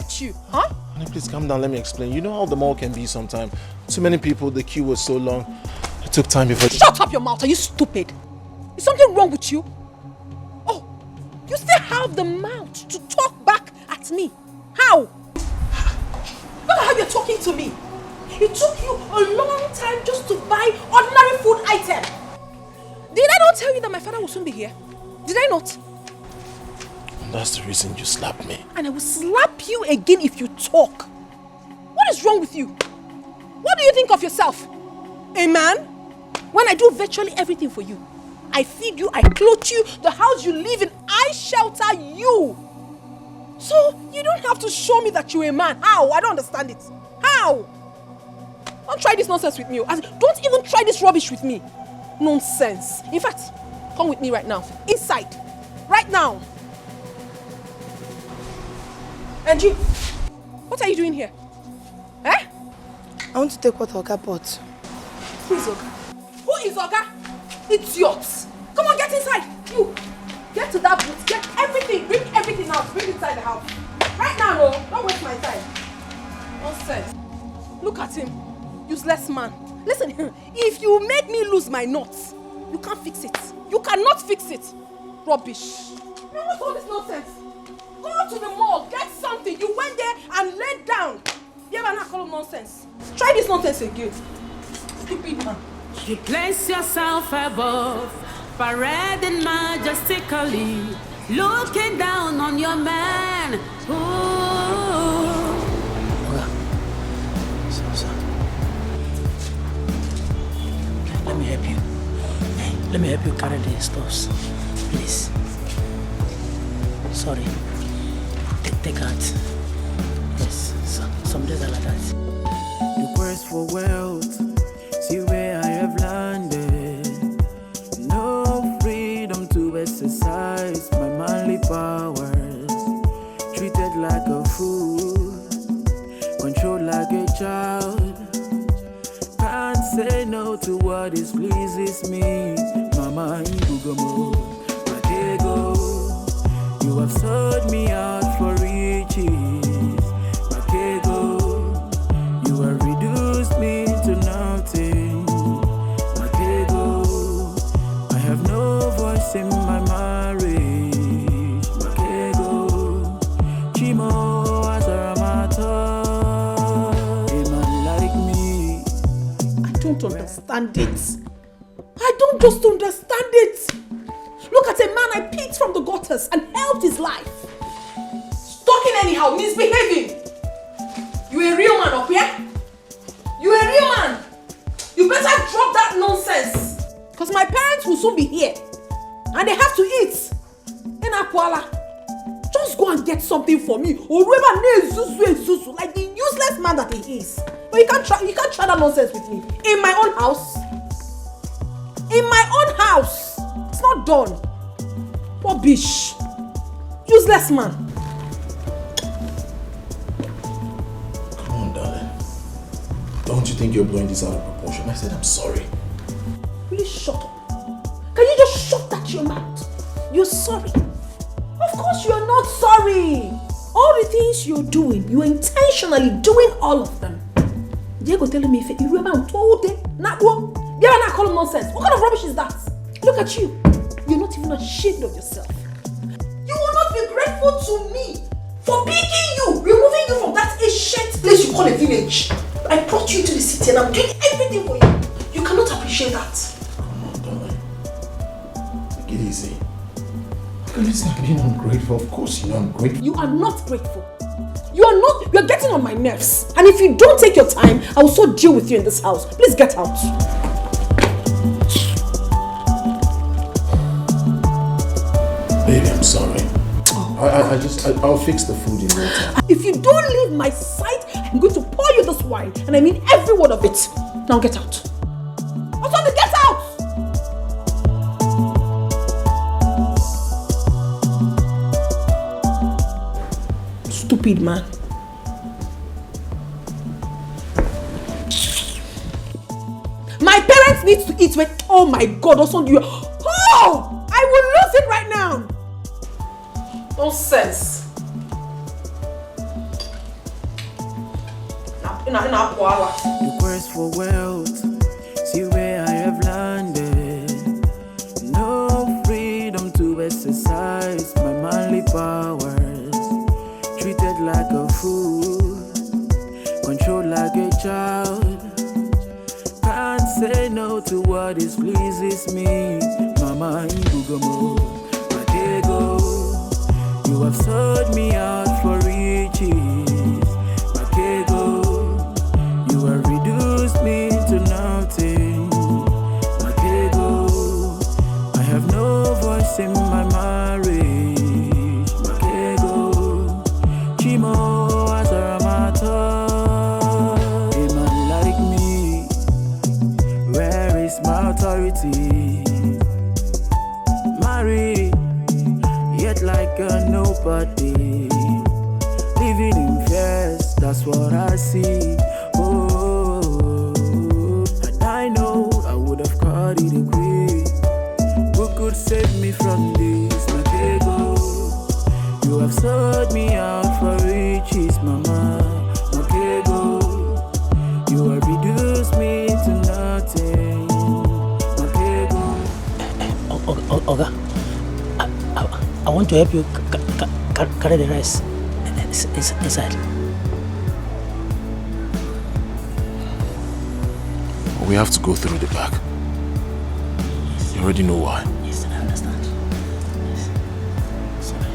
with you? Huh? Honey, please calm down, let me explain. You know how the mall can be sometimes. Too many people, the queue was so long. It took time before... Shut up your mouth, are you stupid? Is something wrong with you? Oh, you still have the mouth to talk back at me. How? Look at how you're talking to me. It took you a long time just to buy ordinary food item. Did I not tell you that my father will soon be here? Did I not? And that's the reason you slapped me. And I will slap you again if you talk. What is wrong with you? What do you think of yourself? A man? When I do virtually everything for you. I feed you, I clothe you, the house you live in, I shelter you. So you don't have to show me that you're a man. How? I don't understand it. How? Don't try this nonsense with me. Don't even try this rubbish with me. Nonsense. In fact, come with me right now. Inside. Right now. Angie, what are you doing here? Eh? I want to take what Oga bought. Who is Oga? Who is Oga? Idiots. Come on, get inside. You. Get to that booth. Get everything. Bring everything out. Bring it inside the house. Right now, no. Don't waste my time. Nonsense. Look at him. Useless man. Listen, if you make me lose my nuts, you can't fix it. You cannot fix it. Rubbish. What's all this nonsense? Go to the mall, get something. You went there and laid down. You ever not call nonsense? Try this nonsense again. Stupid man. You place yourself above, parading majestically, looking down on your man. Ooh. Let me help you. Hey, let me help you carry the stuffs, please. Sorry. Take out. Yes, some days are like that. The quest for wealth, see where I have landed. No freedom to exercise my manly powers. Treated like a fool, controlled like a child. Can't say no to what is pleases me. Mama, you have sold me out for riches. Makego, you have reduced me to nothing. Makego, I have no voice in my marriage. Makego, Chimo Asaramata. A man like me. I don't understand it. I don't just understand it. Look at a man I picked from the gutters and helped his life. Talking anyhow, misbehaving. You a real man up here? You a real man? You better drop that nonsense. Because my parents will soon be here. And they have to eat. In Akwala. Just go and get something for me. Or Zuzu, like the useless man that he is. But you can't try that nonsense with me. In my own house. In my own house. It's not done. Rubbish. Useless man. Come on, darling. Don't you think you're blowing this out of proportion? I said I'm sorry. Will you shut up? Can you just shut that your mouth? You're sorry. Of course you are not sorry. All the things you're doing, you're intentionally doing all of them. Diego telling me if you remember told it, not one. You ever not call him nonsense? What kind of rubbish is that? Look at you. You're not even ashamed of yourself. You will not be grateful to me for picking you, removing you from that ancient place you call a village. I brought you to the city and I'm doing everything for you. You cannot appreciate that. Come on, darling. Take it easy. It's not being ungrateful. Of course you know I'm grateful. You are not grateful. You are getting on my nerves. And if you don't take your time, I will so deal with you in this house. Please get out. Baby, I'm sorry. I'll fix the food in no time. If you don't leave my sight, I'm going to pour you this wine. And I mean every word of it. Now get out. Osondu, get out! Stupid man. My parents need to eat when... Oh my God, Osondu. Oh! I will lose it right now. Nonsense. The quest for wealth, see where I have landed. No freedom to exercise my manly powers. Treated like a fool, controlled like a child. Can't say no to what is pleases me. Mama Ibugomo, Matego, you have sold me out for riches. Matego, you have reduced me to nothing. Matego, I have no voice in my marriage. Matego, Chimo. Authority, married, yet like a nobody, living in fears, that's what I see. Oh, and I know I would have caught it a quick. Who could save me from this, Matego? You have sold me out for riches, Mama. Matego, you have reduced me to nothing. Oga, I want to help you carry the rice inside. We have to go through the back. You already know why. Yes, I understand. Yes. Sorry.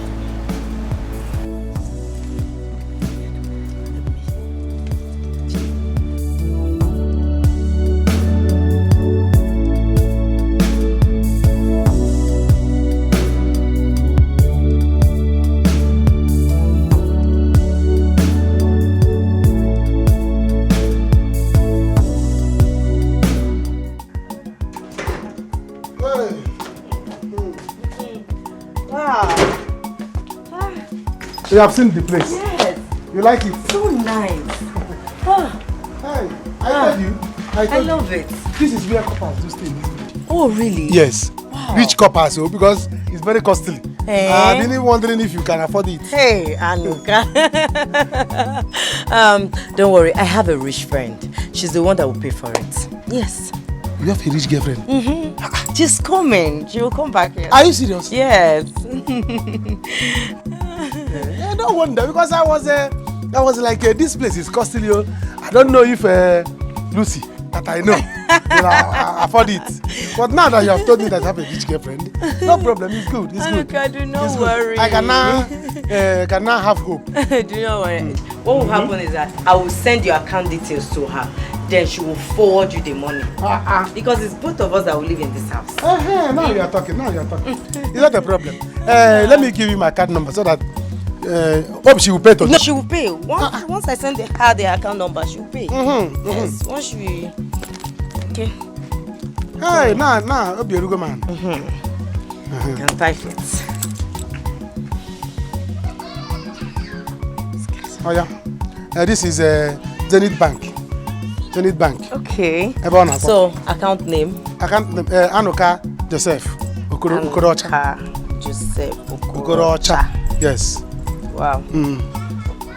You have seen the place? Yes. You like it? So nice. Hey, I told you. I love it. This is where coppers do stay. Oh, really? Yes. Wow. Rich coppers, because it's very costly. Hey. I'm really wondering if you can afford it. Hey, Anuka. Don't worry, I have a rich friend. She's the one that will pay for it. Yes. You have a rich girlfriend? Mm-hmm. She's coming. She will come back here. Are you serious? Yes. I don't wonder, because I was like, this place is costly. I don't know if Lucy, that I know, will afford it. But now that you have told me that I have a rich girlfriend, no problem. It's good. It's good. Anuka, do not It's worry. Good. I can now have hope. Do not worry. What will happen is that I will send your account details to her. Then she will forward you the money. Because it's both of us that will live in this house. Now you are talking. It's not a problem. Let me give you my card number so that hope she will pay to. No, she will pay. Once I send her the account number, she will pay. Yes, once we... Okay. Hey, now, hope you're a good man. You can type it. Oh yeah. This is Zenith Bank. Zenith Bank. Okay. Everyone so, account name? Account name, Anuka Joseph Okorocha. Anuka Joseph Okorocha. Yes. Wow.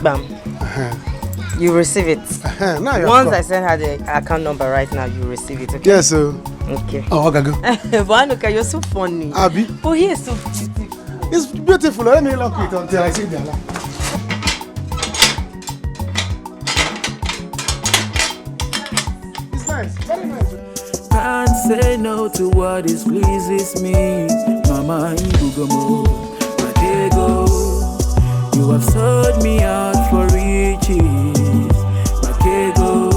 Bam. You receive it. Now once I send her the account number right now, you receive it, okay? Yes, sir. Okay. Oh, okay, go. But Anuka, you're so funny. Abi? Oh, he is so beautiful. It's beautiful. Let me lock it until I see the alarm. It's nice. Very nice. Can't say no to what is pleases me. Mama Ibugomo, Matego, you have sold me out for riches. Matego,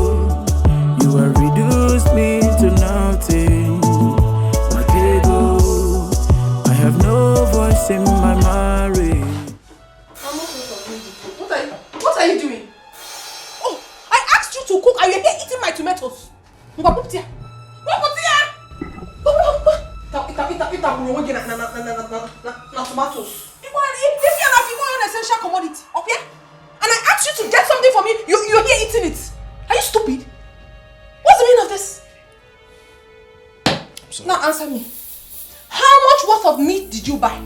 you have reduced me to nothing. Matego, I have no voice in my marriage. What are you doing? Oh, I asked you to cook and you're here eating my tomatoes. Tomatoes. If you're an essential commodity, okay? And I asked you to get something for me, you're here eating it. Are you stupid? What's the meaning of this? Now answer me. How much worth of meat did you buy?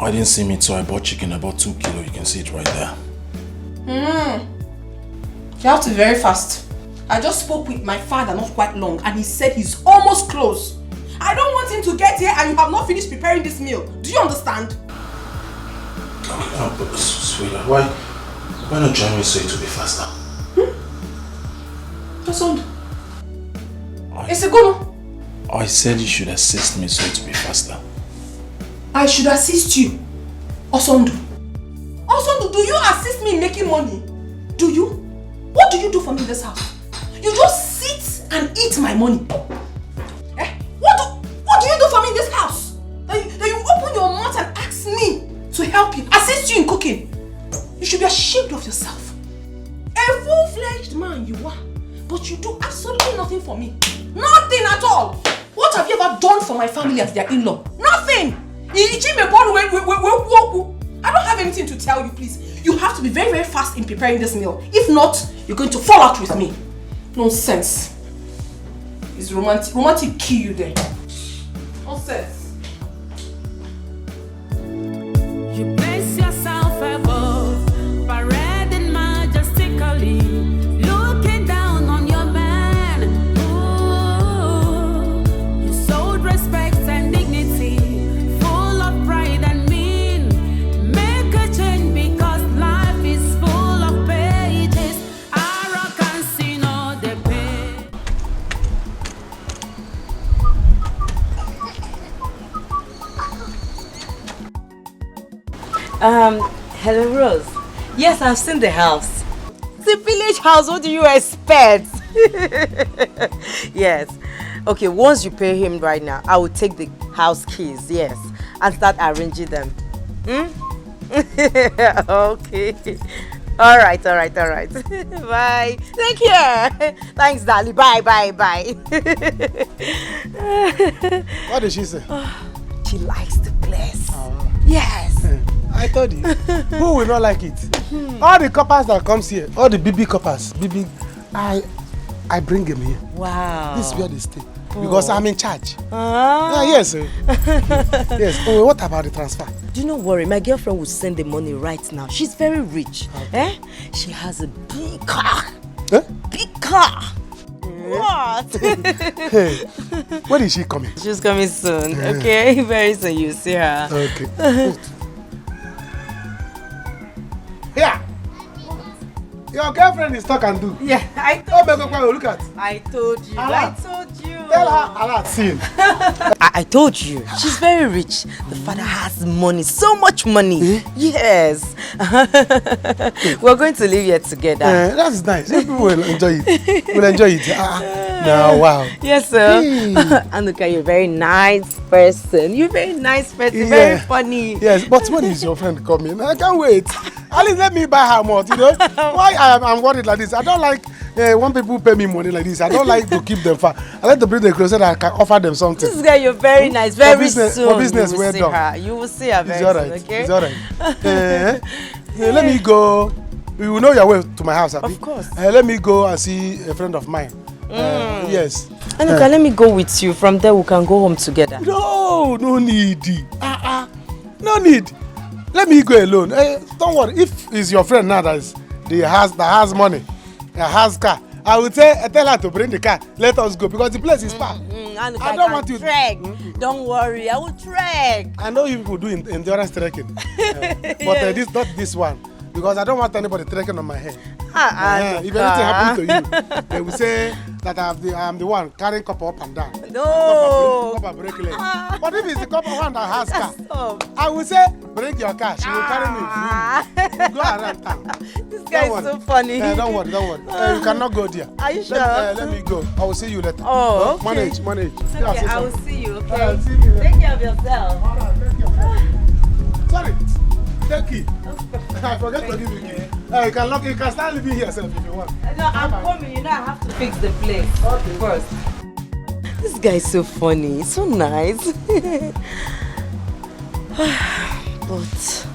I didn't see meat, so I bought chicken, about 2 kilos. You can see it right there. You have to be very fast. I just spoke with my father not quite long and he said he's almost close. I don't want him to get here and you have not finished preparing this meal. Do you understand? Oh, but sweetheart, why not join me so it will be faster? Husband. It's a good one. I said you should assist me so it will be faster. I should assist you. Osondu. Osondu, do you assist me in making money? Do you? What do you do for me in this house? You just sit and eat my money. Eh? What do you do for me in this house? That you open your mouth and ask me to help you, assist you in cooking. You should be ashamed of yourself. A full-fledged man you are, but you do absolutely nothing for me. Nothing at all. What have you ever done for my family as their in-law? Nothing. I don't have anything to tell you, please. You have to be very, very fast in preparing this meal. If not, you're going to fall out with me. Nonsense. It's romantic kill you there. Nonsense. You place yourself above, parading majestically, looking down on your man. Ooh, you showed respect and dignity, full of pride and mean. Make a change because life is full of pages. Arrogance in all the pain. Hello Rose. Yes, I've seen the house. It's a village house, what do you expect? Yes. Okay, once you pay him right now, I will take the house keys, yes, and start arranging them. Okay. Alright. Bye. Take care. Thanks, darling. Bye. What did she say? She likes the place. Yes. I told you. Who will not like it? All the coppers that comes here, all the BB coppers, I bring them here. Wow. This is where they stay. Because I'm in charge. Yes. Yes. Oh, what about the transfer? Do not worry, my girlfriend will send the money right now. She's very rich. Okay. She has a big car. Big car. What? Hey, when is she coming? She's coming soon. Okay, very soon you see her. Okay. Yeah. Your girlfriend is talk and do. Yeah, I told you. Look at. I told you. Allah. I told you. Tell her Allah seen. I told you. She's very rich. The father has money, so much money. Yes. We're going to live here together. That's nice. People will enjoy it. Will enjoy it. No, wow. Yes, sir. Anuka, you're a very nice person. You're a very nice person. Very funny. Yes, but when is your friend coming? I can't wait. At least let me buy her more, you know. Why I'm worried like this? I don't like when people pay me money like this. I don't like to keep them far. I like to bring them closer that I can offer them something. This guy, you're very nice. Very soon. For business, you will see her. You will see her very soon, okay? It's alright. Let me go. You will know your way to my house, Of course. Let me go and see a friend of mine. Yes. Anuka, let me go with you. From there, we can go home together. No need. No need. Let me go alone. Don't worry. If it's your friend now that has money, that has car, I will tell her to bring the car. Let us go because the place is far. Anuka, I don't want you. Trek. Don't worry, I will trek. I know you people do endurance trekking, but not this one because I don't want anybody trekking on my head. If anything happens to you, they will say that I am the one carrying copper up and down. No. Copper break leg. But if it's the copper one that has car, Stop. I will say break your car. She will carry me. Go around town. This guy is so funny. Don't worry. You cannot go there. Are you sure? Let me go. I will see you later. Oh, okay. Manage. Okay, I will see you. Okay. I'll see you later. Take care of yourself. All right, take care. Sorry. Take key. I forget to give you key. You can start living here yourself if you want. No, I'm coming. You know I have to fix the place first. This guy is so funny. So nice. But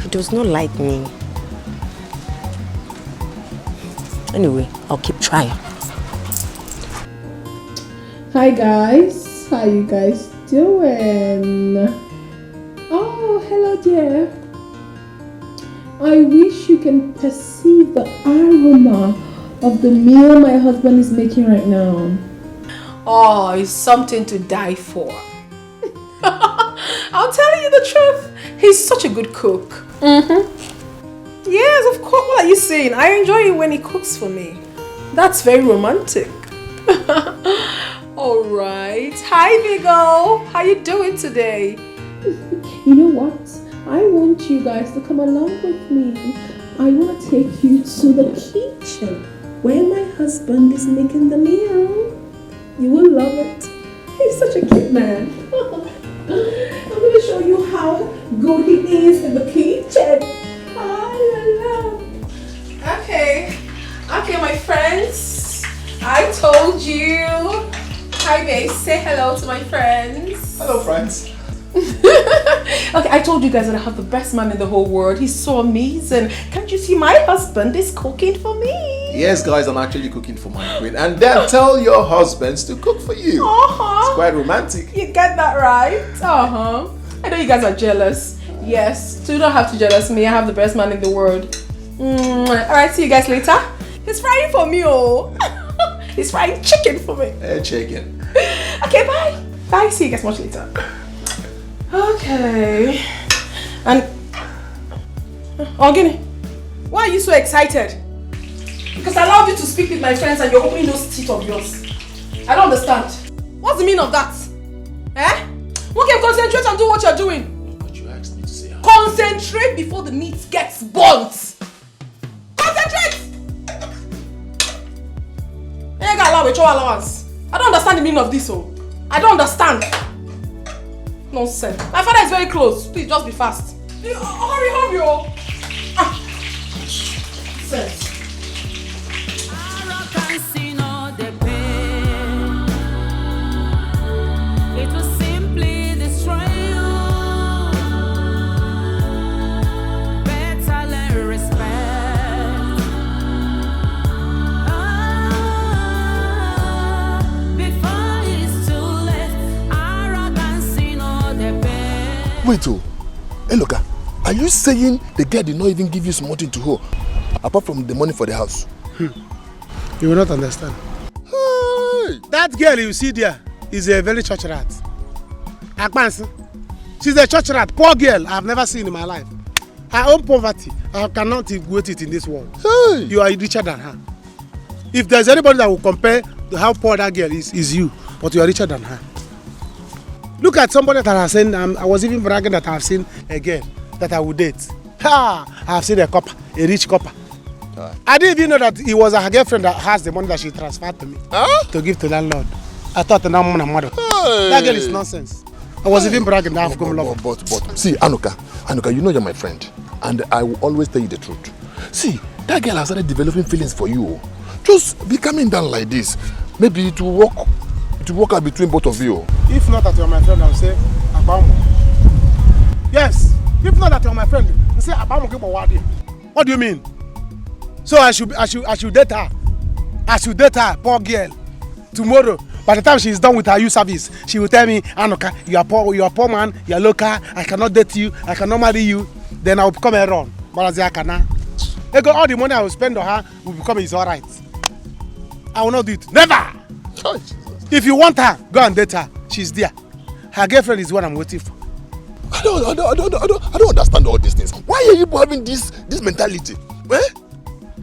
he does not like me. Anyway, I'll keep trying. Hi guys, how you guys doing? Oh, hello dear. I wish you can perceive the aroma of the meal my husband is making right now. Oh, it's something to die for. I'll tell you the truth. He's such a good cook. Mm-hmm. Yes, of course. What are you saying? I enjoy it when he cooks for me. That's very romantic. All right. Hi, Vigo. How you doing today? You know what? I want you guys to come along with me. I want to take you to the kitchen where my husband is making the meal. You will love it. He's such a cute man. I'm going to show you how good he is in the kitchen. Okay, my friends. I told you. Hi, babe. Say hello to my friends. Hello, friends. Okay, I told you guys that I have the best man in the whole world. He's so amazing. Can't you see my husband is cooking for me? Yes, guys, I'm actually cooking for my queen. And then tell your husbands to cook for you. It's quite romantic. You get that right? I know you guys are jealous. Yes, so you don't have to jealous me. I have the best man in the world. Alright, see you guys later. He's frying for me, oh. He's frying chicken for me. Chicken. Okay, bye. Bye, see you guys much later. Okay. And Ogini, why are you so excited? Because I allowed you to speak with my friends and you're opening those teeth of yours. I don't understand. What's the meaning of that? Eh? Who can concentrate and do what you're doing? But you asked me to say concentrate before the meat gets burnt. Concentrate! I don't understand the meaning of this, oh. I don't understand. Nonsense. My father is very close. Please, just be fast. Hurry, oh. Sense. It will simply destroy you. Better learn respect. Before it's too late, arrogance in all the pain. Wait, hey, look, are you saying the girl did not even give you something to hold, apart from the money for the house? You will not understand. Hey. That girl you see there is a very church rat. Akpansi. She's a church rat. Poor girl I have never seen in my life. Her own poverty, I cannot equate it in this world. Hey. You are richer than her. If there's anybody that will compare to how poor that girl is you, but you are richer than her. Look at somebody that I have seen. I was even bragging that I have seen a girl that I would date. I have seen a copper, a rich copper. I didn't even know that it was her girlfriend that has the money that she transferred to me to give to landlord. I thought that that girl is nonsense. I was even bragging that I've come love. But see, Anuka, you know you're my friend, and I will always tell you the truth. See, that girl has started developing feelings for you. Just be coming down like this. Maybe it will work out between both of you. If not that you're my friend, I'll say Abamu. Yes. If not that you're my friend, I'll say Abamu. What do you mean? So I should date her. I should date her, poor girl. Tomorrow, by the time she is done with her youth service, she will tell me, Anuka, you are poor man, you are local, I cannot date you, I cannot marry you. Then I will become a run. But as I can, all the money I will spend on her will become his alright. I will not do it. Never! Oh, if you want her, go and date her. She's there. Her girlfriend is what I'm waiting for. I don't understand all these things. Why are you having this mentality? Eh?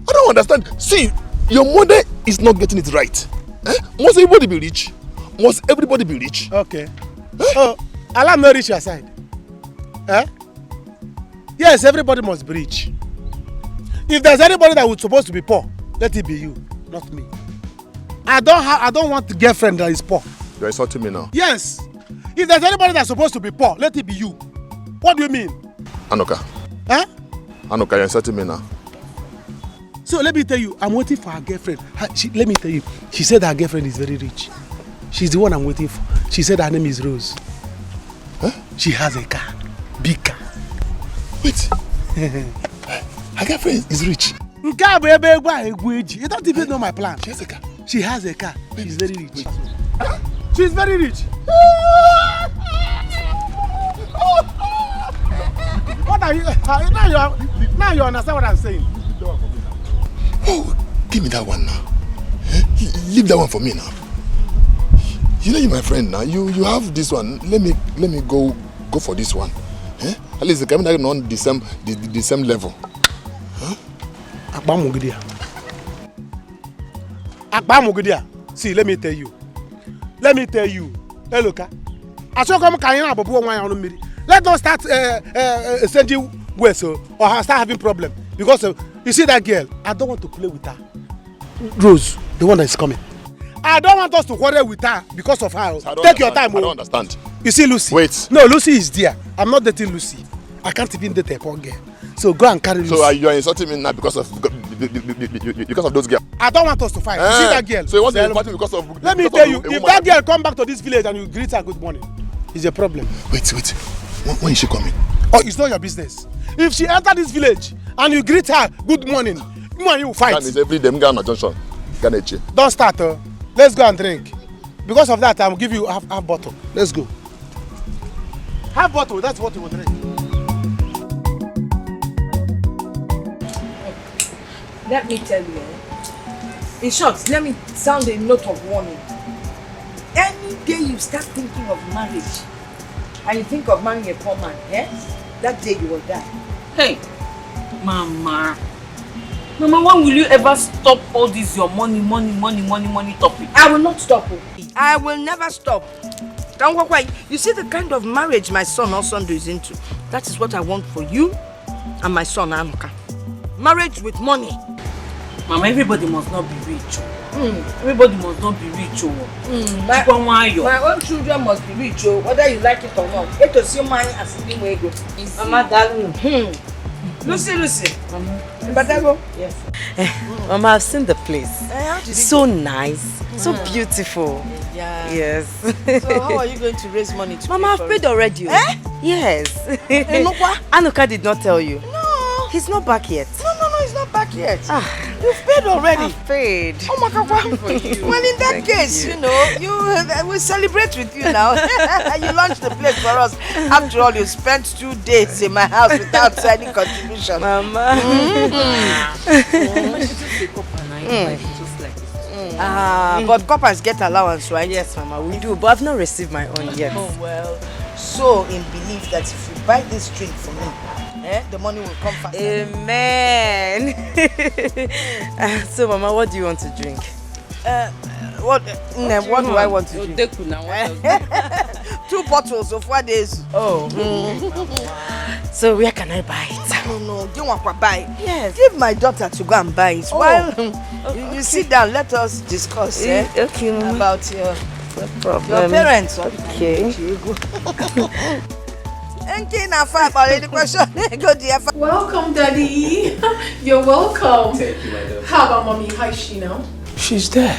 I don't understand. See, your mother is not getting it right. Eh? Must everybody be rich? Must everybody be rich? Okay. Eh? Oh, Allah not rich your side. Eh? Yes, everybody must be rich. If there's anybody that was supposed to be poor, let it be you, not me. I don't want a girlfriend that is poor. You're insulting me now. Yes. If there's anybody that's supposed to be poor, let it be you. What do you mean? Anuka. Eh? Anuka, you're insulting me now. So let me tell you, I'm waiting for her girlfriend. Let me tell you, she said her girlfriend is very rich. She's the one I'm waiting for. She said her name is Rose. Huh? She has a car. Big car. Wait. Her girlfriend is rich. You don't even know my plan. She has a car. She has a car. She's very rich. She's very rich. What What are you? Now you understand what I'm saying. Oh, give me that one now. Leave that one for me now. You know you're my friend now. You have this one. Let me go for this one. At least the camera is on the same level. See, let me tell you. Hey, look. Let us start sending words or start having problem because you see that girl. I don't want to play with her. Rose, the one that is coming. I don't want us to quarrel with her because of her. Take your time. I don't understand. You see Lucy? Wait. No, Lucy is there. I'm not dating Lucy. I can't even date a poor girl. So go and carry Lucy. So you are insulting me now because of those girls? I don't want us to fight. You see that girl? So you want to fight because of? Let me tell you, if that girl come back to this village and you greet her good morning, it's a problem. Wait. When is she coming? Oh, it's not your business. If she enter this village and you greet her good morning, you and you will fight. That means every day I'm going to junction. Don't start. Let's go and drink. Because of that, I will give you half bottle. Let's go. Half bottle, that's what you will drink. Let me tell you, in short, let me sound a note of warning. Any day you start thinking of marriage and you think of marrying a poor man, that day you will die. Hey, Mama, when will you ever stop all this your money topic? I will not stop. I will never stop. You see the kind of marriage my son Osando is into. That is what I want for you and my son Anuka. Marriage with money. Mama, everybody must not be rich. Everybody must not be rich. My own children must be rich, whether you like it or not. Get to see money as a big way go. Mama, darling. Lucy. Mama. Yes. Mama, I've seen the place. So nice, so beautiful. Yeah. Yes. So how are you going to raise money to Mama, I've paid already. Yes. Anuka did not tell you. No. He's not back yet. No, he's not back yet. You've paid already. I've paid. Oh my God. Well, in that case, you we'll celebrate with you now. You launched the place for us. After all, you spent 2 days in my house without any contribution. Mama. But coppers get allowance, right? Yes, Mama, we do. But I've not received my own yet. Oh, well. So, in belief that if you buy this drink for me, the money will come fast. Amen. So, Mama, what do you want to drink? What do I want to drink? 2 bottles of 4 days. Oh. So, where can I buy it? No, don't want to buy it. Yes. Give my daughter to go and buy it. While you sit down, let us discuss okay, Mama. about your parents. Okay. Welcome, Daddy. You're welcome. Thank you, my daughter. How about Mommy? How is she now? She's there.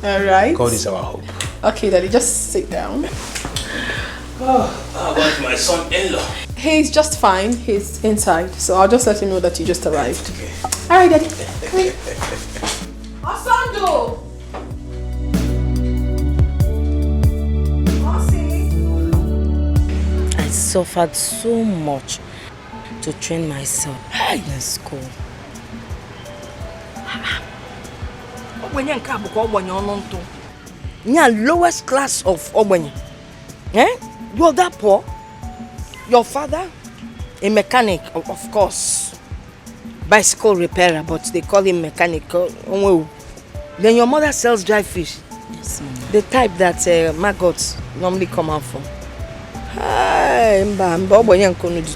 All right. God is our hope. Okay, Daddy, just sit down. How about my son-in-law? He's just fine. He's inside, so I'll just let him know that you just arrived. Okay. All right, Daddy. Come here. Osando! I suffered so much to train myself in school. You're lowest class of Ogbenye. You're that poor. Your father, a mechanic, of course. Bicycle repairer, but they call him mechanic. Then your mother sells dry fish. Yes, Mama. The type that maggots normally come out from.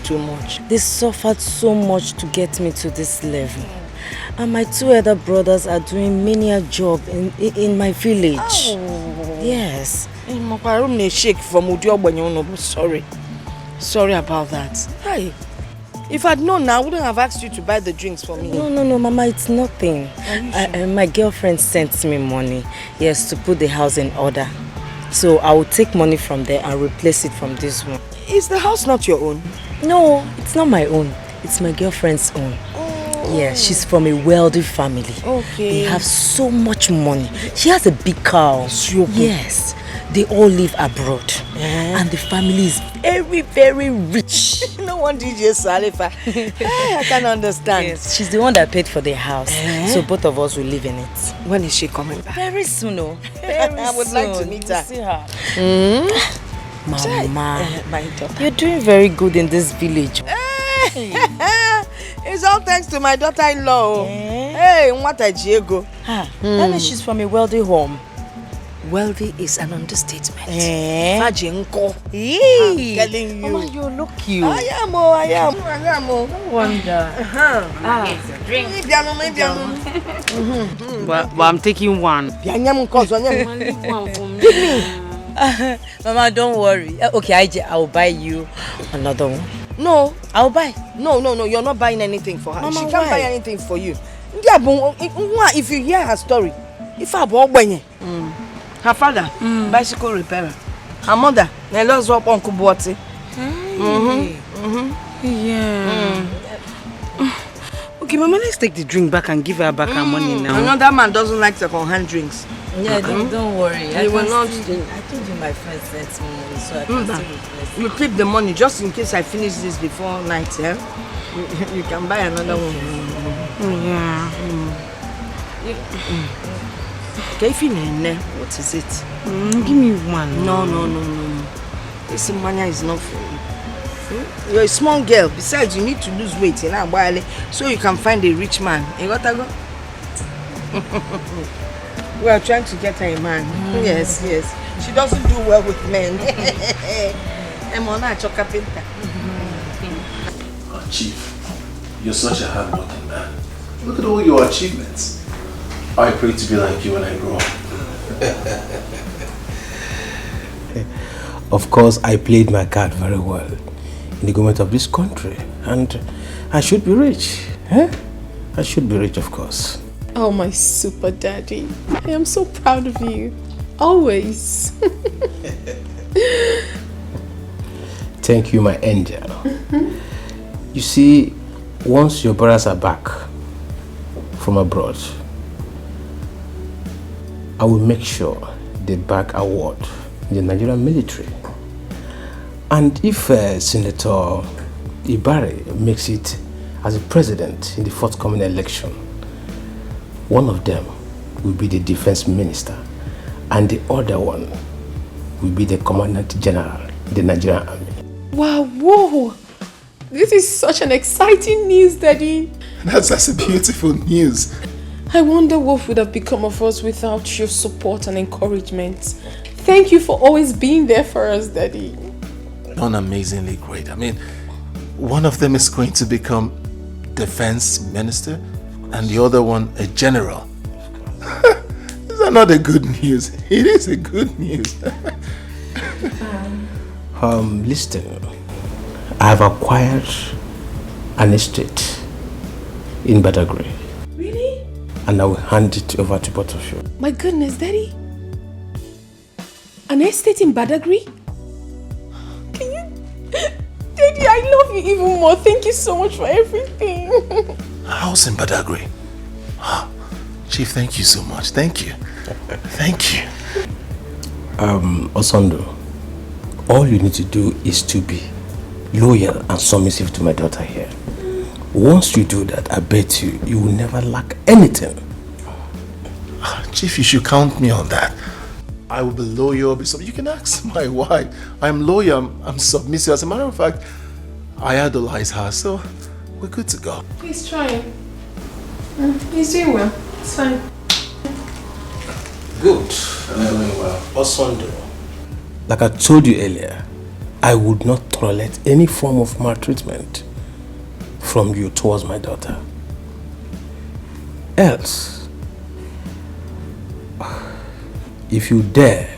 Too much. They suffered so much to get me to this level. And my 2 other brothers are doing menial job in my village. Oh. Yes. Sorry about that. Hi. If I'd known, I wouldn't have asked you to buy the drinks for me. No, Mama, it's nothing. My girlfriend sent me money, yes, to put the house in order. So I will take money from there and replace it from this one. Is the house not your own? No, it's not my own. It's my girlfriend's own. Oh. Yeah, she's from a wealthy family. Okay. They have so much money. She has a big car. Yes. They all live abroad. And the family is very, very rich. No one DJ Salifa. I can understand. Yes, she's the one that paid for the house. So both of us will live in it. When is she coming back? Very soon, oh. Very I would like to meet her. See her. Mama, my daughter. You're doing very good in this village. It's all thanks to my daughter-in-law. Hey, what a Diego. That means she's from a wealthy home. Wealthy is an understatement. Fajinko. I'm telling you. Mama, you look cute. I am. No wonder. Maybe But I'm taking one. Give me. Mama, don't worry. Okay, I will buy you another one. No, I'll buy. No, you're not buying anything for her. Mama, She can't why? buy anything for you. If you hear her story, if I bought her father, bicycle repairer. Her mother, Nelo's up Uncle Boati. Yeah. Okay, Mama, let's take the drink back and give her back her money now. Another man doesn't like second-hand drinks. Yeah, don't worry. I will not. I told you my friend sent me money, so I can still replace it. You keep the money just in case I finish this before night, yeah? You can buy another one. Yeah. What is it? Give me one. No. This money is not for you. You're a small girl. Besides, you need to lose weight so you can find a rich man. You got to go? We are trying to get her a man. Yes. She doesn't do well with men. I'm on a carpenter. Oh, Chief, you're such a hard-working man. Look at all your achievements. I pray to be like you when I grow up. Of course, I played my card very well in the government of this country, and I should be rich. I should be rich, of course. Oh, my super daddy. I am so proud of you. Always. Thank you, my angel. You see, once your brothers are back from abroad, I will make sure they back award in the Nigerian military. And if Senator Ibari makes it as a president in the forthcoming election, one of them will be the defense minister and the other one will be the commandant general in the Nigerian army. Wow, whoa. This is such an exciting news, Daddy. That's a beautiful news. I wonder what would have become of us without your support and encouragement. Thank you for always being there for us, Daddy. Done amazingly great. I mean, one of them is going to become defense minister and the other one a general. Is that not a good news? It is a good news. Listen, I have acquired an estate in Badagry. Really? And I will hand it over to both of you. My goodness, Daddy. An estate in Badagry? Can you... Daddy, I love you even more. Thank you so much for everything. A house in Badagry. Chief, thank you so much. Thank you. Thank you. Osondo, all you need to do is to be loyal and submissive to my daughter here. Once you do that, I bet you will never lack anything. Chief, you should count me on that. I will be loyal. You can ask my wife. I'm loyal. I'm submissive. As a matter of fact, I idolize her, so we're good to go. He's trying. He's doing well. It's fine. Good. I'm doing well. Osondo, like I told you earlier, I would not tolerate any form of maltreatment from you towards my daughter. Else, if you dare,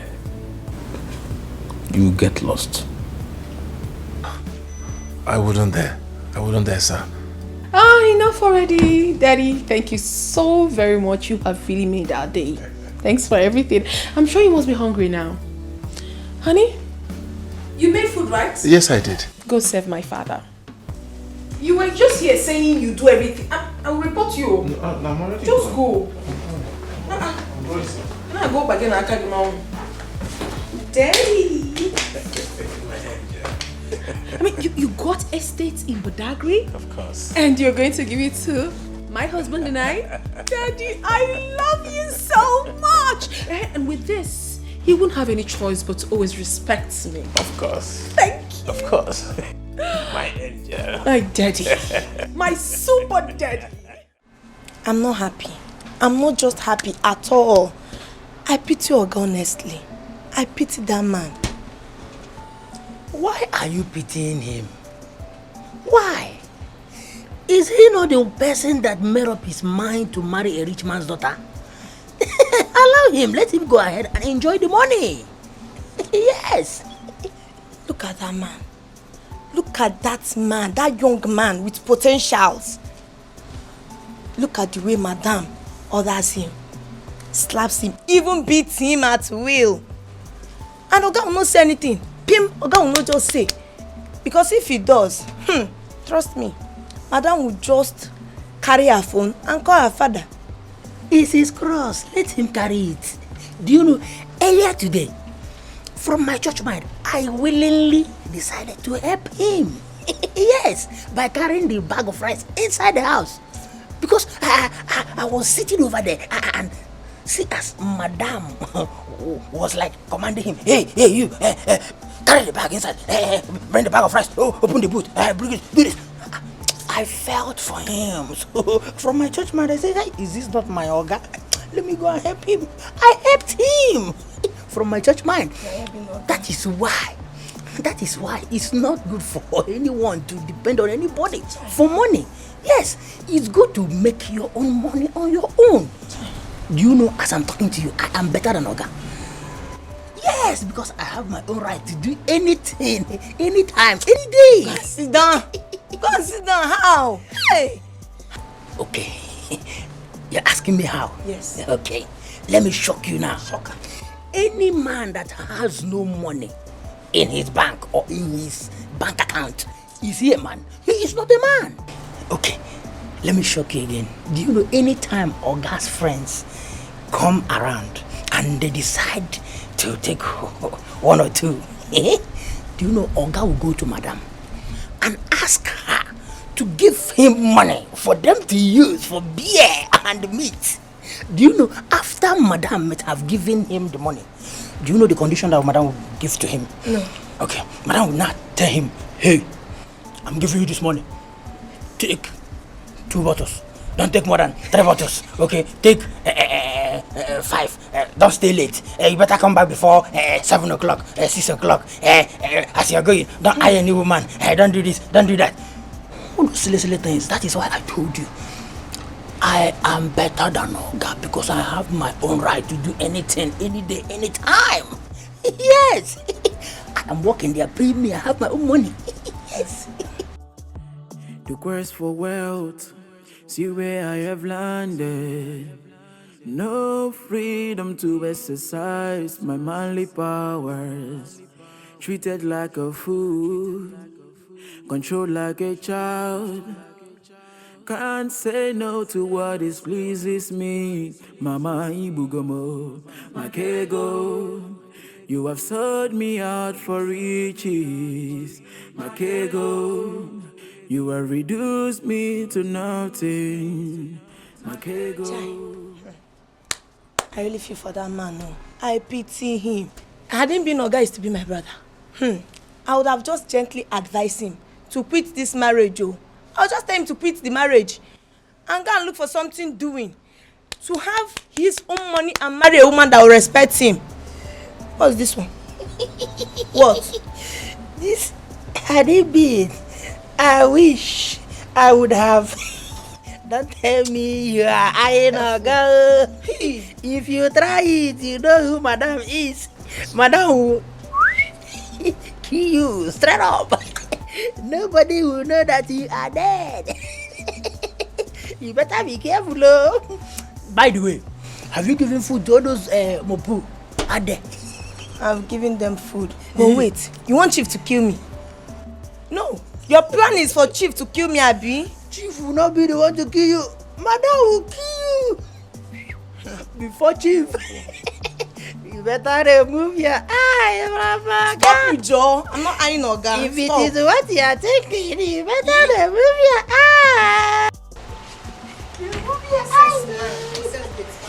you get lost. I wouldn't dare. Sir. Enough already, Daddy. Thank you so very much. You have really made our day. Thanks for everything. I'm sure you must be hungry now. Honey, you made food, right? Yes, I did. Go serve my father. You were just here saying you do everything. I'll report you. No, I'm already just going. go. I'm going, sir. Can I go back again and carry my own? Daddy. I mean, you got estates in Badagry? Of course. And you're going to give it to my husband and I? Daddy, I love you so much. And with this, he won't have any choice but to always respect me. Of course. Thank you. Of course. My angel. My daddy. My super daddy. I'm not happy. I'm not just happy at all. I pity Oga, honestly. I pity that man. Why are you pitying him? Why? Is he not the person that made up his mind to marry a rich man's daughter? Allow him, let him go ahead and enjoy the money. Yes. Look at that man. Look at that man, that young man with potentials. Look at the way Madame orders him, slaps him, even beats him at will. And Oga will not say anything. Pim, Oga will not just say. Because if he does, trust me, Madame will just carry her phone and call her father. It's his cross. Let him carry it. Do you know, earlier today, from my church mind, I willingly decided to help him. Yes, by carrying the bag of rice inside the house. Because I was sitting over there and see as Madame was like commanding him, hey, you, carry the bag inside, bring the bag of rice, open the boot, bring it, do this. I felt for him. So from my church mind, I said, hey, is this not my Oga? Let me go and help him. I helped him from my church mind. That is why it's not good for anyone to depend on anybody for money. Yes, it's good to make your own money on your own. Do you know, as I'm talking to you, I am better than Oga? Yes, because I have my own right to do anything, anytime, any day. Go sit down. Go sit down. How? Hey. Okay. You're asking me how? Yes. Okay. Let me shock you now. Shocker. Any man that has no money in his bank or in his bank account, is he a man? He is not a man. Okay. Let me shock you again. Do you know, anytime Oga's friends come around and they decide to take one or two, do you know Oga will go to Madame and ask her to give him money for them to use for beer and meat. Do you know, after Madame might have given him the money, do you know the condition that Madame will give to him? No. Okay, Madame will not tell him, hey, I'm giving you this money. Take 2 bottles. Don't take more than 3 bottles. Okay, take 5. Don't stay late. You better come back before 7 o'clock, 6 o'clock. As you're going, don't eye any woman. Don't do this, don't do that. All those silly things. That is why I told you, I am better than Oga because I have my own right to do anything, any day, any time. Yes. I am working there, paying me. I have my own money. Yes. The quest for wealth, see where I have landed. No freedom to exercise my manly powers. Treated like a fool, controlled like a child. Can't say no to what displeases me. Mama Ibugomo, Makego. You have sold me out for riches. Makego. You have reduced me to nothing. Makego. I really feel for that man. No. I pity him. Hadn't been Oga used to be my brother. I would have just gently advised him to quit this marriage. I'll just tell him to quit the marriage and go and look for something doing. To have his own money and marry a woman that will respect him. What's this one? What? This had it been, I wish I would have. Don't tell me you are eyeing a girl. If you try it, you know who Madame is. Madame will kill you straight up. Nobody will know that you are dead. You better be careful, oh. By the way, have you given food to all those mopu? Are there? I've given them food. But wait, you want Chief to kill me? No, your plan is for Chief to kill me, Abi. Chief will not be the one to kill you. Madam will kill you. Before Chief. You You better remove your eye, Mama. Stop you, Joe. I'm not eyeing Oga. If it is what you are thinking, you better remove your eye. Remove your eye.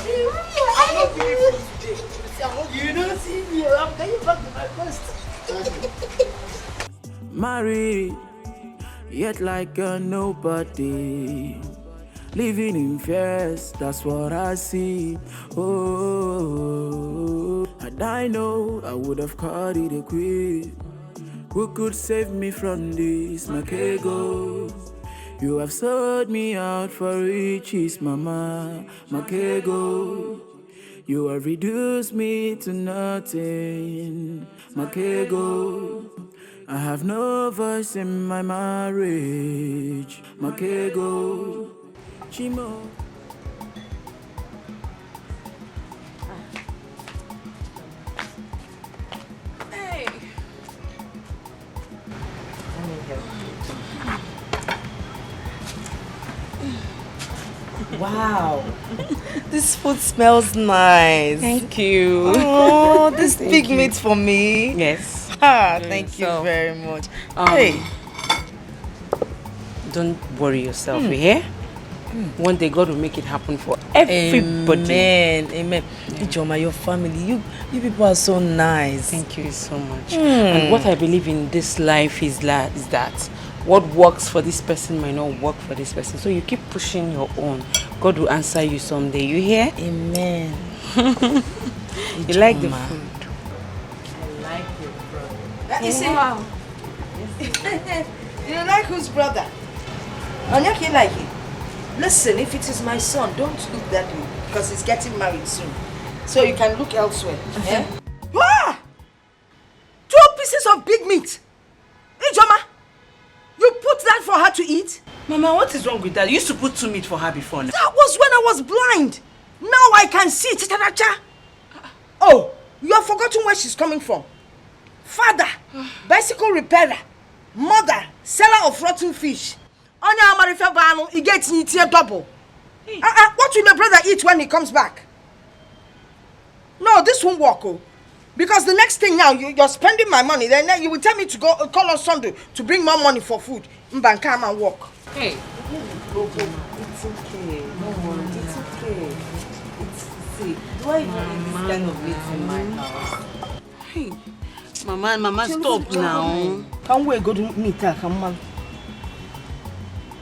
Remove your eye. You don't see me. I'm going back to my post. Married, yet like a nobody. Living in fears, that's what I see. Oh, and I know I would have caught it a quick. Who could save me from this, Makego? You have sold me out for riches, Mama, Makego. You have reduced me to nothing, Makego. I have no voice in my marriage, Makego. Chimo. Hey. Wow. This food smells nice. Thank you. Oh, this big meat for me. Yes. Thank you very much. Hey. Don't worry yourself, you hear? One day God will make it happen for everybody. Amen. Ijoma, your family, you people are so nice. Thank you so much. And what I believe in this life is that what works for this person might not work for this person. So you keep pushing your own. God will answer you someday. You hear? Amen. You like the food? I like your brother. That is wow. You like whose brother? Onyaki like it. Listen, if it is my son, don't look that way because he's getting married soon. So you can look elsewhere. Yeah? Ah! 2 pieces of big meat. Ijoma, you put that for her to eat? Mama, what is wrong with that? You used to put 2 meat for her before now. That was when I was blind. Now I can see. Oh, you have forgotten where she's coming from. Father, bicycle repairer. Mother, seller of rotten fish. Onya Amarife Bano, he gets here double. What will my brother eat when he comes back? No, this won't work. Oh. Because the next thing now, you're spending my money. Then you will tell me to go call on Sunday to bring more money for food. Mban, come and walk. Hey. It's okay. No worry. It's okay. See, do I even eat this kind of meat in my house? Hey. Mama, stop now. Can we go to meet her? Come on.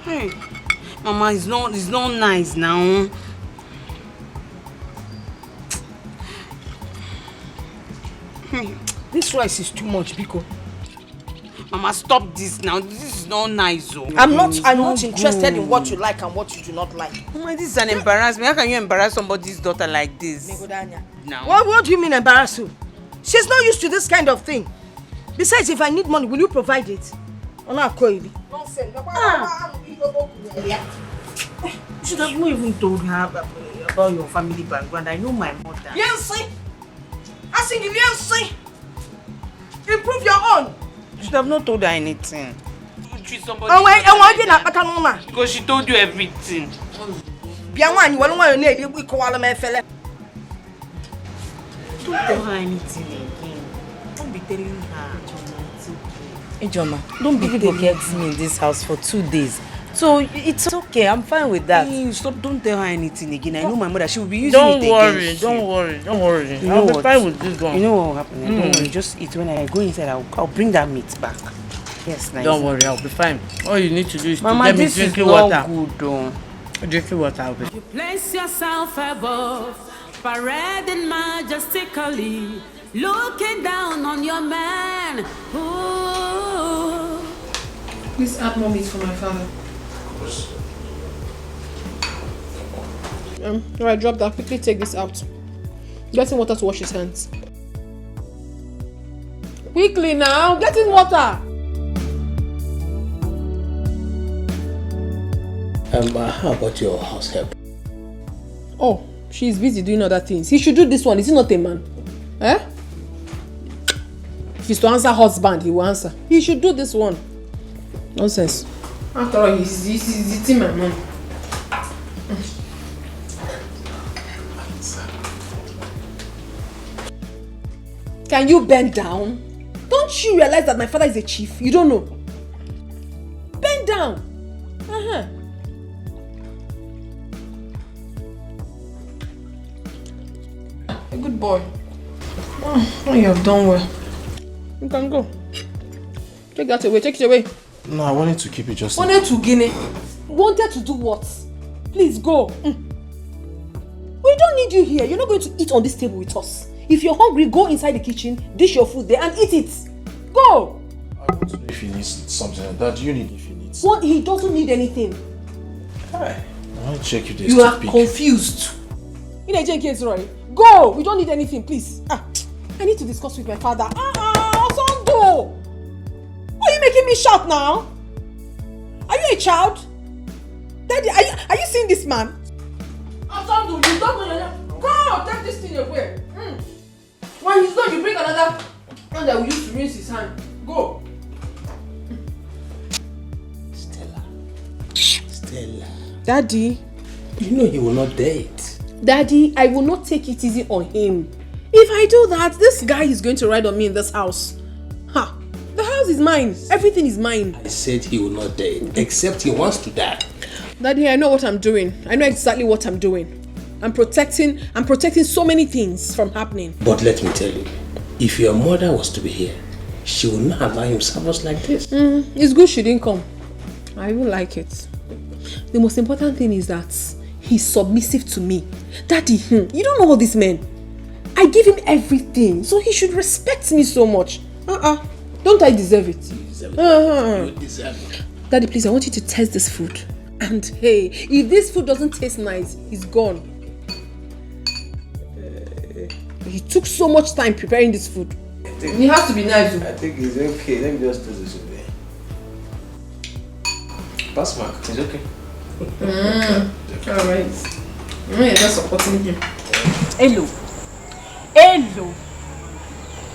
Hey. Mama, it's not nice now. This rice is too much, Biko. Mama, stop this now. This is not nice, oh. I'm not interested in what you like and what you do not like. Mama, this is an embarrassment. How can you embarrass somebody's daughter like this? Now. What do you mean embarrass you? She's not used to this kind of thing. Besides, if I need money, will you provide it? Nonsense. You should have not even told her about your family background. I know my mother. Yes, I think you yes. Improve your own. You should have not told her anything. You treat somebody. Because she told you everything. Don't tell her anything again. Don't be telling her. Ijoma, don't be people get me in this house for 2 days. So it's okay, I'm fine with that. Hey, stop, don't tell her anything again. I know my mother, she will be using it again. Don't worry. You know I'll be fine with this one. You know what will happen? Don't worry, just eat. When I go inside, I'll bring that meat back. Yes, nice. Don't worry, I'll be fine. All you need to do is Mama, to get me drinking water. Good, though. Drinking water, I'll be. You place yourself above, parading majestically, looking down on your man. Ooh. Please add more meat for my father. Alright, drop that. Quickly take this out. Get him water to wash his hands. Quickly now, get him water. How about your house help? Oh, she's busy doing other things. He should do this one. Is he not a man? Eh? If he's to answer husband, he will answer. He should do this one. Nonsense. After all, he's eating my money. Can you bend down? Don't you realize that my father is a chief? You don't know. Bend down. A good boy. Oh, you have done well. You can go. Take that away. Take it away. No, I wanted to keep it just... Wanted to Guinea. Wanted to do what? Please go. We don't need you here. You're not going to eat on this table with us. If you're hungry, go inside the kitchen, dish your food there and eat it. Go. I want to know if he needs something. Dad, you need if he needs... What? He doesn't need anything. Hi. I want to check if there's... You are confused. In a case, Roy. Go. We don't need anything, please. I need to discuss with my father. Sondo. Why are you making me shout now? Are you a child? Daddy, are you seeing this man? Sondo, you don't know. Go, take this thing away. When he's done, you bring another one that we use to rinse his hand. Go. Stella. Daddy. You know he will not date. Daddy, I will not take it easy on him. If I do that, this guy is going to ride on me in this house. The house is mine. Everything is mine. I said he will not date, except he wants to die. Daddy, I know what I'm doing. I know exactly what I'm doing. I'm protecting so many things from happening. But let me tell you, if your mother was to be here, she would not allow him serve like this. It's good she didn't come. I even like it. The most important thing is that he's submissive to me. Daddy, you don't know all these men. I give him everything, so he should respect me so much. Don't I deserve it? You deserve it. You deserve it. Daddy, please, I want you to taste this food. And hey, if this food doesn't taste nice, he's gone. He took so much time preparing this food. It has to be nice. I think it's okay. Let me just do this away. Pass mark. It's okay. Alright. You're just supporting him. Hello.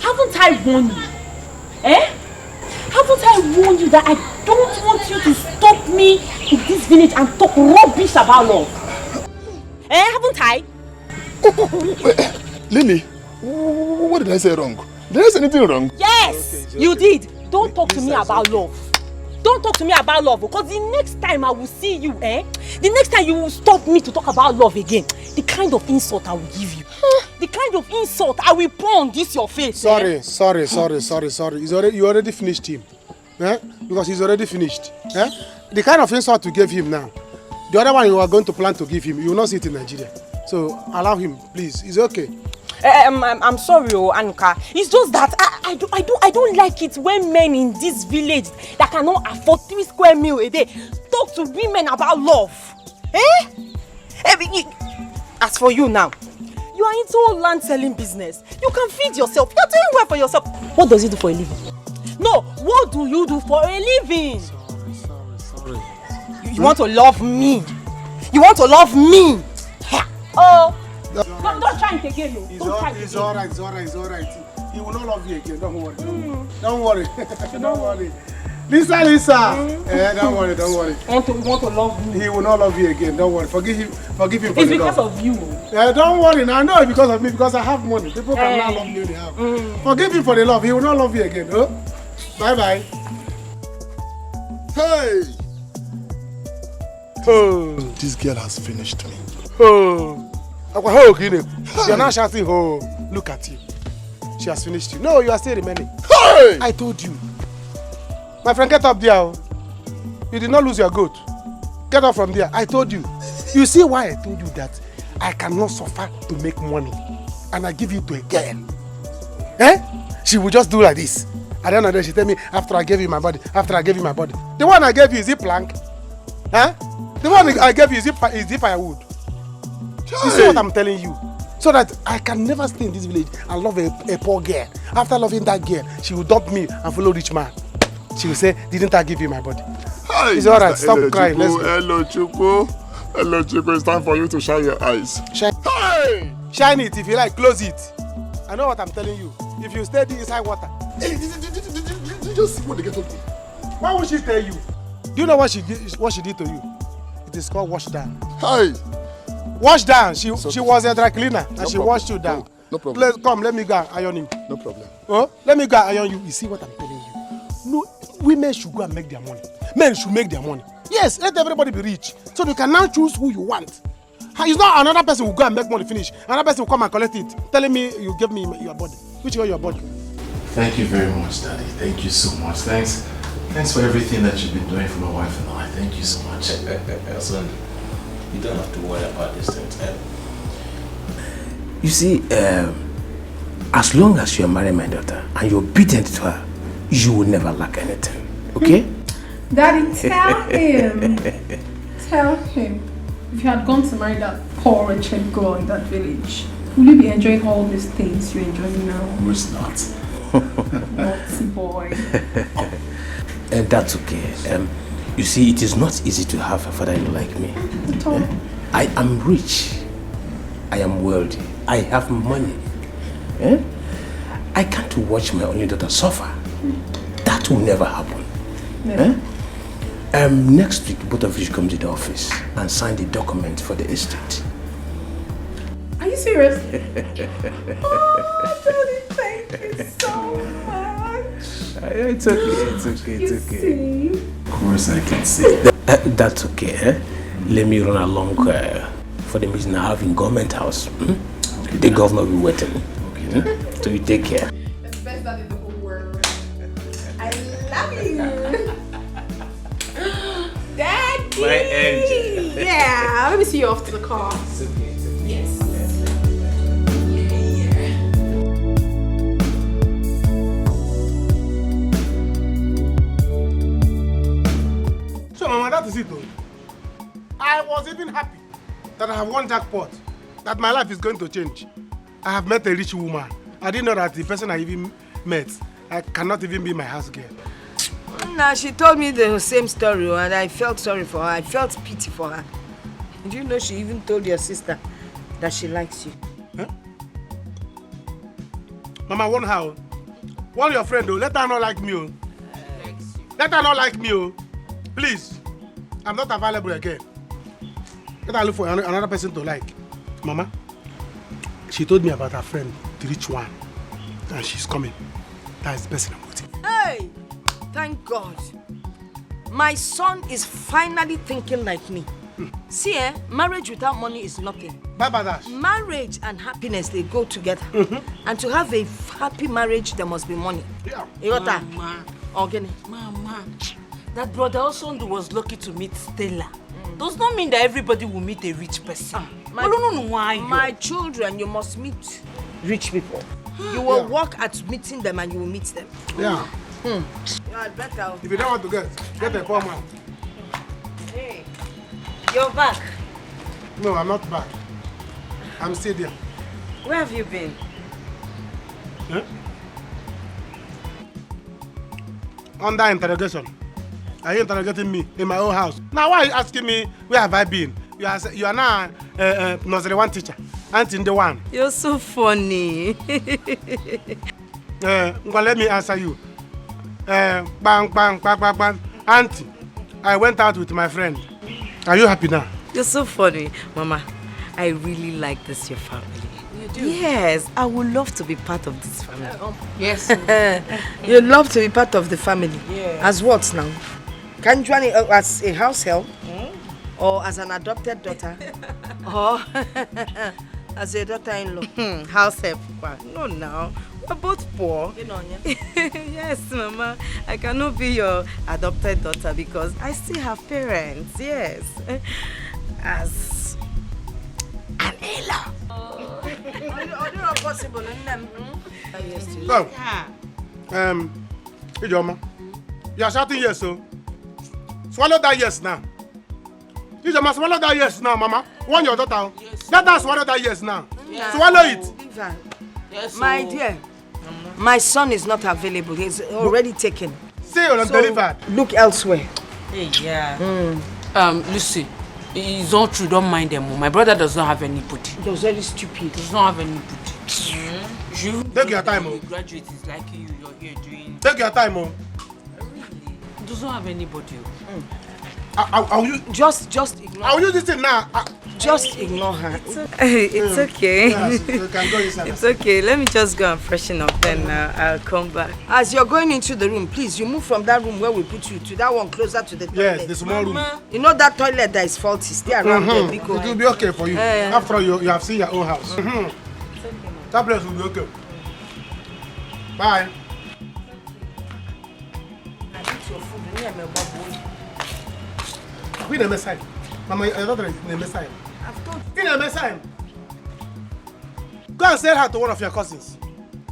Haven't I warned you? Haven't I warned you that I don't want you to stop me in this village and talk rubbish about love? Haven't I? Lily, what did I say wrong? Did I say anything wrong? Yes, okay, you did. Don't talk to me about love. Don't talk to me about love, because the next time I will see you, the next time you will stop me to talk about love again, the kind of insult I will give you, the kind of insult I will pour on this your face. Sorry. You already finished him. Because he's already finished. The kind of insult you gave him now, the other one you are going to plan to give him, you will not see it in Nigeria. So allow him, please. It's okay. I'm sorry, Anuka. It's just that I don't like it when men in this village that cannot afford 3 square meals a day talk to women about love. As for you now, you are into land selling business. You can feed yourself. You're doing well for yourself. What does he do for a living? No, what do you do for a living? Sorry. You want to love me? You want to love me? Oh. Don't try it again, no. It's alright. He will not love you again. Don't worry. Don't worry. Don't worry. Lisa. Don't worry. You want to love me? He will not love you again. Don't worry. Forgive him for it's the love. It's because of you. Don't worry. Now I know it's because of me, because I have money. People can now love me when they have. Forgive him for the love. He will not love you again. Bye. Hey! Oh. This girl has finished me. You're not shouting, look at you. She has finished you. No, you are still remaining. Hey! I told you. My friend, get up there. You did not lose your goat. Get up from there. I told you. You see why I told you that I cannot suffer to make money and I give it to a girl? She will just do like this. At the end of the day, she tell me, after I gave you my body. The one I gave you, is it plank? The one I gave you, is it firewood? You see what I'm telling you? So that I can never stay in this village and love a poor girl. After loving that girl, she will dump me and follow rich man. She will say, didn't I give you my body? Hi, it's alright, stop crying. Let's go. Hello, Chuku. It's time for you to shine your eyes. Shine it if you like, close it. I know what I'm telling you. If you stay inside water. Did you just see what they get up to? Why would she tell you? Do you know what she did to you? It is called wash down. Hi. Wash down. She was a dry cleaner and she washed you down. No problem. Come, let me go iron him. No problem. Oh, let me go iron you. You see what I'm telling you? No, women should go and make their money. Men should make their money. Yes, let everybody be rich. So you can now choose who you want. It's not another person will go and make money finish. Another person will come and collect it, telling me you give me your body. Which one your body? Thank you very much, Daddy. Thank you so much. Thanks for everything that you've been doing for my wife and I. Thank you so much. Son, you don't have to worry about these things. You see, as long as you are marrying my daughter and you're obedient to her, you will never lack anything. Okay? Daddy, tell him. Tell him. If you had gone to marry that poor wretched girl in that village, will you be enjoying all these things you're enjoying now? Of course not. Naughty boy. That's okay. You see, it is not easy to have a father-in-law like me. I am rich. I am wealthy. I have money. I can't watch my only daughter suffer. That will never happen. Never. Next week, both of you should come to the office and sign the document for the estate. Are you serious? Oh, Daddy, thank you so much. It's okay. You see? Of course I can see. That's okay. Let me run along for the meeting I have in government house. Okay, the governor will be waiting. Okay. So you take care. That's the best dad in the whole world. I love you. Daddy! My angel. Yeah, let me see you off to the car. It's okay. Yes. So, Mama, that is it though. I was even happy that I have won jackpot, that my life is going to change. I have met a rich woman. I didn't know that the person I even met, I cannot even be my house girl. Nah, she told me the same story and I felt sorry for her. I felt pity for her. Do you know she even told your sister that she likes you? Huh? Mama, warn her. Warn your friend though. Let her not like me. Oh. Let her not like me. Oh. Please. I'm not available again. Let her look for another person to like. Mama, she told me about her friend, the rich one. And she's coming. That is the person I'm waiting. Hey! Thank God. My son is finally thinking like me. See, marriage without money is nothing. Bye, Badash. Marriage and happiness, they go together. And to have a happy marriage, there must be money. Yeah. You got that? Mama. Organic. Mama. That brother also was lucky to meet Stella. Does not mean that everybody will meet a rich person. My children, you must meet rich people. You will work at meeting them and you will meet them. Yeah. You are better. If you don't want to get a poor man. Hey, you're back. No, I'm not back. I'm still there. Where have you been? Huh? Under interrogation. Are you interrogating me in my own house? Now why are you asking me where have I been? You are now nursery one teacher. Auntie in the one. You're so funny. Well, let me answer you. Bang, bang, bang, bang, bang. Auntie, I went out with my friend. Are you happy now? You're so funny. Mama, I really like this, your family. You do? Yes, I would love to be part of this family. Yes. You'd love to be part of the family. Yeah. As what now? Can you join as a house help? Or as an adopted daughter? Or as a daughter-in-law? House help? No, now. We're both poor. You know, yes, Mama. I cannot be your adopted daughter because I still have parents. Yes. As an in-law. Not possible. Go. Ijoma, you are shouting yes, so swallow that yes now. Ijoma, swallow that yes now, Mama. Want your daughter? Yes. Let her swallow that yes now. Yes. Swallow it. Yes, my dear, my son is not available. He's already taken. Say you're delivered. Look elsewhere. Hey, yeah. Lucy, it's all true. Don't mind them. My brother does not have anybody. He was very stupid. Does not have anybody. You take your time, oh. Graduate is like you're here doing. Take your time, oh. Really? Does not have anybody. I'll use just ignore. I'll use this thing now. Just ignore her. It's okay. Yes, you can go inside. It's okay. Let me just go and freshen up, then I'll come back. As you're going into the room, please, you move from that room where we put you to that one closer to the toilet. Yes, the small room. You know that toilet that is faulty. Stay around there, It will be okay for you. After all, you have seen your own house. That place will be okay. Bye. We never sign. Mama, your daughter is never sign. We never sign. Go and sell her to one of your cousins.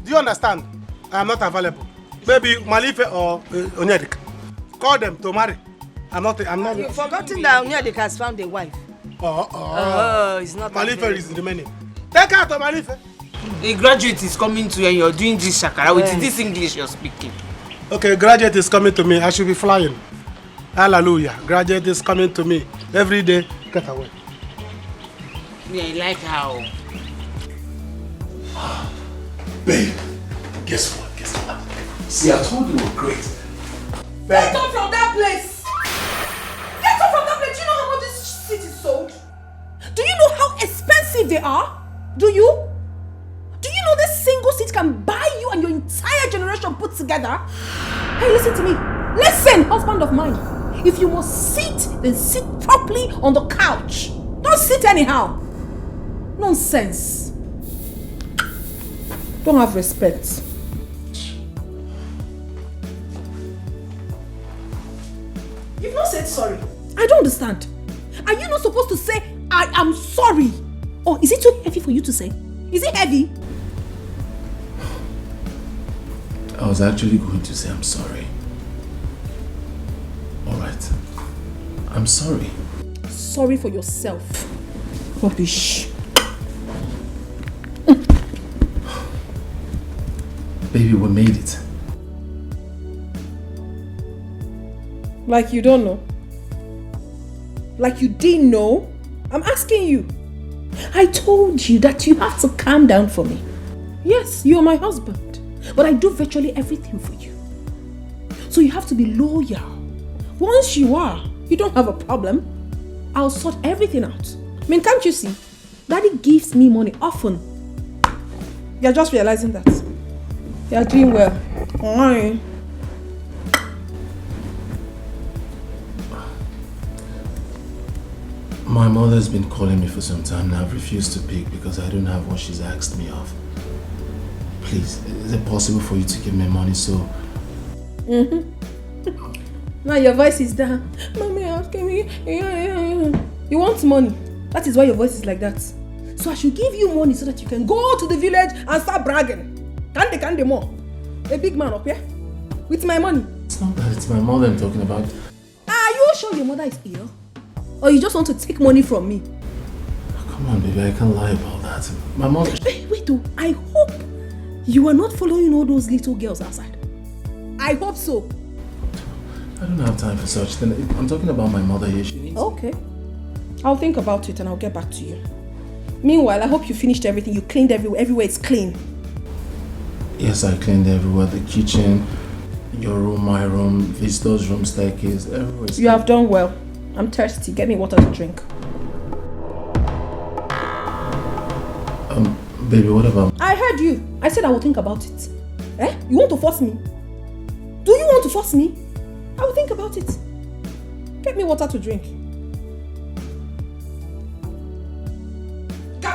Do you understand? I am not available. Maybe Malife or Onyedik. Call them to marry. I'm not. You've forgotten that Onyedik has found a wife. Oh, it's not Malife is remaining. Take her to Malife. A graduate is coming to you and you're doing this shakara with this English you're speaking. Okay, graduate is coming to me. I should be flying. Hallelujah. Graduate is coming to me. Every day, get away. Yeah, I like how. Babe, guess what? See, I told you we're great. Get off from that place! Get off from that place! Do you know how much this seat is sold? Do you know how expensive they are? Do you? Do you know this single seat can buy you and your entire generation put together? Hey, listen to me. Listen, husband of mine. If you must sit, then sit properly on the couch. Don't sit anyhow. Nonsense. Don't have respect. You've not said sorry. I don't understand. Are you not supposed to say, I am sorry? Or is it too heavy for you to say? Is it heavy? I was actually going to say I'm sorry. Alright. I'm sorry. Sorry for yourself. Rubbish. Baby, we made it. Like you don't know? Like you didn't know? I'm asking you. I told you that you have to calm down for me. Yes, you're my husband, but I do virtually everything for you. So you have to be loyal. Once you are, you don't have a problem. I'll sort everything out. I mean, can't you see? Daddy gives me money often. You're just realizing that. You're doing well. Why? My mother's been calling me for some time now. I've refused to pick because I don't have what she's asked me of. Please, is it possible for you to give me money so... Now your voice is down. Mommy, asking me. You want money. That is why your voice is like that. So I should give you money so that you can go to the village and start bragging. Kande more. A big man up here. With my money. It's not that, it's my mother I'm talking about. Are you sure your mother is ill? Or you just want to take money from me? Oh, come on, baby, I can't lie about that. My mother... Wait, oh, I hope you are not following all those little girls outside. I hope so. I don't have time for such thing. I'm talking about my mother here. She needs... Okay. I'll think about it and I'll get back to you. Meanwhile, I hope you finished everything. You cleaned everywhere. Everywhere is clean. Yes, I cleaned everywhere. The kitchen, your room, my room, visitor's room, staircase, everywhere. You have done well. I'm thirsty. Get me water to drink. Baby, what about... I heard you. I said I will think about it. Eh? You want to force me? Do you want to force me? I will think about it. Get me water to drink. No,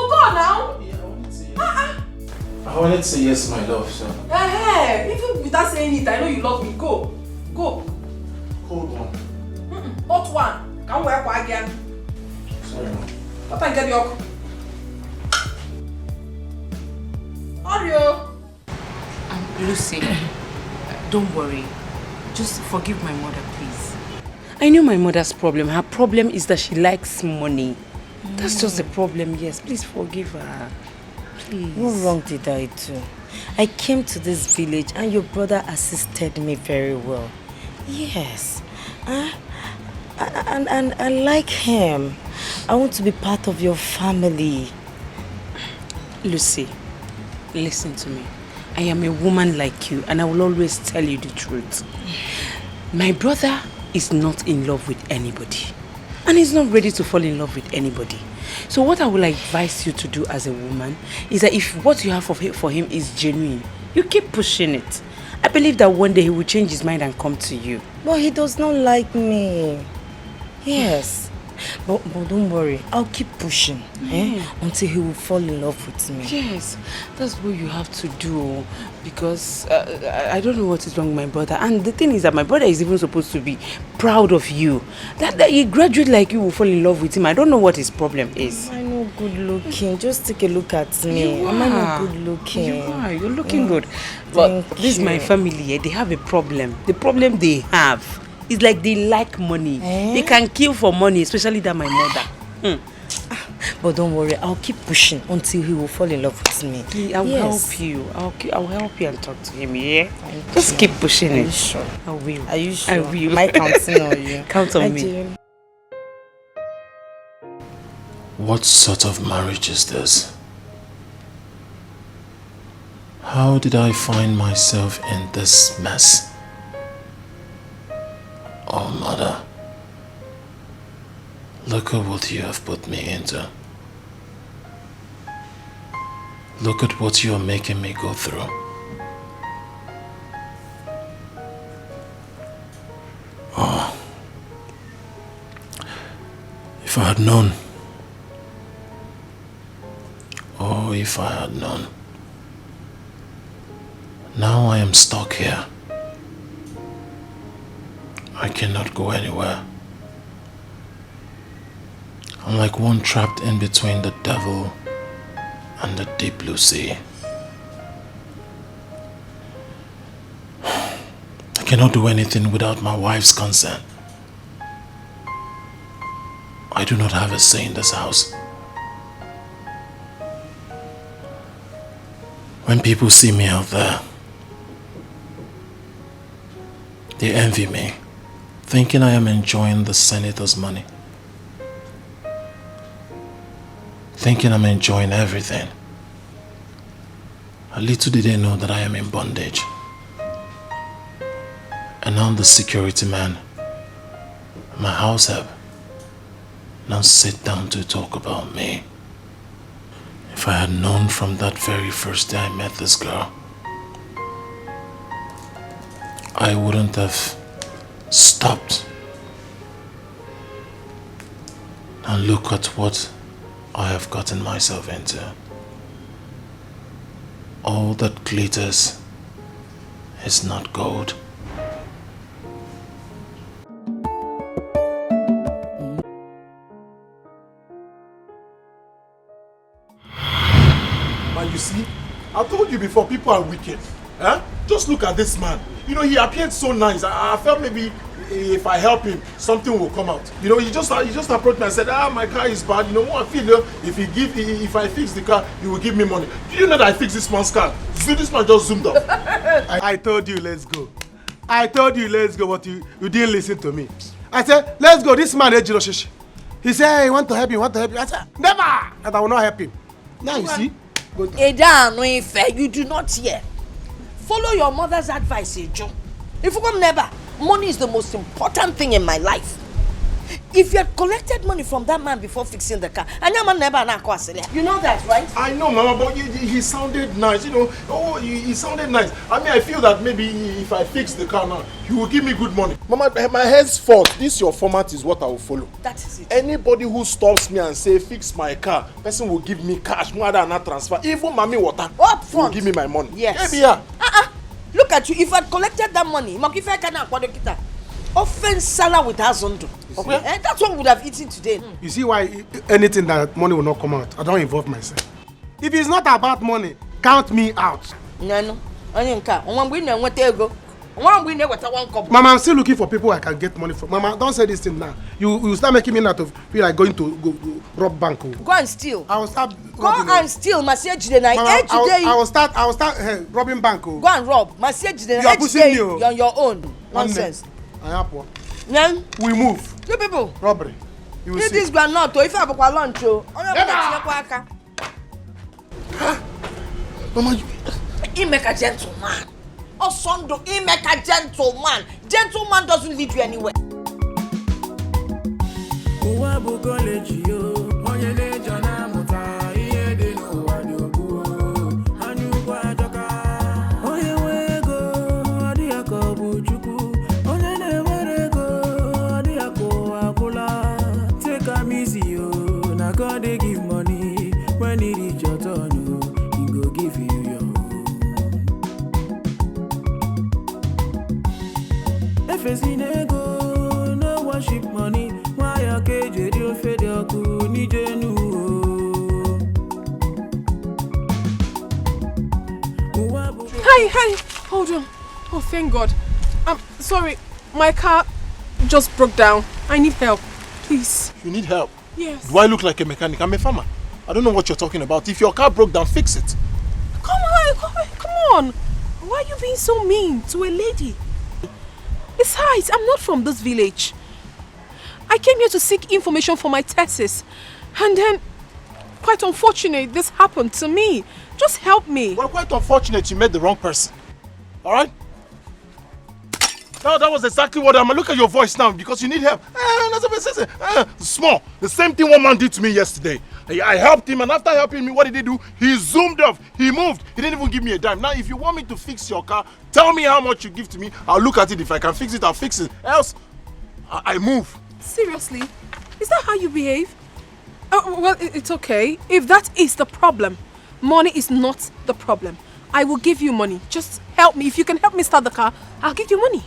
go now. Yeah, I wanted to say yes. I wanted to say yes, my love, so... Even without saying it, I know you love me. Go. Go. Cold one. Hot one. Can't wear for again. Sorry, Mom. What I get your... Oreo. Lucy, don't worry. Just forgive my mother, please. I know my mother's problem. Her problem is that she likes money. That's just the problem, yes. Please forgive her. Please. What wrong did I do? I came to this village and your brother assisted me very well. Yes. And I like him. I want to be part of your family. Lucy, listen to me. I am a woman like you and I will always tell you the truth. My brother is not in love with anybody. and he's not ready to fall in love with anybody. So what I will advise you to do as a woman is that if what you have for him is genuine, you keep pushing it. I believe that one day he will change his mind and come to you. But he does not like me. Yes. But don't worry, I'll keep pushing until he will fall in love with me. Yes, that's what you have to do, because I don't know what is wrong with my brother. And the thing is that my brother is even supposed to be proud of you. That a graduate like you will fall in love with him. I don't know what his problem is. Am I not good looking? Just take a look at me. Am I not good looking? You are. You're looking good. But this is my family. They have a problem. The problem they have is like they like money. They can kill for money, especially that my mother. But don't worry, I'll keep pushing until he will fall in love with me. I will help you. I'll help you and talk to him, yeah? Just keep pushing it. Are you sure? I will. Are you sure? I will. Am I counting on you? Count on me. What sort of marriage is this? How did I find myself in this mess? Oh, Mother, look at what you have put me into. Look at what you are making me go through. Oh, if I had known. Oh, if I had known. Now I am stuck here. I cannot go anywhere. I'm like one trapped in between the devil and the deep blue sea. I cannot do anything without my wife's consent. I do not have a say in this house. When people see me out there, they envy me, thinking I am enjoying the senator's money. Thinking I'm enjoying everything. A little did they know that I am in bondage. And now the security man, my house help, now sit down to talk about me. If I had known from that very first day I met this girl, I wouldn't have stopped. And look at what I have gotten myself into. All that glitters is not gold. Man, you see, I told you before, people are wicked. Huh? Just look at this man. You know, he appeared so nice. I felt maybe if I help him, something will come out. You know, he just approached me and said, my car is bad. You know what I feel? If I fix the car, he will give me money. Do you know that I fixed this man's car? See, this man just zoomed up. I told you, let's go. I told you, let's go, but you didn't listen to me. I said, let's go. This man, Ejiroshishi. He said, I want to help you, I said, never! And I will not help him. Now you see? Eda, no fair. You do not hear. Follow your mother's advice, Ejo. If you come never, money is the most important thing in my life. If you had collected money from that man before fixing the car, and your man never you know that, right? I know, Mama, but he sounded nice, you know. Oh, he sounded nice. I mean, I feel that maybe if I fix the car now, he will give me good money. Mama, my head's fault. This your format is what I will follow. That is it. Anybody who stops me and say fix my car, person will give me cash, more than not transfer. Even Mami Water will give me my money. Yes. Maybe, yeah. Look at you. If I had collected that money, offense Salah with Hazondo. Okay? And that's what we would have eaten today. You see why anything that money will not come out? I don't involve myself. If it's not about money, count me out. No. Mama, I'm still looking for people I can get money from. Mama, don't say this thing now. You start making me not to feel like going to go rob bank. Go and steal. I will start. Go and steal. Mama, I will start robbing bank. Go and rob. You are pushing me. You're on your own. Nonsense. Then we move. You people. Robbery. You will see. This granite. If I have a lunch, Mama, he make a gentleman. Osondo, he make a gentleman. Gentleman doesn't lead you anywhere. Uwabu college yo, onye neja na muta, iye de no wadobu. Anyukwa joka, onye wego, adi akobu chuku. Onye ne werego, adi ako akula. Take am easy yo, na God dey give money. When it reach your turn, he go give you your own. If it's in ego, no worship money. Why your cage, you fed your cool, need you Hi, hold on. Oh, thank God. I'm sorry, my car just broke down. I need help, please. You need help? Yes. Do I look like a mechanic? I'm a farmer. I don't know what you're talking about. If your car broke down, fix it. Come on. Why are you being so mean to a lady? Besides, I'm not from this village. I came here to seek information for my thesis. And then, quite unfortunate, this happened to me. Just help me. Well, quite unfortunate you met the wrong person. Alright? No, that was exactly what I'm. Look at your voice now because you need help. Small. The same thing one man did to me yesterday. I helped him, and after helping me, what did he do? He zoomed off. He moved. He didn't even give me a dime. Now, if you want me to fix your car, tell me how much you give to me. I'll look at it. If I can fix it, I'll fix it. Else, I move. Seriously? Is that how you behave? Well, it's okay. If that is the problem, money is not the problem. I will give you money. Just help me. If you can help me start the car, I'll give you money.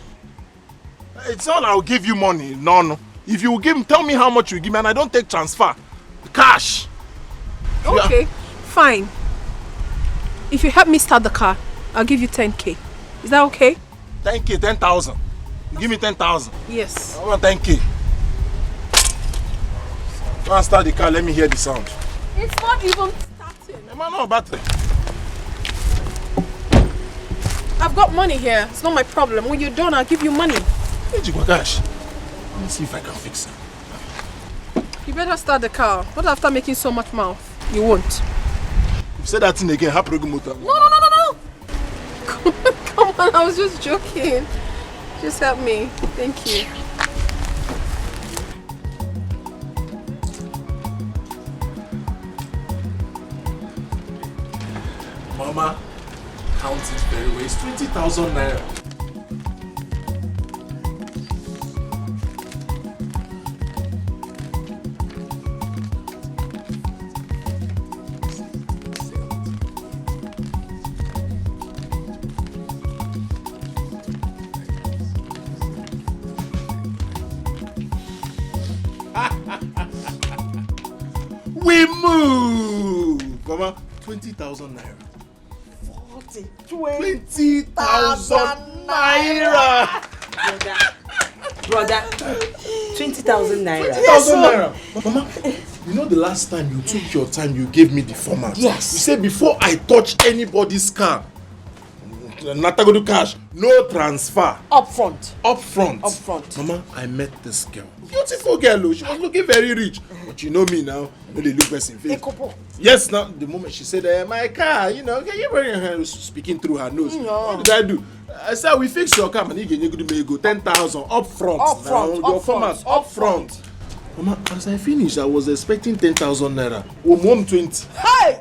It's not I'll give you money. No. If you will give me, tell me how much you give me, and I don't take transfer. Cash. Okay, fine. If you help me start the car, I'll give you 10k. Is that okay? 10k, 10,000. Give me 10,000. Yes. I want 10k. Go and start the car, let me hear the sound. It's not even starting. Am I not battery? I've got money here. It's not my problem. When you're done, I'll give you money. Hey, Jigwagash. Let me see if I can fix it. You better start the car. Not after making so much mouth. You won't. If you say that thing again, happy motor. No. Come on, I was just joking. Just help me. Thank you. Mama, count it very well. It's 20,000 naira. We move! Mama, 20,000 naira. 20,000 naira! Brother, 20,000 naira. 20,000 naira. Mama, you know the last time you took your time, you gave me the format. Yes. You said before I touch anybody's car, Natagodu cash, no transfer. Up front. Mama, I met this girl. Beautiful girl, she was looking very rich. But you know me now, I know they look best in face. Yes, now, the moment she said, my car, you know, you bring her speaking through her nose. What did I do? I said, we fix your car, and you go 10,000 up front. Up front. Mama, as I finished, I was expecting 10,000 naira. Mom 20. Hey!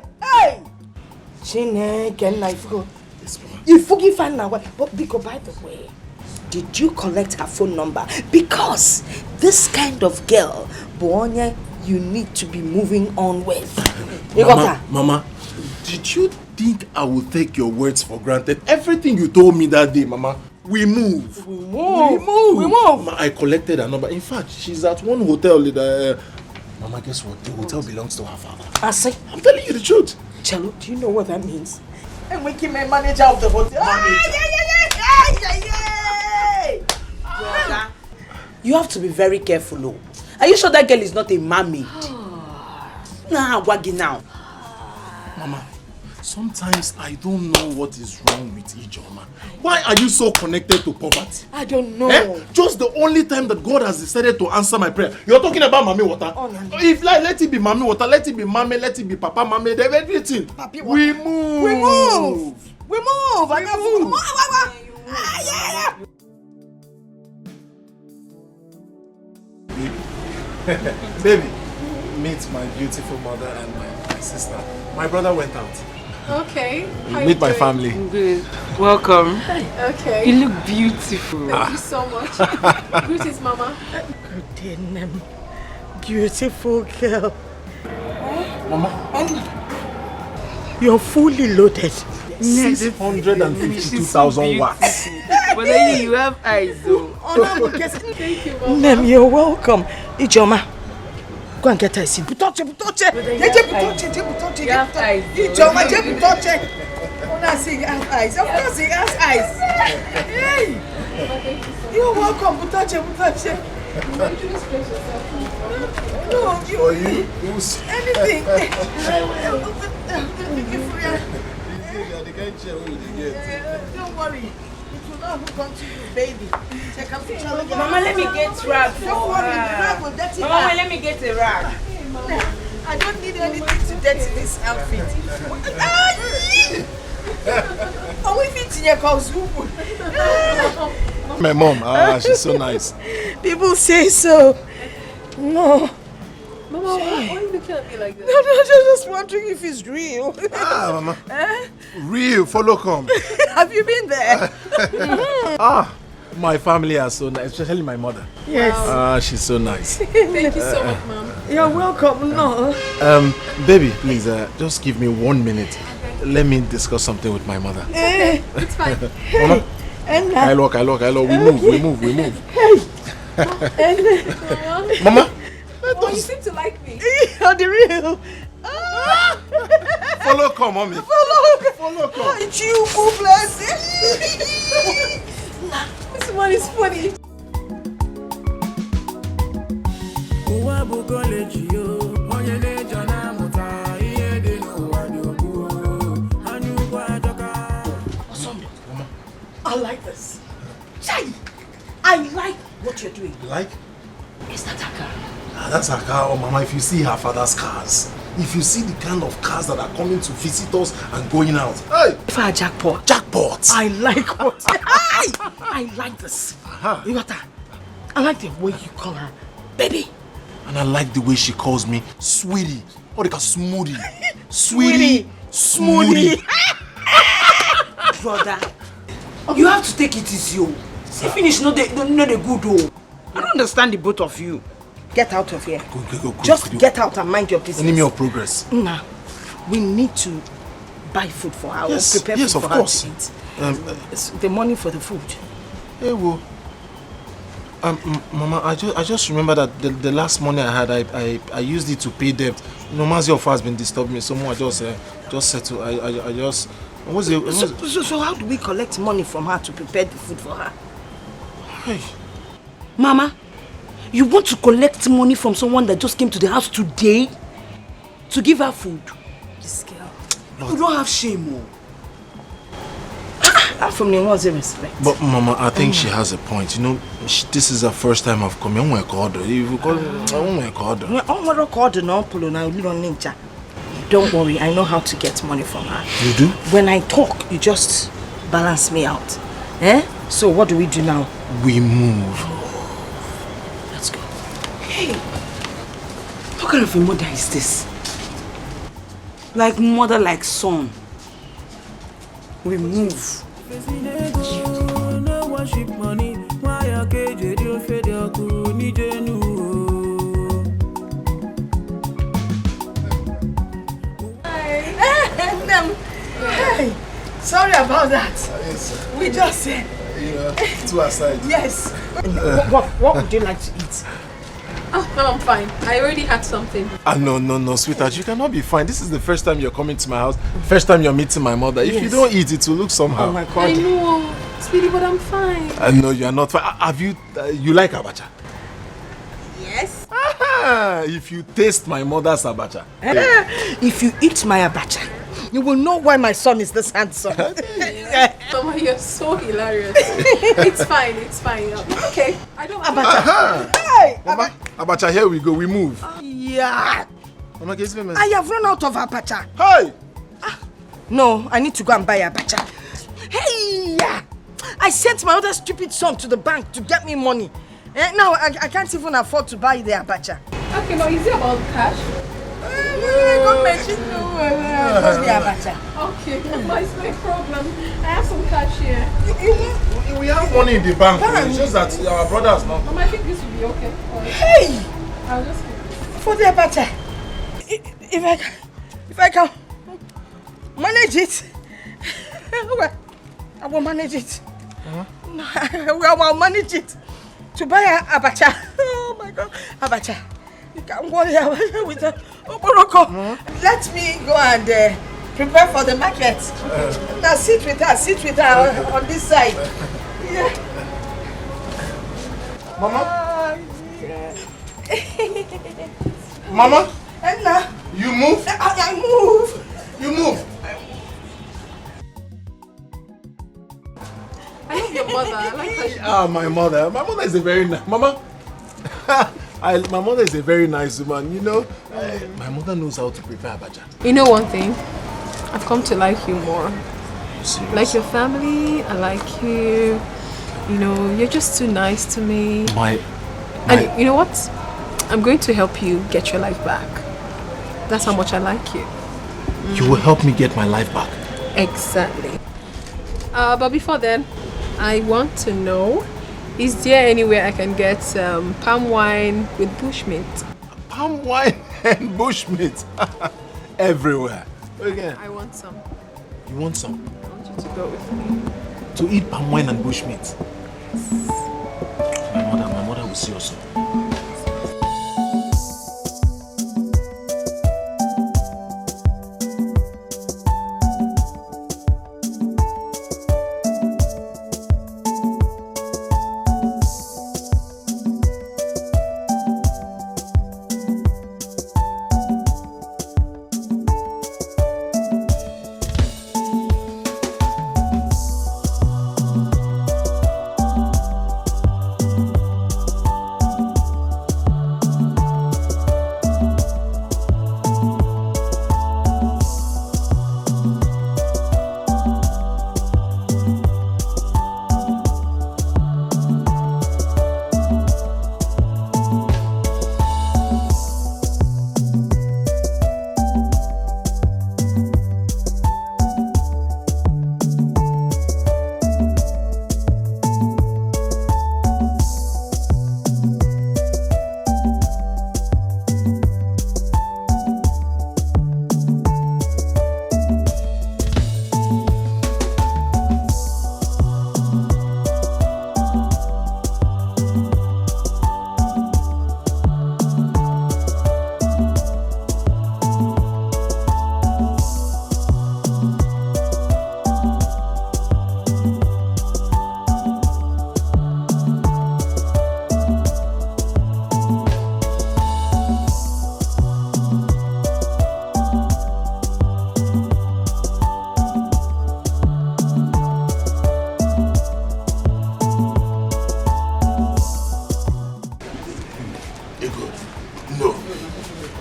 You forgive her now, but Biko, by the way, did you collect her phone number? Because this kind of girl, Bonya, you need to be moving on with. You got her? Mama, did you think I would take your words for granted? Everything you told me that day, Mama, we move. Mama, I collected her number. In fact, she's at one hotel. Mama, guess what? The hotel belongs to her father. I say, I'm telling you the truth. Chelo, do you know what that means? And we keep a manager of the hotel. You have to be very careful, though. Are you sure that girl is not a mermaid? Nah, waggy now. Mama, sometimes I don't know what is wrong with Ijoma. Why are you so connected to poverty? I don't know. Just the only time that God has decided to answer my prayer. You're talking about Mami Water. Oh, no. If like, let it be Mami Water, let it be Mami, let it be Papa Mami, everything. We move. Baby, meet my beautiful mother and my sister. My brother went out. Okay. Meet my family. Good. Welcome. Okay. You look beautiful. Thank you so much. Greetings, Mama. Good name. Beautiful girl. Mama. You're fully loaded. 652,000 watts. But then you have eyes though. Thank you, Mama. Nem, you're welcome. Ijoma, go and get her a seat. Butoche. You have eyes. Ijoma, butoche. Una say you have eyes. Of course he has eyes. Hey. You're welcome, butoche. No, For you? anything. Don't worry. It will not hook onto you, baby. Mama, let me get rag for Don't worry, the her. rag will dirty Mama, her. let me get a rag. I don't need anything to dirty this outfit. Oh, we fit in your cause. My mom, she's so nice. People say so. No. Mama, why are you looking at me like that? No, just wondering if it's real. Mama. Real, follow come. Have you been there? My family are so nice, especially my mother. Yes. She's so nice. Thank you so much, Mom. You're welcome. No. Baby, please, just give me 1 minute. Let me discuss something with my mother. Okay, it's fine. Mama, And I look. We move. Mama, Oh, you seem to like me. you're the real. follow come, mommy. Follow come. You bless. This one is funny. I like this. Chai! I like what you're doing. Like? Is that a car? That's her car, Mama. If you see her father's cars, if you see the kind of cars that are coming to visit us and going out. Hey! If I jackpot. Jackpot! I like what? I like this. You got that? I like the way you call her baby. And I like the way she calls me sweetie. Or they call smoothie. Sweetie. Smoothie. Brother, you have to take it easy. See, finish, no the good. I don't understand the both of you. Get out of here. Go. Just get out and mind your business. Enemy of progress. Nah, we need to buy food for her. Yes, or prepare yes, food of for course. her to eat. It's the money for the food. Hey, well. Mama, I just remember that the last money I had, I used it to pay debt. Mazi of has been disturbing me, so I just settle. I just. So how do we collect money from her to prepare the food for her? Hey. Mama, you want to collect money from someone that just came to the house today to give her food? This girl. You don't have shame, from the one's respect. But Mama, I think she has a point. You know, this is the first time I've come. Don't worry, I know how to get money from her. You do? When I talk, you just balance me out. So what do we do now? We move. Let's go. Hey, what kind of a mother is this? Like mother, like son. We move. Hey, sorry about that. Yes. We just two aside. Yes. What would you like to eat? Oh, no, I'm fine. I already had something. No, sweetheart. You cannot be fine. This is the first time you're coming to my house. First time you're meeting my mother. If you don't eat, it will look somehow. Oh my God. I know, sweetie, but I'm fine. No, you are not fine. Have you? You like abacha? Yes. If you taste my mother's abacha. If you eat my abacha, you will know why my son is this handsome. Mama, you're so hilarious. It's fine. Okay, I don't want abacha. Hey, Mama, abacha, here we go. We move. Yeah. Mama, can you see me? I have run out of abacha. Hey! No, I need to go and buy abacha. Hey! I sent my other stupid son to the bank to get me money. Now I can't even afford to buy the abacha. Okay, but is it about cash? Okay, it's no problem. I have some cash here. We have money in the bank. It's just that our brothers not. I think this will be okay. Hey! I'll just keep this. For the abacha. If I can manage it, I will manage it. I will manage it to buy a abacha. Oh my God, abacha. You can't go here with a oporoko. Let me go and prepare for the market. Now sit with her on this side. Yeah. Mama? Mama? Enna. You move? I move. You move? I love your mother. I like her. Ah, my mother. My mother is a very nice... Mama? My mother is a very nice woman, you know. My mother knows how to prepare abacha. You know one thing? I've come to like you more. Serious? Like your family, I like you. You know, you're just too nice to me. And you know what? I'm going to help you get your life back. That's how much I like you. You will help me get my life back? Exactly. But before then, I want to know, is there anywhere I can get palm wine with bushmeat? Palm wine and bushmeat? Everywhere. Again. I want some. You want some? I want you to go with me. To eat palm wine and bushmeat? My mother will see us.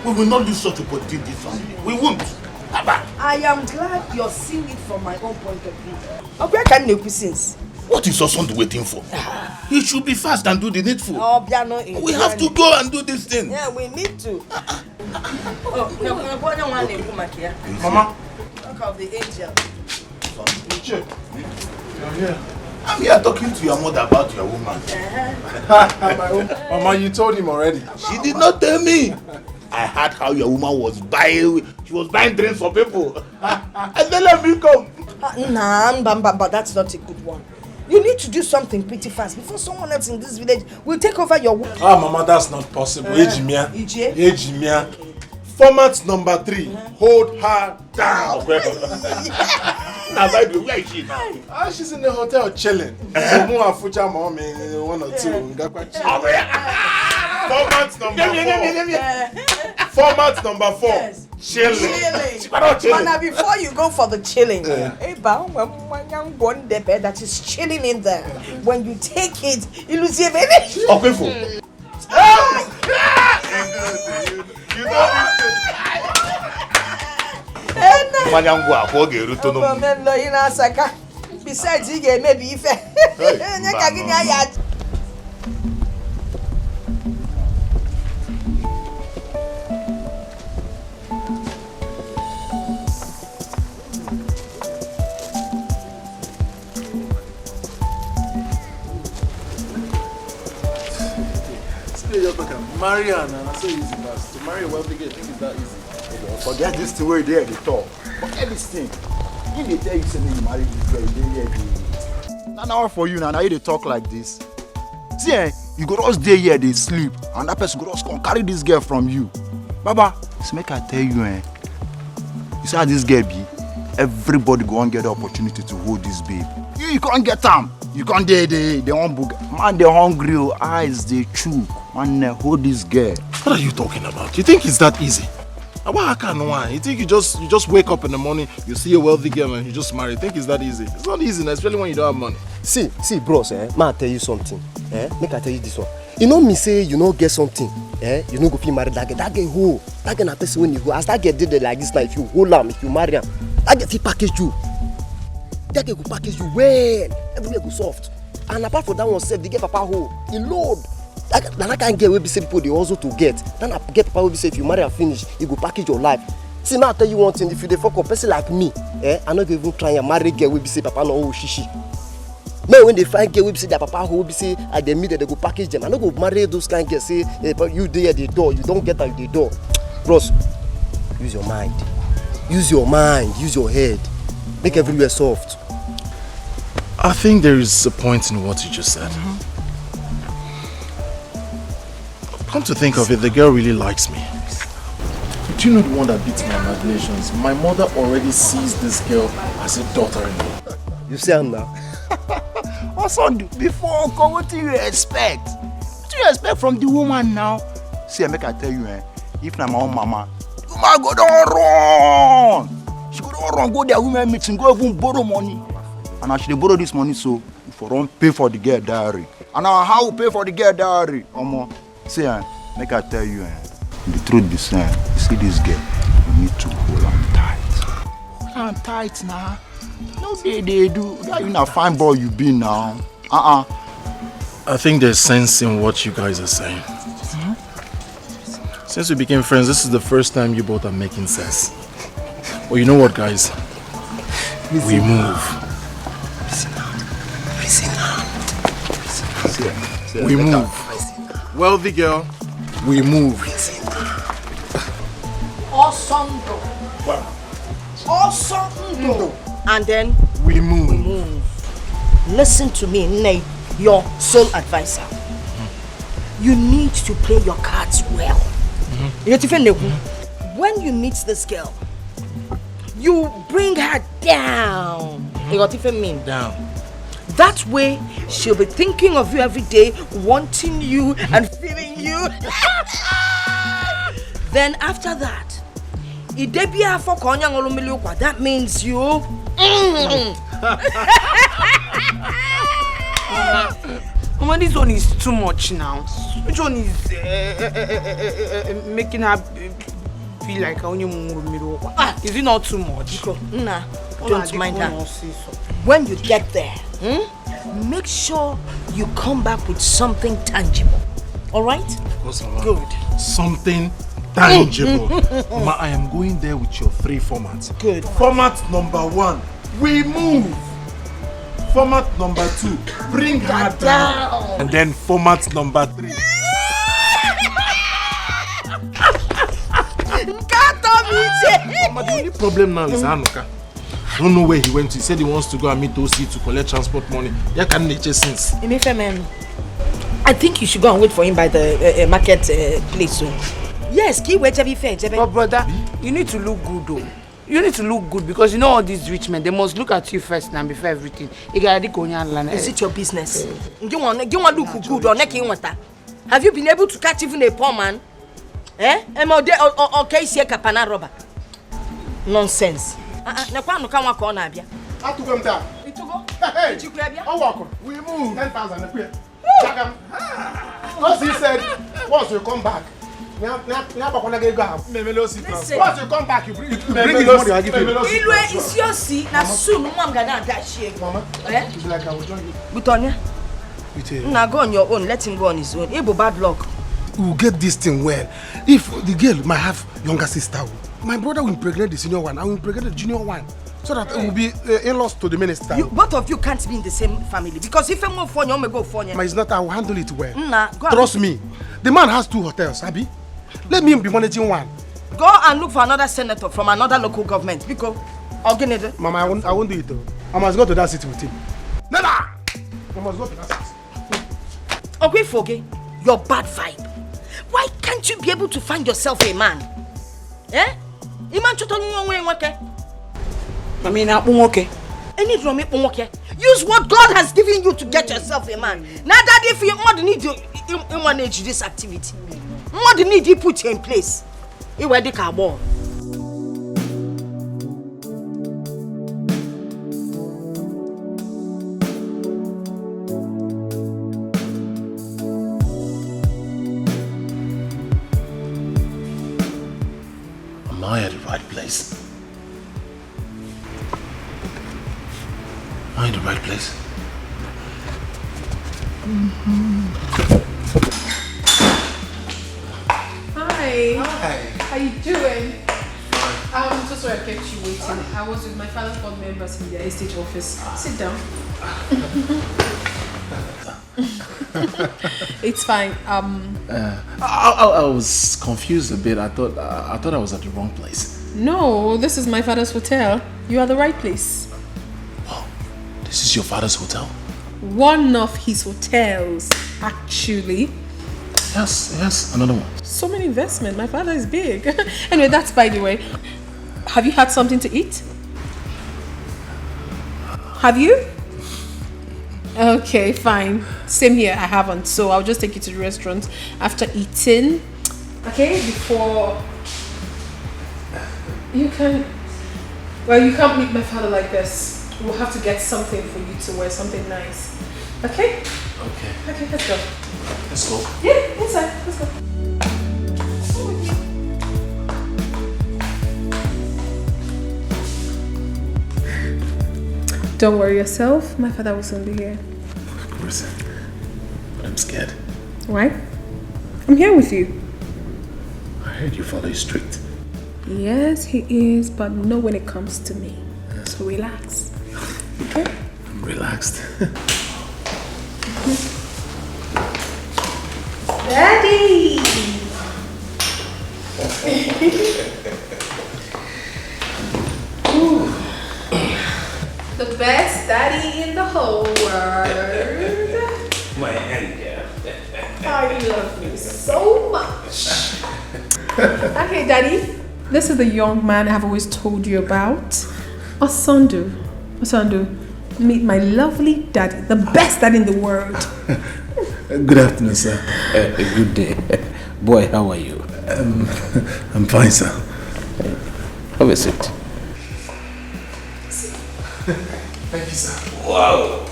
We will not lose such opportunity in this family. We won't. I am glad you're seeing it from my own point of view. Okay, can you since? What is your son waiting for? He should be fast and do the needful. Oh, we have to go and do this thing. Yeah, we need to. Mama. Talk of the angel. You're here. I'm here talking to your mother about your woman. Mama, you told him already. She did not tell me. I heard how your woman was buying. She was buying drinks for people. And then let me come. But that's not a good one. You need to do something pretty fast before someone else in this village will take over your work. Ah, Mama, that's not possible. Ejimia. Ejimia. Format number 3. Hold her down. Now, by the way, where is she now? She's in the hotel chilling. One or two. Format number 4. Format number 4. Yes. Chilling. But now before you go for the chilling, that is chilling in there. When you take it, you lose your baby. Okay, fool. You know this. Besides, you get maybe if marry her, and that's so easy, but to marry a wealthy girl, I think it's that easy. Forget this thing where they talk. Forget this thing. If they tell you something, you marry this girl, you don't hear. Now for you now they talk like this. See, you go just stay here, they sleep, and that person go just come carry this girl from you. Baba, so make I tell you, you see how this girl be? Everybody go and get the opportunity to hold this babe. You can't get them. You can't they won't book. Man, they hungry, eyes they chew. Man, hold this girl. What are you talking about? You think it's that easy? You think you just wake up in the morning, you see a wealthy girl and you just marry? You think it's that easy? It's not easy, especially when you don't have money. See, bros, may I tell you something? Make I tell you this one. You know me say you know get something, you know go feel married that girl. That girl who? That girl na person when you go. As that girl did it like this, now if you hold am, if you marry am, that girl fit package you. That girl go package you well. Everywhere go soft. And apart from that one, self, they get papa hoe. He load. That kind of girl will be say people they also to get. Then I get papa will be say if you marry and finish, you go package your life. See, now I tell you one thing, if you dey fuck up person like me, I'm not even trying to marry girl will be say papa no oh shishi. Man, when they find girl will be say their papa who will be say at the middle they go package them. I don't go marry those kind of girls say but you there at the door, you don't get at the door. Bros, use your mind. Use your mind, use your head. Make everywhere soft. I think there is a point in what you just said. Come to think of it, the girl really likes me. Do you know the one that beats my imaginations? My mother already sees this girl as a daughter-in-law. You see her now? Also, before uncle, what do you expect? What do you expect from the woman now? See, make I tell you, if na my own mama, the woman go don't run. She go don't run, go there women meeting, go even borrow money. And I should borrow this money so for don't pay for the girl diary. And now how pay for the girl diary? See, make I tell you, the truth be saying, you see this girl, you need to hold on tight. Hold on tight now. No, they do. That you not fine boy you be now. I think there's sense in what you guys are saying. Since we became friends, this is the first time you both are making sense. Well, you know what, guys? We move. We move. Wealthy girl, we move. Awesome. And then we move. Listen to me, Nate, your sole advisor. You need to play your cards well. When you meet this girl, you bring her down. Down. That way, she'll be thinking of you every day, wanting you and feeling you. Then after that, that means you. Mama, this one is too much now. Which one is making her feel like is it not too much? Nah, don't mind her. When you get there, make sure you come back with something tangible. All right? Of course, Mama. Good. Something tangible. Mama, I am going there with your 3 formats. Good. Format number 1, we move. Format number 2, bring her down. And then format number 3. Mama, the only problem now is Hanukkah. I don't know where he went to. He said he wants to go and meet OC to collect transport money. There can nature since. I think you should go and wait for him by the market place. Yes, keep wait every fair. But brother, you need to look good though. You need to look good because you know all these rich men, they must look at you first now before everything. Is it your business? You want to look good or not? Have you been able to catch even a poor man? Or case here kapana robber? Nonsense. We move 10,000. Once he said, once you come back, once you come back, you bring his money. I give you. It's your seat. Now soon, I'm gonna dash you. Mama, it's like I will join you. Butonia, now go on your own. Let him go on his own. Ebo bad luck. We'll get this thing well. If the girl might have younger sister, my brother will impregnate the senior one. I will impregnate the junior one. So that it will be in-laws to the minister. Both of you can't be in the same family because if I'm going for you, I'm going to go for you. But it's not, I will handle it well. Nah, trust me. The man has 2 hotels, Abi. Let me be managing one. Go and look for another senator from another local government. Because Mama, I won't do it though. I must go to that city with him. Nana! I must go to that city. Okay, Foge, your bad vibe. Why can't you be able to find yourself a man? Eh? Iman I mean, okay. Use what God has given you to get yourself a man. Now that if you want need you manage this activity, what need you put you in place? You were the carbon. Am I at the right place? Am I in the right place? Hi. How you doing? I'm so sorry I kept you waiting. I was with my father's board members in their estate office. Sit down. It's fine. I was confused a bit. I thought I was at the wrong place. No, this is my father's hotel. You are the right place. Wow, this is your father's hotel? One of his hotels, actually. Yes, another one. So many investment. My father is big. Anyway, that's by the way. Have you had something to eat? Have you? Okay, fine. Same here, I haven't. So I'll just take you to the restaurant after eating. Okay, before... You can't meet my father like this. We'll have to get something for you to wear, something nice. Okay? Okay, let's go. Let's go. Yeah, inside. Let's go. Don't worry yourself. My father will soon be here. Of course. But I'm scared. Why? I'm here with you. I heard your father is strict. Yes, he is, but not when it comes to me. So relax. Okay? I'm relaxed. Daddy! The best daddy in the whole world. My hand, I love you so much. Okay, Daddy. This is the young man I have always told you about. Osandu. Meet my lovely daddy. The best daddy in the world. Good afternoon, sir. Good day. Boy, how are you? I'm fine, sir. Have a seat. Thank you, sir. Wow.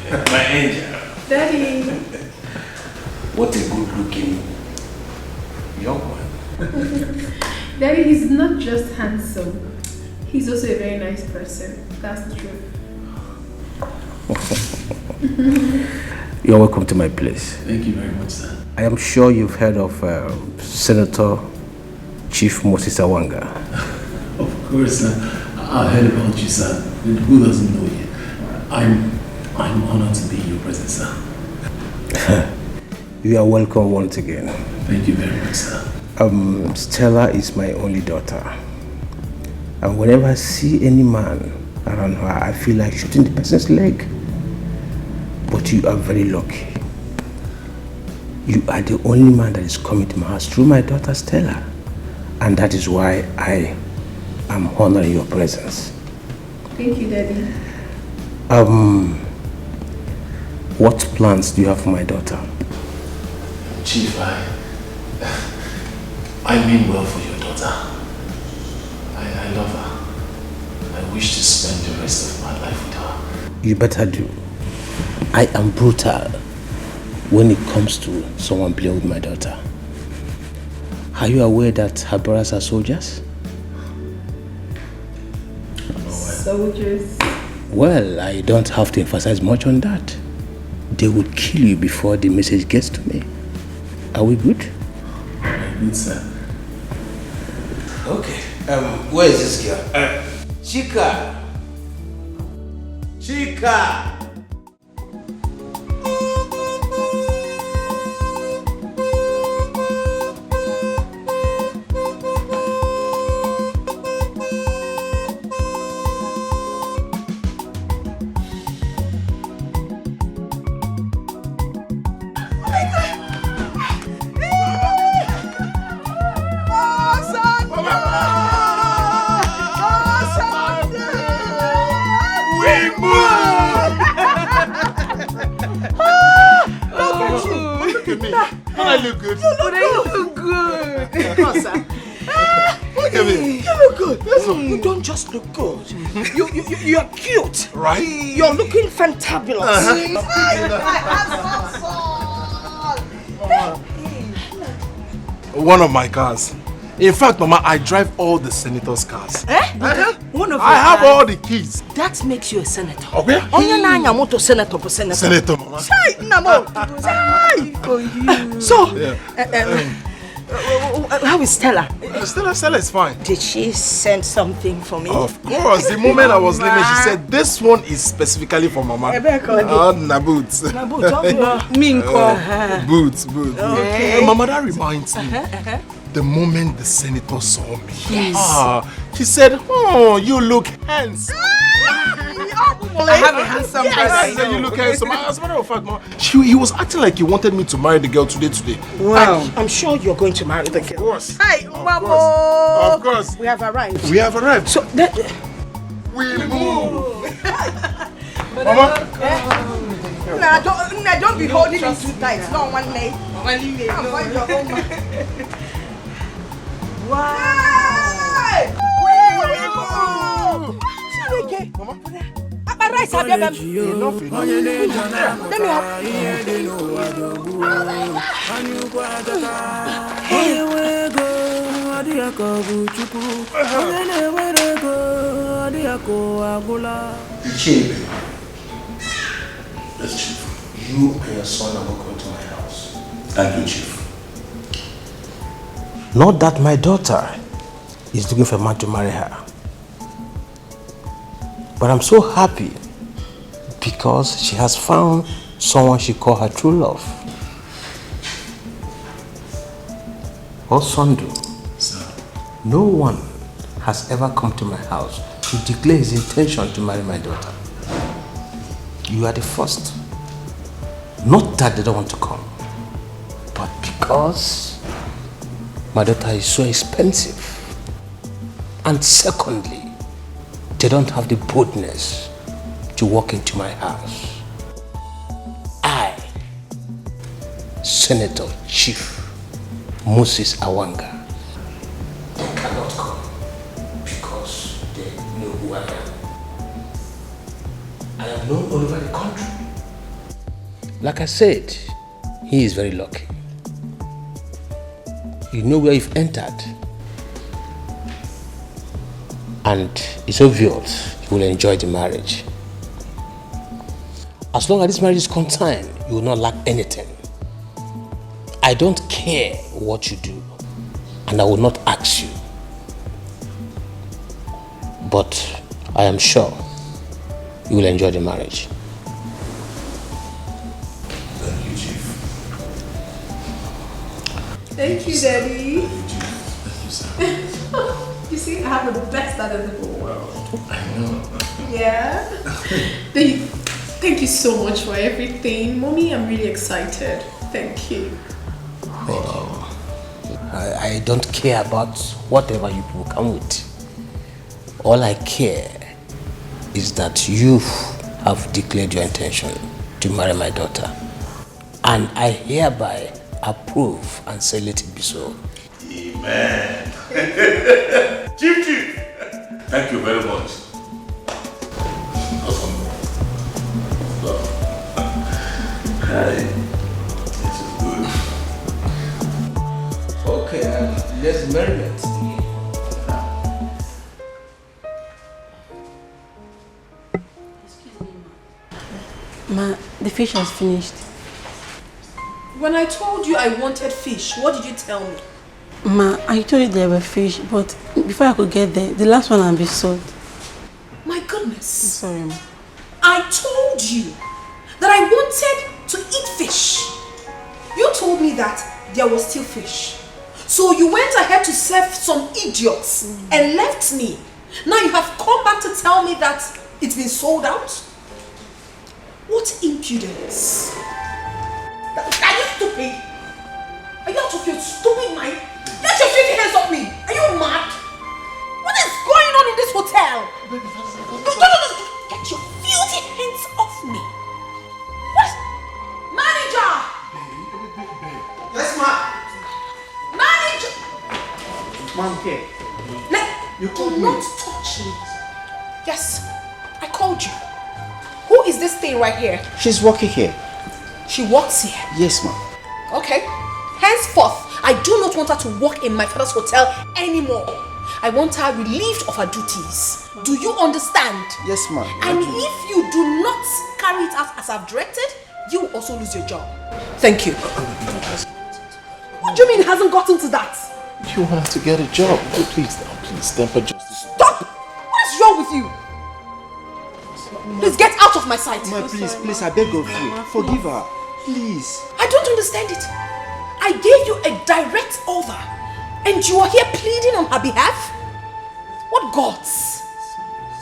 My angel. Daddy. What a good-looking young one. Daddy, he's not just handsome. He's also a very nice person. That's the truth. You're welcome to my place. Thank you very much, sir. I am sure you've heard of Senator Chief Moses Awanga. Of course, sir. I heard about you, sir. Who doesn't know you? I'm honored to be in your presence, sir. You are welcome once again. Thank you very much, sir. Stella is my only daughter. And whenever I see any man around her, I feel like shooting the person's leg. But you are very lucky. You are the only man that is coming to my house through my daughter Stella. And that is why I am honoring your presence. Thank you, Daddy. What plans do you have for my daughter? Chief, I mean well for your daughter. I love her. I wish to spend the rest of my life with her. You better do. I am brutal when it comes to someone playing with my daughter. Are you aware that her brothers are soldiers? Soldiers? Well, I don't have to emphasize much on that. They would kill you before the message gets to me. Are we good? Very good, sir. Okay. Where is this girl? Chika. Chika. I look good. You look good. Come on, sir. Look at me. You look good. You don't just look good. You're cute. Right? You're looking fantabulous. One of my cars. In fact, Mama, I drive all the senators' cars. One of I have all the keys. That makes you a senator. Okay. Onye na anya moto senator for senator. Senator, Mama. Sai, namo. Sai for you. So, how is Stella? Stella is fine. Did she send something for me? Of course. The moment I was leaving, she said, "This one is specifically for Mama." Na boots. Boots. Okay. Mama, that reminds me. The moment the senator saw me, yes. She said, "Oh, you look handsome." I have a handsome person. You look handsome. As a matter of fact, Mama, he was acting like he wanted me to marry the girl today. Wow. I'm sure you're going to marry the girl. Of course. Hi, Mama. Of course. We have arrived. So that we move. Mama. Don't be holding me too tight. No one leg. Come find your own man. Wow. We move. Okay. Mama. Rice have you enough. Let me have. Chief. Yes, Chief. You and your son are welcome to my house. Thank you, Chief. Not that my daughter is looking for a man to marry her. But I'm so happy because she has found someone she calls her true love. Osundu, sir, no one has ever come to my house to declare his intention to marry my daughter. You are the first. Not that they don't want to come, but because my daughter is so expensive. And secondly, they don't have the boldness to walk into my house. I, Senator Chief Moses Awanga, they cannot come because they know who I am. I am known all over the country. Like I said, he is very lucky. You know where you've entered. And it's obvious you will enjoy the marriage. As long as this marriage is concerned, you will not lack anything. I don't care what you do, and I will not ask you. But I am sure you will enjoy the marriage. Thank you, Chief. Thank you, Daddy. Thank you, sir. You see, I have the best dad in the whole world. I know. Yeah. Thank you so much for everything. Mommy, I'm really excited. Thank you. Wow. I don't care about whatever you people come with. All I care is that you have declared your intention to marry my daughter. And I hereby approve and say let it be so. Amen. Chief, thank you very much. Awesome. Hi. This is good. Okay, let's merriment. Ma, the fish has finished. When I told you I wanted fish, what did you tell me? Ma, I told you there were fish, but before I could get there, the last one had been sold. My goodness. I'm sorry, Ma. I told you that I wanted to eat fish. You told me that there was still fish. So you went ahead to serve some idiots and left me. Now you have come back to tell me that it's been sold out? What impudence. Are you stupid? Are you out of your stupid mind? Get your filthy hands off me! Are you mad? What is going on in this hotel? Get your filthy hands off me! What? Manager! Yes, ma'am. Manager! Ma'am, okay. You do not touch me. Yes, I called you. Who is this thing right here? She's working here. She works here. Yes, ma'am. Okay. Henceforth, I do not want her to work in my father's hotel anymore. I want her relieved of her duties. Do you understand? Yes, ma'am. And if you do not carry it out as I've directed, you will also lose your job. Thank you. What do you mean it hasn't gotten to that? You want her to get a job. Please, temper justice. Stop! What is wrong with you? Please get out of my sight. Ma, please, I beg of you. Forgive her. Please. I don't understand it. I gave you a direct order and you are here pleading on her behalf? What gods?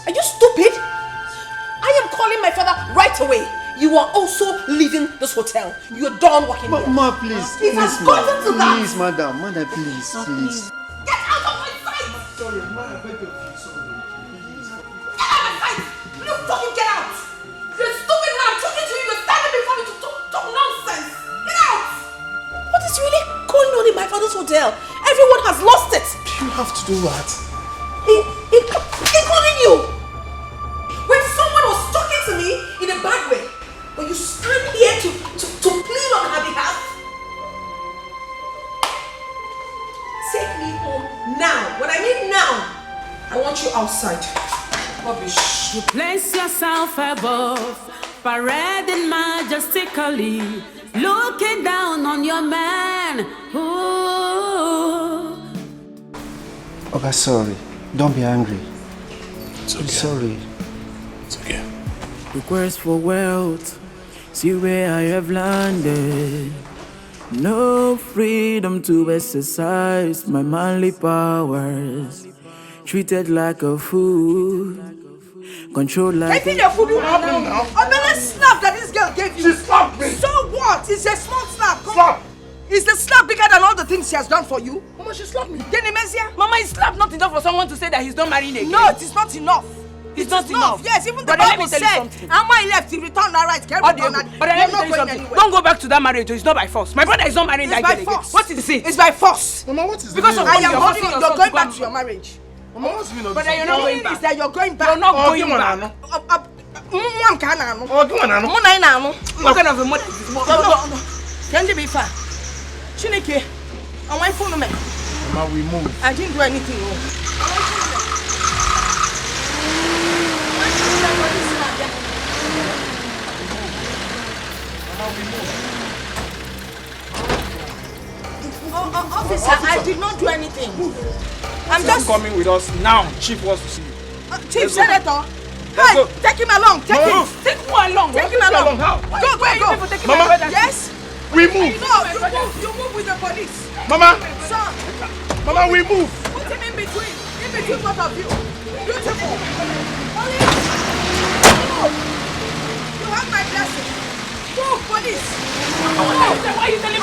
Are you stupid? I am calling my father right away. You are also leaving this hotel. You are done working here. Ma, please. It has gotten to that. Please, madam, please. Get out of my sight! Sorry, ma, I beg of you. Sorry. Get out of my sight! You fucking get out! You're stupid when I'm talking to you. You're standing before me to talk nonsense. Get out! What is really going on in my father's hotel? Everyone has lost it. You have to do what? Including you. When someone was talking to me in a bad way, but you stand here to plead on her behalf. Take me home now. When I mean now, I want you outside. Rubbish. You place yourself above, parading majestically, looking down on your man. Ooh. Okay, sorry. Don't be angry. It's okay. I'm sorry. It's okay. Request for wealth, see where I have landed. No freedom to exercise my manly powers. Treated like a fool, controlled like Taking the food you have now. A little slap that this girl gave you. She slapped me. So what? It's a small slap. Slap. Is the slap bigger than all the things she has done for you? Mama, she slapped me. Kenny Messia? Mama, is slap not enough for someone to say that he's not marrying again? No, it is not enough. It's not enough. Yes, even the Brother, let Bible me tell you said, something. and when he left, he returned that right. But let me tell you something. Don't go back to that marriage. It's not by force. My brother is not marrying that girl again. What is it? It's by force. Mama, what is the Because meaning? I am holding you. You're going back to your marriage. Mama, what's the meaning of But this? you're not going back. Is that you're going back? You're not going back. What kind of a mother is this? No. Can you be fair? Chineke, on my phone, man. Mama, we move. I didn't do anything wrong. Officer, I did not do anything. I'm just coming with us now. Chief wants to see you. Chief Senator. Hey, take him along. Take him. Take who along? Take him along. How? Go. Mama. Yes. We move. No, you move with the police. Mama. Son. Mama, we move. Put him in between both of you. Beautiful. Police. Move. You have my blessing. Move, police. Why are you telling me?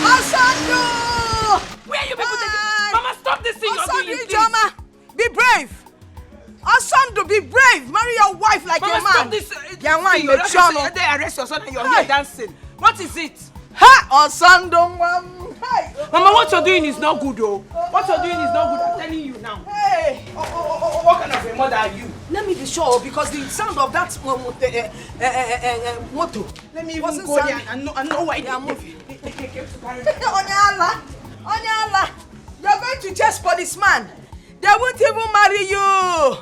Asando. Where are you people taking? Mama, stop this thing you're doing, please. Jama, be brave. Asando, be brave. Marry your wife like Mama, a man. stop this. They arrest your son and you're here dancing. What is it? Ha! Asando, hey. Mama, what you're doing is not good, though. What you're doing is not good. I'm telling you now. Hey. What kind of a mother are you? Let me be sure, because the sound of that motor. Let me even go there and know why they are moving. Onyala, you're going to chase policeman. They won't even marry you.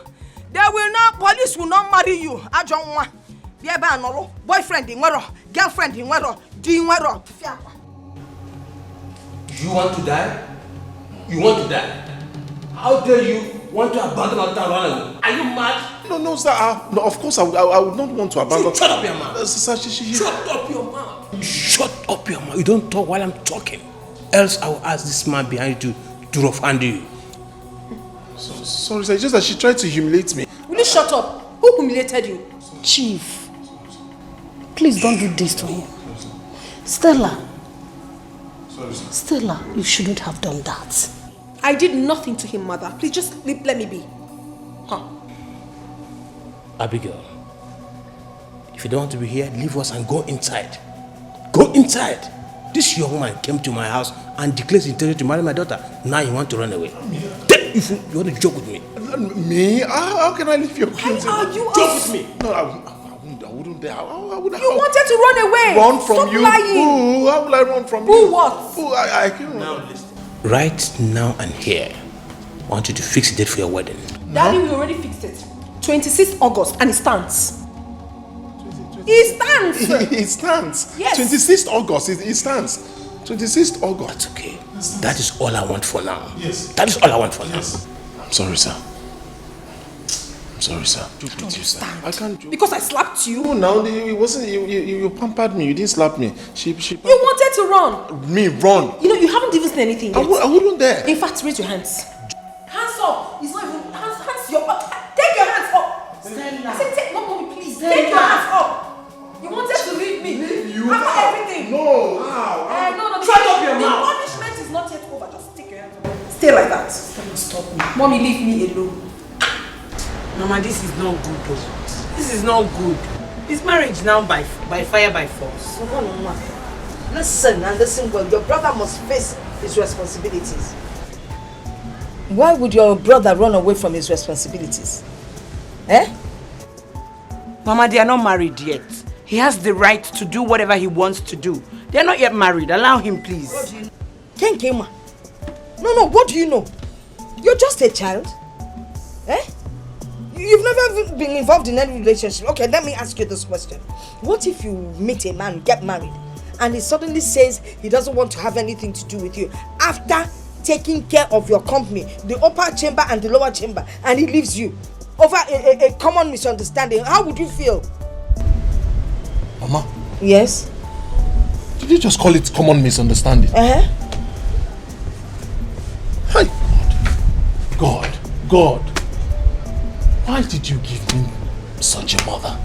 Police will not marry you. I don't want. Boyfriend in wero, girlfriend in wero, doing wero. You want to die? You want to die? How dare you want to abandon our town run away? Are you mad? No, sir. No, of course, I would not want to abandon. Shut up your mouth. Sir, Shut up your mouth. Shut up your mouth. You don't talk while I'm talking. Else I will ask this man behind you to rough handle you. Sorry, sir. It's just that she tried to humiliate me. Will you shut up? Who humiliated you? Chief, please don't do this to him. Stella. Sorry, sir. Stella, you shouldn't have done that. I did nothing to him, mother. Please just let me be. Huh. Abigail, if you don't want to be here, leave us and go inside. Go inside. This young man came to my house and declared his intention to marry my daughter. Now you want to run away. If you want to joke with me. Me? How can I leave your kids? Are you joke with me? No, I wouldn't dare. You wanted to run away. Run from Stop you? lying. Who? How will I run from you? Who what? Who? I can't. Now listen. Right now and here, I want you to fix a date for your wedding. Daddy, we already fixed it. 26th August, and it stands. It stands. It stands. Yes. 26th August. It stands. 26th August. That's okay. That is all I want for now. Yes. That is all I want for now. I'm sorry, sir. I'm sorry, sir. I can't do. Because I slapped you. No, now it wasn't. You pampered me. You didn't slap me. She. You wanted to run. Me run. You know you haven't even seen anything yet. I wouldn't dare. In fact, raise your hands. Hands up. It's not even hands. Take your hands up. Stella. I said take. No, mommy, please. Stella. Take your hands up. You wanted to leave me. Leave you? After everything. No. How? No. Shut up your mouth. The punishment is not yet over. Just take your hands up. Stay like that. Stop me. Mommy, leave me alone. Mama, this is not good though. This is not good. This marriage now by fire by force. Listen and listen well. Your brother must face his responsibilities. Why would your brother run away from his responsibilities? Eh? Mama, they are not married yet. He has the right to do whatever he wants to do. They are not yet married. Allow him, please. What do you know? Kenkema. No, what do you know? You're just a child. Eh? You've never been involved in any relationship. Okay, let me ask you this question. What if you meet a man, get married, and he suddenly says he doesn't want to have anything to do with you after taking care of your company, the upper chamber and the lower chamber, and he leaves you over a common misunderstanding? How would you feel? Mama? Yes? Did you just call it common misunderstanding? Uh-huh. Hi, God. Why did you give me such a mother?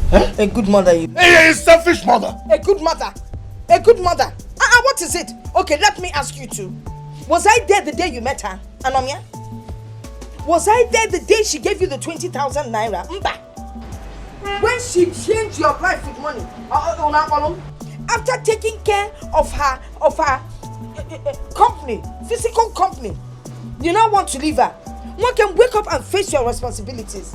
Huh? A good mother, you. A selfish mother. A good mother. A good mother. What is it? Okay, let me ask you two. Was I there the day you met her, Anomia? Was I there the day she gave you the 20,000 naira? Mba. When she changed your life with money? After taking care of her company, physical company, you now want to leave her? One can wake up and face your responsibilities.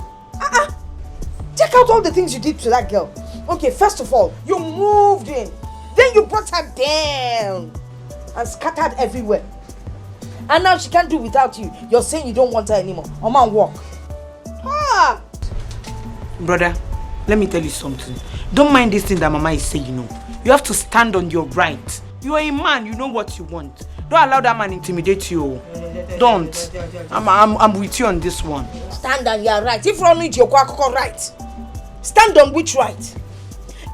Check out all the things you did to that girl. Okay, first of all, you moved in. Then you brought her down and scattered everywhere. And now she can't do without you. You're saying you don't want her anymore. Man, walk. Brother, let me tell you something. Don't mind this thing that Mama is saying, You have to stand on your right. You are a man, you know what you want. Don't allow that man intimidate you. Don't. I'm with you on this one. Stand on your right. If you don't need your right, stand on which right?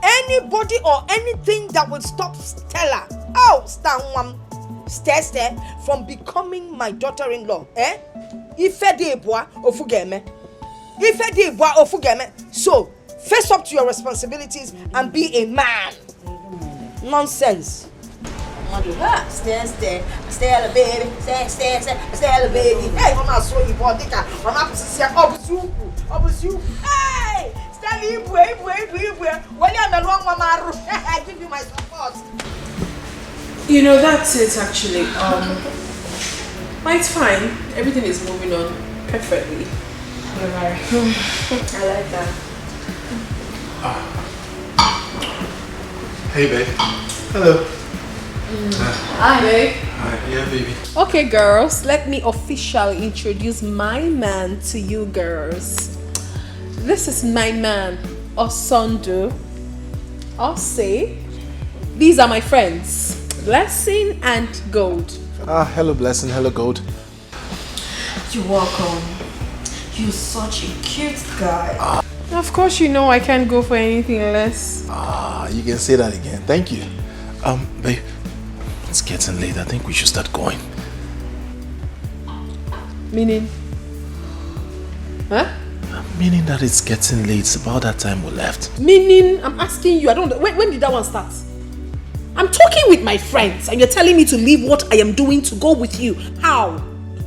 Anybody or anything that will stop Stella, stay from becoming my daughter-in-law. Ife de bois ofugeme. So, face up to your responsibilities and be a man. Nonsense. Stay, baby. Stay, baby. Hey, I'm not so you bought it. I'm not you. Hey, stay, when you're the wrong mama, I give you my support. You know, that's it actually. But it's fine. Everything is moving on perfectly. I like that. Hey, babe. Hello. Hi, babe. Hi, yeah, baby. Okay, girls, let me officially introduce my man to you girls. This is my man, Osondu. I'll say, these are my friends. Blessing and Gold. Hello Blessing, hello Gold. You're welcome. You're such a cute guy. Of course you know I can't go for anything less. You can say that again. Thank you. Babe, it's getting late. I think we should start going. Meaning? Huh? Meaning that it's getting late. It's about that time we left. Meaning, I'm asking you, I don't know, when did that one start? I'm talking with my friends and you're telling me to leave what I am doing to go with you. How?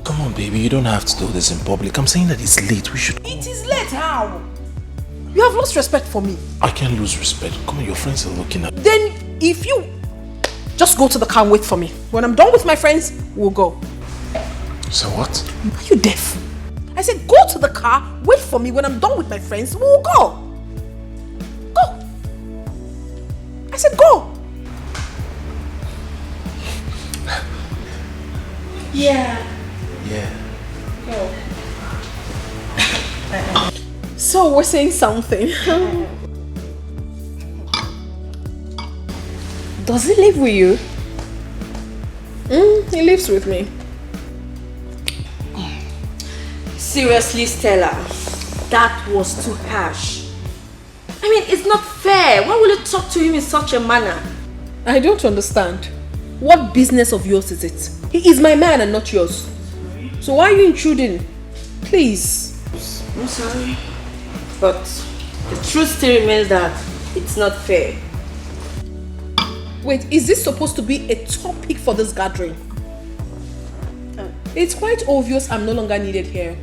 Come on, baby. You don't have to do this in public. I'm saying that it's late. We should... It is late. How? You have lost respect for me. I can't lose respect. Come on, your friends are looking at... Then, if you... Just go to the car and wait for me. When I'm done with my friends, we'll go. So what? Are you deaf? I said go to the car, wait for me. When I'm done with my friends, we'll go. Go. I said go. Yeah. Oh. So we're saying something. Does he live with you? He lives with me. Seriously, Stella, that was too harsh. I mean, it's not fair. Why will you talk to him in such a manner? I don't understand. What business of yours is it? He is my man and not yours. So why are you intruding? Please. I'm sorry. But the truth still remains that it's not fair. Wait, is this supposed to be a topic for this gathering? It's quite obvious I'm no longer needed here.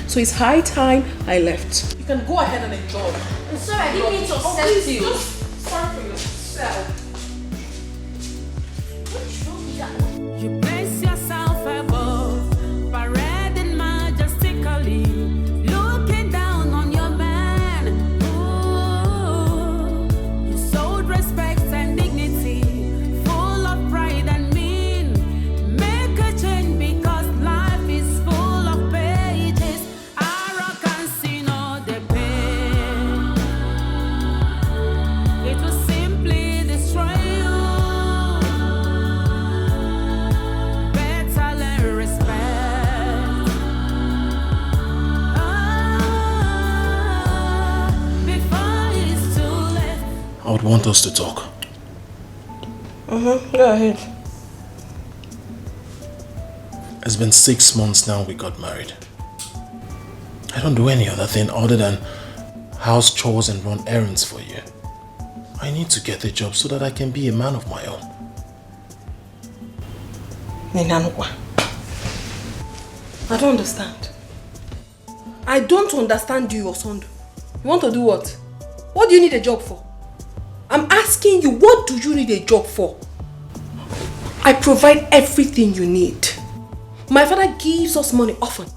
So it's high time I left. You can go ahead and enjoy. I'm sorry, I didn't mean to upset you. Just sorry for yourself. You place yourself above, parading majestically, looking down on your man. Ooh, you sold respect and dignity, full of pride and mean. Make a change because life is full of pages. Arrogance in all the pain. It will simply destroy you. I would want us to talk. Go ahead. It's been 6 months now we got married. I don't do any other thing other than house chores and run errands for you. I need to get a job so that I can be a man of my own. I don't understand. I don't understand you, Osondu. You want to do what? What do you need a job for? I'm asking you, what do you need a job for? I provide everything you need. My father gives us money often.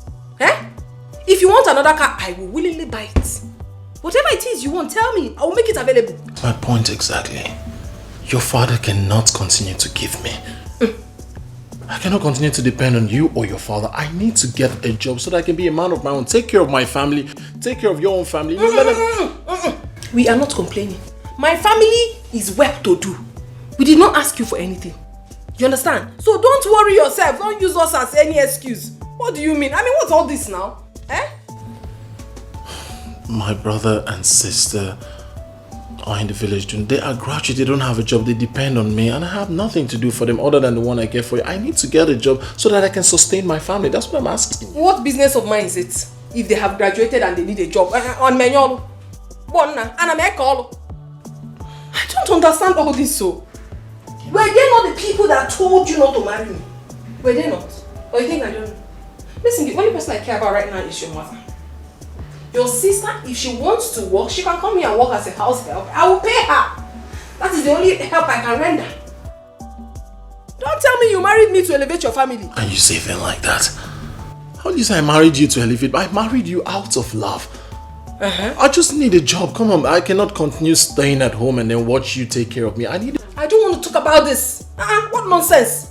If you want another car, I will willingly buy it. Whatever it is you want, tell me. I will make it available. My point exactly. Your father cannot continue to give me. I cannot continue to depend on you or your father. I need to get a job so that I can be a man of my own. Take care of my family. Take care of your own family. We are not complaining. My family is well to do. We did not ask you for anything. You understand? So don't worry yourself. Don't use us as any excuse. What do you mean? I mean, what's all this now? My brother and sister are in the village. They are graduates. They don't have a job. They depend on me. And I have nothing to do for them other than the one I get for you. I need to get a job so that I can sustain my family. That's what I'm asking. What business of mine is it? If they have graduated and they need a job. On manual. I don't understand all this so. Were they not the people that told you not to marry me? Were they not? Or you think I don't know? Listen, the only person I care about right now is your mother. Your sister, if she wants to work, she can come here and work as a house help. I will pay her. That is the only help I can render. Don't tell me you married me to elevate your family. And you say things like that? How do you say I married you to elevate? I married you out of love. I just need a job. Come on, I cannot continue staying at home and then watch you take care of me. I don't want to talk about this. What nonsense.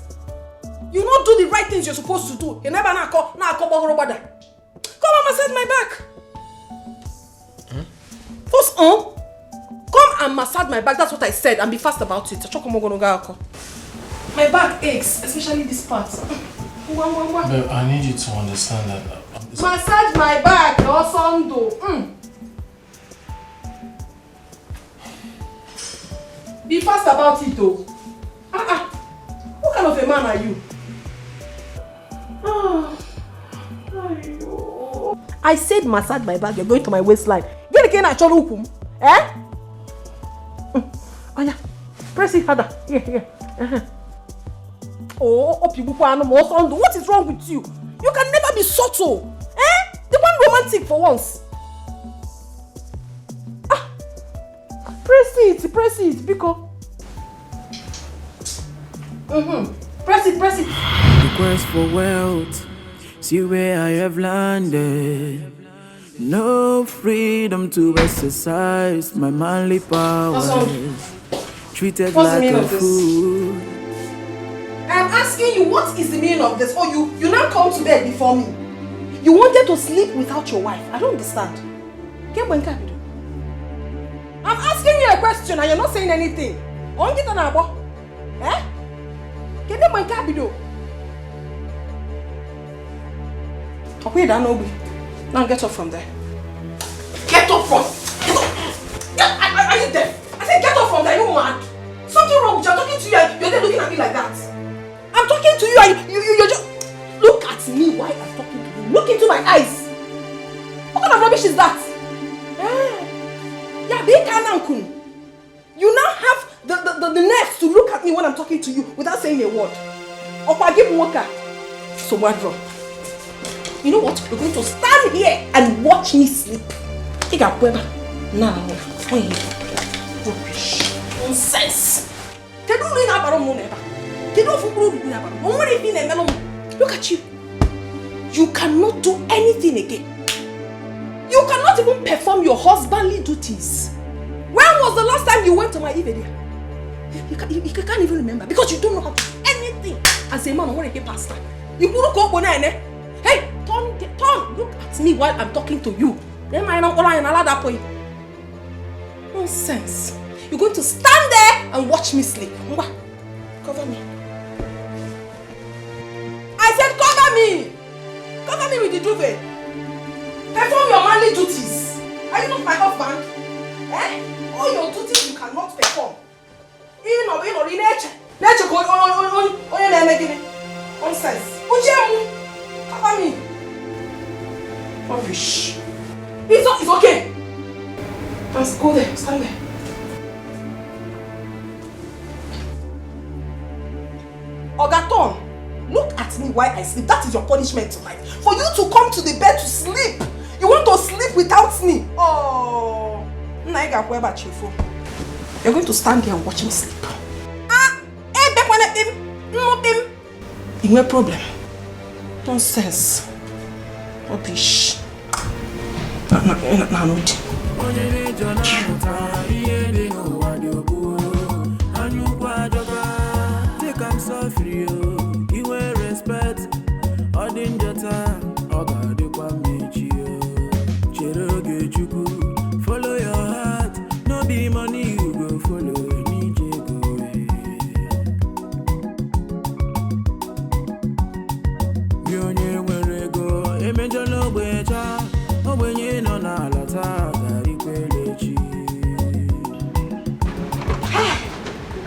You not do the right things you're supposed to do. You never come and massage my back. First come and massage my back. That's what I said, and be fast about it. My back aches, especially this part. Babe, I need you to understand that. Massage my back, or something. Be fast about it, though. What kind of a man are you? I said massage my back, you're going to my waistline. Get again at your eh? Oh yeah, press it harder. Here. Oh, what is wrong with you? You can never be subtle. Eh? The one romantic for once. Press it, Biko. Press it. The quest for wealth, see where I have landed. No freedom to exercise my manly powers. Treated like a fool. I'm asking you, what is the meaning of this? Oh, you now come to bed before me. You wanted to sleep without your wife. I don't understand. I'm asking you a question and you're not saying anything. Eh? Okay, now get up from there. Get up from. Are you deaf? I said get up from there. You mad? Something wrong with you. I'm talking to you and you're there looking at me like that. I'm talking to you and you just look at me while I'm talking to you. Look into my eyes. What kind of rubbish is that? Yeah, big Anankun. You now have the nerve to look at me when I'm talking to you without saying a word. Opa, give Moka. So what wrong? You know what? You're going to stand here and watch me sleep. Rubbish. Nonsense. Look at you. You cannot do anything again. You cannot even perform your husbandly duties. When was the last time you went to my Ivedia? You can't even remember because you don't know how to do anything. As a man, I want to get pastor. You put go on. Hey, turn, look at me while I'm talking to you. Then I don't allow that point. Nonsense. You're going to stand there and watch me sleep. Cover me. I said cover me. Cover me with the duvet. Perform your manly duties. Are you not my husband? Eh? All your duties you cannot perform. In nature. Nonsense. Cover me. Rubbish. It's okay. Let's go there. Stand there. Ogaton, look at me while I sleep. That is your punishment tonight. For you to come to the bed to sleep. You want to sleep without me. Oh. You're going to stand here and watch me sleep. No problem. Nonsense. Rubbish. Follow your heart, no be money you go follow.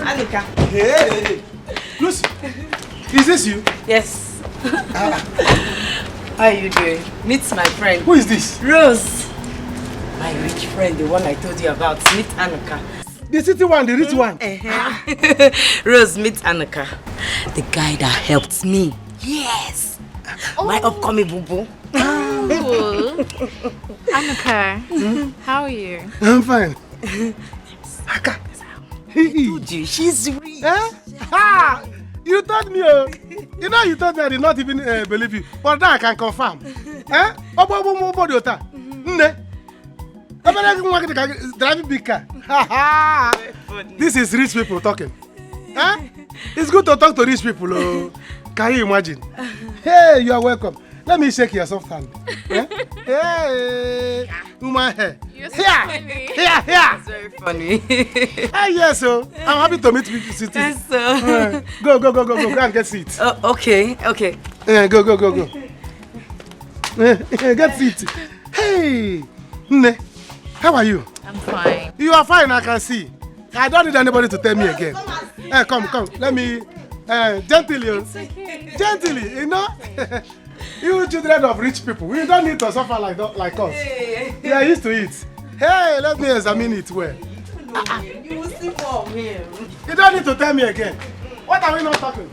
Anika. Hey, Lucy, is this you? Yes. How are you doing? Meet my friend. Who is this? Rose. My rich friend, the one I told you about. Meet Anika. The city one, the rich one. Rose, meet Anika. The guy that helped me. Yes. My upcoming boo-boo. Oh. Anika, how are you? I'm fine. I told you, she's rich. You told me, you know, you told me I did not even believe you. But now I can confirm. Driving big car. This is rich people talking. It's good to talk to rich people. Can you imagine? Hey, you are welcome. Let me shake your soft hand. Hey. woman hair. You're so Here, funny. here. It's very funny. Yes, so I'm happy to meet you, City. Yes, sir. Go and get seat. Okay. Go. Get seat. Hey, Nne, how are you? I'm fine. You are fine, I can see. I don't need anybody to tell me again. Come. Let me, gently, gently, you know. You children of rich people, we don't need to suffer like us. We are used to it. Hey, let me examine it well. You will see more of him. You don't need to tell me again. What are we not talking?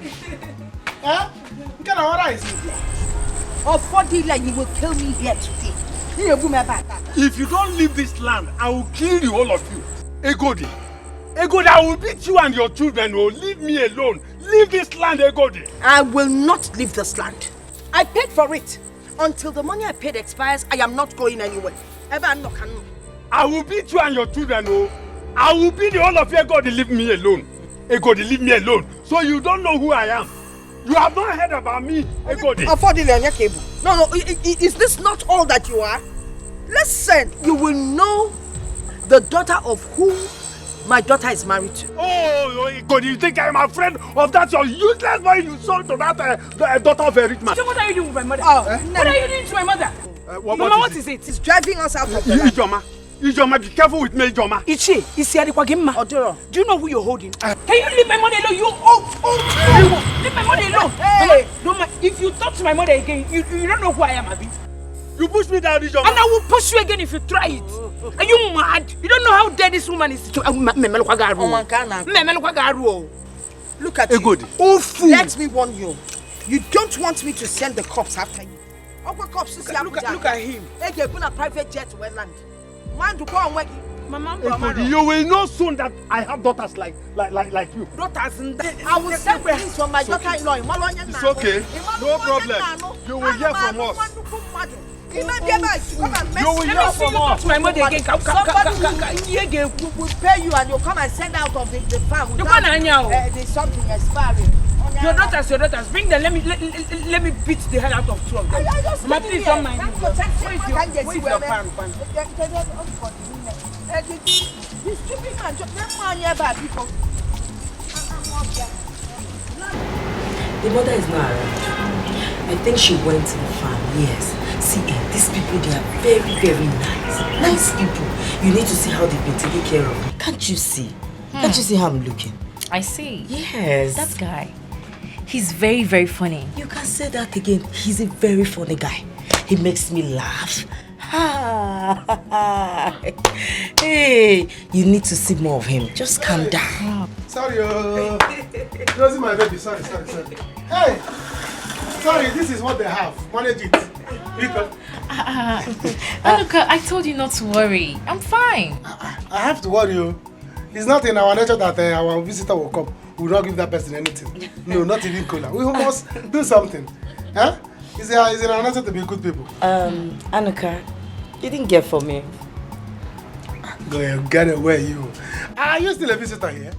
Huh? You can order it. Or 40 like you will kill me here today. If you don't leave this land, I will kill you, all of you. Egodi, I will beat you and your children. Oh, leave me alone. Leave this land, Egodi. I will not leave this land. I paid for it. Until the money I paid expires, I am not going anywhere. I will beat you and your children. Oh, I will beat all of you. Egodi, leave me alone. Egodi, leave me alone. So you don't know who I am. You have not heard about me, Egodi. No, is this not all that you are? Listen, you will know the daughter of whom my daughter is married to. Oh, Egodi, you think I am a friend of that your useless boy you sold to that daughter of a rich man? So what are you doing with my mother? What are you doing to my mother? Mama, what is it? It's driving us out of the land. Ijoma, be careful with me, Ijoma. Odoro, do you know who you're holding? Can you leave my money alone? Leave my money alone. Hey! Mama, if you talk to my mother again, you don't know who I am, Abi. You push me down, Ijoma. And I will push you again if you try it. Are you mad? You don't know how dead this woman is. Look at you. Good. Oh, fool. Let me warn you. You don't want me to send the cops after you. Look at him. They're going to private jet to land. Man to go and work. You will know soon that I have daughters like you. Daughters, I will send things from my daughter-in-law. It's okay. No problem. You will hear from us. You will hear from us. Somebody will pay you and you'll come and send out of the farm. There's something expiring. Your daughters. Bring them. Let me beat the hell out of two of them. Mama, please don't mind me. Where is your farm? This stupid man, people. The mother is not around. I think she went to the farm, yes. See, these people, they are very, very nice. Nice people. You need to see how they've been taking care of me. Can't you see? Can't you see how I'm looking? I see. Yes. That guy. He's very, very funny. You can say that again. He's a very funny guy. He makes me laugh. Hey, you need to see more of him. Just calm down. Sorry, Rosie, my baby. Sorry. Hey, sorry, this is what they have. Manage it. Look, I told you not to worry. I'm fine. I have to worry you. It's not in our nature that our visitor will come. We will not give that person anything. No, not even cola. We must do something. Huh? It's in our nature to be good people. Anuka, you didn't get for me. Go ahead, get away, you. Are you still a visitor here?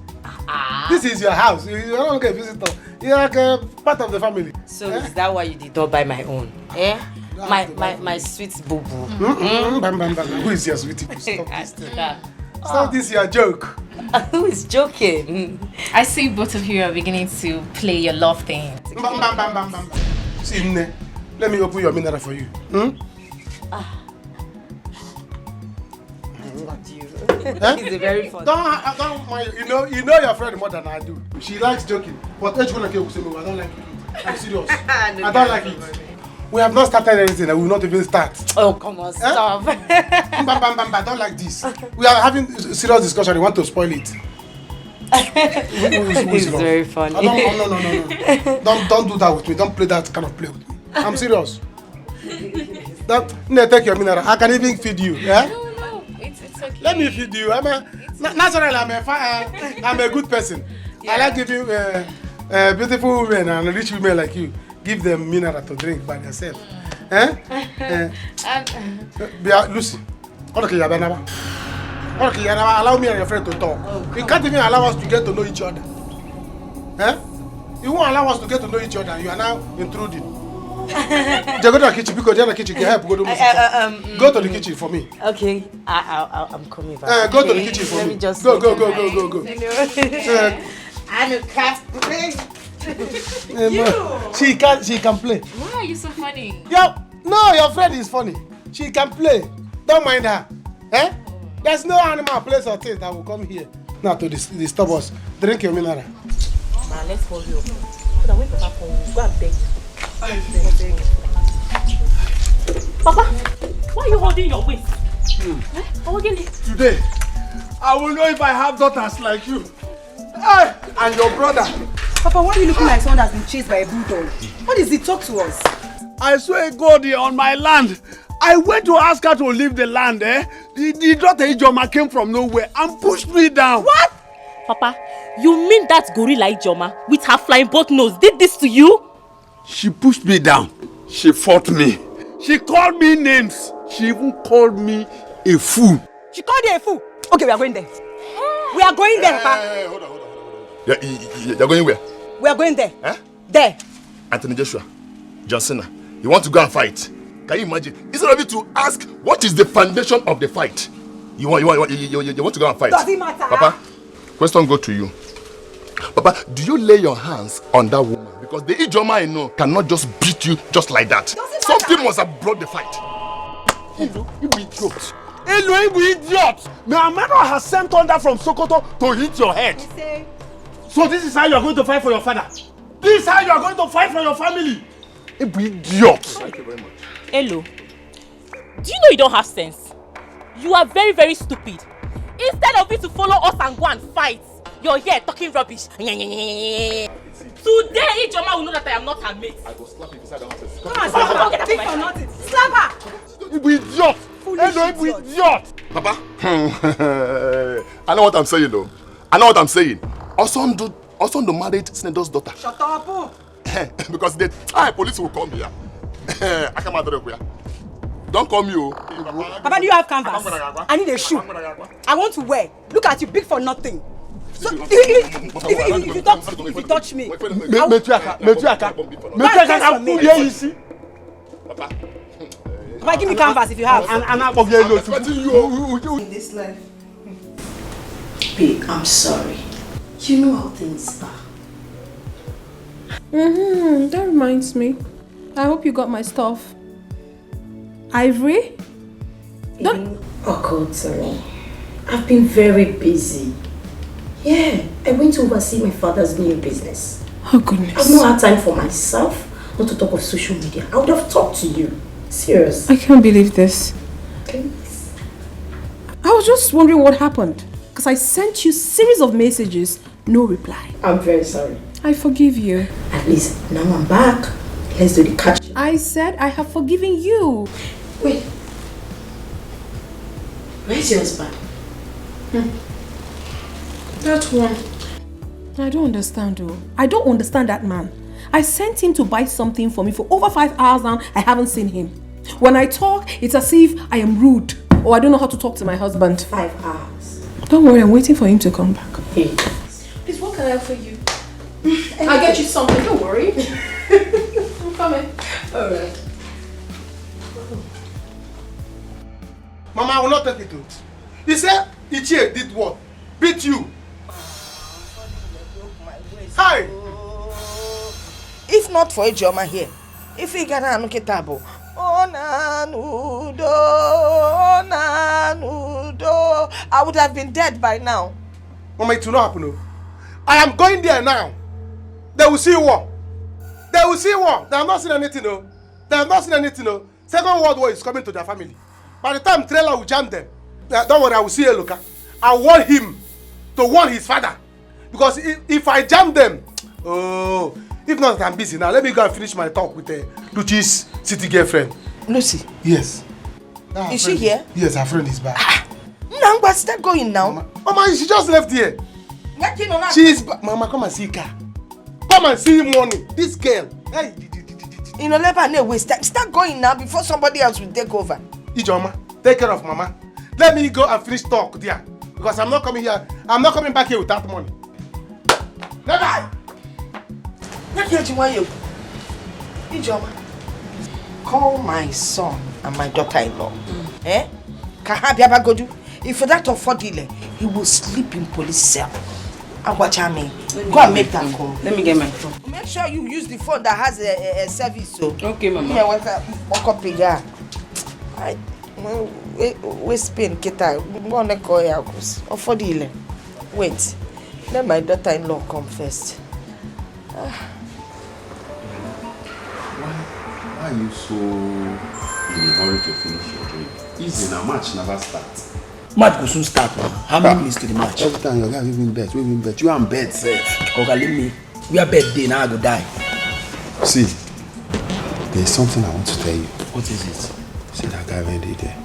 This is your house. You're not like a visitor. You're like a part of the family. So is that why you did not buy my own? Eh? My sweet boo-boo. Who is your sweetie? Stop this thing. Stop this your joke. Who is joking? I see both of you are beginning to play your love thing. See, Nne, let me open your mineral for you. He's a very fun. Don't mind. You know your friend more than I do. She likes joking. But I don't like it. I'm serious. I don't like it. We have not started anything and we will not even start. Oh, come on, stop. I don't like this. We are having serious discussion. You want to spoil it. It's very funny. No. Don't do that with me. Don't play that kind of play with me. I'm serious. Take your mineral. I can even feed you. Yeah? No, it's okay. Let me feed you. Naturally, I'm a good person. Yeah. I like giving beautiful women and rich women like you. Give them mineral to drink by themselves. Lucy, allow me and your friend to talk. You can't even allow us to get to know each other. You won't allow us to get to know each other. You are now intruding. Go to the kitchen because the kitchen can help. Go to the kitchen for me. Okay, I'm coming back. Go to the kitchen for me. Let me just go. I'm a cat. She can play. Why are you so funny? Your friend is funny. She can play. Don't mind her. There's no animal, place or thing that will come here now to disturb us. Drink your mineral. Man, let's hold you up. So that when Papa comes, go and beg. Papa, why are you holding your waist? Today, I will know if I have daughters like you. And your brother. Papa, why are you looking like someone that's been chased by a bulldog? What is it? Talk to us. I swear God, on my land. I went to ask her to leave the land, The daughter Ijoma came from nowhere and pushed me down. What? Papa, you mean that gorilla Ijoma with her flying boat nose did this to you? She pushed me down. She fought me. She called me names. She even called me a fool. She called you a fool? Okay, we are going there. We are going there, Papa. Hold on. You're going where? We are going there. There. Anthony Joshua, John Cena, you want to go and fight? Can you imagine? Instead of you to ask what is the foundation of the fight, you want to go and fight. Does it matter? Papa, question go to you. Papa, do you lay your hands on that woman? Because the Ijoma I know cannot just beat you just like that. Something must have brought the fight. You idiot. Hello, you idiot. My mother has sent thunder from Sokoto to hit your head. So this is how you are going to fight for your father? This is how you are going to fight for your family? You idiot. Thank you very much. Hello. Do you know you don't have sense? You are very, very stupid. Instead of you to follow us and go and fight, you're here talking rubbish. Today, Ijoma will know that I am not her mate. I will slap you beside the office. Come on, slap her. Big for nothing. Slap her. You idiot. Hello, you idiot. Papa, I know what I'm saying though. Osondo married Senator's daughter. Shut up. Because the time police will come here. I come out of here. Don't call me. Papa, do you have canvas? I need a shoe. I want to wear. Look at you, big for nothing. So, if you touch me, Papa, give me canvas if you have. In this life. Babe, I'm sorry. You know how things are. That reminds me. I hope you got my stuff. Ivory? It occurred to me. I've been very busy. Yeah, I went to oversee my father's new business. Oh goodness. I've not had time for myself, not to talk of social media. I would have talked to you. Serious. I can't believe this. Please. I was just wondering what happened. Because I sent you a series of messages, no reply. I'm very sorry. I forgive you. At least now I'm back. Let's do the catch. I said I have forgiven you. Wait. Where's your husband? That one. I don't understand though. I don't understand that man. I sent him to buy something for me for over 5 hours now. I haven't seen him. When I talk, it's as if I am rude or I don't know how to talk to my husband. 5 hours. Don't worry, I'm waiting for him to come back. Hey. Please, what can I offer you? I'll get you something, don't worry. I'm coming. Alright. Mama, I will not take it to it. He said Ichie did what? Beat you. Hi! If not for Ijoma here, if he got a table, I would have been dead by now. Mama, it will not happen. No. I am going there now. They will see war. They will see war. They have not seen anything. No. They have not seen anything. No. Second World War is coming to their family. By the time trailer will jam them, don't worry, I will see Eloka. I want him to warn his father. Because if I jam them, if not, I'm busy now. Let me go and finish my talk with Lucy's city girlfriend. Lucy? Yes. Is she here? Yes, her friend is back. No, but start going now. Mama, she just left here. She is back. Mama, come and see her. Come and see morning. This girl. Hey. You know, let her waste time. Start going now before somebody else will take over. Ijoma, take care of Mama. Let me go and finish talk there. Because I'm not coming here. I'm not coming back here without money. Never. What do you want you? Ijoma. call my son and my daughter-in-law. Eh? Kahabiabagodu. If for that affordile, he will sleep in police cell. Agwachame, go and make that call. Let me get my phone. Make sure you use the phone that has a service. So. Okay, Mama. Yeah, walk up here. We spin kita. Wanna call ya affordile. Wait. Let my daughter-in-law come first. Why are you so in a hurry to finish your drink? Easy now, match never starts. Match will soon start now. How many minutes to the match? Every time your guy we win bet. You are in bed, sir. Okay, leave me. We are bed day now. I go die. See, there's something I want to tell you. What is it? See that guy when they there.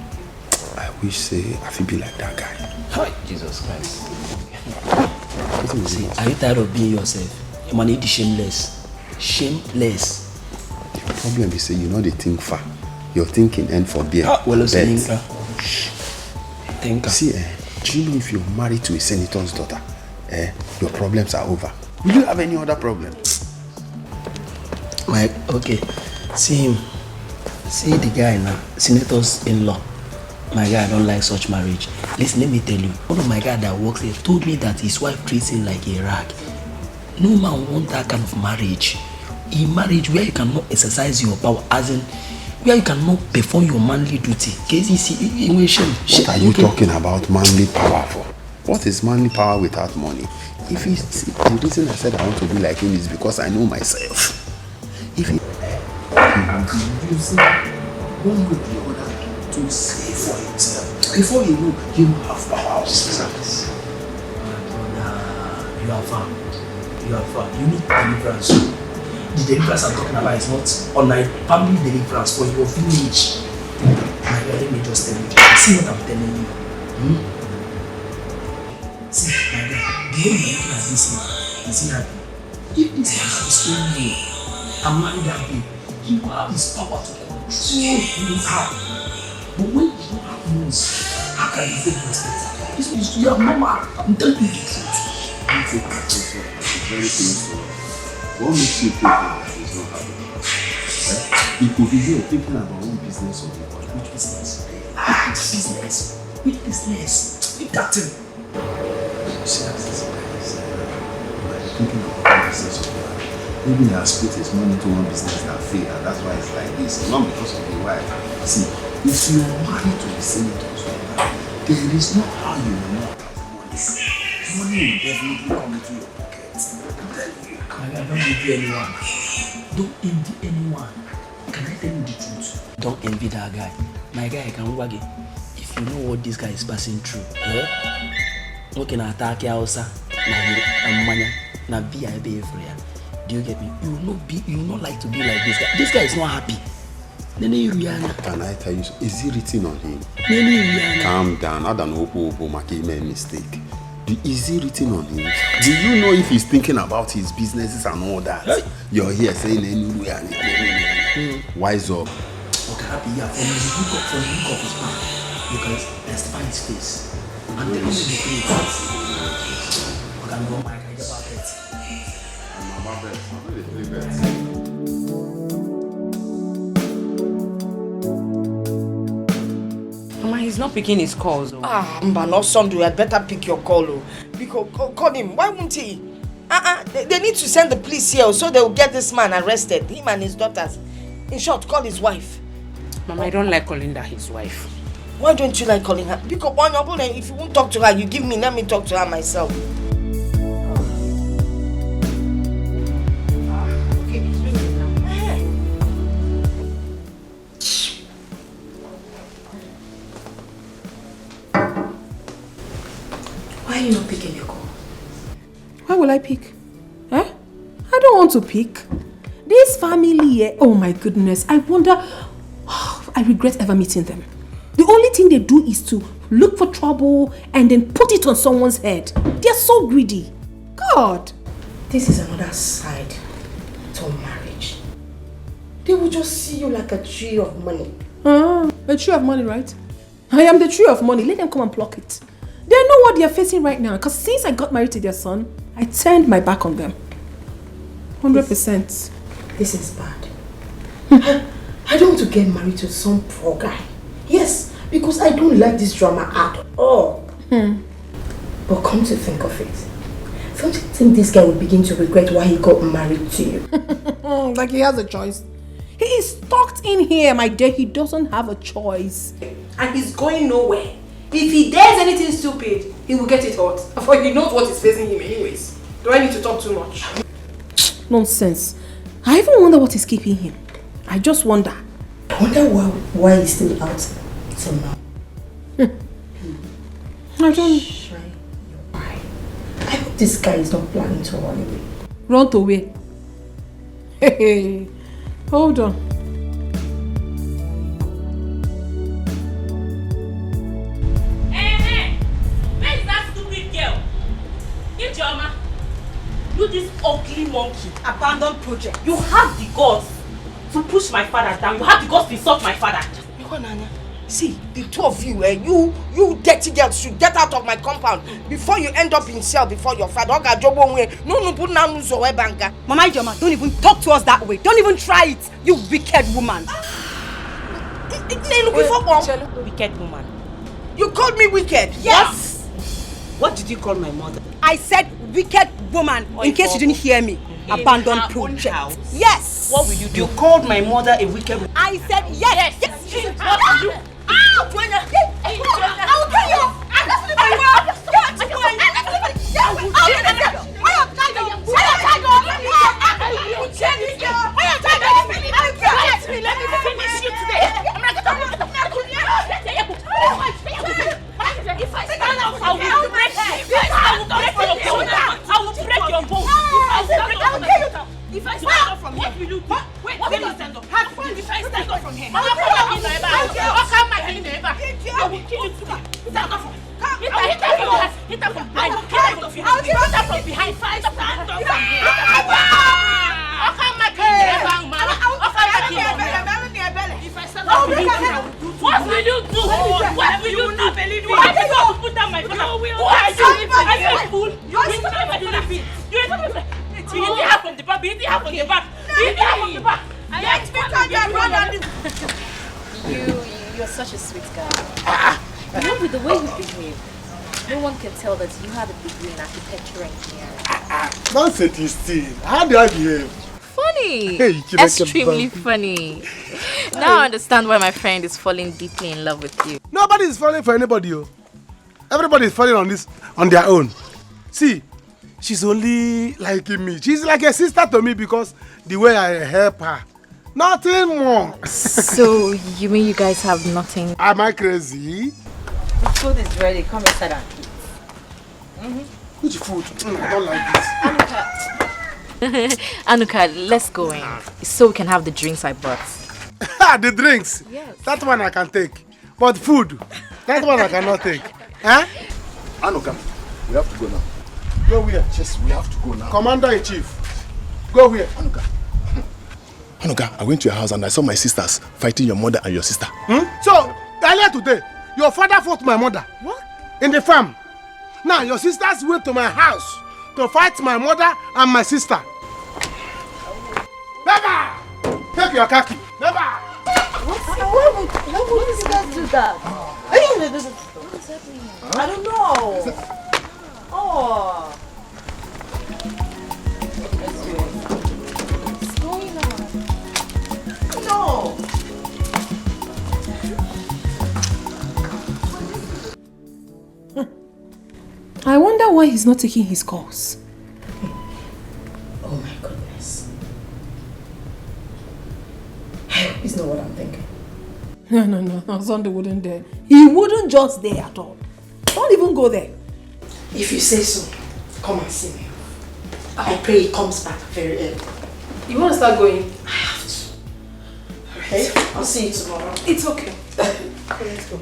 I wish say I feel be like that guy. Hi, Jesus Christ. See, are you tired of being yourself? You man need the shameless. Shameless. The problem is say you know they think far. Your thinking end for beer. Well, thinker. See, do you know if you're married to a senator's daughter, your problems are over? Will you have any other problem? Mike, okay. See him. See the guy now, senator's in-law. My guy, I don't like such marriage. Listen, let me tell you. One of my guys that works here told me that his wife treats him like a rag. No man wants that kind of marriage. A marriage where you cannot exercise your power, as in where you cannot perform your manly duty. What are you talking about manly power for? What is manly power without money? If it's the reason I said I want to be like him is because I know myself. If he will be using one way or the other to save for himself. Before you know, he will have power of service. You are far. You are far. You need deliverance. The deliverance I'm talking about is not online family deliverance for your village. My God, let me just tell you. See what I'm telling you. See, my God, the way you're looking at this man, is he happy? If this man is staying here and marry that babe, he will have his power to control his heart. But when you don't have news, how can you take respect? This is your mama. I'm telling you the truth. It's very painful. What makes you think that he's not happy? He could be here thinking about one business or the other. Which business? Which business? Which business? Which that thing? See, as this guy is thinking about one business or the other. Maybe he has put his money into one business that failed, and that's why it's like this. Not because of the wife. See, if you are married to the senators, there is no how you will not have money. Money will definitely come into your pocket. I'm telling you. I don't envy anyone. Don't envy anyone. Can I tell you the truth? Don't envy that guy. My guy can wag it. If you know what this guy is passing through, okay, na attack ya osa, na manya, na VIP everywhere. Do you get me? You will not like to be like this guy. This guy is not happy. Can I tell you? Is he written on him? Calm down. I don't know make a mistake. Is he written on him? Do you know if he's thinking about his businesses and all that? Hey. You're here saying wise up. Okay, happy, yeah. From the look of his mouth, you can testify his face. And tell him the truth. I can go, Mike, I get about it. I'm about it. I'm really bad. He's not picking his calls. Mba, no son, you had better pick your call. Because call him. Why won't he? They need to send the police here so they will get this man arrested. Him and his daughters. In short, call his wife. Mama, I don't like calling that his wife. Why don't you like calling her? Because if you won't talk to her, you give me. Let me talk to her myself. Why are you not picking your call? Why will I pick? I don't want to pick. This family, oh my goodness, I wonder, I regret ever meeting them. The only thing they do is to look for trouble and then put it on someone's head. They're so greedy. God. This is another side to marriage. They will just see you like a tree of money. A tree of money, right? I am the tree of money. Let them come and pluck it. They know what they are facing right now. Because since I got married to their son, I turned my back on them. 100%. This is bad. I don't want to get married to some poor guy. Yes, because I don't like this drama at all. But come to think of it, don't you think this guy will begin to regret why he got married to you? Like he has a choice. He is stuck in here, my dear. He doesn't have a choice. And he's going nowhere. If he dares anything stupid, he will get it hot. For he knows what is facing him anyways. Do I need to talk too much? Nonsense. I even wonder what is keeping him. I just wonder. I wonder why he's still out till now. I don't... I hope this guy is not planning to run away. Run away? Hey, hold on. Hey, where is that stupid girl? Ijoma, you this ugly monkey. Abandoned project. You have the guts to push my father down. You have the guts to insult my father. See, the two of you, you dirty girls should get out of my compound before you end up in cell before your father. Mama Ijoma, don't even talk to us that way. Don't even try it, you wicked woman. Wicked woman. You called me wicked? Yes. What did you call my mother? I said wicked woman, in case you didn't hear me. Abandoned project. Yes. What will you do? You called my mother a wicked woman. I said yes. Yes. What will you? I will tell you. Let me finish you today. If I stand up, I will break your bone. I will break your bone. If I stand up from here, what will you do? Wait, what will you stand up? If I stand up from here, I will kill you today. Stand up from here. Hit her from behind. Hit her from behind. If I stand up from here, what will you do? What will you do? Why did you put down my father? Who are you? Are you a fool? You didn't have from the back. You didn't have from the back. Let me turn your run on this. You're such a sweet guy. You know, with the way you behave, no one can tell that you have a degree in architecture engineering. Don't say this thing. How do I behave? Funny. Hey, extremely funny. Now I understand why my friend is falling deeply in love with you. Nobody is falling for anybody. Everybody is falling on their own. See, she's only liking me. She's like a sister to me because the way I help her. Nothing more. So you mean you guys have nothing? Am I crazy? The food is ready. Come inside and eat. Which food? I don't like this. Anuka, let's go in so we can have the drinks I brought. The drinks? Yes. That one I can take. But food, that one I cannot take. Huh? Anuka, we have to go now. Go where? Yes, we have to go now. Commander-in-Chief. Go where? Anuka, I went to your house and I saw my sisters fighting your mother and your sister. So, earlier today, your father fought my mother. What? In the farm. Now, your sisters went to my house to fight my mother and my sister. Never! Take your khaki. Never! Why would these guys do that? What is happening? I don't know. Oh. What's going on? No. I wonder why he's not taking his calls. Oh my goodness. It's not what I'm thinking. No, Sunday wouldn't dare. He wouldn't just dare at all. Don't even go there. If you say so, come and see me. I pray he comes back very early. You want to start going? I have to. Okay? I'll see you tomorrow. It's okay. Okay, let's go.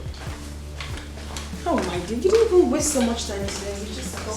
Oh my dear, you didn't even waste so much time today. We just go.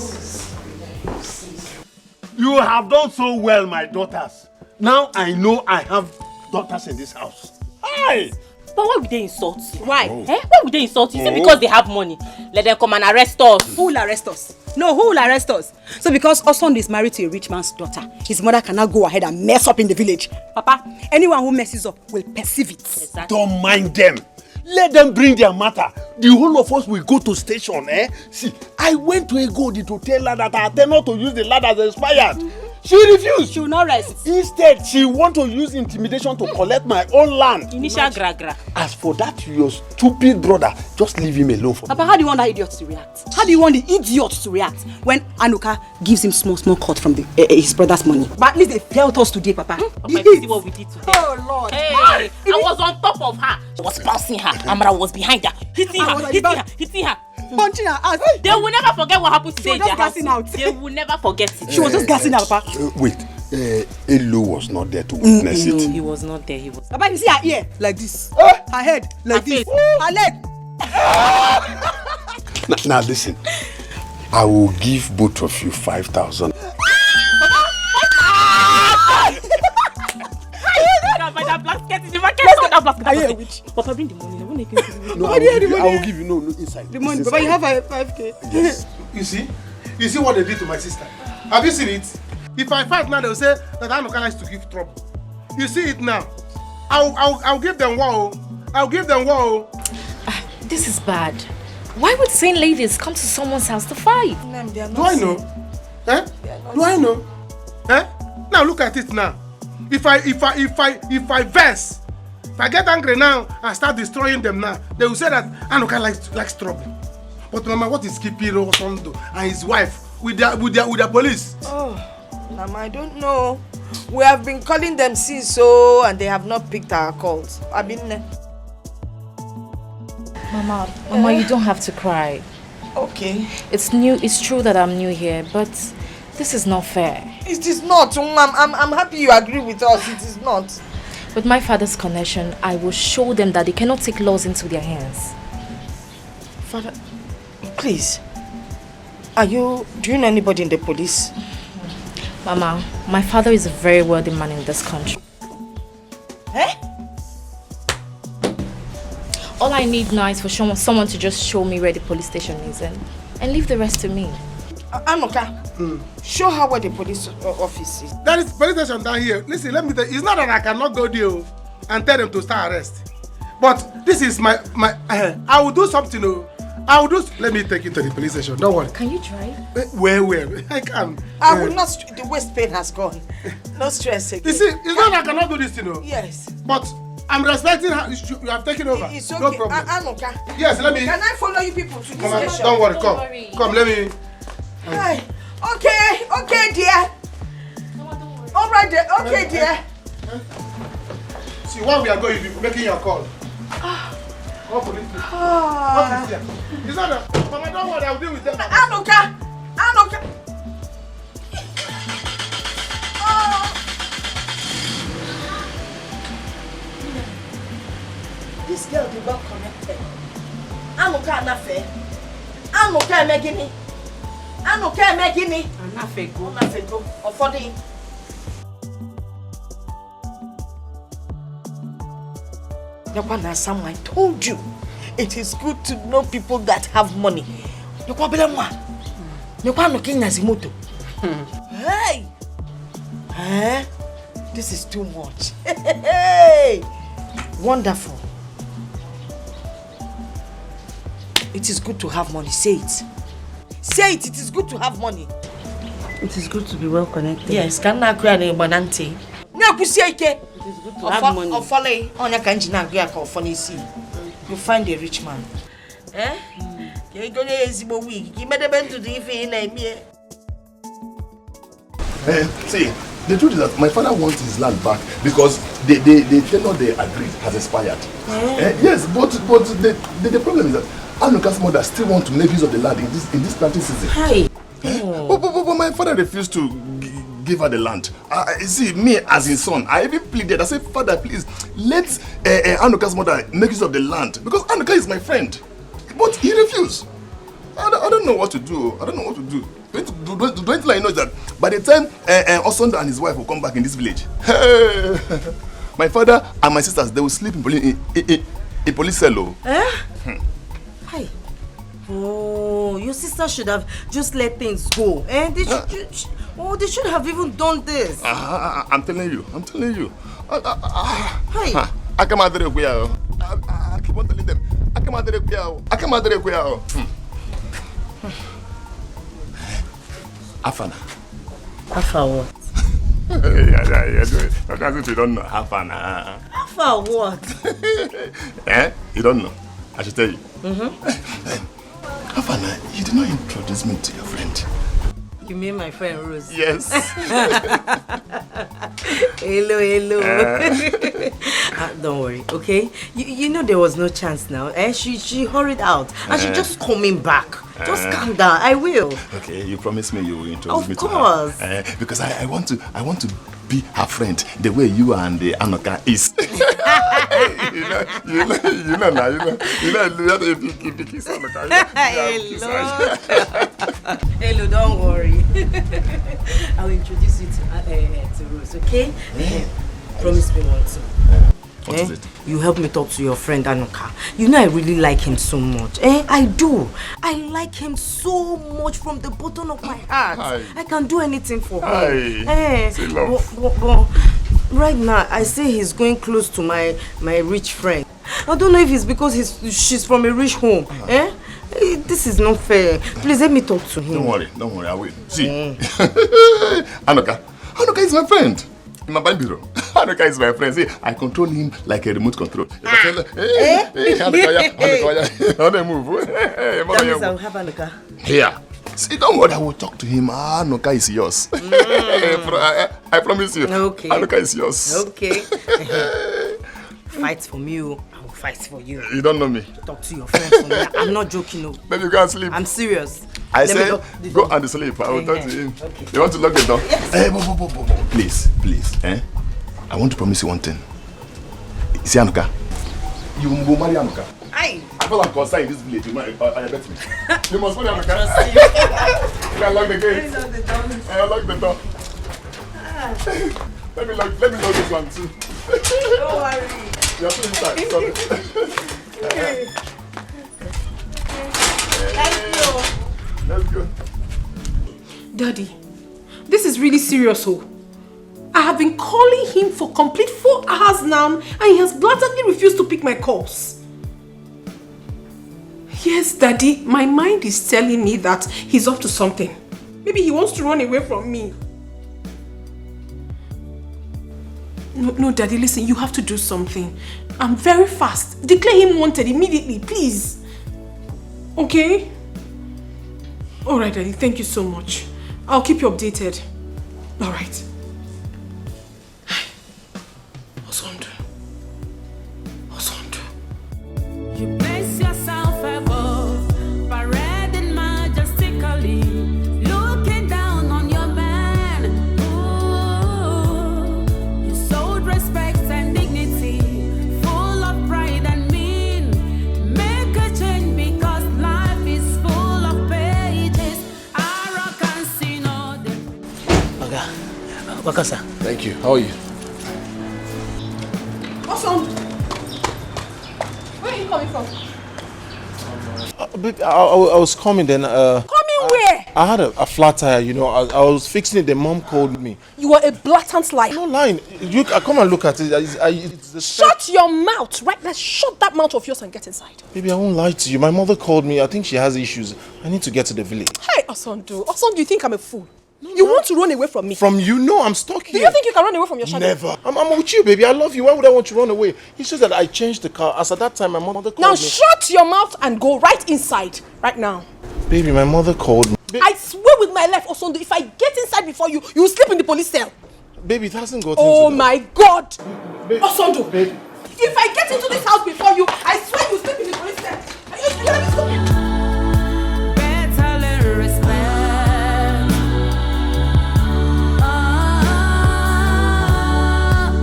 You have done so well, my daughters. Now I know I have daughters in this house. Hi! But why would they insult you? Why? Why would they insult you? Is it because they have money? Let them come and arrest us. Who will arrest us? No, who will arrest us? So because Osond is married to a rich man's daughter, his mother cannot go ahead and mess up in the village. Papa, anyone who messes up will perceive it. Exactly. Don't mind them. Let them bring their matter. The whole of us will go to station, eh? See, I went to Egodi to tell her that I intend not to use the land as expired. She refused. She will not rest. Instead, she want to use intimidation to collect my own land. Initial gra. As for that, your stupid brother, just leave him alone for Papa, how do you want that idiot to react? How do you want the idiot to react when Anuka gives him small cut from his brother's money? But at least they felt us today, Papa. Papa, you see what we did today? Oh, Lord. Hey, I was on top of her. I was bouncing her. Amara was behind her. Hitting her. Punching her out. They will never forget what happened today in their house. Out. They will never forget it. She was just gassing out, Papa. Wait, Elu was not there to witness it. No, he was not there. He was. Papa, you see her ear like this. Her head like this. Her leg. Now listen, I will give both of you 5,000. Papa, bring the money. No, I will give you no inside. The money, Papa, you have 5K. Yes. You see what they did to my sister? Have you seen it? If I fight now, they'll say that Anuka likes to give trouble. You see it now. I'll give them wow. I'll give them wow. This is bad. Why would sane ladies come to someone's house to fight? Do I know? Do I know? Now look at it now. If I verse, if I get angry now and start destroying them now, they will say that Anuka likes trouble. But Mama, what is keeping Osondo and his wife with their police? Oh, Mama, I don't know. We have been calling them since so, and they have not picked our calls. I've been there. Mama, you don't have to cry. Okay. It's true that I'm new here, but this is not fair. It is not. I'm happy you agree with us. It is not. With my father's connection, I will show them that they cannot take laws into their hands. Father, please. Do you know anybody in the police? Mama, my father is a very wealthy man in this country. All I need now is for someone to just show me where the police station is and leave the rest to me. Anuka, show her where the police office is. There is police station down here. Listen, let me tell you, it's not that I cannot go there and tell them to start arrest. But this is my I will do something. Let me take you to the police station. Don't worry. Can you drive? Where? I can. I will not. The waist pain has gone. No stress again. You see, it's not that I cannot do this, Yes. But I'm respecting her. You have taken over. It's okay. No problem. Anuka. Yes, let me. Can I follow you people to this station? Don't worry. Come. Let me. Hi. Okay, dear. All right, dear. Okay, dear. See, while we are going, you're making your call. What is here? It's not that. Mama, don't worry. I'll deal with them. Anuka. This girl did not connected. Anuka Anafe. Anuka Megini. Anafego. Ofodi. Yakwana Sam, I told you. It is good to know people that have money. Yakwa looking Nazimoto. Hey! This is too much. Hey! Wonderful. It is good to have money. Say it. Say it. It is good to have money. It is good to be well connected. Yes. Can I create a banante? No, it is good to have money. Or follow on your canjina or funny see. You find a rich man. You're going to use a week. You made a bend to the evening. See, the truth is that my father wants his land back because the tenure they agreed has expired. Yes, but the problem is that Anuka's mother still wants to make use of the land in this planting season. Hi. But my father refused to give her the land. See, me as his son, I even pleaded. I said, Father, please, let Anuka's mother make use of the land because Anuka is my friend. But he refused. I don't know what to do. Don't I know that by the time Osonda and his wife will come back in this village, my father and my sisters, they will sleep in A police cell. Eh? Hi. Oh, your sister should have just let things go. Eh? They should have even done this. I'm telling you. Hey. I keep on telling them. I come out Afana. Afa what? Yeah. That's if you don't know. Afana. Afa what? You don't know. I should tell you. Afana, you did not introduce me to your friend. You mean my friend Rose? Yes. Hello. Don't worry, okay? You know there was no chance now. She hurried out and she's just coming back. Just calm down. I will. Okay, you promise me you will introduce me to her. Of course. Because I want to be her friend the way you and the Anoka is. you know, if you kiss Anoka. Hello, don't worry. I'll introduce you to Rose, okay? Promise me one thing. What is it? You help me talk to your friend Anoka. You know I really like him so much. I do. I like him so much from the bottom of my heart. Hi. I can do anything for him. Say love. But right now, I say he's going close to my rich friend. I don't know if it's because she's from a rich home. This is not fair. Please let me talk to him. Don't worry, I will. See, Anoka is my friend. In my band bureau. Anoka is my friend. See, I control him like a remote control. If I tell her, hey, Anoka, move. That means I'll have Anoka. Yeah. See, don't worry, I will talk to him. Anoka is yours. I promise you. Okay. Anoka is yours. Okay. Fight for me, I will fight for you. You don't know me. Talk to your friend for me. I'm not joking, no. Then you go and sleep. I'm serious. I said, go and sleep. I will talk to him. Okay. You want to lock the door? Yes. Please. I want to promise you one thing. See, Anoka, you will marry Anoka. Aye. I feel like concerned in this village. You bet me. You must marry Anoka. You can lock the gate. Lock the door. Let me lock this one too. Don't worry. You're still inside. Sorry. Okay. Thank you. Let's go. Daddy, this is really serious, oh. I have been calling him for complete 4 hours now and he has blatantly refused to pick my calls. Yes, Daddy, my mind is telling me that he's up to something. Maybe he wants to run away from me. No, Daddy, listen, you have to do something. I'm very fast. Declare him wanted immediately, please. Okay? Alright, Daddy, thank you so much. I'll keep you updated. Alright. You place yourself above, parading majestically, looking down on your man. Ooh, you sold respect and dignity, full of pride and mean. Make a change because life is full of pages. Arrogance in order. Wakasa. Thank you. How are you? Awesome. Where are you coming from? Babe, I was coming then. Coming where? I had a flat tire, you know. I was fixing it. The mom called me. You are a blatant liar. No lying. You come and look at it. It's the Shut your mouth right now. Shut that mouth of yours and get inside. Baby, I won't lie to you. My mother called me. I think she has issues. I need to get to the village. Hey, Osondu. Osondu, you think I'm a fool? You want to run away from me? From you? No, I'm stuck here. Do you think you can run away from your shadow? Never. I'm with you, baby. I love you. Why would I want you to run away? It's just that I changed the car. As at that time, my mother called me. Now shut your mouth and go right inside. Right now. Baby, my mother called me. I swear with my life, Osondu, if I get inside before you, you will sleep in the police cell. Baby, it hasn't got Oh into my God. Osondu. Baby. If I get into this house before you, I swear you will sleep in the police cell. Are you stupid? Better learn respect.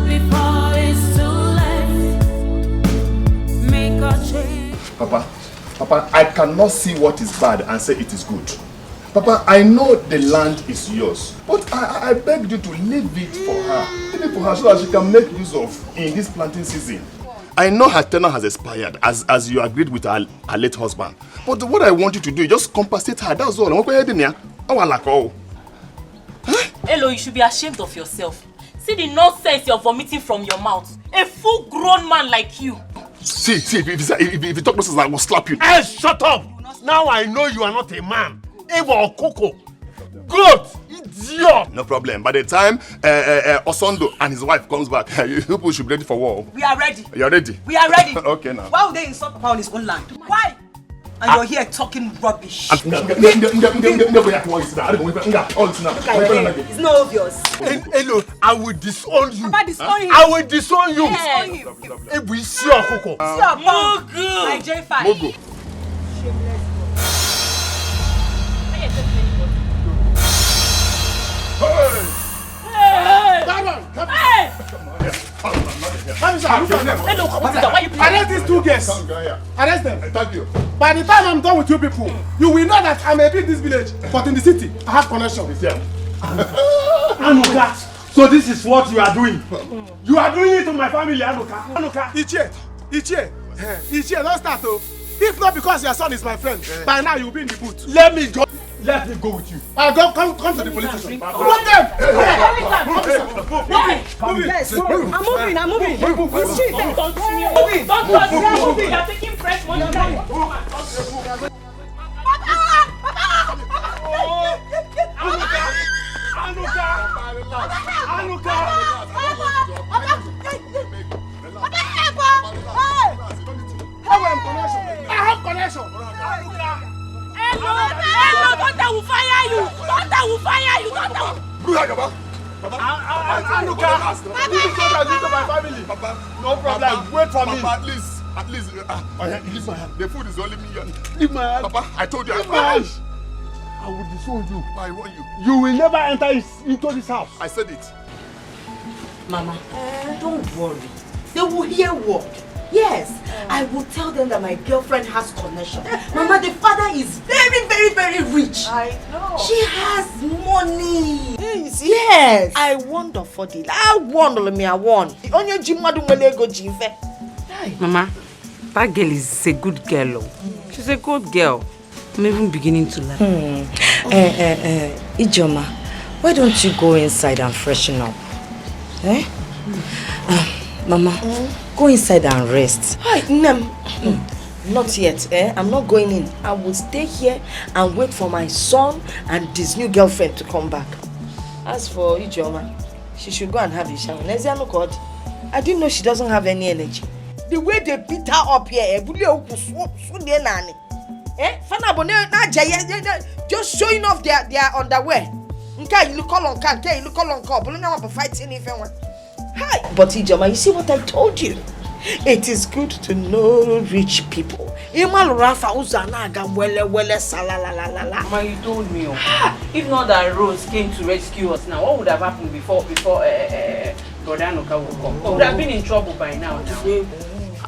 Before it's too late. Make a change. Papa, I cannot see what is bad and say it is good. Papa, I know the land is yours, but I beg you to leave it for her. Leave it for her so that she can make use of in this planting season. I know her tenure has expired as you agreed with her late husband. But what I want you to do is just compensate her. That's all. Hello, you should be ashamed of yourself. See the nonsense you're vomiting from your mouth. A full-grown man like you. See, if you talk nonsense, I will slap you. Hey, shut up! Now I know you are not a man. Eva or Coco. Good! Idiot! No problem. By the time Osondo and his wife comes back, you people should be ready for war. We are ready. You're ready? We are ready. Okay, now. Why would they insult Papa on his own land? Why? And you're here talking rubbish. It's It's not obvious. Hello, I will disown you. Papa, disown him. I will disown you. Disown him. Hey, we see your Coco. See your mom. My J5. Mogo. Arrest these two guests. Arrest them. Thank you. By the time I'm done with you people, you will know that I may be in this village, but in the city, I have connection. Anuka, so this is what you are doing. You are doing it to my family, Anuka. Anuka. Ichie, don't start though. If not because your son is my friend, by now you'll be in the booth. Let me go with you. I'll come to the police station. What them? Yes, I'm moving. Don't touch me. You're taking fresh money. I have connection. Hello, Tonto will fire you. Anuka, please don't abuse my family. No problem. Wait for me. Papa, at least, leave my hand. The food is only me. Leave my hand. Papa, I told you. Leave my hand. I will disown you. I want you. You will never enter into this house. I said it. Mama, don't worry. They will hear what? Yes, I will tell them that my girlfriend has connection. Mama, the father is very, very, very rich. I know. She has money. Yes. I wonder for the. I wonder me. I want. The only Jimadu Melego Jive. Mama, that girl is a good girl. She's a good girl. I'm even beginning to like. Ijoma, why don't you go inside and freshen up? Eh? Mama, go inside and rest. Hi, not yet. I'm not going in. I will stay here and wait for my son and his new girlfriend to come back. As for Ijoma, she should go and have a shower. I didn't know she doesn't have any energy. The way they beat her up here, just showing off their underwear. Hi. But Ijoma, you see what I told you? It is good to know rich people. Ma, you told me. If not that Rose came to rescue us now, what would have happened before Brother Anuka would come? We would have been in trouble by now.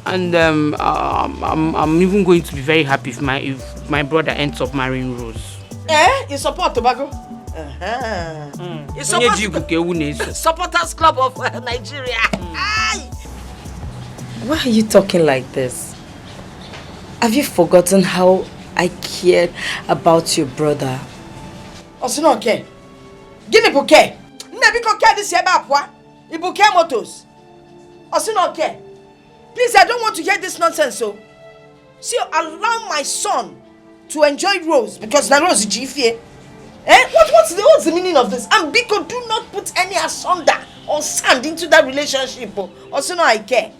And I'm even going to be very happy if my brother ends up marrying Rose. You support Tobago? You support Supporters Club of Nigeria. Why are you talking like this? Have you forgotten how I cared about your brother? Also okay. Give me bouquet. Never care this year about what? You bouquet motors. Also okay. Please, I don't want to hear this nonsense. So allow my son to enjoy Rose because now Rose is GFA. What's the meaning of this? And Biko, do not put any asunder or sand into that relationship. Also no I care.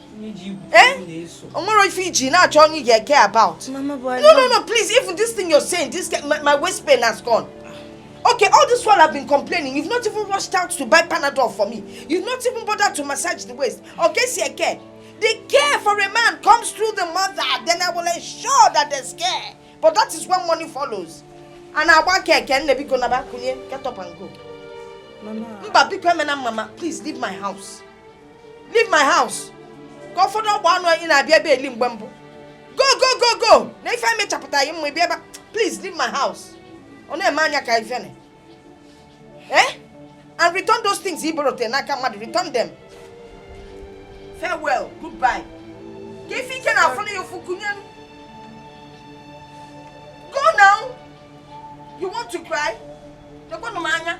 Fiji now Johnny care about. Mama boy. No, please, even this thing you're saying, my waist pain has gone. Okay, all this while I've been complaining, you've not even rushed out to buy Panadol for me. You've not even bothered to massage the waist. Okay, see, I care. The care for a man comes through the mother, then I will ensure that there's care. But that is when money follows. And I want care, get up and go. Mama, please leave my house. Leave my house. Go for the one in a baby limbembo. Go. If I make a please leave my house. And return those things he brought and I come return them. Farewell, goodbye. Go now. You want to cry? You're going to mania.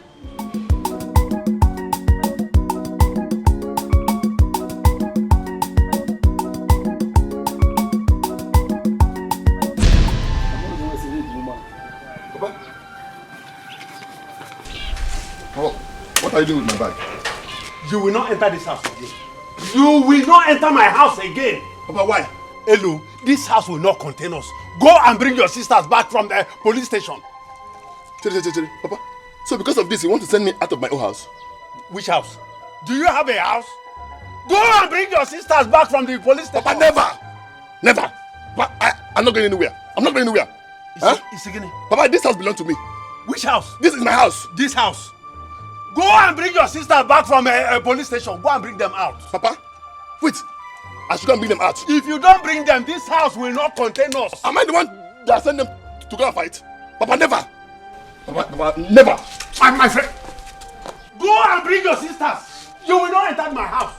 What are you doing with my bag? You will not enter this house again. You will not enter my house again. Papa, why? Hello, this house will not contain us. Go and bring your sisters back from the police station. Papa, so because of this, you want to send me out of my own house? Which house? Do you have a house? Go and bring your sisters back from the police station. Papa, never! Never! Papa, I'm not going anywhere. I'm not going anywhere. Papa, this house belongs to me. Which house? This is my house. This house. Go and bring your sisters back from a police station. Go and bring them out. Papa, wait. I should go and bring them out. If you don't bring them, this house will not contain us. Am I the one that sent them to go and fight? Papa, never. Papa, never. My friend. Go and bring your sisters. You will not enter my house.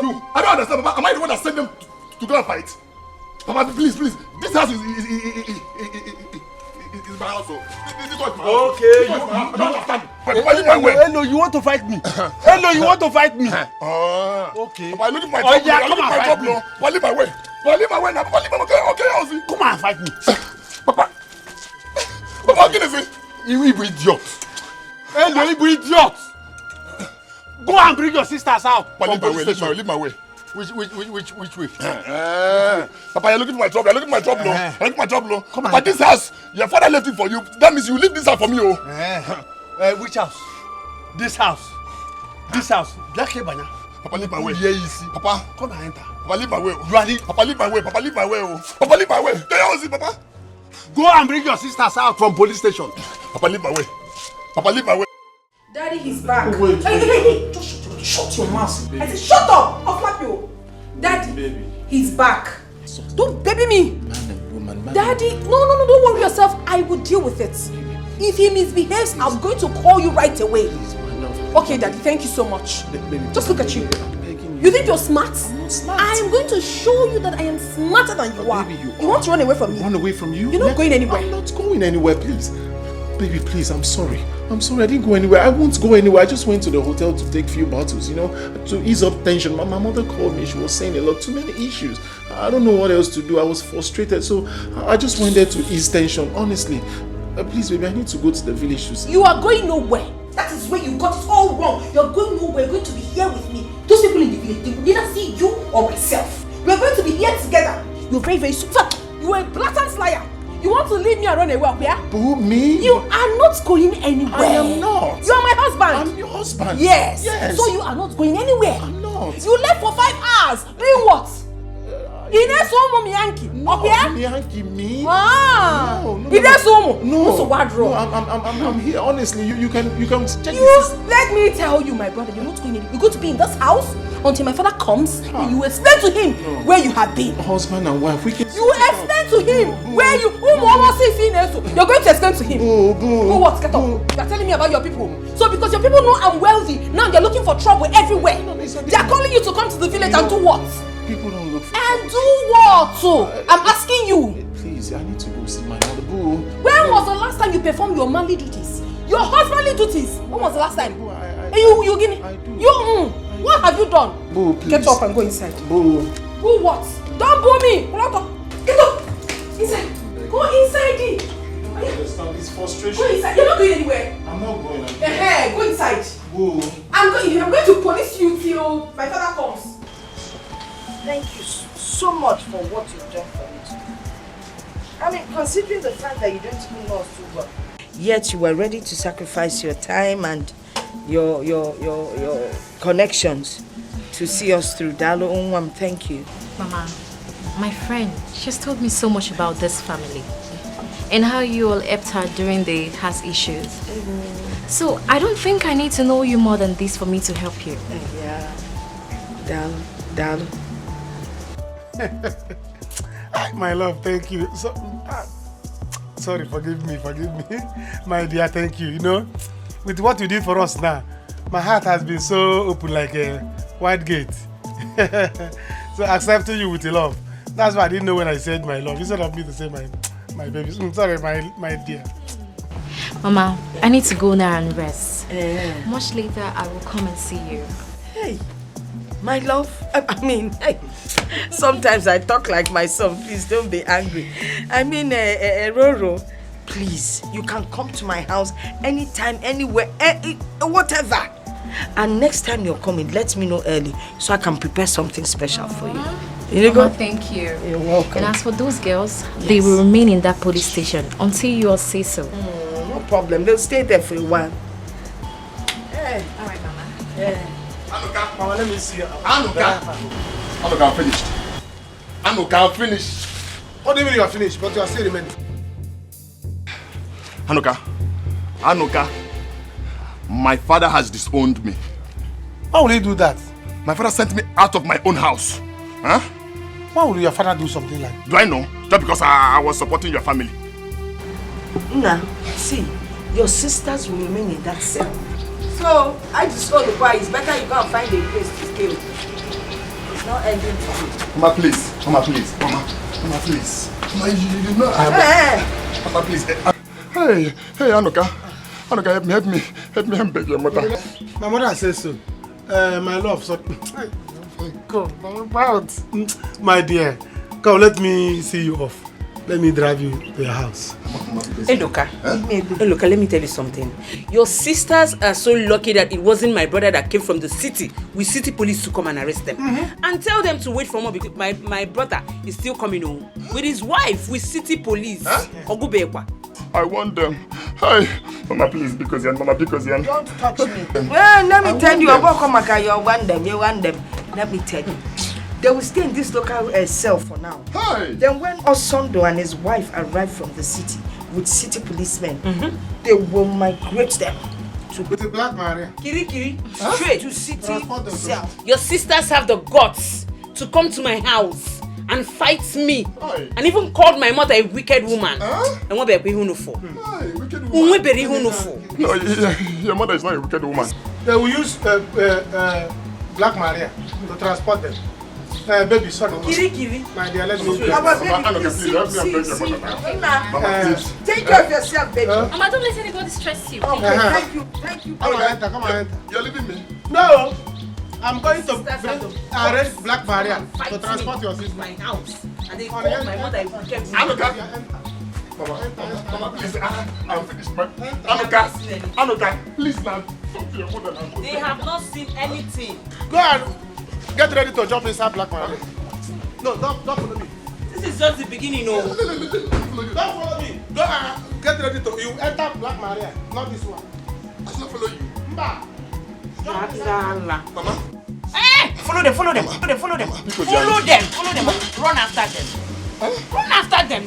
You, I don't understand, Papa. Am I the one that sent them to go and fight? Papa, please. This house is my house. This is my house. Okay, I don't understand. Hello, you want to fight me? Hello, you want to fight me? Okay. Papa, look at my trouble. Yeah, come and fight me. Papa, leave my way. Papa, leave my way now. Papa, leave my way. Okay, Ozzy. Come and fight me. Papa, what can I say? You idiot. Hello, you idiot. Go and bring your sisters out. Papa, leave my way. Which way? Papa, you're looking for my trouble. You're looking for my trouble. You're looking for my trouble. But this house, your father left it for you. That means you leave this house for me, oh. Which house? This house. This house. Dikeh Banya. Papa, leave my way. Yeah, you see. Papa, come and enter. Papa, leave my way. Ready? Papa, leave my way. Papa, leave my way. Oh. Papa, leave my way. There you see, Papa. Go and bring your sisters out from police station. Papa, leave my way. Papa, leave my way. Daddy, he's back. Oh, wait. Hey. Just shut your mouth. I said, shut up. I'll slap you. Daddy, baby. He's back. Don't baby me. Man and woman. Daddy, no, don't worry yourself. I will deal with it. If he misbehaves, I'm going to call you right away. Okay, Daddy, thank you so much. Just look at you. You think you're smart? I'm not smart. I am going to show you that I am smarter than you are. Baby, you want to run away from me? Run away from you? You're not going anywhere. I'm not going anywhere, please. Baby, please, I'm sorry. I didn't go anywhere. I won't go anywhere. I just went to the hotel to take a few bottles, to ease up tension. My mother called me. She was saying a lot, too many issues. I don't know what else to do. I was frustrated, so I just went there to ease tension, honestly. Please, baby, I need to go to the village to see. You are going nowhere. That is where you got it all wrong. You're going nowhere. You're going to be here with me. Those people in the village, they will neither see you or myself. We are going to be here together. You're very, very super. You are a blatant liar. You want to leave me and run away, yeah? Boo, me? You are not going anywhere. I am not. You are my husband. I'm your husband. Yes. Yes. So you are not going anywhere. I'm not. You left for 5 hours. Doing what? Ine somo miyanki. Miyanki, me? Ah. No. Ine somo. No. So wardrobe. I'm here. Honestly, you can check you. this. Let me tell you, my brother, you're not going anywhere. You're going to be in this house until my father comes. And you explain to him where you have been. Husband and wife, we can. You explain to him where you. You're going to explain to him. Boo. What? Get up. You're telling me about your people. So because your people know I'm wealthy, now they're looking for trouble everywhere. They're calling you to come to the village and do what? People don't look for and do what? I'm asking you. Please, I need to go see my mother. Boo. When was the last time you performed your manly duties? Your husbandly duties? When was the last time? You give me. What have you done? Boo, please. Get up and go inside. Boo. Boo what? Don't boo me. Get up. Inside. Go inside. I understand this frustration. Go inside. You're not going anywhere. I'm not going. Go inside. Boo. I'm going to police you till my father comes. Thank you so much for what you've done for me today. I mean, considering the fact that you don't even know us too well, yet you were ready to sacrifice your time and your connections to see us through. Dalo Unwam, thank you. Mama, my friend, she's told me so much about this family and how you all helped her during the past issues. So I don't think I need to know you more than this for me to help you. Yeah. Dalo. My love, thank you. So, sorry, forgive me. My dear, thank you. With what you did for us now, my heart has been so open like a wide gate. So accepting you with love. That's why I didn't know when I said my love. Instead of me to say my baby. Sorry, my dear. Mama, I need to go now and rest. Much later, I will come and see you. Hey, my love. I mean, hey, sometimes I talk like my son. Please don't be angry. I mean, Roro, please, you can come to my house anytime, anywhere, whatever. And next time you're coming, let me know early so I can prepare something special for you. You Mama, thank you. You're welcome. And as for those girls, they will remain in that police station until you all say so. No problem. They'll stay there for a while. Hey. All right, Mama. Yeah. Mama, let me see you. Anuka, I'm finished. Anuka, I'm finished. What do you mean you are finished? But you are still remaining. Anuka, my father has disowned me. Why will he do that? My father sent me out of my own house. Huh? Why would your father do something like that? Do I know? Just because I was supporting your family. Nah, see, your sisters will remain in that cell. So, I just told the boy, it's better you go and find a place to stay. It's not ending for you. Mama, please. Mama, please. Mama, please. Mama, you know Mama, please. Hey, Anuka. Anuka, help me. Help me beg your mother. My mother says so. My love, so... Come, my dear, come, let me see you off. Let me drive you to your house. Hey, Loka. Hey, Loka, let me tell you something. Your sisters are so lucky that it wasn't my brother that came from the city with city police to come and arrest them. And tell them to wait for more because my brother is still coming home with his wife with city police. I want them. Hi, Mama, please, because you're Mama, because you're... Don't touch me. Well, let me tell you, you want them. Let me tell you. They will stay in this local cell for now. Hi. Then when Osondo and his wife arrive from the city with city policemen, they will migrate them to with the Black Maria. Kiri, straight to city cell. Your sisters have the guts to come to my house and fight me. Hi. And even called my mother a wicked woman. And what be for? Hi, wicked woman. No, your mother is not a wicked woman. They will use Black Maria to transport them. Baby, sorry. Kiri. My dear, let me go. Mama, baby, see. Take care of yourself, baby. Mama, don't let anybody stress you. Okay, thank you, Come on, enter. You're leaving me? No, I'm going to arrange Black Maria to transport your sister. My house. And they called my mother a wicked woman. Mama, please, I'm finished. Anuka, please now. Talk to your mother now. They have not seen anything. Go and get ready to jump inside Black Maria. No, don't follow me. This is just the beginning, no. Don't follow me. Go and get ready to you enter Black Maria, not this one. I should not follow you. Mba. Mama. Hey! Follow them. Follow them. Run after them. Run after them.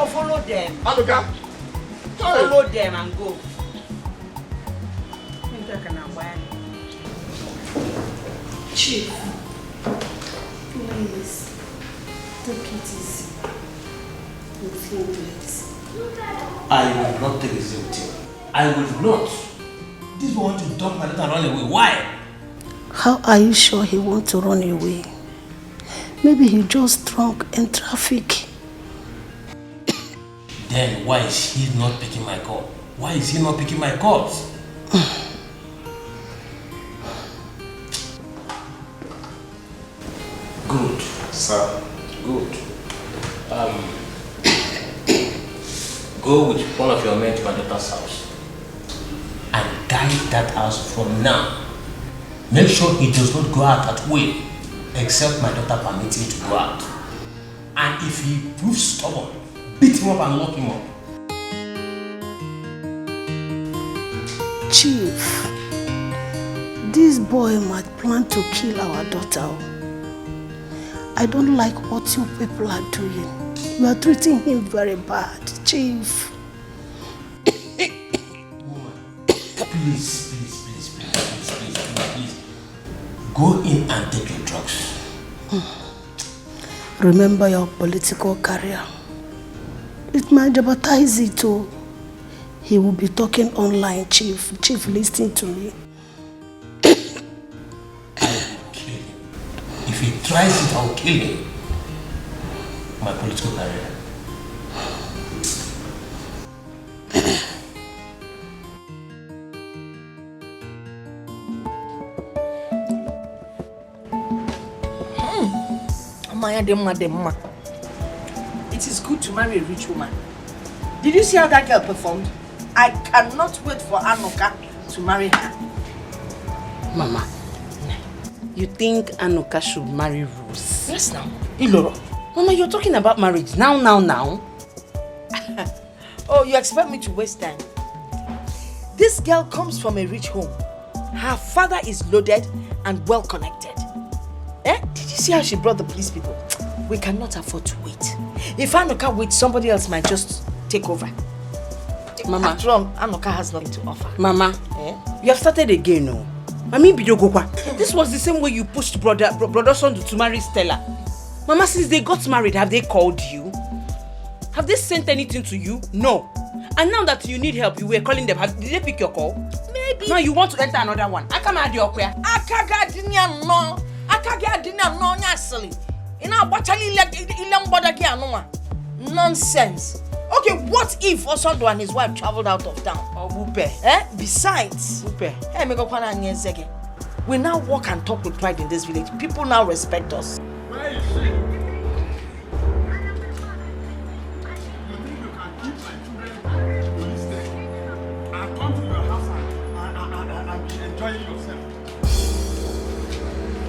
Follow them. Anuka. Follow them and go. Chief, please, take it easy. With him, please. I will not take it easy with him. I will not. This boy want to dump my daughter and run away. Why? How are you sure he wants to run away? Maybe he just drunk in traffic. Then why is he not picking my call? Why is he not picking my calls? Good. Sir. Good. Go with one of your men to my daughter's house and guide that house from now. Make sure he does not go out that way except my daughter permits him to go out. And if he proves stubborn, beat him up and lock him up. Chief, this boy might plan to kill our daughter. I don't like what you people are doing. You are treating him very bad, Chief. Please. Go in and take your drugs. Remember your political career. It might jeopardize it too. He will be talking online, Chief. Chief, listen to me. I will kill him. If he tries it, I'll kill him. my political career. It is good to marry a rich woman. Did you see how that girl performed? I cannot wait for Anoka to marry her. Mama, you think Anoka should marry Rose? Yes, now. Iloro. Mama, you're talking about marriage now. Oh, you expect me to waste time? This girl comes from a rich home. Her father is loaded and well connected. Did you see how she brought the police people? We cannot afford to wait. If Anoka waits, somebody else might just take over. Mama. After all, Anoka has nothing to offer. Mama, you have started again, no? I mean, this was the same way you pushed brother son to marry Stella. Mama, since they got married, have they called you? Have they sent anything to you? No. And now that you need help, you were calling them. Did they pick your call? Maybe. Now you want to enter another one. I come out your prayer. Nonsense. Okay, what if Osondo and his wife traveled out of town? Besides, we now walk and talk with pride in this village. People now respect us. Where is she?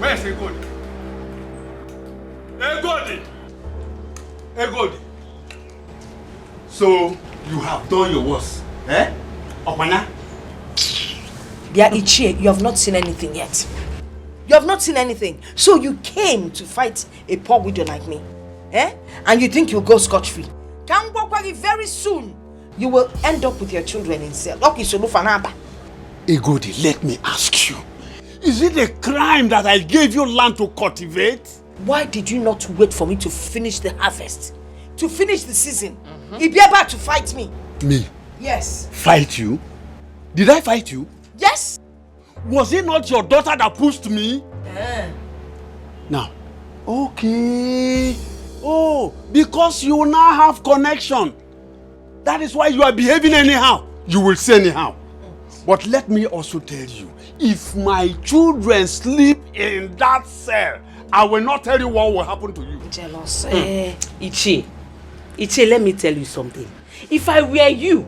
Where's Egodi? Egodi. So you have done your worst, Opana? Yeah, Ichie, you have not seen anything yet. You have not seen anything. So you came to fight a poor widow like me, And you think you'll go scot-free? Very soon, you will end up with your children in cell. Egodi, let me ask you. Is it a crime that I gave you land to cultivate? Why did you not wait for me to finish the harvest? To finish the season? You'd be able to fight me. Me? Yes. Fight you? Did I fight you? Yes. Was it not your daughter that pushed me? Now, okay. Oh, because you now have connection. That is why you are behaving anyhow. You will say anyhow. But let me also tell you, if my children sleep in that cell, I will not tell you what will happen to you. Jealous. Ichie, let me tell you something. If I were you,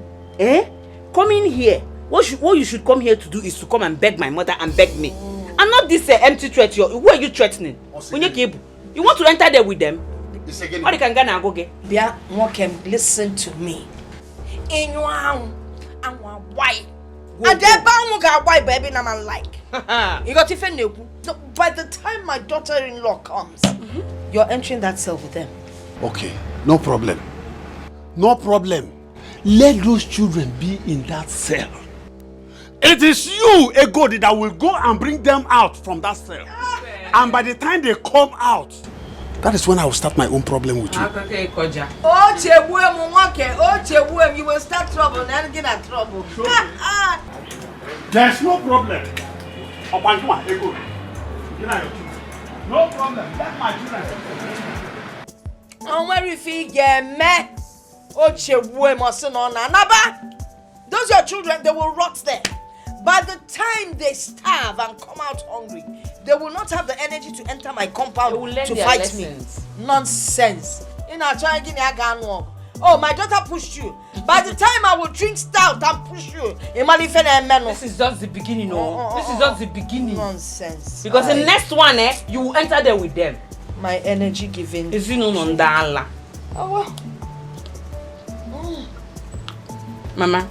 coming here, what you should come here to do is to come and beg my mother and beg me. And not this empty threat. Who are you threatening? You want to enter there with them? Or you can go get? Listen to me. In your house, I'm white. And then why baby na man like. You got to fend. So by the time my daughter-in-law comes, you're entering that cell with them. Okay, no problem. No problem. Let those children be in that cell. It is you, Egodi, that will go and bring them out from that cell. And by the time they come out, that is when I will start my own problem with you. You will start trouble and get in trouble. There's no problem. No problem. Let my children. And where if you get me? Those your children, they will rot there. By the time they starve and come out hungry, they will not have the energy to enter my compound to fight lessons. Me. Nonsense. Oh, my daughter pushed you. By the time I will drink stout and push you, this is just the beginning, This is just the beginning. Nonsense. Because the next one, you will enter there with them. My energy giving. Is you know on the Mama.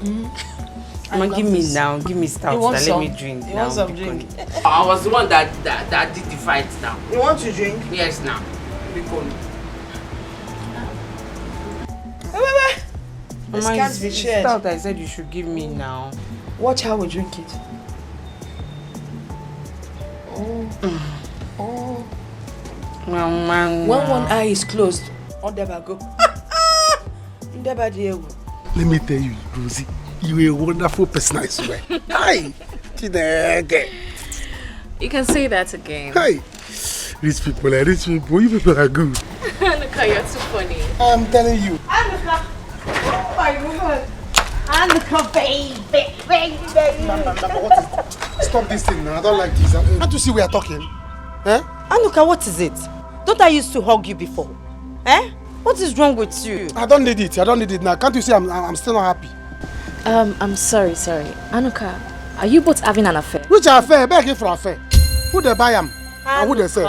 Mama, give me now. Give me stout. Let me drink. You want some drink? I was the one that did the fight now. You want to drink? Yes, now. This can't be shared. Stout I said you should give me now. Watch how we drink it. When one eye is closed, on never go. Let me tell you, Rosie, you're a wonderful person, I swear. Hi! You can say that again. Hi! Rich people, you people are good. Look how you're too funny. I'm telling you. Anuka! Oh my God! Anuka, baby! What is this? Stop this thing now. I don't like this. Can't you see we are talking? Eh? Anuka, what is it? Don't I used to hug you before? Eh? What is wrong with you? I don't need it. I don't need it now. Can't you see I'm still not happy? I'm sorry. Anuka, are you both having an affair? Which affair? Begging for affair. Who they buy am? And who they sell?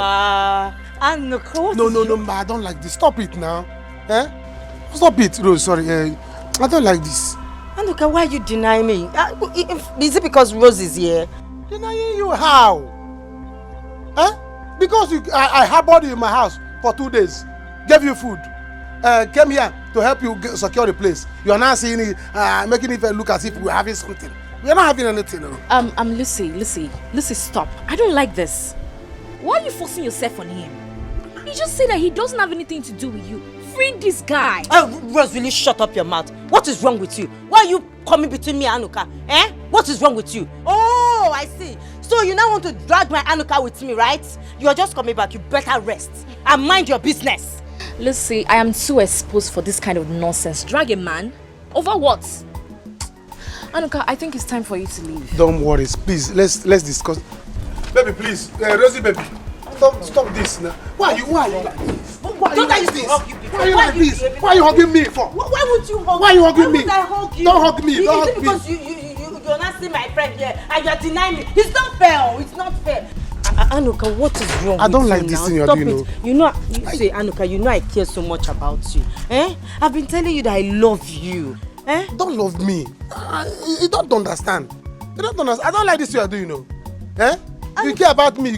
Anuka, what No, I don't like this. Stop it now. Eh? Stop it, Rose. Sorry. I don't like this. Anuka, why you deny me? Is it because Rose is here? Denying you how? Eh? Because I harbored you in my house for 2 days. Gave you food. Came here to help you secure the place. You are now seeing it, making it look as if we're having something. We're not having anything. No. Lucy, stop. I don't like this. Why are you forcing yourself on him? He just said that he doesn't have anything to do with you. Free this guy. Rose, will you shut up your mouth? What is wrong with you? Why are you coming between me and Anuka? Eh? What is wrong with you? Oh, I see. So you now want to drag my Anuka with me, right? You are just coming back. You better rest and mind your business. Lucy, I am too exposed for this kind of nonsense. Drag a man? Over what? Anuka, I think it's time for you to leave. Don't worry, please. Let's discuss. Baby, please. Rosie, baby. Stop this now. Why are you like this? Why are you like this? Why are you like this? Why are you hugging me for? Why would you hug me? Why are you hugging me? Why would I hug you? Don't hug me. Don't hug me. Because you're not seeing my friend here and you're denying me. It's not fair. It's not fair. Anuka, what is wrong with you? I don't like this thing you're doing. Say, Anuka, you know I care so much about you. Eh? I've been telling you that I love you. Eh? Don't love me. You don't understand. You don't understand. I don't like this you're doing, Eh? You care about me.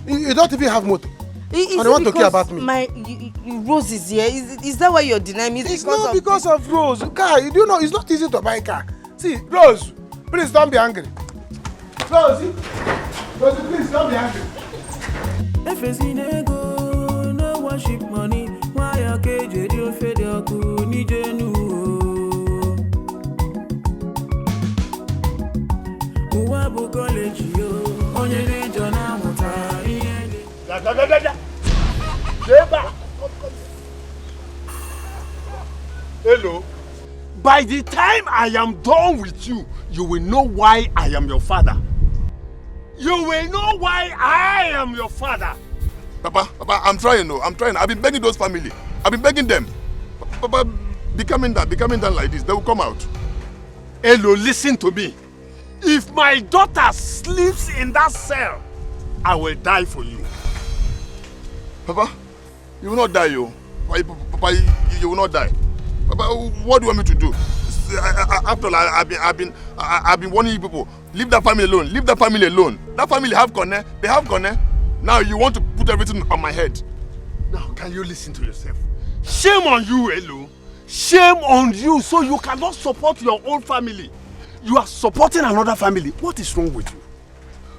You don't even have motor. And you want to care about me. Rose is here. Is that why you're denying me? It's not because of Rose. Car, you do know it's not easy to buy a car. See, Rose, please don't be angry. Rose, please don't be angry. If it's in ego, no worship money. Why are KJ you fed your kuni genu? Uwabu college yo, onye de jona muta. Hello. By the time I am done with you, you will know why I am your father. You will know why I am your father. Papa, I'm trying. I've been begging those family. I've been begging them. Papa, be coming down like this. They will come out. Hello, listen to me. If my daughter sleeps in that cell, I will die for you. Papa, you will not die, yo. Papa, you will not die. Papa, what do you want me to do? After all, I've been warning you people. Leave that family alone. Leave that family alone. That family have Kone. They have Kone. Now you want to put everything on my head. Now, can you listen to yourself? Shame on you, Elo. Shame on you. So you cannot support your own family. You are supporting another family. What is wrong with you?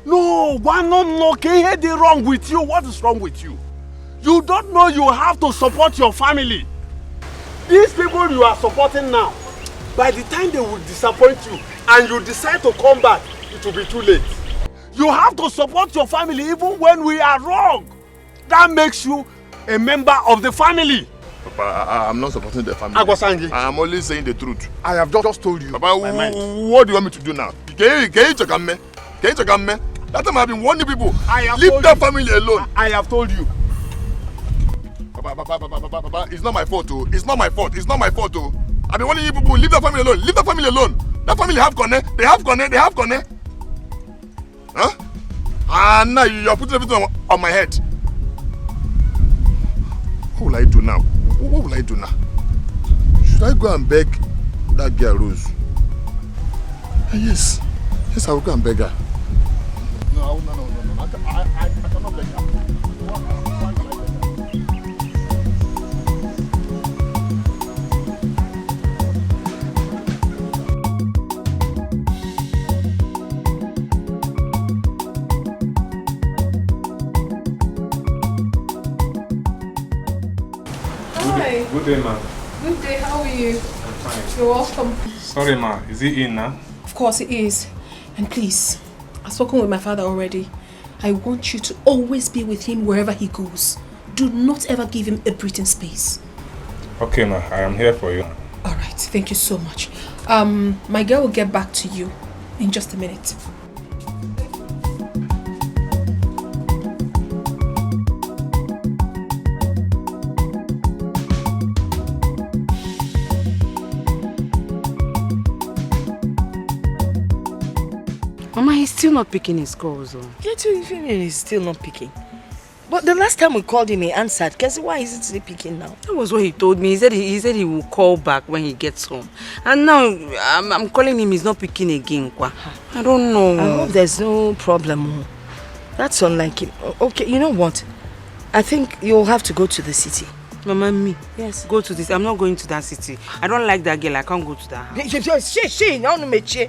No, why not? Can you wrong with you? What is wrong with you? You don't know you have to support your family. These people you are supporting now, by the time they will disappoint you and you decide to come back, it will be too late. You have to support your family even when we are wrong. That makes you a member of the family. Papa, I'm not supporting the family. I'm only saying the truth. I have just told you. Papa, what do you want me to do now? Can you check on me? That time I've been warning people. Leave that family alone. I have told you. Papa, it's not my fault, oh. It's not my fault, oh. I've been warning you people, leave that family alone. Leave that family alone. That family have Kone. They have Kone. Huh? And now you're putting everything on my head. What will I do now? Should I go and beg that girl Rose? Yes, I will go and beg her. No. I cannot beg her. Good day, ma. Good day, how are you? I'm fine. You're welcome. Sorry, ma. Is he in now? Of course he is. And please, I've spoken with my father already. I want you to always be with him wherever he goes. Do not ever give him a breathing space. Okay, ma. I am here for you. All right, thank you so much. My girl will get back to you in just a minute. Mama, he's still not picking his calls. Get to feeling he's still not picking. But the last time we called him, he answered. Guess why is it still picking now? That was what he told me. He said he will call back when he gets home. And now I'm calling him, he's not picking again. I don't know. I hope there's no problem. That's unlike him. Okay, you know what? I think you'll have to go to the city. Mama, me? Yes. Go to this. I'm not going to that city. I don't like that girl. I can't go to that house.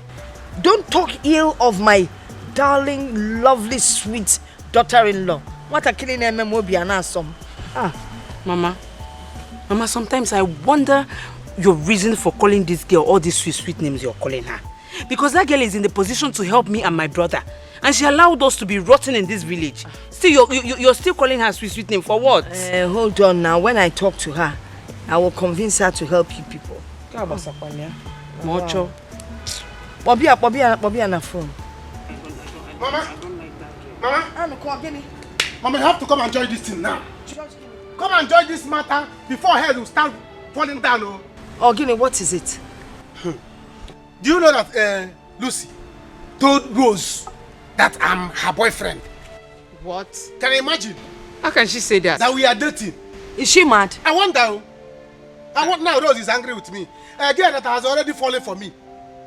Don't talk ill of my darling, lovely, sweet daughter-in-law. What a killing Mama, sometimes I wonder your reason for calling this girl all these sweet names you're calling her. Because that girl is in the position to help me and my brother. And she allowed us to be rotten in this village. Still, you're still calling her sweet name for what? Hold on now. When I talk to her, I will convince her to help you people. Mocho. Bobby on the phone. Mama, you have to come and join this thing now. Come and join this matter before head will start falling down. Oh, Guinea, what is it? Do you know that Lucy told Rose that I'm her boyfriend? What? Can you imagine? How can she say that? That we are dating. Is she mad? I wonder. Now Rose is angry with me. A girl that has already fallen for me.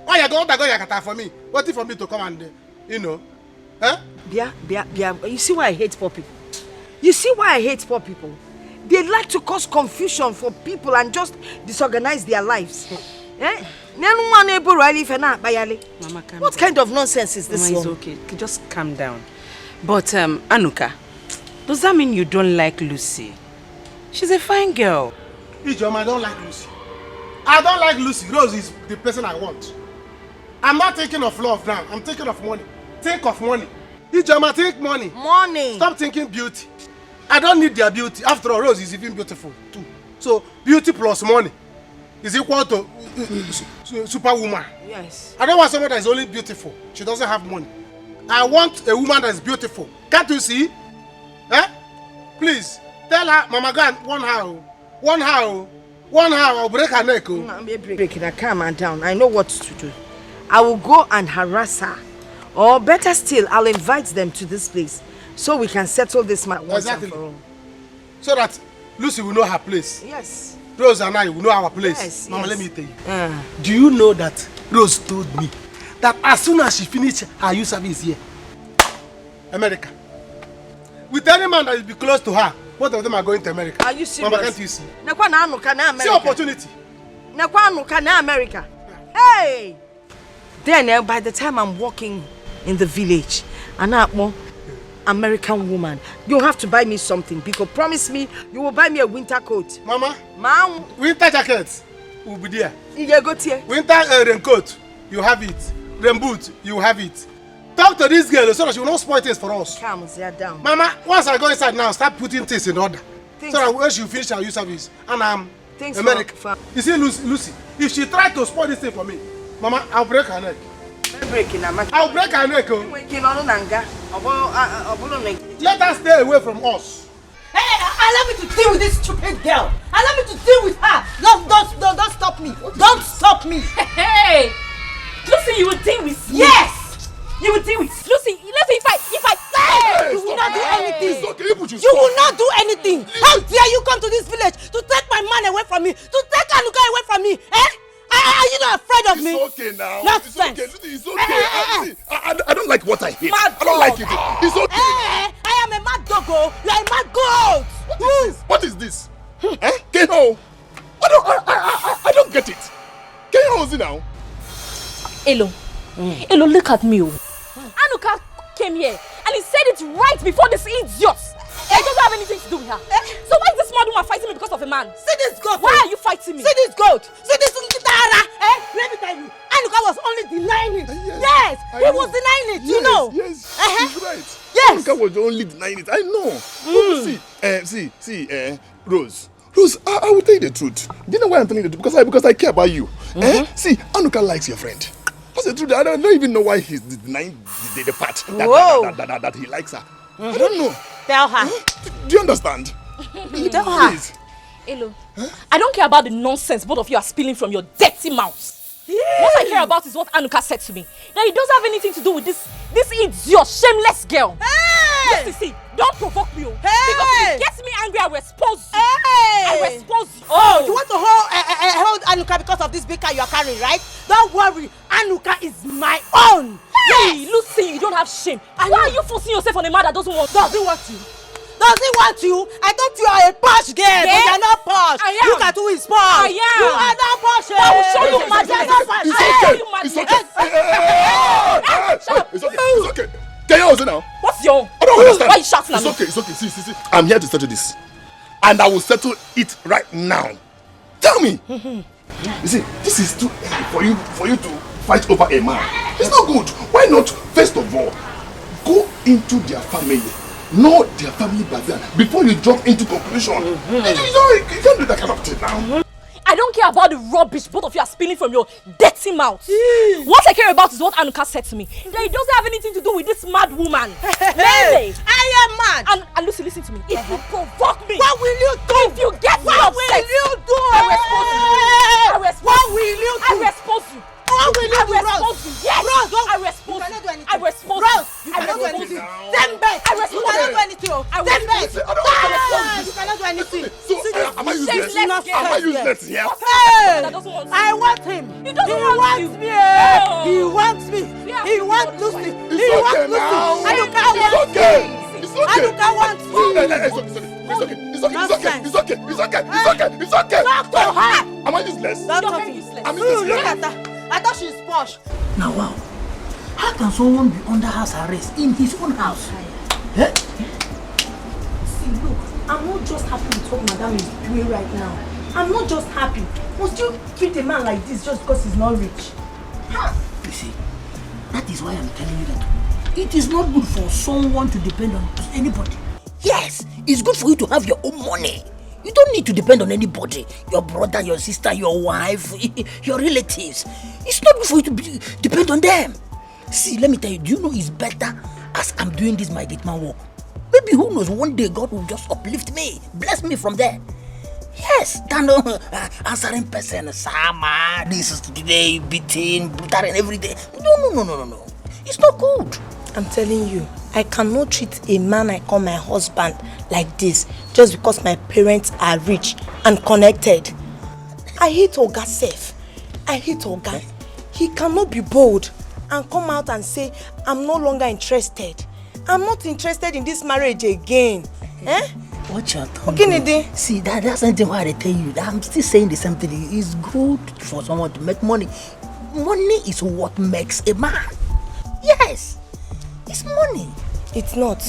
Why you going to for me? What if for me to come and, Huh? Yeah. You see why I hate poor people? They like to cause confusion for people and just disorganize their lives. Mama, what kind of nonsense is this? Mama, it's okay. Just calm down. But, Anuka, does that mean you don't like Lucy? She's a fine girl. Ijoma, I don't like Lucy. I don't like Lucy. Rose is the person I want. I'm not thinking of love now. I'm thinking of money. Think of money. Ijoma, think money. Money. Stop thinking beauty. I don't need their beauty. After all, Rose is even beautiful too. So, beauty plus money is equal to superwoman. Yes. I don't want someone that is only beautiful. She doesn't have money. I want a woman that is beautiful. Can't you see? Please, tell her, Mama, go and one how, I'll break her neck. I'm breaking her. Calm her down. I know what to do. I will go and harass her. Or better still, I'll invite them to this place so we can settle this matter once and for all. So that Lucy will know her place. Yes. Rose and I will know our place. Yes, Mama, yes. let me tell you. Do you know that Rose told me that as soon as she finished her youth service here, America, with any man that will be close to her, both of them are going to America. Are you serious? Mama, can't you see? See opportunity. America. Hey! Then by the time I'm walking in the village, an American woman, you have to buy me something because promise me you will buy me a winter coat. Mama, winter jacket will be there. Winter raincoat, you have it. Rain boot, you have it. Talk to this girl so that she will not spoil things for us. Calm down. Mama, once I go inside now, start putting things in order. So that when she finish her youth service, and I'm America. You see, Lucy, if she tries to spoil this thing for me, Mama, I'll break her neck. I'll break her neck. Let her stay away from us. Hey, allow me to deal with this stupid girl. Allow me to deal with her. Don't stop me. Don't stop me. Hey, Lucy, you will deal with me. Yes, you will deal with Lucy. If I hey, you will not do anything. You will not do anything. How dare you come to this village to take my man away from me, to take Anuka away from me? Are you not afraid of me? It's okay now. Nonsense. It's okay. I don't like what I hate. I don't like it. It's okay. I am a mad doggo. You are a mad goat. What is this? Keho? I don't get it. Keho is it now? Elo, look at me. Anuka came here and he said it right before this idiot. I don't have anything to do with her. So why is this mad woman fighting me because of a man? See this goat. Why are you fighting me? See this goat. See this Nkitara. Let me tell you. Anuka was only denying it. Yes, he was denying it. Yes, you know. Yes, he's right. Yes. Anuka was only denying it. I know. See, Rose. Rose, I will tell you the truth. Do you know why I'm telling you the truth? Because I care about you. See, Anuka likes your friend. That's the truth. I don't even know why he's denying the part that he likes her. I don't know. Tell her. Do you understand? Tell her. Please. Hello. I don't care about the nonsense both of you are spilling from your dirty mouths. What I care about is what Anuka said to me. That it doesn't have anything to do with this idiot, shameless girl. Hey! Listen, see, don't provoke me. Hey! Because if it gets me angry, I will expose you. Hey! I will expose you. Oh, you want to hold Anuka because of this big car you are carrying, right? Don't worry, Anuka is my own. Hey, Lucy, you don't have shame. Why are you forcing yourself on a man that doesn't want you? Doesn't want you? Does he want you? I thought you are a posh girl, but you are not posh. I am. Look at who is posh. I am. You are not posh. I will show you madness. It's okay. Can you also now? What's your? I don't understand. Why are you shouting at me? It's okay. See. I'm here to settle this. And I will settle it right now. Tell me. You see, this is too early for you to fight over a man. It's not good. Why not, first of all, go into their family. Know their family background before you jump into conclusion. You can't do that kind of thing now. I don't care about the rubbish both of you are spilling from your dirty mouth. What I care about is what Anuka said to me. That it doesn't have anything to do with this mad woman. Hey, I am mad. And Lucy, listen to me. If you provoke me, what will you do? If you get me what upset, will you do? I will expose you. What will you do? I will expose you. What will you do, Rose? Yes. Rose, I will expose you. I will expose you. Rose, you cannot do anything. Them bet. I will expose you. You cannot do anything. Them bet. You cannot do anything. So, am I useless? Am I useless here? Hey, I want him. He doesn't want you. me. He wants me. He wants Lucy. He wants Lucy. Anuka wants me. Anuka wants me. It's okay. Talk to her. Am I useless? Don't talk to me. Look at her. I thought she's posh. Now wow, how can someone be under house arrest in his own house? Eh? See, look, I'm not just happy with what Madam is doing right now. I'm not just happy. Must you treat a man like this just because he's not rich? You see, that is why I'm telling you that it is not good for someone to depend on anybody. Yes, it's good for you to have your own money. You don't need to depend on anybody. Your brother, your sister, your wife, your relatives. It's not good for you to depend on them. See, let me tell you, do you know it's better as I'm doing this my gate man work? Maybe who knows, one day God will just uplift me, bless me from there. Yes, than answering person, Sama, this is today, beating, brutal and every day. No. It's not good. I'm telling you, I cannot treat a man I call my husband like this just because my parents are rich and connected. I hate Oga Sef. I hate Oga. He cannot be bold and come out and say, I'm no longer interested. I'm not interested in this marriage again. Eh? Watch your tongue. Okay, see, that's something why I tell you. I'm still saying the same thing. It's good for someone to make money. Money is what makes a man. Yes. It's money. It's not.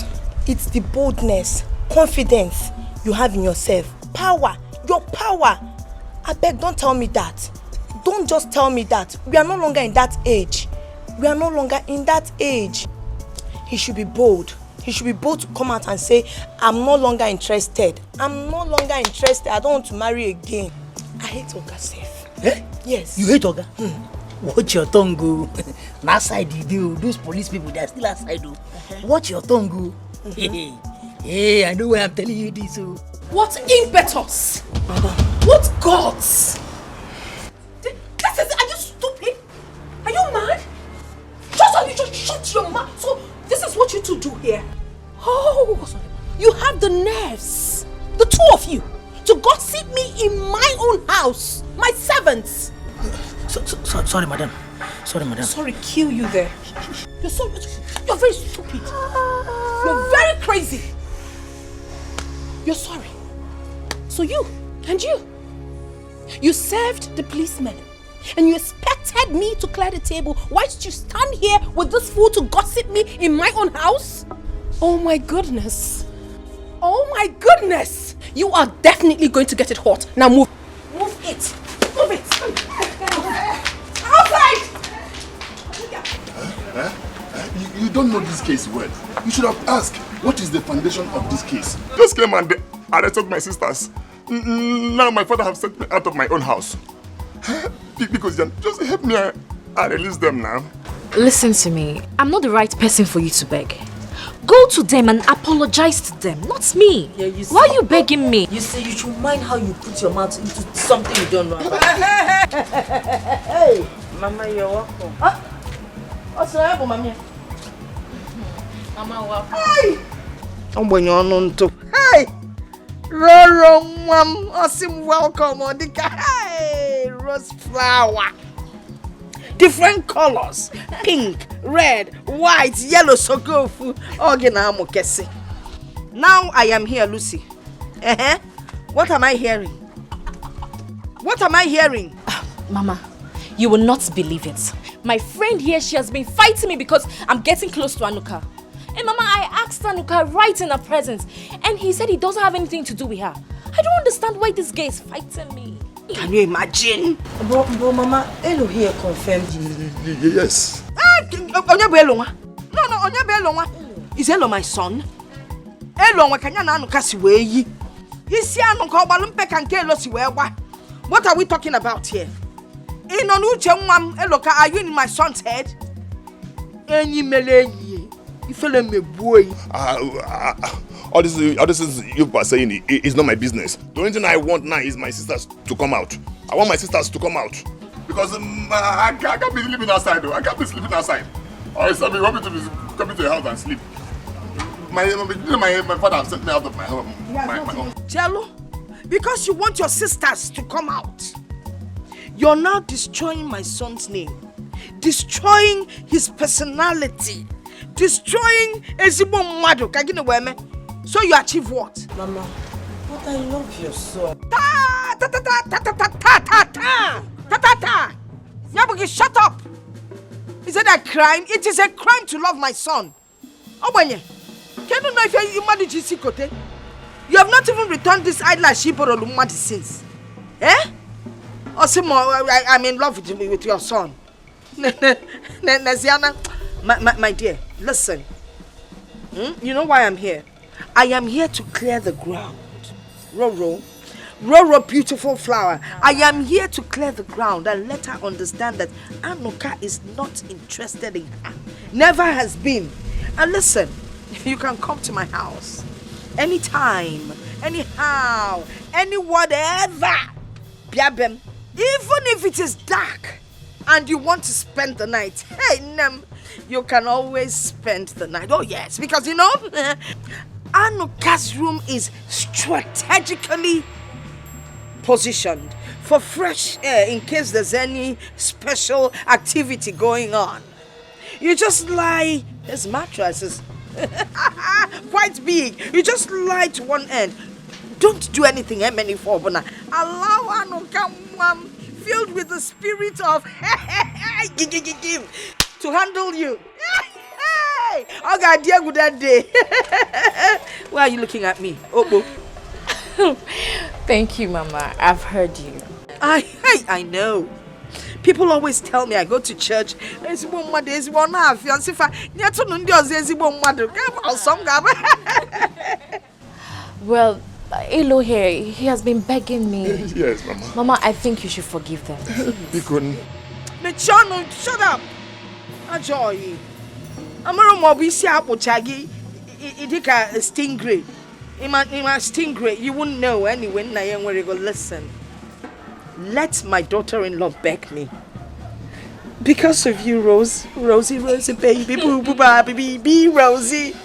It's the boldness, confidence you have in yourself. Power. Your power. I beg, don't tell me that. Don't just tell me that. We are no longer in that age. We are no longer in that age. He should be bold. He should be bold to come out and say, I'm no longer interested. I'm no longer interested. I don't want to marry again. I hate Oga Sef. Eh? Yes. You hate Oga? Watch your tongue go. That side you do. Those police people, they're still outside do. Watch your tongue go. Hey, I know why I'm telling you this. What impetus? What gods? This is, are you stupid? Are you mad? Just shut your mouth. So this is what you two do here. Oh, you have the nerves, the two of you, to gossip me in my own house, my servants. Sorry, madam. Sorry, kill you there. You're very stupid. You're very crazy. You're sorry. So you served the policeman and you expected me to clear the table whilst you stand here with this fool to gossip me in my own house? Oh my goodness. Oh my goodness. You are definitely going to get it hot. Now move. Move it. Move it. Outside! You don't know this case well. You should have asked, what is the foundation of this case? Just came and they arrested my sisters. Now my father has sent me out of my own house. Because just help me and release them now. Listen to me. I'm not the right person for you to beg. Go to them and apologize to them, not me. Yeah, you see, why are you begging me? You see, you should mind how you put your mouth into something you don't know about. Hey, Mama, you're welcome. What's the matter, Mama? Mama, welcome. Hey! I'm going on to. Hey! Roro, Mom, awesome welcome, Dikeh. Hey! Rose flower. Different colors, pink, red, white, yellow, so go for now I am here, Lucy. What am I hearing? What am I hearing? Mama, you will not believe it. My friend here, she has been fighting me because I'm getting close to Anuka. And Mama, I asked Anuka right in her presence, and he said he doesn't have anything to do with her. I don't understand why this guy is fighting me. Can you imagine? But Mama, Elo here confirmed. Yes. No, Onyebelonwa. Is Elo my son? Elo wakanya na Anuka siwe yi. Isi Anuka obalumpe kanke Elo siwe wa. What are we talking about here? Inonuche nwam Eloka, are you in my son's head? Enyi meleyi. Ifele me boy. All this you are saying is not my business. The only thing I want now is my sisters to come out. I want my sisters to come out. Because I can't be sleeping outside though. I can't be sleeping outside. Or somebody want me to be coming to the house and sleep. My father has sent me out of my home. Jello, because you want your sisters to come out, you're now destroying my son's name. Destroying his personality. Destroying Ezigbo Mmadu. Kagine weme. So you achieve what? Mama, but I love your son. Nyabugi, shut up! Is it a crime? It is a crime to love my son. Obenye, can you know if you manage Sikote? You have not even returned this eyelash she borrowed since. Eh? Osimo, I'm in love with your son. Naziana, my dear, listen. You know why I'm here? I am here to clear the ground. Roro, beautiful flower. I am here to clear the ground and let her understand that Anuka is not interested in her. Never has been. And listen, you can come to my house anytime, anyhow, any whatever. Biabem, even if it is dark and you want to spend the night, hey, Nem, you can always spend the night. Oh yes, because you know, Anuka's room is strategically positioned for fresh air in case there's any special activity going on. You just lie, his mattress is quite big. You just lie to one end. Don't do anything, Bona. Allow Anuka filled with the spirit of to handle you. I got dear good that day. Why are you looking at me? Obo. Thank you, Mama. I've heard you. I know. People always tell me I go to church. Well, Elo here, he has been begging me. Yes, Mama. Mama, I think you should forgive them. Michano, shut up. Enjoy. Amaro Mobisi Apple Chagi, Idika stingray. Ima stingray, you wouldn't know anyway. Nayan where you go. Listen. Let my daughter-in-law beg me. Because of you, Rosie, baby, boo, baby, Rosie.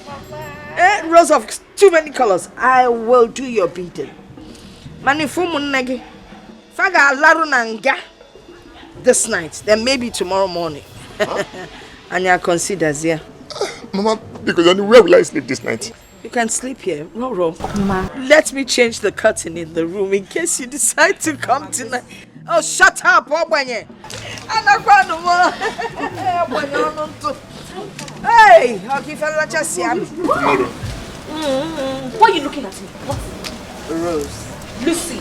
Rose of too many colors. I will do your beating. Manifumunagi. Faga larunanga. This night, then maybe tomorrow morning. And you considers, yeah. Mama, because where will I sleep this night? You can sleep here. Roro. Mama. Let me change the curtain in the room in case you decide to come tonight. Oh, shut up, Obanye. Hey, I'll give you just Tomorrow. Why are you looking at me? What? Rose. Lucy.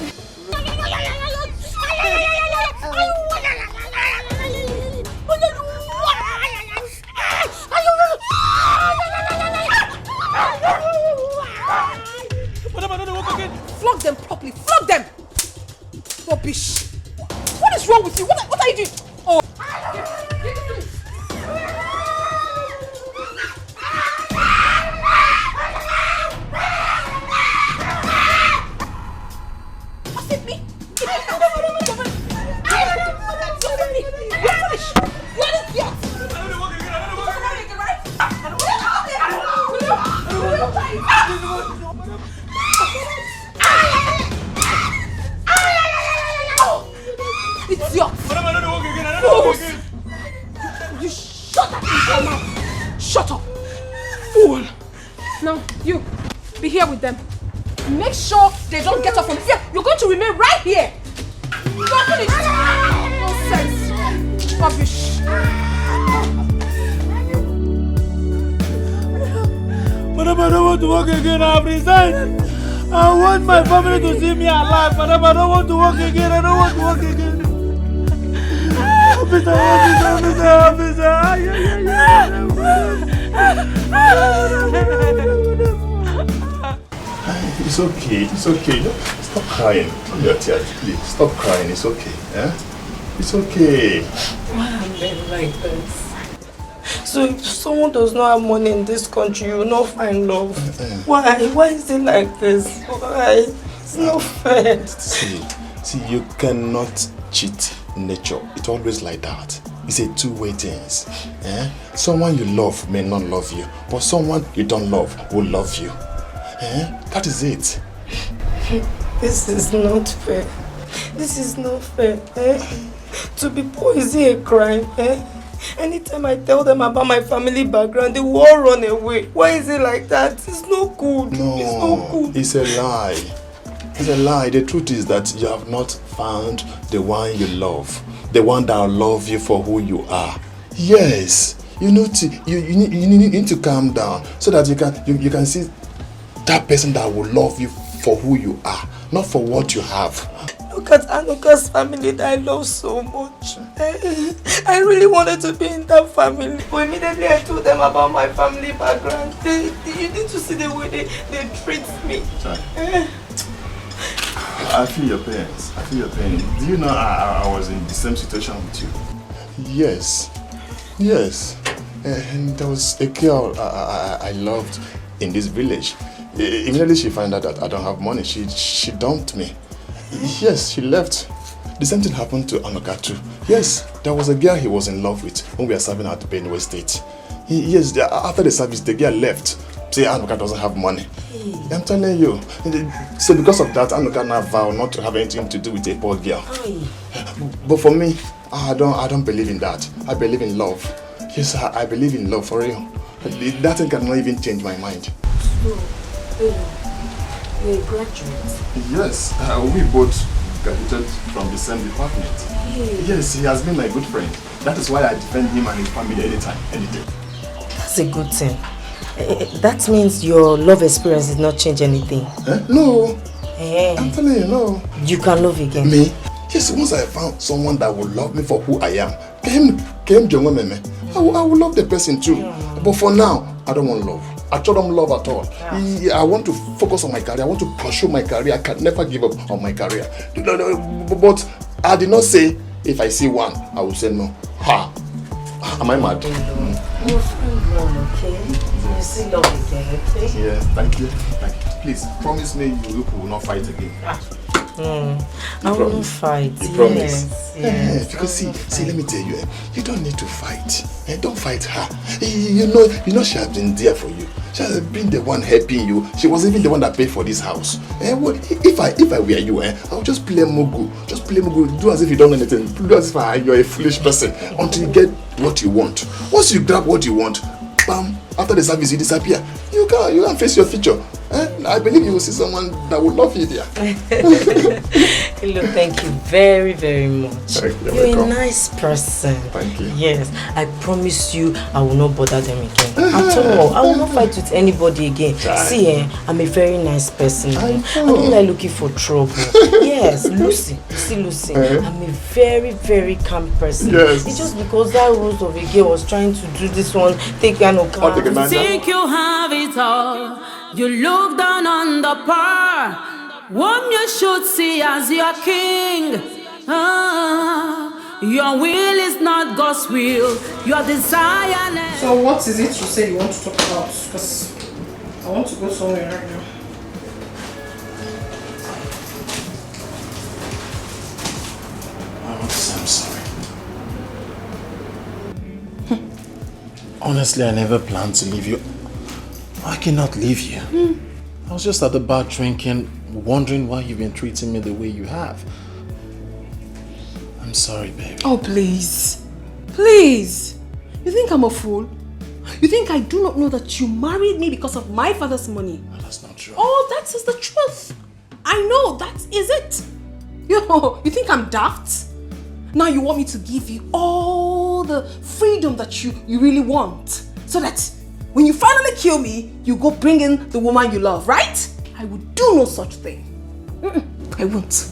Flog them properly. Flog them. Rubbish. What is wrong with you? What are you doing? Oh. Was it me? Idiot! You shut up your mouth! Shut up! Fool! Now, you, be here with them. Make sure they don't get up from here. You're going to remain right here. You're finished. Nonsense. Rubbish. Madam, I don't want to work again. I've resigned. I want my family to see me alive. Madam, I don't want to work again. I don't want to work again. Officer. It's okay. Stop crying. Come your tears, please. Stop crying. It's okay. Eh? It's okay. Why am I like this? So if someone does not have money in this country, you will not find love. Why? Why is it like this? Why? It's not fair. See, you cannot cheat nature. It's always like that. It's a two-way thing. Eh? Someone you love may not love you, but someone you don't love will love you. Eh? That is it. This is not fair. This is not fair. Eh? To be poor, is it a crime? Eh? Anytime I tell them about my family background, they will all run away. Why is it like that? It's not good. No, it's not good. It's a lie. It's a lie. The truth is that you have not found the one you love. The one that will love you for who you are. Yes. You need to calm down so that you can see that person that will love you for who you are, not for what you have. Look at Anuka's family that I love so much. I really wanted to be in that family. But immediately I told them about my family background. You need to see the way they treat me. I feel your pain. Do you know I was in the same situation with you? Yes. And there was a girl I loved in this village. Immediately she found out that I don't have money. She dumped me. Yes, she left. The same thing happened to Anuka too. Yes, there was a girl he was in love with when we were serving at Benue State. Yes, after the service, the girl left. Say Anuka doesn't have money. I'm telling you. So because of that, Anuka now vowed not to have anything to do with a poor girl. But for me, I don't believe in that. I believe in love. Yes, I believe in love for real. That thing cannot even change my mind. You're a graduate? Yes, we both graduated from the same department. Yes, he has been my good friend. That is why I defend him and his family anytime, any day. That's a good thing. That means your love experience did not change anything. No. I'm telling you, no. You can love again. Me? Yes, once I found someone that will love me for who I am, I will love the person too. But for now, I don't want love. I don't love at all. I want to focus on my career. I want to pursue my career. I can never give up on my career. But I did not say if I see one, I will say no. Ha! Am I mad? You're friend, okay? You see love again, okay? Yeah, thank you. Please, promise me you will not fight again. I won't fight. You promise? Yes. Because see, let me tell you, you don't need to fight. Don't fight her. You know she has been there for you. She has been the one helping you. She was even the one that paid for this house. If I were you, I would just play Mugu. Just play Mugu. Do as if you don't know anything. Do as if you're a foolish person until you get what you want. Once you grab what you want, bam, after the service you disappear. You can't face your future. I believe you will see someone that will love you there. Look, thank you very, very much. You're a nice person. Thank you. Yes, I promise you I will not bother them again. At all. I will not fight with anybody again. See, I'm a very nice person. I don't like looking for trouble. Yes, Lucy. See, Lucy, I'm a very, very calm person. Yes. It's just because that rose of a girl was trying to do this one, take care of Think you have it all. You look down on the poor. whom you should see as your king. Your will is not God's will. Your desire. So what is it you say you want to talk about? Because I want to go somewhere right now. I'm sorry. Honestly, I never planned to leave you. I cannot leave you. I was just at the bar drinking, wondering why you've been treating me the way you have. I'm sorry, baby. Oh, please. Please. You think I'm a fool? You think I do not know that you married me because of my father's money? No, that's not true. Oh, that is the truth. I know, that is it. You think I'm daft? Now you want me to give you all the freedom that you really want. So that when you finally kill me, you go bring in the woman you love, right? I would do no such thing. I won't.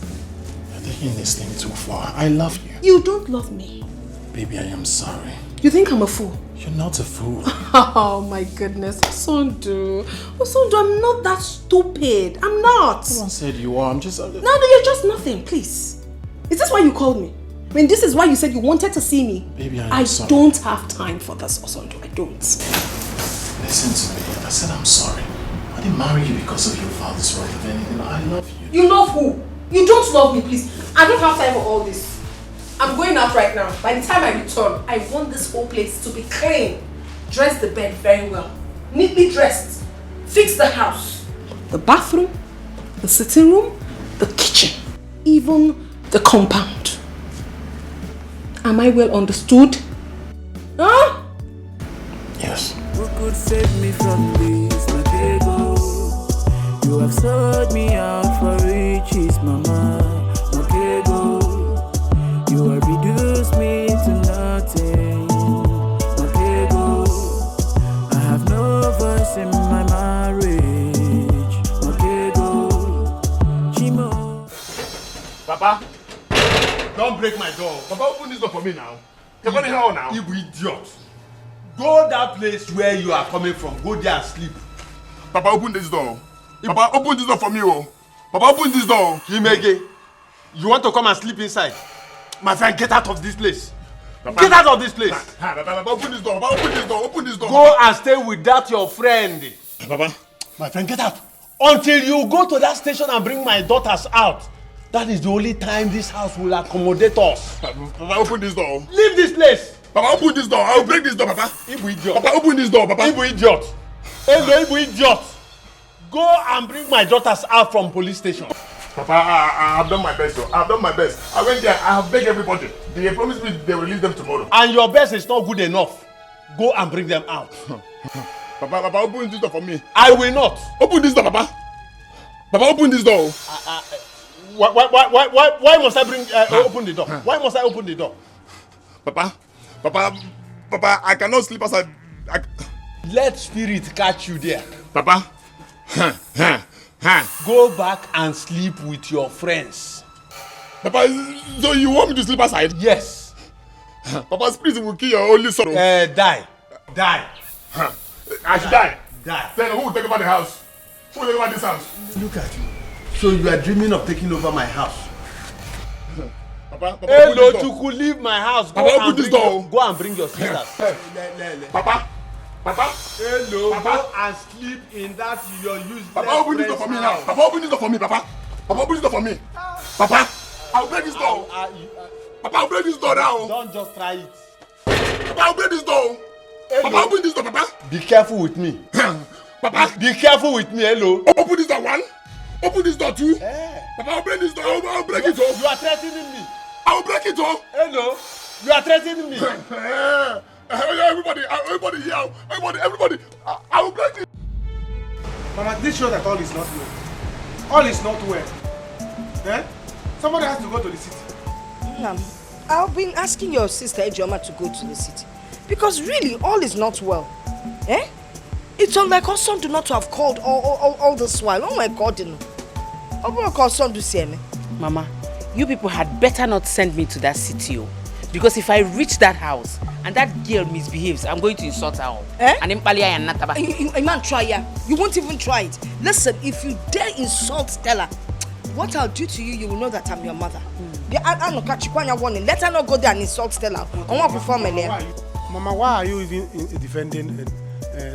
You're taking this thing too far. I love you. You don't love me. Baby, I am sorry. You think I'm a fool? You're not a fool. Oh my goodness, Osondu. Osondu, I'm not that stupid. I'm not. No one said you are. I'm just... No, you're just nothing, please. Is this why you called me? I mean, this is why you said you wanted to see me. Baby, I sorry. don't have time for this, Osondu. I don't. Listen to me. I said I'm sorry. I didn't marry you because of your father's right of anything. I love you. You love who? You don't love me, please. I don't have time for all this. I'm going out right now. By the time I return, I want this whole place to be clean. Dress the bed very well. Neatly dressed. Fix the house. The bathroom, the sitting room, the kitchen, even the compound. Am I well understood? Huh? Yes. Who could save me from this, my ego? You have sold me out for riches, mama, my ego. You have reduced me to nothing, my ego. I have no voice in my marriage, my ego. Chimo. Papa, don't break my door. Papa, open this door for me now. You're going hell now. You idiot. Go that place where you are coming from. Go there and sleep. Papa, open this door. Papa, open this door for me, oh. Papa, open this door. Himege, you want to come and sleep inside? My friend, get out of this place. Papa, get out of this place. Papa, open this door. Papa, open this door. Open this door. Go and stay with that your friend. Papa, my friend, get out. Until you go to that station and bring my daughters out. That is the only time this house will accommodate us. Papa, open this door. Leave this place. Papa, open this door. I will break this door, Papa. Ibu idiot. Papa, open this door, Papa. Ibu idiot. Hello, Ibu idiot. Go and bring my daughters out from police station. Papa, I have done my best, though. I have done my best. I went there. I have begged everybody. They promised me they will release them tomorrow. And your best is not good enough. Go and bring them out. Papa, open this door for me. I will not. Open this door, Papa. Papa, open this door. Why must I bring open the door? Why must I open the door? Papa, I cannot sleep outside. Let spirit catch you there. Papa, go back and sleep with your friends. Papa, so you want me to sleep outside? Yes. Papa, spirit will kill your only son. Die. I should die. Die. Then who will take over the house? Who will take over this house? Look at you. So you are dreaming of taking over my house? Papa, hello, you could leave my house. Papa, open this door. Go and bring your sisters. Papa. Hello, Papa. go and sleep in that your useless Papa, open this door for me now. Papa, open this door for me, Papa. Papa, open this door for me. Papa, I'll break this door. Papa, I'll break this door now. Don't just try it. Papa, I'll break this door. Hello. Papa, open this door, Papa. Be careful with me. Papa, be careful with me. Hello. Open this door, one. Open this door, two. Papa, I'll break this door. I'll break it off. You are threatening me. I'll break it off. Hello. You are threatening me. Everybody here. Everybody. I will break it. Mama, this shows that all is not well. All is not well. Eh? Somebody has to go to the city. I've been asking your sister Ejoma to go to the city. Because really, all is not well. Eh? It's unlike her son do not to have called all this while. Oh my God, you know. How son do see me? Mama, you people had better not send me to that city. Because if I reach that house and that girl misbehaves, I'm going to insult her. And then man, try ya. You won't even try it. Listen, if you dare insult Stella, what I'll do to you, you will know that I'm your mother. Warning. Let her not go there and insult Stella. I want to perform Mama, why are you even defending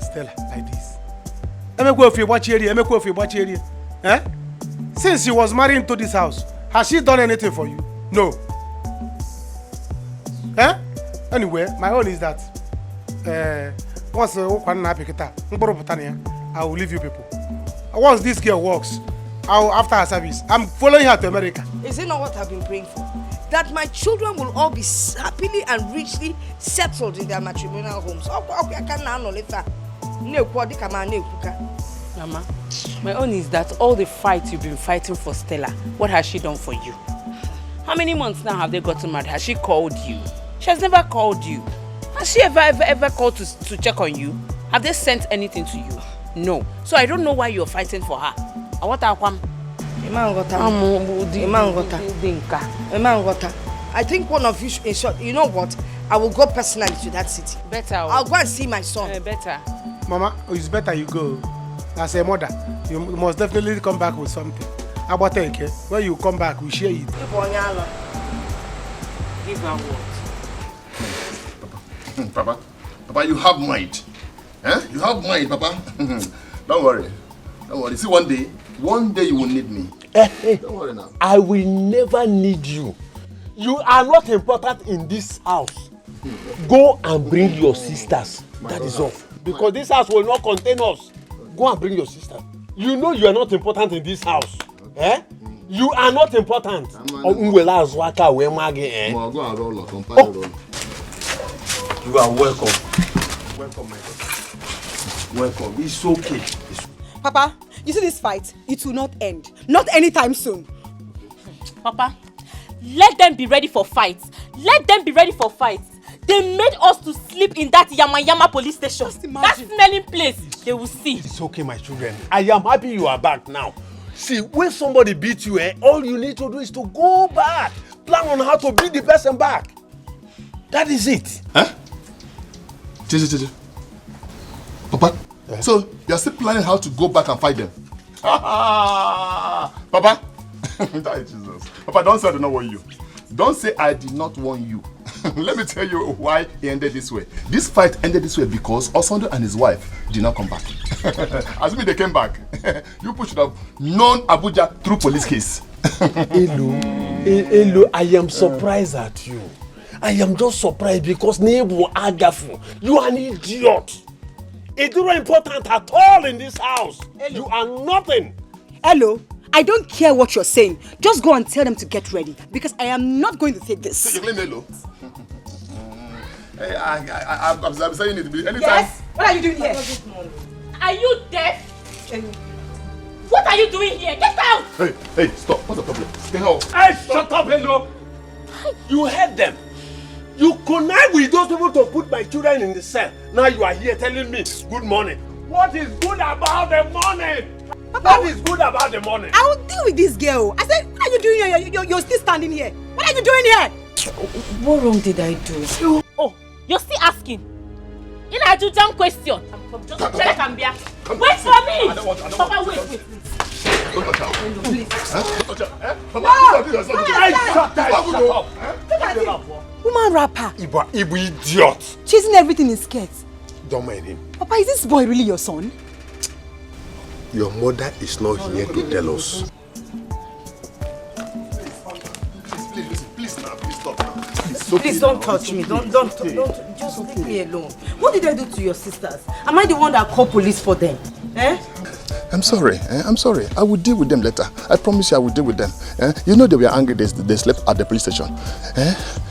Stella like this? Eh? Since she was married into this house, has she done anything for you? No. Eh? Anyway, my own is that once I will leave you people. Once this girl works, after her service, I'm following her to America. Is it not what I've been praying for? That my children will all be happily and richly settled in their matrimonial homes. Mama, my own is that all the fights you've been fighting for Stella, what has she done for you? How many months now have they gotten married? Has she called you? She has never called you. Has she ever called to check on you? Have they sent anything to you? No. So I don't know why you're fighting for her. I think one of you, in short, you know what? I will go personally to that city. Better. I'll go and see my son. Better. Mama, it's better you go. As a mother, you must definitely come back with something. About it, when you come back, we share it. Give her what? Papa, you have mind. Eh? You have mind, Papa. Don't worry. See, one day you will need me. Don't worry now. I will never need you. You are not important in this house. Go and bring your sisters. That is all. Because this house will not contain us. Go and bring your sister. You know you are not important in this house. Eh? You are not important. You are welcome. Welcome, my daughter. Welcome. It's okay. Papa, you see this fight? It will not end. Not anytime soon. Papa, let them be ready for fights. Let them be ready for fights. They made us to sleep in that Yama police station. That smelling place. They will see. It's okay, my children. I am happy you are back now. See, when somebody beats you, all you need to do is to go back. Plan on how to beat the person back. That is it. Huh? Papa, so you are still planning how to go back and fight them? Papa, Jesus. Papa, don't say I did not warn you. Don't say I did not warn you. Let me tell you why it ended this way. This fight ended this way because Osondo and his wife did not come back. Assuming they came back, you should have known Abuja through police case. Hello, I am surprised at you. I am just surprised because Nebu Agafu, you are an idiot. It's not important at all in this house. Hello. You are nothing. Hello, I don't care what you're saying. Just go and tell them to get ready because I am not going to take this. So you blame Hello? I'm saying it anytime. Yes? What are you doing here? Are you deaf? What are you doing here? Get out! Hey, stop. What's the problem? Stay out. Hey, shut up, Hello. You heard them. You connive with those people to put my children in the cell. Now you are here telling me good morning. What is good about the morning? What is good about the morning? I will deal with this girl. I said, what are you doing here? You're still standing here. What are you doing here? What wrong did I do? Oh, you're still asking? You know, I do dumb question. Just check and be. Wait for me! Papa, wait. Don't touch her. Please. Don't touch her. Papa, Shut up. Woman rapper. Ibu idiot. Chasing everything in skirts. Don't mind him. Papa, is this boy really your son? Your mother is not here to tell us. Please stop now. Please don't touch me. Don't. Just leave me alone. What did I do to your sisters? Am I the one that called police for them? I'm sorry. I will deal with them later. I promise you I will deal with them. You know they were angry. They slept at the police station.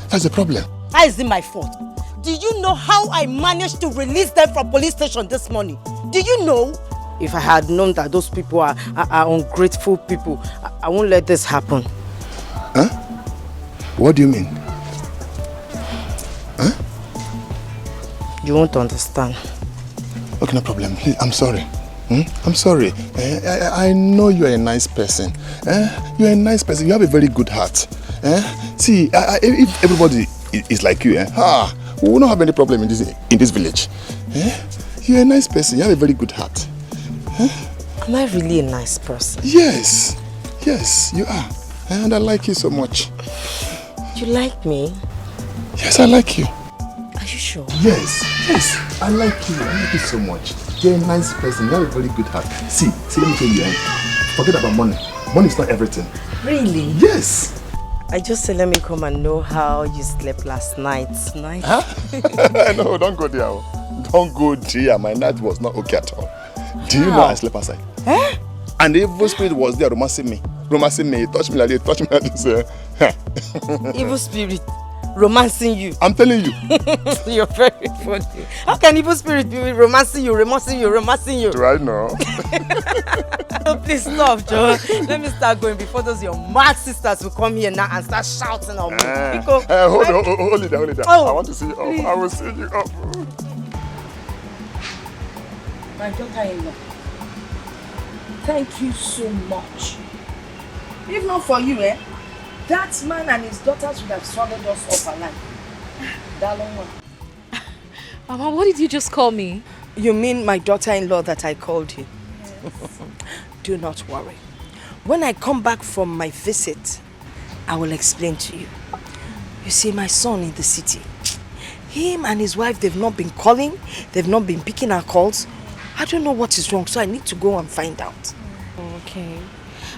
That's the problem. How is it my fault? Do you know how I managed to release them from police station this morning? Do you know? If I had known that those people are ungrateful people, I won't let this happen. Huh? What do you mean? Huh? You won't understand. Okay, no problem. Please, I'm sorry. I'm sorry. I know you are a nice person. You are a nice person. You have a very good heart. See, if everybody is like you, we will not have any problem in this village. You are a nice person. You have a very good heart. Am I really a nice person? Yes. Yes, you are. And I like you so much. You like me? Yes, I like you. Are you sure? Yes, I like you. I like you so much. You're a nice person. You have a very good heart. See, let me tell you, forget about money. Money is not everything. Really? Yes. I just said let me come and know how you slept last night. Nice. Huh? No, don't go there. Don't go there. My night was not okay at all. Do you know I slept outside? Eh? And the evil spirit was there romancing me. He touched me like this, touched me like this. Evil spirit romancing you. I'm telling you. You're very funny. How can evil spirit be romancing you? Right now. Please stop, Joe. Let me start going before those your mad sisters will come here now and start shouting on me. Hold it down. Oh, I want to see you up. I will see you up. My daughter-in-law, thank you so much. If not for you, that man and his daughters would have swallowed us up alive. Darling one. Mama, what did you just call me? You mean my daughter-in-law that I called you? Yes. Do not worry. When I come back from my visit, I will explain to you. You see, my son in the city, him and his wife, they've not been calling, they've not been picking our calls. I don't know what is wrong, so I need to go and find out. Okay.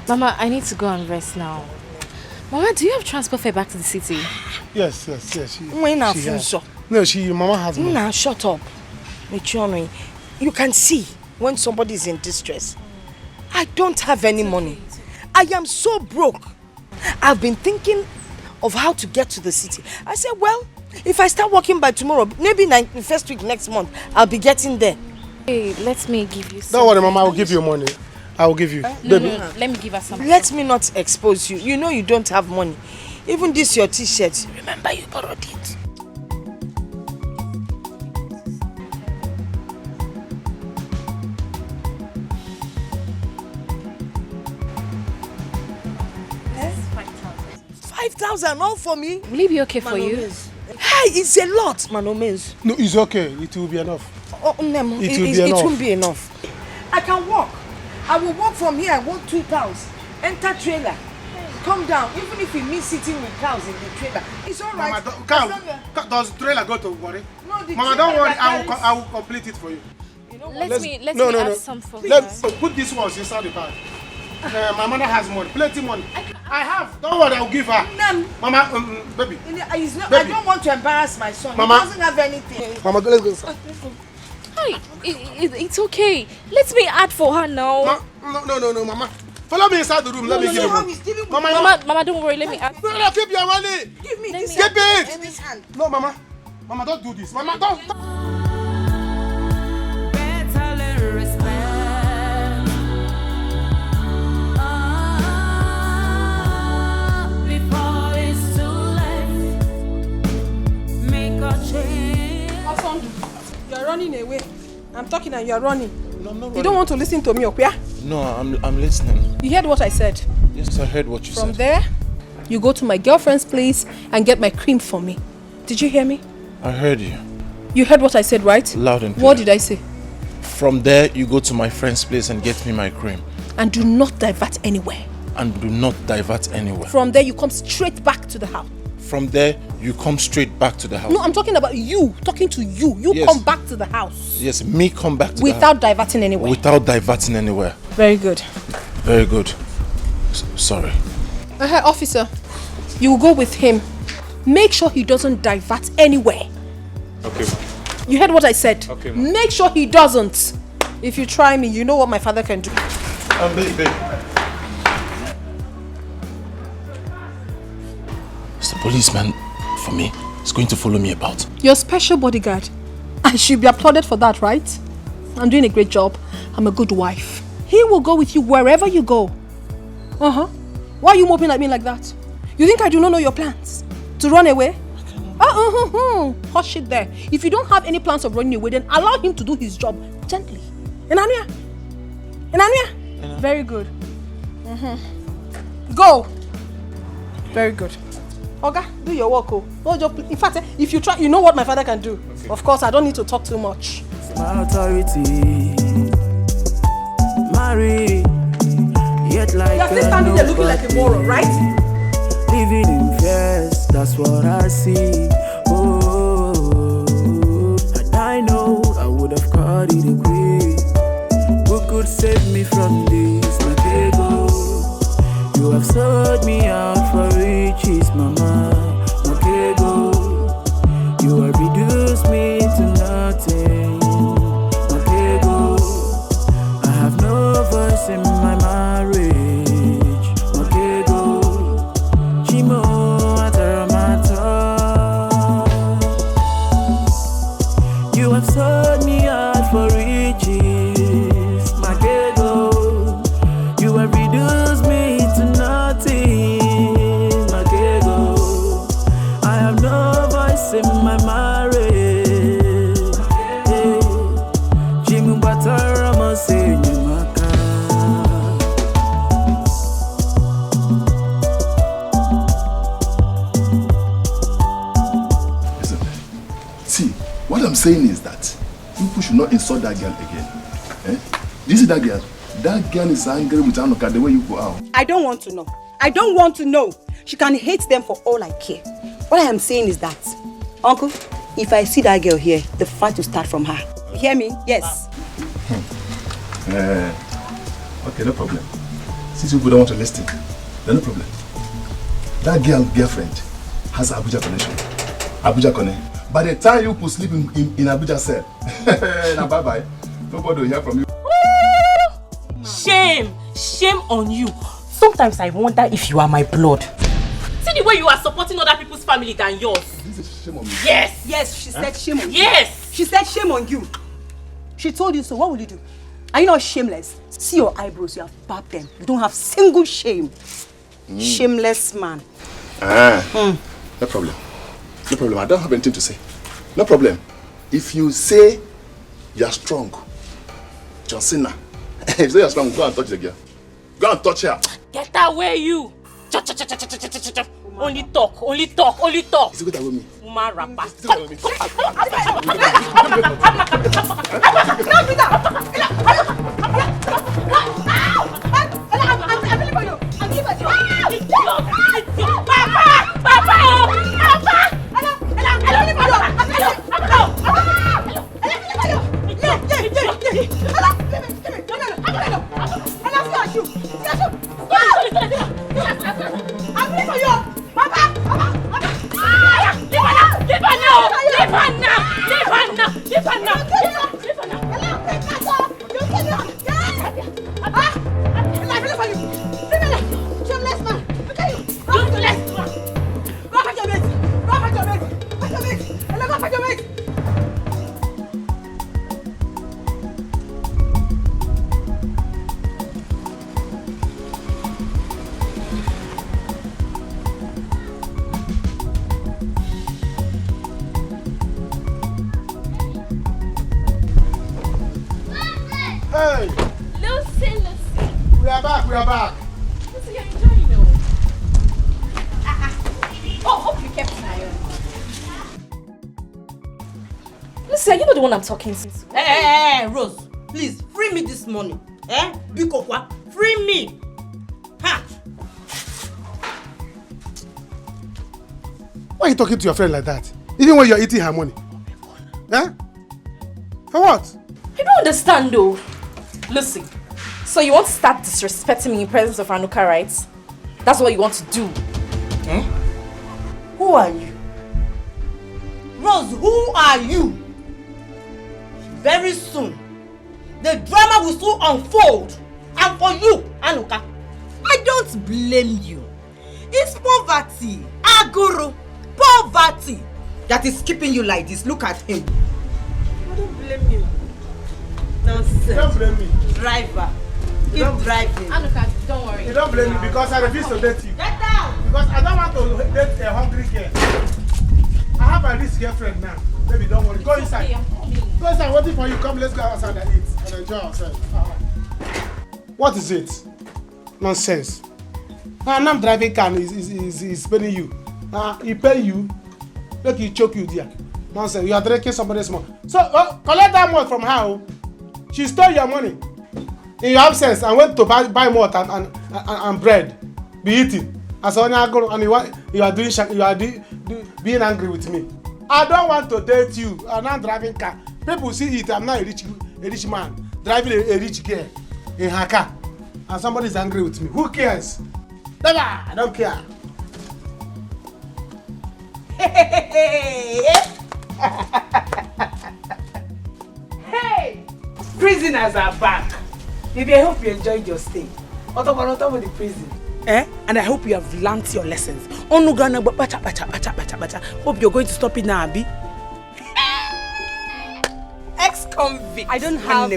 Mama, I need to go and rest now. Mama, do you have transport fare back to the city? Yes. Mama has money. Now, shut up. You can see when somebody is in distress. I don't have any money. I am so broke. I've been thinking of how to get to the city. I said, well, if I start working by tomorrow, maybe the first week next month, I'll be getting there. Hey, let me give you some. Don't worry, Mama, I will give you money. I will give you. No, let me give her some. Let me not expose you. You know you don't have money. Even this your t-shirt. Remember you borrowed it. Yes, 5,000. 5,000 all for me? Will it be okay for you? Hey, it's a lot, Manomez. No, it's okay. It will be enough. Oh, no, it won't be enough. I can walk. I will walk from here. I walk 2 cows. Enter trailer. Come down. Even if we meet sitting with cows in the trailer, it's all right. Mama, does trailer go to worry? No, the Mama, don't worry. I will complete it for you. Let me add some for you. Let's put this ones inside the bag. My mother has money, plenty money. I have. Don't worry, I'll give her. No. Mama, baby. Baby. I don't want to embarrass my son. Mama. He doesn't have anything. Mama, let's go. Hi, it's okay. Let me add for her now. No, Mama. Follow me inside the room. Let me give you. Mama, don't worry. Let me add. No, keep your money. Give me this. Keep it. No, Mama. Mama, don't do this. Mama, don't. Better learn respect. Before it's too late, make a change. You're running away. I'm talking and you're running. No, I'm not running. You don't want to listen to me, okay? No, I'm listening. You heard what I said? Yes, I heard what you said. From there, you go to my girlfriend's place and get my cream for me. Did you hear me? I heard you. You heard what I said, right? Loud and clear. What did I say? From there, you go to my friend's place and get me my cream. And do not divert anywhere. And do not divert anywhere. From there, you come straight back to the house. From there, you come straight back to the house. No, I'm talking about you. Talking to you. You Yes. come back to the house. Yes, me come back to the house. Without diverting anywhere. Without diverting anywhere. Very good. Very good. Sorry. Officer, you will go with him. Make sure he doesn't divert anywhere. Okay. You heard what I said? Okay, ma'am. Make sure he doesn't. If you try me, you know what my father can do. Babe. It's the policeman for me. He's going to follow me about. You're a special bodyguard. I should be applauded for that, right? I'm doing a great job. I'm a good wife. He will go with you wherever you go. Why are you moping at me like that? You think I do not know your plans? To run away? Hush it there. If you don't have any plans of running away, then allow him to do his job gently. Enania? Very good. Go. Very good. Oga, do your work. In fact, if you try, you know what my father can do. Okay. Of course, I don't need to talk too much. My authority, marry, Yet like You're still standing there looking like a moron, right? Living in fears, that's what I see. Oh, and I know I would have caught it a quick. Who could save me from this, my ego? You have sold me out for riches, mama, my ego. You have reduced me to nothing, my ego. I have no voice in my marriage. You have sold me out for riches, my ghetto. You have reduced me to nothing, my ghetto. I have no voice in my marriage. Jimu Batarama say What I'm saying is that people should not insult that girl again. Eh? Do you see that girl? That girl is angry with Anoka the way you go out. I don't want to know. I don't want to know. She can hate them for all I care. What I am saying is that, Uncle, if I see that girl here, the fight will start from her. You hear me? Yes. Okay, no problem. Since you don't want to listen, then no problem. That girlfriend has an Abuja connection. Abuja connect. By the time you could sleep in Abuja cell, now bye-bye. Nobody will hear from you. Shame! Shame on you. Sometimes I wonder if you are my blood. See the way you are supporting other people's family than yours. This is shame on me. Yes! Yes, she said shame on you. Yes! She said shame on you. She told you so. What will you do? Are you not shameless? See your eyebrows, you have barbed them. You don't have single shame. Shameless man. No problem. No problem. I don't have anything to say. No problem. If you say you're strong, John Cena, if you say you're strong, go and touch the girl. Go and touch her. Get away, you! Only talk, only talk, only talk. Is it good with me? Woman rapper. Hey! Lucy. We are back. Lucy, you're enjoying it. Oh, hope you kept an eye on. Lucy, are you not the one I'm talking to? Hey, Rose, please, free me this morning. Bikokwa, free me. Ha! Why are you talking to your friend like that? Even when you're eating her money? For what? I don't understand though. Lucy, so you want to start disrespecting me in presence of Anuka, right? That's what you want to do. Who are you? Rose, who are you? Very soon, the drama will soon unfold. And for you, Anuka, I don't blame you. It's poverty, aguru, poverty that is keeping you like this. Look at him. I don't blame you. Nonsense. Don't blame me. Driver, keep driving. Anuka, don't worry. You don't blame me because I refuse to date you. Get down! Because I don't want to date a hungry girl. I have a rich girlfriend now. Baby, don't worry. Go inside. Go inside. I'm waiting for you. Come, let's go outside and eat and enjoy ourselves. What is it? Nonsense. And I'm driving car is paying you. He pay you. Look, he choke you there. Nonsense. You are drinking somebody's money. So collect that money from her. She stole your money in your absence and went to buy more and and bread be eating. As and you are being angry with me. I don't want to date you. I'm not driving car. People see it. I'm not a rich man driving a rich girl in her car, and somebody is angry with me. Who cares? Never. I don't care. Hey, prisoners are back. Maybe I hope you enjoyed your stay. On top of the prison. And I hope you have learnt your lessons. Hope you're going to stop it now, Abi. Ex-convict. I don't have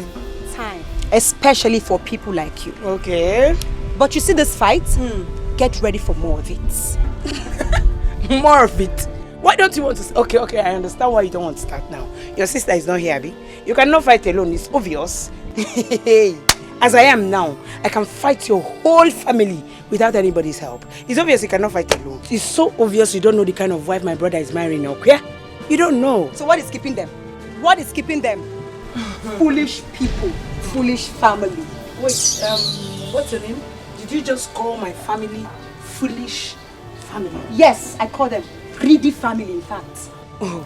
time, especially for people like you. Okay. But you see this fight? Get ready for more of it. More of it? Why don't you want to? Okay, I understand why you don't want to start now. Your sister is not here, Abi. You cannot fight alone, it's obvious. As I am now, I can fight your whole family without anybody's help. It's obvious you cannot fight alone. It's so obvious you don't know the kind of wife my brother is marrying now, okay? You don't know. So what is keeping them? What is keeping them? Foolish people, foolish family. Wait, what's your name? Did you just call my family foolish family? Yes, I call them greedy family, in fact. Oh,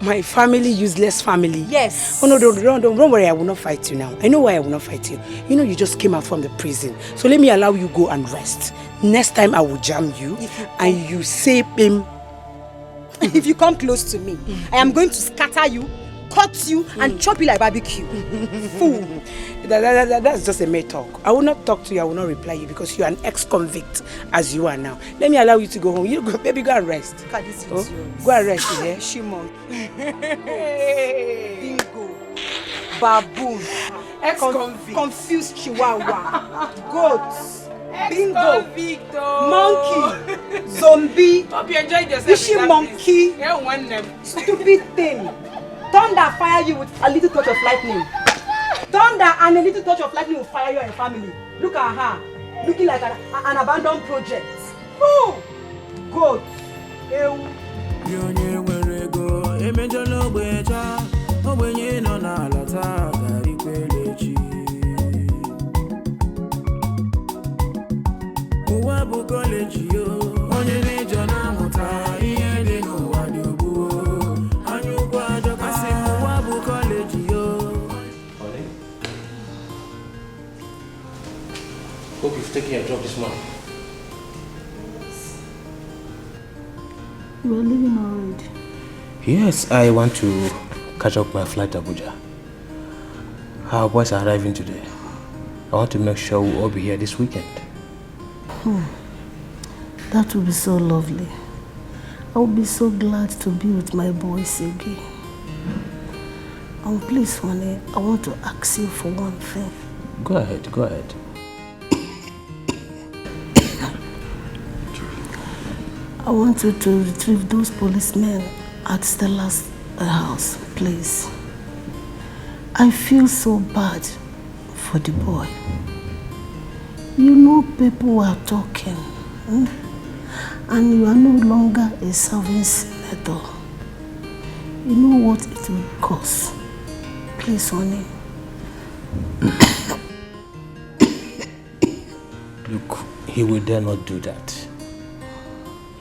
my family, useless family. Yes. Oh no, don't worry, I will not fight you now. I know why I will not fight you. You know you just came out from the prison. So let me allow you go and rest. Next time I will jam you and you say him. If you come close to me, I am going to scatter you, cut you and chop you like barbecue. Fool. That's just a mere talk. I will not talk to you, I will not reply you because you are an ex-convict as you are now. Let me allow you to go home. You go, baby, go and rest. Look at this. Oh? Go and rest, yeah? Shimon. Bingo. Baboon. Ex-convict. Confused chihuahua. Goat. Bingo. Monkey. Zombie. Hope you enjoyed yourself. Fishy monkey. You want them. Stupid thing. Thunder fire you with a little touch of lightning. Thunder and a little touch of lightning will fire your family. Look at her. Looking like an abandoned project. Who? Goat. Hope you've taken your job this morning. You are leaving already? Yes, I want to catch up my flight to Abuja. Our boys are arriving today. I want to make sure we'll all be here this weekend. That would be so lovely. I would be so glad to be with my boys again. Please, honey, I want to ask you for one thing. Go ahead, go ahead. I want you to retrieve those policemen at Stella's house, please. I feel so bad for the boy. You know people are talking, and you are no longer a serving senator. You know what it will cost. Please, honey. Look, he will dare not do that.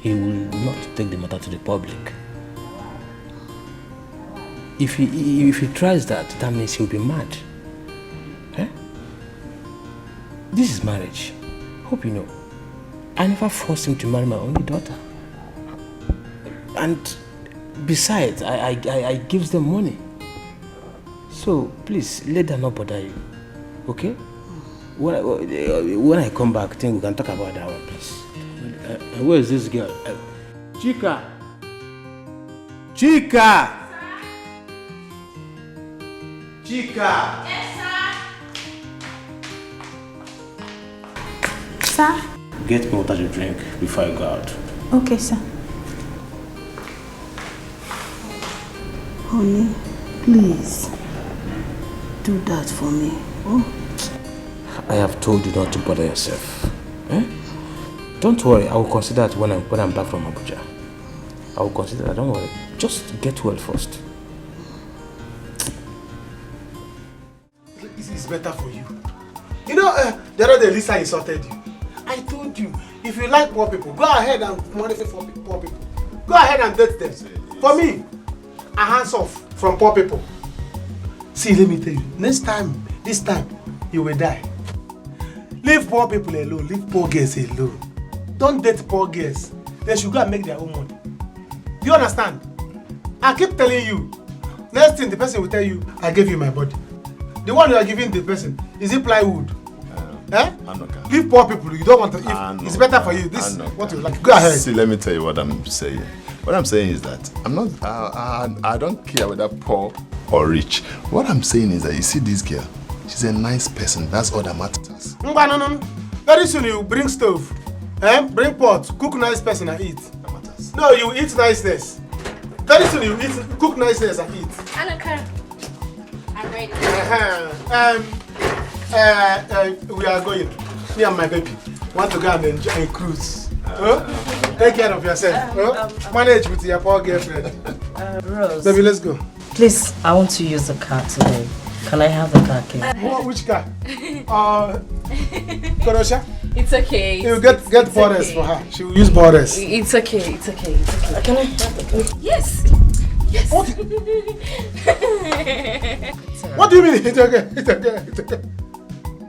He will not take the matter to the public. If he tries that, that means he'll be mad. Eh? This is marriage. Hope you know. I never forced him to marry my only daughter. And besides, I gives them money. So please, let them not bother you. Okay? When I come back, I think we can talk about that one, please. Where is this girl? Chika! Chika! Chika! Yes, sir. Sir? Get me water to drink before I go out. Okay, sir. Honey, please do that for me. Oh? I have told you not to bother yourself. Eh? Don't worry, I will consider it when I'm back from Abuja. I will consider that, don't worry. Just get well first. This is better for you. You know, the other day Lisa insulted you. told you, if you like poor people, go ahead and modify for poor people. Go ahead and date them. For me, a hands off from poor people. See, let me tell you, next time, this time, you will die. Leave poor people alone, leave poor girls alone. Don't date poor girls. They should go and make their own money. Do you understand? I keep telling you, next thing the person will tell you, I gave you my body. The one you are giving the person, is it plywood? Leave poor people, you don't want to, it's better for you. This is what you like. Go ahead. See, let me tell you what I'm saying. What I'm saying is that I don't care whether poor or rich. What I'm saying is that you see this girl, she's a nice person. That's all that matters. No. Very soon you bring stove, bring pot, cook nice person and eat. That matters. No, you eat niceness. Very soon you cook niceness and eat. Annika, I'm ready. We are going. Me and my baby want to go and enjoy a cruise. Take care of yourself. Manage with your poor girlfriend. Rose. Baby, let's go. Please, I want to use the car today. Can I have the car key? Which car? Korosha? It's okay. You get borders for her. She will use borders. It's okay. Can I have the car? Yes. What do you mean? It's okay.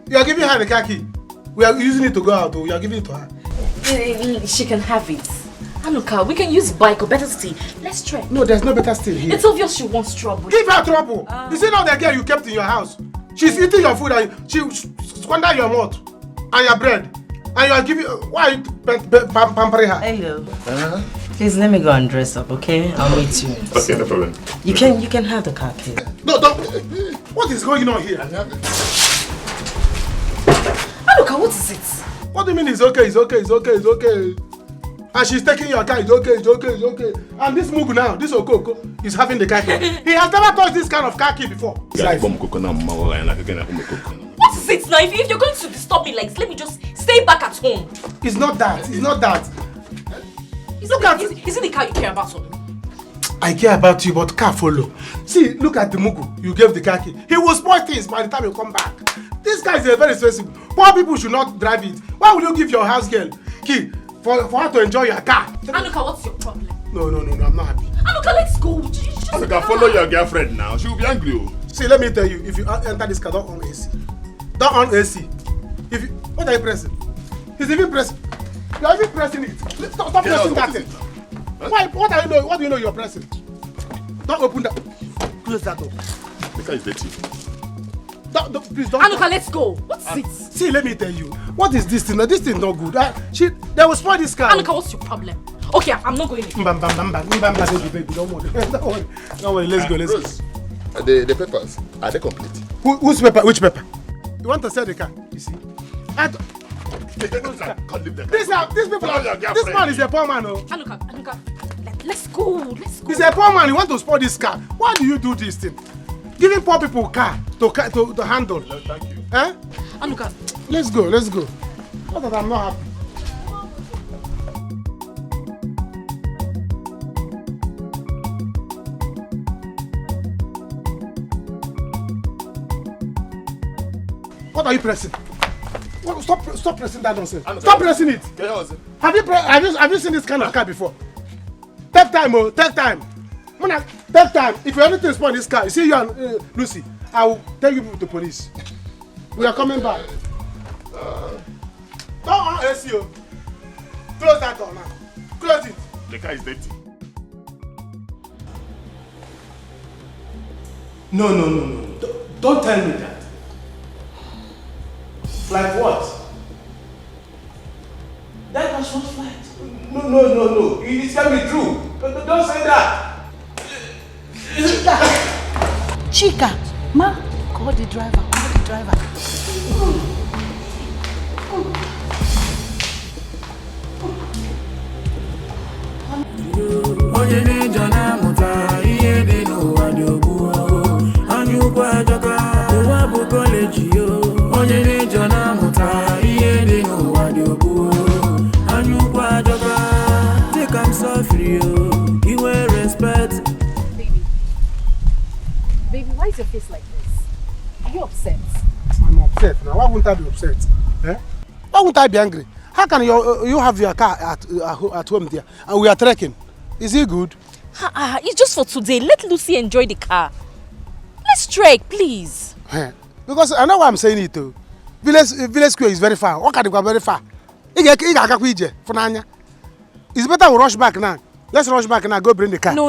You are giving her the car key. We are using it to go out. We are giving it to her. She can have it. Anuka, we can use bike or better still. Let's try. No, there's no better still here. It's obvious she wants trouble. Give her trouble. You see now the girl you kept in your house. She's eating your food and she squander your mouth and your bread. And you are giving. Why are you pampering her? Hello. Please let me go and dress up, okay? I'll meet you. Okay, no problem. You can have the car key. No, don't. What is going on here? Anuka, what is it? What do you mean it's okay? And she's taking your car, it's okay. And this Mugu now, this Okoko, is having the car key. He has never touched this kind of car key before. What is it now? If you're going to disturb me like this, let me just stay back at home. It's not that. Is it the car you care about? I care about you, but car follow. See, look at the Mugu. You gave the car key. He will spoil things by the time you come back. This guy is very expensive. Poor people should not drive it. Why will you give your house girl key for her to enjoy your car? Anuka, what's your problem? No, I'm not happy. Anuka, let's go. Anuka, follow your girlfriend now. She will be angry. See, let me tell you, if you enter this car, don't on AC. Don't on AC. What are you pressing? He's even pressing. You are even pressing it. Stop pressing that thing. Why? What do you know you're pressing? Don't open that. Close that door. The car is dirty. Please don't. Anuka, let's go. What's it? See, let me tell you. What is this thing? This thing not good. They will spoil this car. Anuka, what's your problem? Okay, I'm not going in. Baby, don't worry. Let's go. The papers, are they complete? Whose paper? Which paper? You want to sell the car? You see? This man is a poor man. Anuka, let's go. He's a poor man. You want to spoil this car? Why do you do this thing? Giving poor people car to handle. No, thank you. Anuka, let's go. Not that I'm not happy. What are you pressing? Stop pressing that nonsense. Stop pressing it. Have you seen this kind of car before? Take time. Take time. If you anything spoil this car, you see you and Lucy, I will take you to the police. We are coming back. Don't on AC. Close that door now. Close it. The car is dirty. No. Don't tell me that. Like what? That was not flight. No. It can be true. Don't say that. Chika, ma, call the driver. Baby, why is your face like this? Are you upset? I'm upset now. Why wouldn't I be upset? Why wouldn't I be angry? How can you have your car at home there and we are trekking? Is it good? It's just for today. Let Lucy enjoy the car. Let's trek, please. Because I know why I'm saying it too. Village Square is very far. What can you go very far? It's better we rush back now. Let's rush back and go bring the car. No.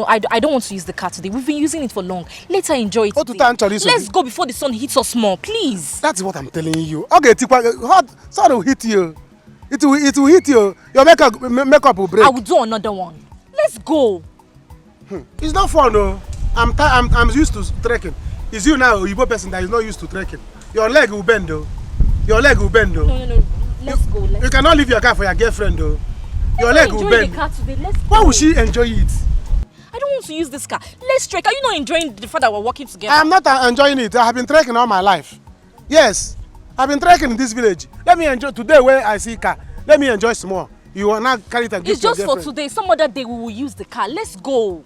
I don't want to use the car today. We've been using it for long. Later enjoy it today. Let's go before the sun hits us more, please. That's what I'm telling you. Okay, hot sun will hit you. It will hit you. Your makeup will break. I will do another one. Let's go. It's not fun, no. I'm used to trekking. It's you now, Igbo person that is not used to trekking. Your leg will bend, though. No. Let's go. You cannot leave your car for your girlfriend, though. Your leg will bend. The car today. Let's go. Why would she enjoy it? I don't want to use this car. Let's trek. Are you not enjoying the fact that we're working together? I'm not enjoying it. I have been trekking all my life. Yes, I've been trekking in this village. Let me enjoy today where I see car. Let me enjoy some more. You will not carry it and give It's just for today. Some other day we will use the car. Let's go.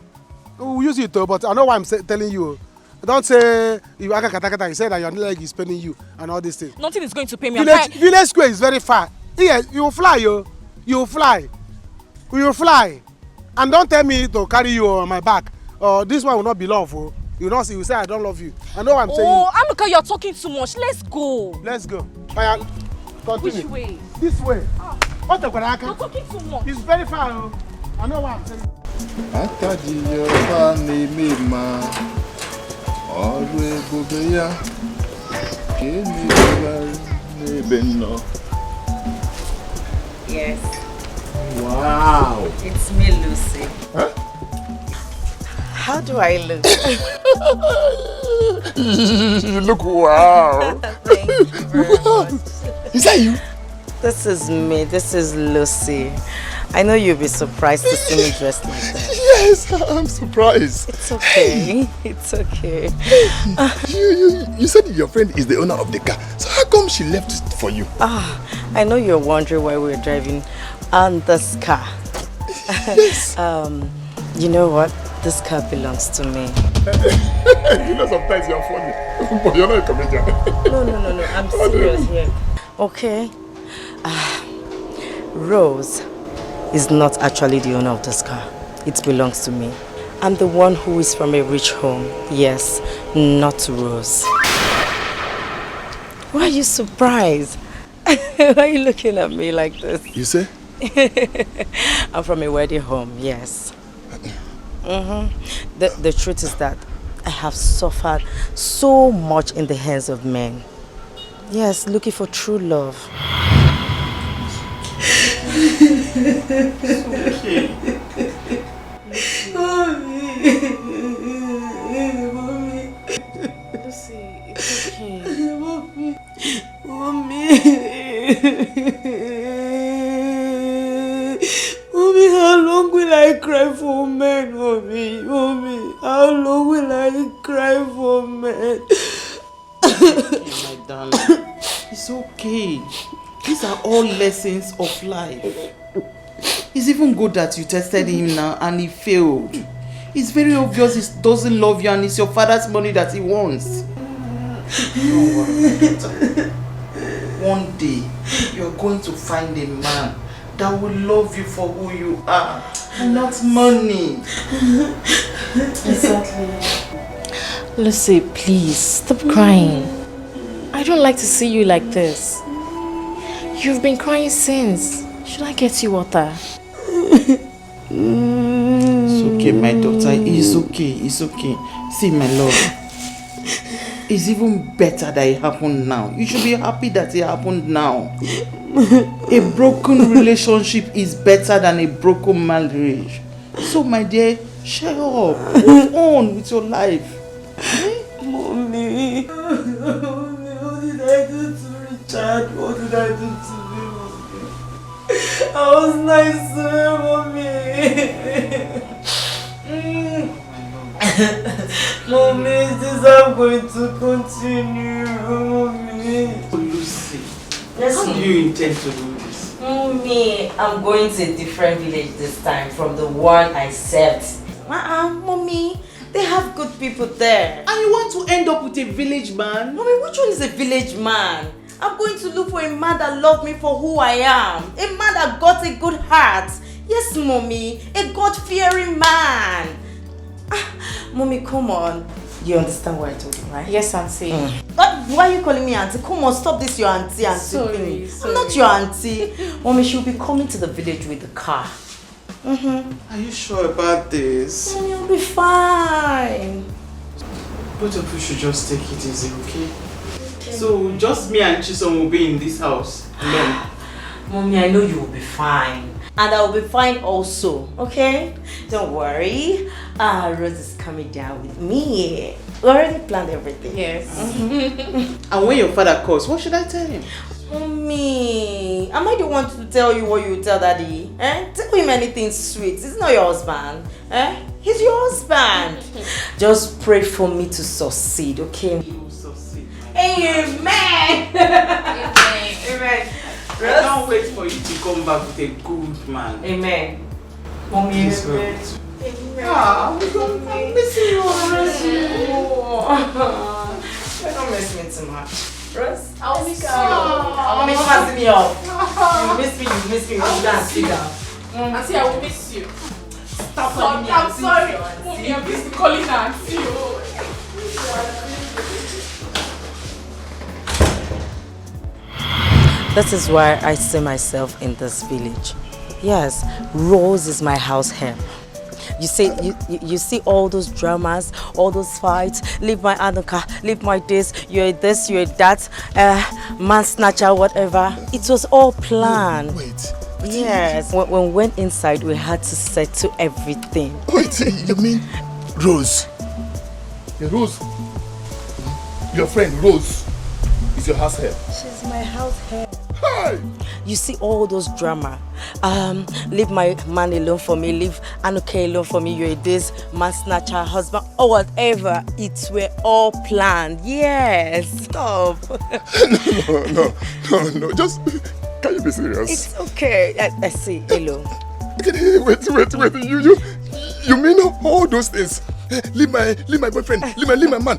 We will use it though, but I know why I'm telling you. Don't say you aga. You say that your leg is paining you and all these things. Nothing is going to pay me. Village Square is very far. Yes, you will fly, yo. You will fly. We will fly. And don't tell me to carry you on my back. This one will not be love. Oh. You know, you say I don't love you. I know what I'm saying. Oh, Amuka, you're talking too much. Let's go. Let's go. Continue. Which way? This way. What the You're talking too much. It's very far. Oh. I know what I'm saying. Yes. Wow. It's me, Lucy. Huh? How do I look? You look wow. Thank you very much. Is that you? This is me. This is Lucy. I know you'll be surprised to see me dressed like that. Yes, I'm surprised. It's okay. It's okay. You said your friend is the owner of the car. So how come she left it for you? I know you're wondering why we're driving on this car. Yes. You know what? This car belongs to me. You know sometimes you're funny, but you're not a comedian. No. I'm serious here. Okay. Rose is not actually the owner of this car. It belongs to me. I'm the one who is from a rich home. Yes, not Rose. Why are you surprised? Why are you looking at me like this? You say? I'm from a wedding home, yes. The truth is that I have suffered so much in the hands of men. Yes, looking for true love. Okay. Mommy. Lucy, it's okay. Mommy, how long will I cry for men, Mommy? How long will I cry for men? My darling, it's okay. These are all lessons of life. It's even good that you tested him now and he failed. It's very obvious he doesn't love you and it's your father's money that he wants. Don't worry. One day, you're going to find a man that will love you for who you are and not money. Exactly. Lucy, please, stop crying. I don't like to see you like this. You've been crying since. Should I get you water? It's okay, my daughter. It's okay. It's okay. See, my love. It's even better that it happened now. You should be happy that it happened now. A broken relationship is better than a broken marriage. So, my dear, shut up. Move on with your life. Mommy. What did I do to Richard? What did I do to me, Mommy? I was nice to him, Mommy. Mommy, is this how I'm going to continue, Mommy? Lucy, how do you intend to do this? Mommy, I'm going to a different village this time from the one I served. Mommy, they have good people there. And you want to end up with a village man? Mommy, which one is a village man? I'm going to look for a man that loves me for who I am. A man that got a good heart. Yes, mommy. A God-fearing man. Mommy, come on. You understand what I told you, right? Yes, auntie. Why are you calling me auntie? Come on, stop this your auntie thing. I'm not your auntie. Mommy, she'll be coming to the village with the car. Are you sure about this? Mommy, I'll be fine. Both of you should just take it easy, okay? So, just me and Chisom will be in this house alone. Mommy, I know you will be fine. And I will be fine also, okay? Don't worry. Rose is coming down with me. We already planned everything. Yes. And when your father calls, what should I tell him? Mommy, am I the one to tell you what you tell daddy? Tell him anything sweet. He's not your husband. He's your husband. Just pray for me to succeed, okay? You will succeed. Amen. Amen. I can't wait for you to come back with a good man. Amen. Mommy, amen. I'm missing you already. Don't miss me too much. Rose, I'll miss you. Mommy, pass me off. You miss me. I'll miss you. Auntie, I will miss you. Stop calling me I'm auntie. sorry. Mommy, I'm busy calling her auntie. This is why I see myself in this village. Yes, Rose is my house help. You see all those dramas, all those fights, leave my Anuka, leave my this, you're that, man snatcher, whatever. It was all planned. Wait. Yes, when we went inside, we had to settle everything. Wait, you mean Rose? Yeah, Rose. Your friend Rose is your house help. She's my house help. Hey! You see all those drama. Leave my man alone for me, leave Anuka alone for me, you're this, man snatcher, husband, or whatever. It were all planned. Yes, stop. No. Just, can you be serious? It's okay. I see, hello. Wait. You mean all those things? Leave my boyfriend, leave my man.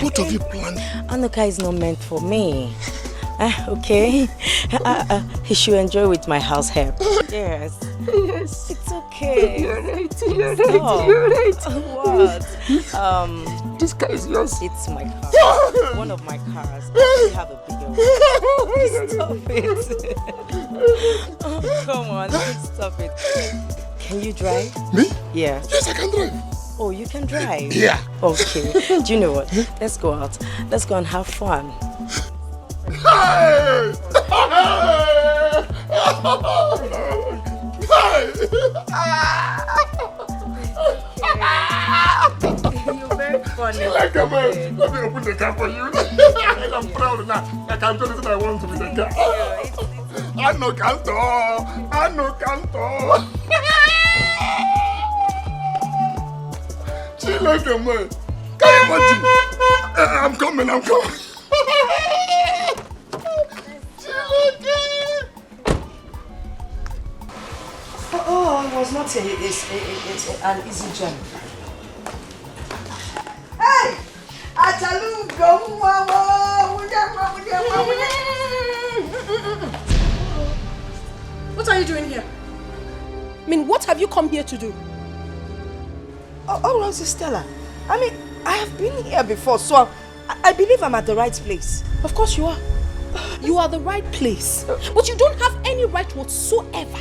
Both of you planned. Anuka is not meant for me. Okay. He should enjoy with my house help. Yes. It's okay. You're right. What? This car is yours. It's my car. One of my cars. I have a bigger one. Stop it. Oh, come on, stop it. Can you drive? Me? Yeah. Yes, I can drive. Oh, you can drive? Yeah. Okay. Do you know what? Let's go out. Let's go and have fun. Hey! You're very funny. Like a man. Let me open the car for you. I'm proud now. I can do anything I want to with the car. I know canto. She like a man. Can you imagine? I'm coming. Oh, it was not it's an easy journey. Hey! What are you doing here? I mean, what have you come here to do? Oh, Rose Stella. I mean, I have been here before, so I believe I'm at the right place. Of course you are. You are the right place. But you don't have any right whatsoever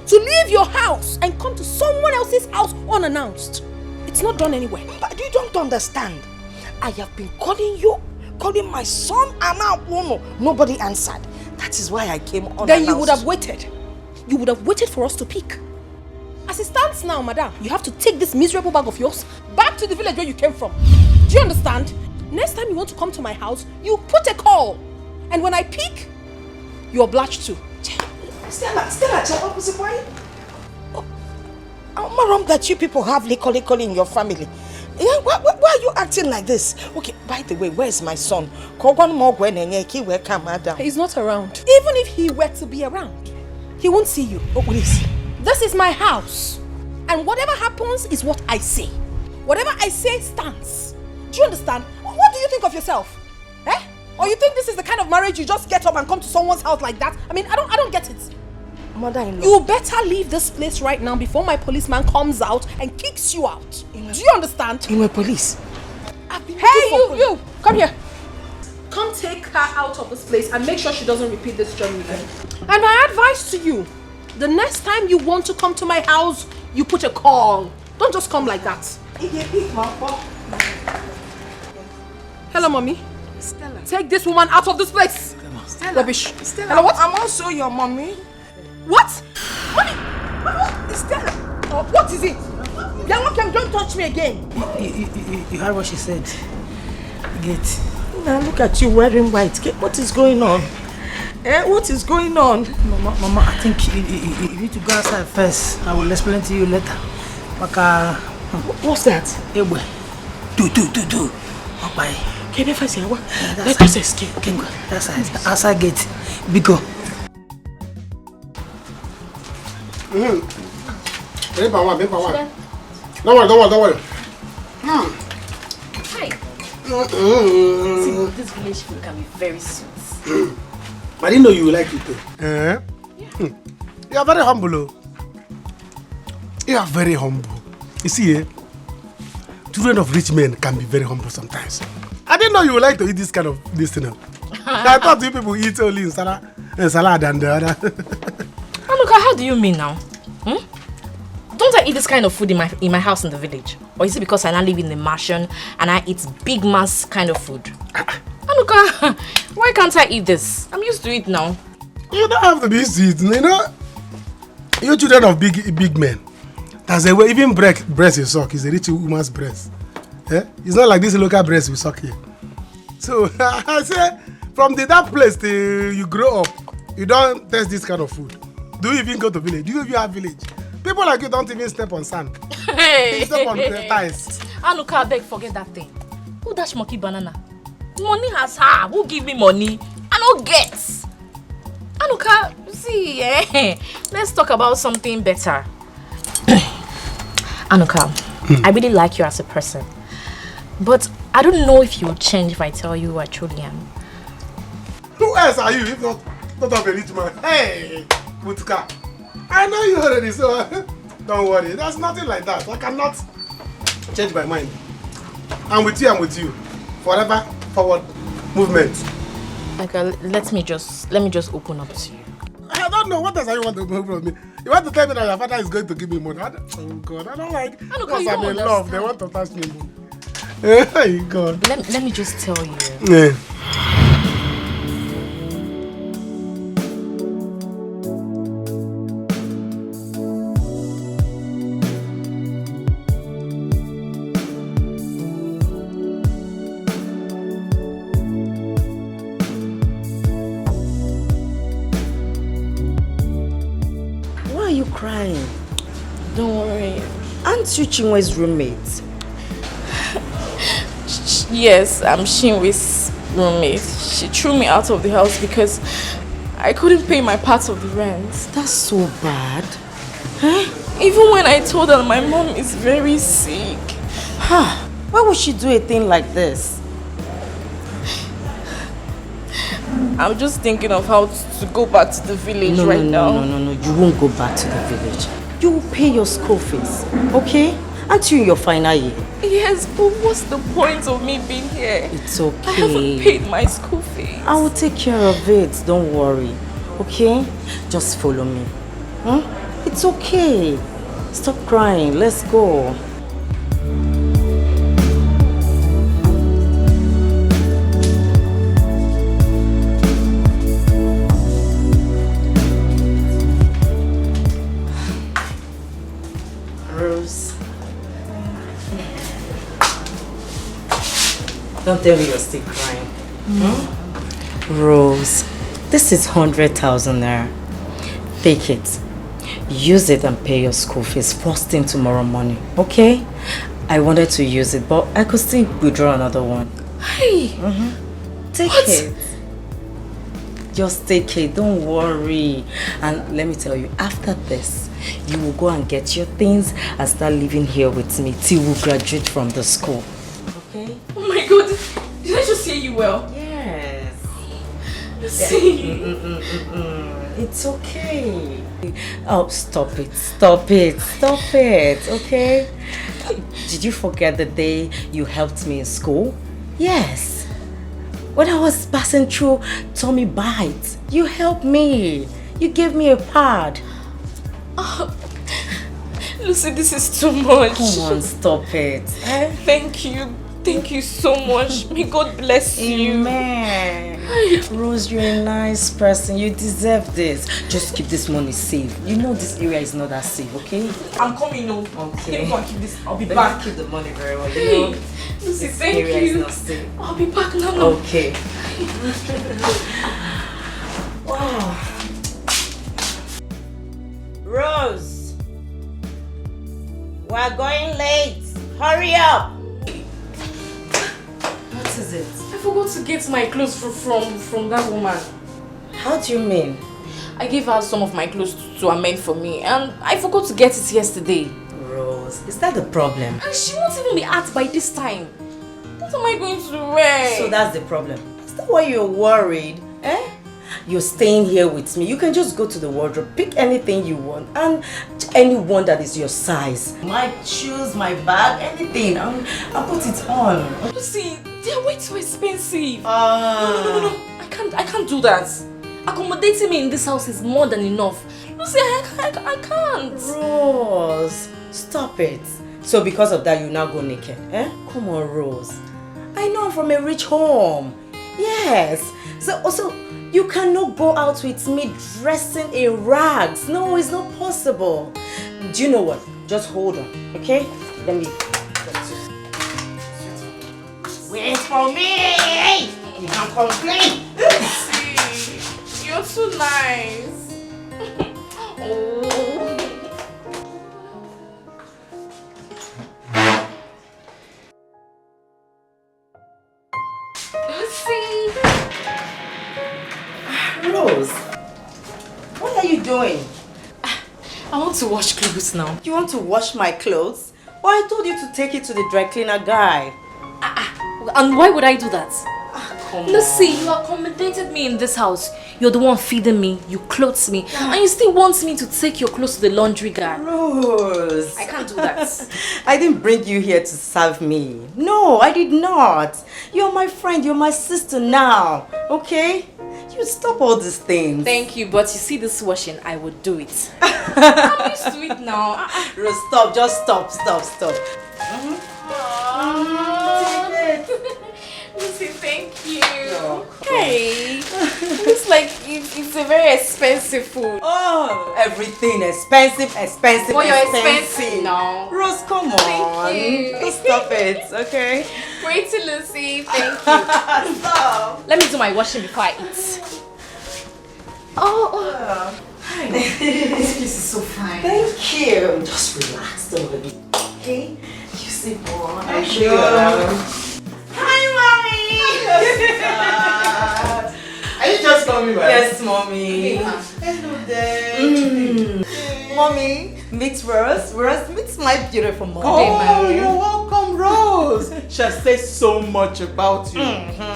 to leave your house and come to someone else's house unannounced. It's not done anywhere. But you don't understand. I have been calling my son, and now nobody answered. That is why I came unannounced. Then you would have waited. You would have waited for us to pick. As it stands now, madam, you have to take this miserable bag of yours back to the village where you came from. Do you understand? Next time you want to come to my house, you put a call. And when I pick, you're obliged to. Stella, what was it? Why? I'm wrong that you people have liquor in your family. Yeah, why are you acting like this? Okay, by the way, where's my son? He's not around. Even if he were to be around, he won't see you. Oh, please. This is my house. And whatever happens is what I say. Whatever I say stands. Do you understand? What do you think of yourself? Or you think this is the kind of marriage you just get up and come to someone's house like that? I mean, I don't get it. Mother-in-law. You better leave this place right now before my policeman comes out and kicks you out. Do you understand? You were police. Hey, you! Come here. Come take her out of this place and make sure she doesn't repeat this journey again. And my advice to you, the next time you want to come to my house, you put a call. Don't just come like that. Hello, mommy. Stella. Take this woman out of this place. Stella. Rubbish. Stella, Hello, what? I'm also your mommy. What? Mommy! Stella. What is it? Don't touch me again. You heard what she said. Get. Now look at you wearing white. What is going on? What is going on? Mama, I think you need to go outside first. I will explain to you later. Maka. What's that? Do. Okay. Can I say what? Let us escape. That's outside gate. Biko. Don't worry. Hi. See, this village food can be very sweet. I didn't know you would like it too. You are very humble. You are very humble. You see, children of rich men can be very humble sometimes. I didn't know you would like to eat this kind of this thing. I thought you people eat only salad and the other. Anuka, how do you mean now? Don't I eat this kind of food in my house in the village? Or is it because I now live in the mansion and I eat big mass kind of food? Anuka, why can't I eat this? I'm used to it now. You don't have to be used to it. You know, you children of big men. That's a way. Even breast you suck is a rich woman's breast. It's not like this local breast we suck here. So I say, from that place till you grow up, you don't taste this kind of food. Do you even go to village? Do you even have village? People like you don't even step on sand. They step on tiles. Anuka, beg, forget that thing. Who dash monkey banana? Money has her. Who give me money? I don't get. Anuka, see, let's talk about something better. Anuka, I really like you as a person. But I don't know if you'll change if I tell you who I truly am. Who else are you if not of a rich man? Hey, Mutka. I know you already, so don't worry. There's nothing like that. I cannot change my mind. I'm with you. Forever, forward, movement. Okay, let me just open up to you. I don't know. What else you want to know from me? You want to tell me that your father is going to give me money? Oh God, I don't like. Because I'm in love, they want to touch me. Hey God. Let me just tell you. Yeah. Why are you crying? Don't worry. Aren't you Chinwe's roommate? Yes, I'm Chinwe's roommate. She threw me out of the house because I couldn't pay my part of the rent. That's so bad. Even when I told her my mom is very sick. Why would she do a thing like this? I'm just thinking of how to go back to the village now. No. You won't go back to the village. You will pay your school fees, okay? Aren't you in your final year? Yes, but what's the point of me being here? It's okay. I haven't paid my school fees. I will take care of it. Don't worry. Okay? Just follow me. It's okay. Stop crying. Let's go. Rose. Don't tell me you're still crying. Rose, this is 100,000 naira. Take it. Use it and pay your school fees first thing tomorrow morning, okay? I wanted to use it, but I could still withdraw another one. Hey! Take it. Just take it, don't worry. And let me tell you, after this, you will go and get your things and start living here with me till we graduate from the school. Okay? Oh my God! Did I just hear you well? Yes. See? It's okay. Oh, stop it, okay? Did you forget the day you helped me in school? Yes. When I was passing through tummy bites, you helped me. You gave me a pad. Oh, Lucy, this is too much. Come on, stop it. Thank you. Thank you so much. May God bless you. Amen. Rose, you're a nice person. You deserve this. Just keep this money safe. You know this area is not that safe, okay? I'm coming home. Okay. Let me go and keep this. I'll be Let back. me keep the money very well. Hey, You know, Lucy, this thank area you. is not safe. I'll be back now. Okay. Wow. Rose, we're going late. Hurry up. What is it? I forgot to get my clothes from that woman. How do you mean? I gave her some of my clothes to amend for me and I forgot to get it yesterday. Rose, is that the problem? And she won't even be out by this time. What am I going to wear? So that's the problem. Is that why you're worried? Eh? You're staying here with me. You can just go to the wardrobe, pick anything you want, and anyone that is your size. My shoes, my bag, anything. I'll put it on. You see, they're way too expensive. No. I can't do that. Accommodating me in this house is more than enough. You see, I can't. Rose, stop it. So because of that, you now go naked, eh? Come on, Rose. I know I'm from a rich home. Yes. So also, you cannot go out with me dressing in rags. No, it's not possible. Do you know what? Just hold on, okay? Let me... Wait for me! You can't complain! See, you're too nice. Oh. Lucy! Rose, what are you doing? I want to wash clothes now. You want to wash my clothes? Well, I told you to take it to the dry cleaner guy. And why would I do that? Come Lucy, on. you accommodated me in this house. You're the one feeding me, you clothed me, and you still want me to take your clothes to the laundry guy. Rose, I can't do that. I didn't bring you here to serve me. No, I did not. You're my friend, you're my sister now, okay? You stop all these things. Thank you, but you see this washing, I would do it. I'm used to it now. Rose, stop, just stop. Lucy, thank you. Hey, looks like it's a very expensive food. Oh, everything expensive. Well, you're expensive now. Rose, come on. Thank you. Just stop it, okay? Pretty Lucy, thank you. Stop. Let me do my washing before I eat. Oh. Hi. This is so fine. Thank you. Just relax a little bit, okay? You see, boy. I'll show you around. Hi, Mommy! Are you just coming back? Yes, Mommy. Hello there. Mommy, meet Rose. Rose, meet my beautiful mom. Oh, you're welcome, Rose. She has said so much about you.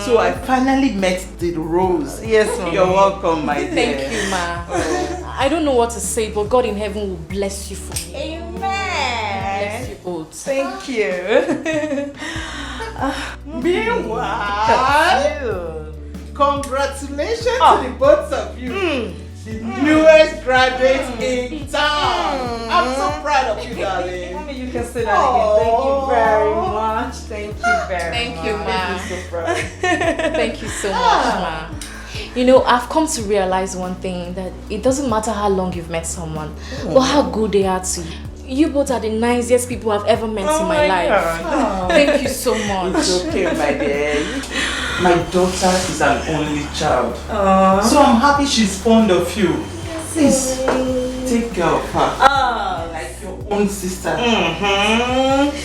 So I finally met the Rose. Yes, Mommy. You're welcome, my dear. Thank you, Ma. I don't know what to say, but God in heaven will bless you for me. Amen. Bless you both. Thank you. Meanwhile, congratulations to the both of you. The newest graduates in town. I'm so proud of you, darling. Mommy, you can say that again. Thank you very much. Thank you very Thank much. you, Ma. I'm so proud. Thank you so much, Ma. You know, I've come to realize one thing, that it doesn't matter how long you've met someone or how good they are to you. You both are the nicest people I've ever met in my life. God. Thank you so much. It's okay, my dear. My daughter is an only child. So I'm happy she's fond of you. Please, take care of her. Like your own sister.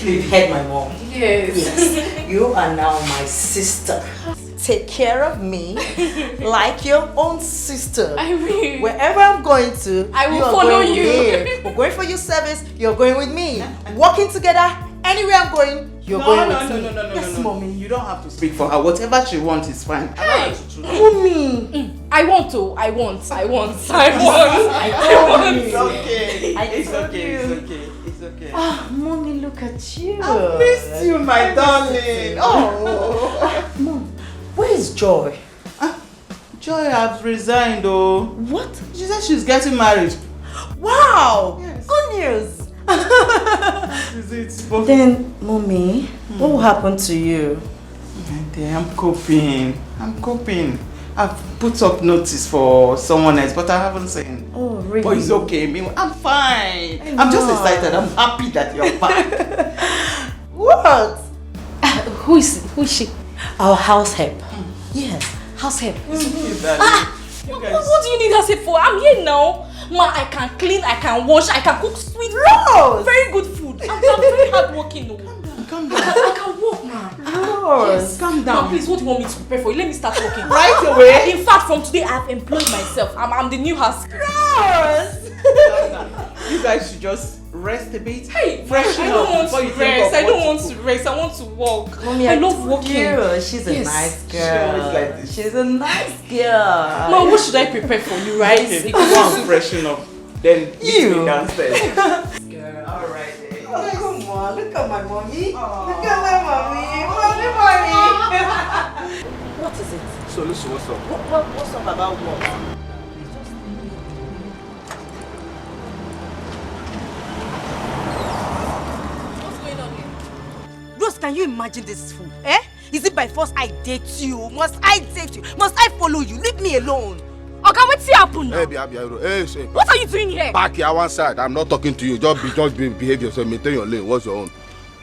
You've heard my mom. Yes. You are now my sister. Take care of me like your own sister. I will. Wherever I'm going to, I will you are follow going you. with me. We're going for your service, you're going with me. Working together, anywhere I'm going, You're no, going no, with no, me. no, no, no, Yes, no, no. mommy. You don't have to speak for her. Whatever she wants is fine. Hey, mommy. I want to. I want. I told It's okay. It's okay. It's okay. Ah, mommy, look at you. I missed you, my darling. Oh. Mom, where is Joy? Joy has resigned, oh. What? She said she's getting married. Wow! Yes. Good news! Is it? But Then, mommy, what will happen to you? I'm coping. I've put up notice for someone else, but I haven't seen. Oh, really? But it's okay. I'm fine. I'm just excited. I'm happy that you're back. What? Who is she? Our house help. Yes, house help. What do you need us here for? I'm here now. Ma, I can clean, I can wash, I can cook sweet food. Very good food. I'm very hardworking. Calm down. I can walk, ma. Yes. Calm down. Ma, please, what do you want me to prepare for you? Let me start working. Right away. In fact, from today, I've employed myself. I'm the new housekeeper. You guys should just rest a bit. Hey, freshen I don't up want before to you think rest. of I don't what want to to rest. I want to walk. Mommy, I love walking. She's a Yes. nice She always girl. like this. She's a nice girl. Ma, what should I prepare for you, right? Okay, go and freshen up. Then meet me downstairs. Girl, alright then. Oh, come on, look at my mommy. Look at my mommy. Mommy. What is it? So listen, what's up? What's up about what? Rose, can you imagine this fool? Eh? Is it by force I date you? Must I date you? Must I follow you? Leave me alone. Okay, what's happening now? Hey, What are you doing here? back here one side. I'm not talking to you. Just behave yourself. Maintain your lane. What's your own?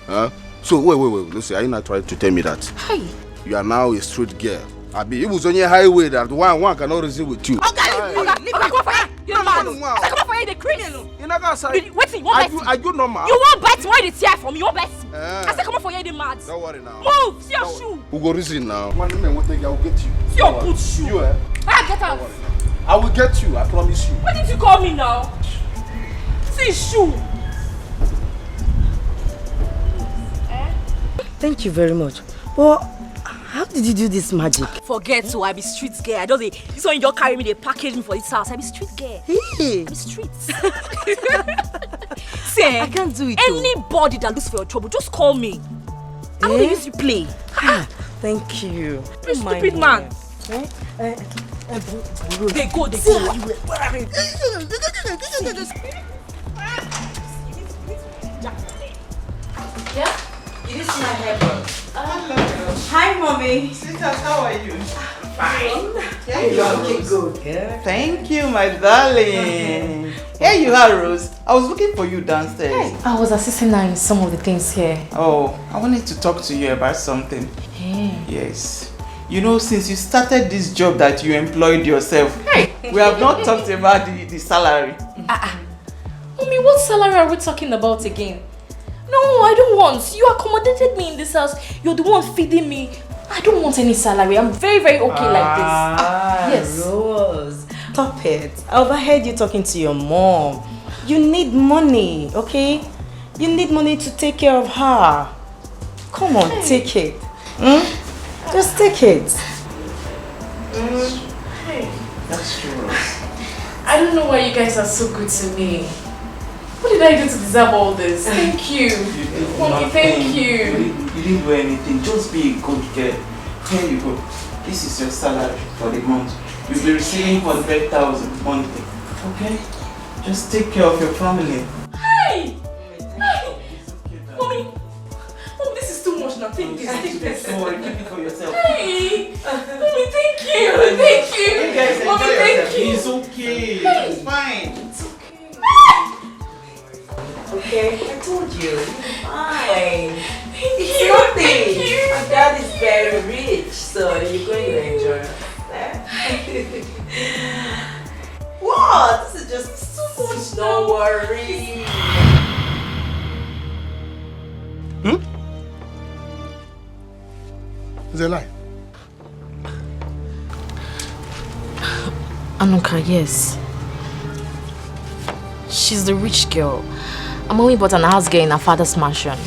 Huh? So wait. Listen, are you not trying to tell me that Hey. you are now a street girl? It was on your highway that one cannot reason with you. Okay, come on for here. You're mad. I said come on for here, the criminal. You're not gonna say. Wait, you want bite? Are you normal? You want bite? Why did tear from me? You want bite? I said come on for here, the mad. Don't worry now. Move, see your shoe. Who go reason now? One man will take you. I will get you. See your boot shoe. You Get out. I will get you. I promise you. What did you call me now? See shoe. Thank you very much. But how did you do this magic? Forget to I be street girl. I just this one you just carry me, they package me for this house. I be street girl. Hey. I be streets. See, I can't do it. Anybody that looks for your trouble, just call me. I'm gonna use you play. Thank you. You stupid man. They go. Yeah? You didn't see my hair, Hi, mommy. Sweetheart, how are you? Fine. Yeah, you are looking good. Thank you, my darling. Here you are, Rose. I was looking for you downstairs. I was assisting her in some of the things here. Oh, I wanted to talk to you about something. Hey. Yes. You know, since you started this job that you employed yourself, we have not talked about the salary. Mommy, what salary are we talking about again? No, I don't want. You accommodated me in this house. You're the one feeding me. I don't want any salary. I'm very, very okay like this. Yes. Rose. Stop it. I overheard you talking to your mom. You need money, okay? You need money to take care of her. Come on, take it. Just take it. That's true, Rose. I don't know why you guys are so good to me. What did I do to deserve all this? Thank you. Mommy, thank you. You didn't do anything. Just be a good girl. Here you go. This is your salary for the month. You'll be receiving 100,000 monthly. Okay? Just take care of your family. Hey! Mommy, this is too much now. Take this. Don't worry, keep it for yourself. Hey! Mommy, thank you. Thank you. You guys Mommy, enjoy thank yourself. you. It's okay. It's fine. It's okay. Okay, I told you. You're fine. Thank you. Nothing. Thank you. My dad is very rich, so you're going to enjoy it. What? This is just so much. Don't worry. It's a lie. Anuka, yes. She's the rich girl. I'm only but an house girl in her father's mansion.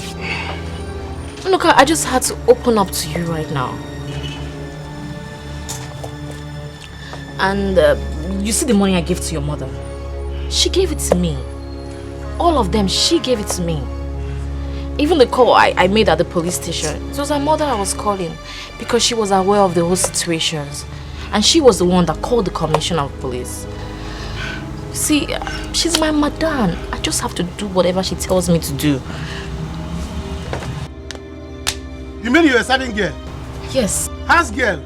Look, I just had to open up to you right now. And you see the money I gave to your mother? She gave it to me. All of them, she gave it to me. Even the call I made at the police station, it was her mother I was calling because she was aware of the whole situations. And she was the one that called the commissioner of police. See, she's my madam. I just have to do whatever she tells me to do. You mean you're a serving girl? Yes. House girl?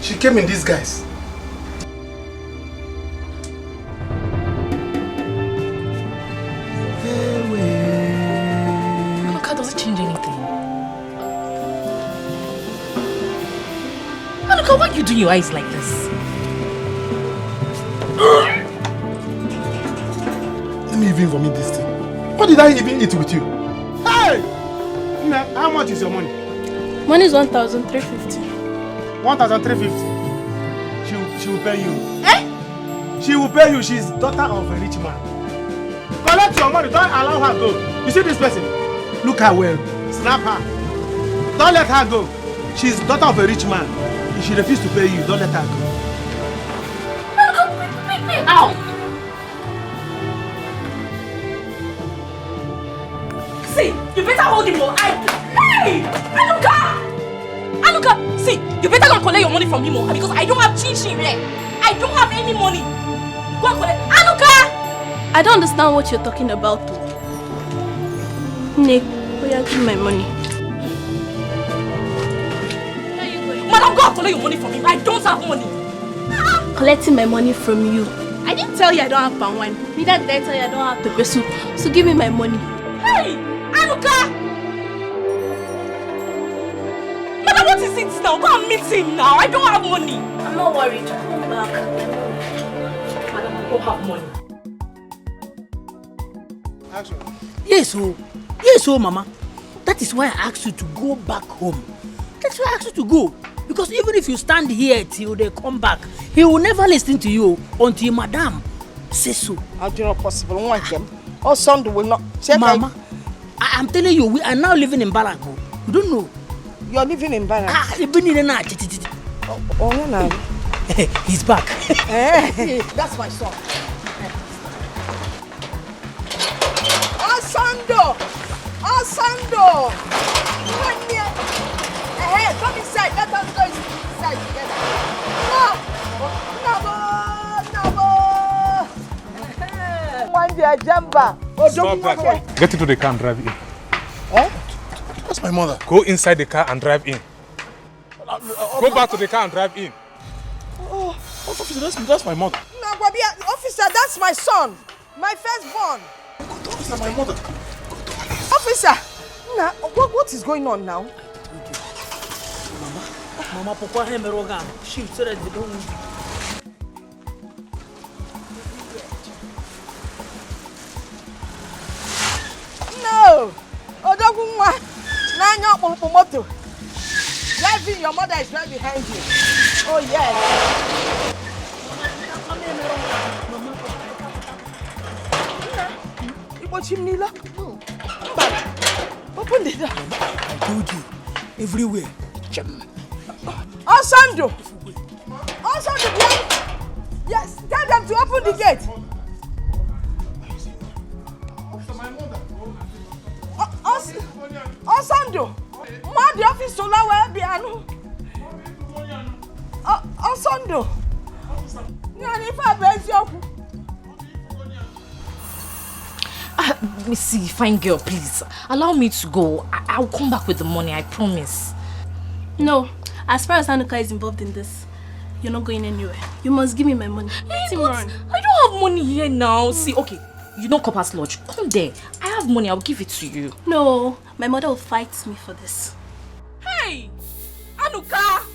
She came in disguise. Look, does it change anything? Look, why are you doing your eyes like this? Let me even vomit this thing. What did I even eat with you? Hey! Nna, how much is your money? Money is 1,350. 1,350. She will pay you. Eh? She will pay you. She's daughter of a rich man. Collect your money. Don't allow her go. You see this person? Look her well. Snap her. Don't let her go. She's daughter of a rich man. If she refuses to pay you, don't let her go. Ow! See, you better hold him more. Hey! Anuka! Anuka! See, you better go and collect your money from him more because I don't have chin here. I don't have any money. Go and collect. Anuka! I don't understand what you're talking about. Nick, will you give me my money? Madam, go and collect your money from him. I don't have money. Collecting my money from you. I didn't tell you I don't have palm wine. Neither did I tell you I don't have pepper soup. So give me my money. Hey! Anuka! Madam, what is it now? Go and meet him now. I don't have money. I'm not worried. Come back. Madam, I don't have money. Action. Yes, Mama. That is why I asked you to go back home. That's why I asked you to go. Because even if you stand here till they come back, he will never listen to you until Madam says so. How do you not possible? I want them. Or Sunday will not. Mama, I'm telling you, we are now living in Barago. You don't know. You're living in Barago? No. He's back. That's my son. Asando! Asando! Come inside. Let us go inside together. Stop that. Get into the car and drive in. Huh? That's my mother. Go inside the car and drive in. Go back to the car and drive in. Oh, officer, that's my mother. No, officer, that's my son. My firstborn. Officer, my mother. Officer, now, what is going on now? Mama, Papa, she said that they don't move. No! Odogunwa! Nanyo Moto! Driving, your mother is right behind you. Oh, yes. No. Open the door. I told you, everywhere. Osando! Osando, yes, tell them to open the gate. Osando! Ma the office so la we bianu. Osando! Nyani fa benzi oku. Let me see, fine girl, please. Allow me to go. I'll come back with the money, I promise. No, as far as Anuka is involved in this, you're not going anywhere. You must give me my money. Let him run. I don't have money here now. See, okay, you know Copper's Lodge. Come there. I have money, I'll give it to you. No, my mother will fight me for this. Hey! Anuka!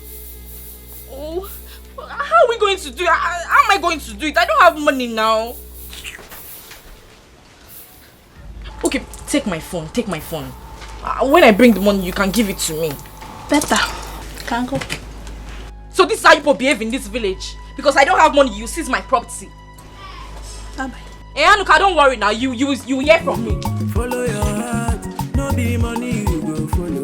Oh, how are we going to do it? How am I going to do it? I don't have money now. Okay, take my phone, take my phone. When I bring the money, you can give it to me. Better. Can't go. So this is how you behave in this village? Because I don't have money, you seize my property. Bye-bye. Hey, Anuka, don't worry now. You hear from me. Follow your heart, no be money you go follow.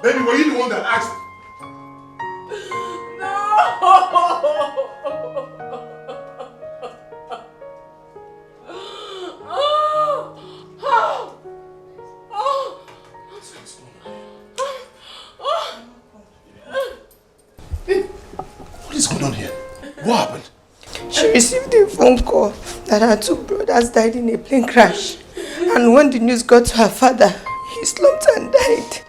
Baby, were you the one that asked? What is going on here? What happened? She received a phone call that her 2 brothers died in a plane crash. And when the news got to her father, he slumped and died.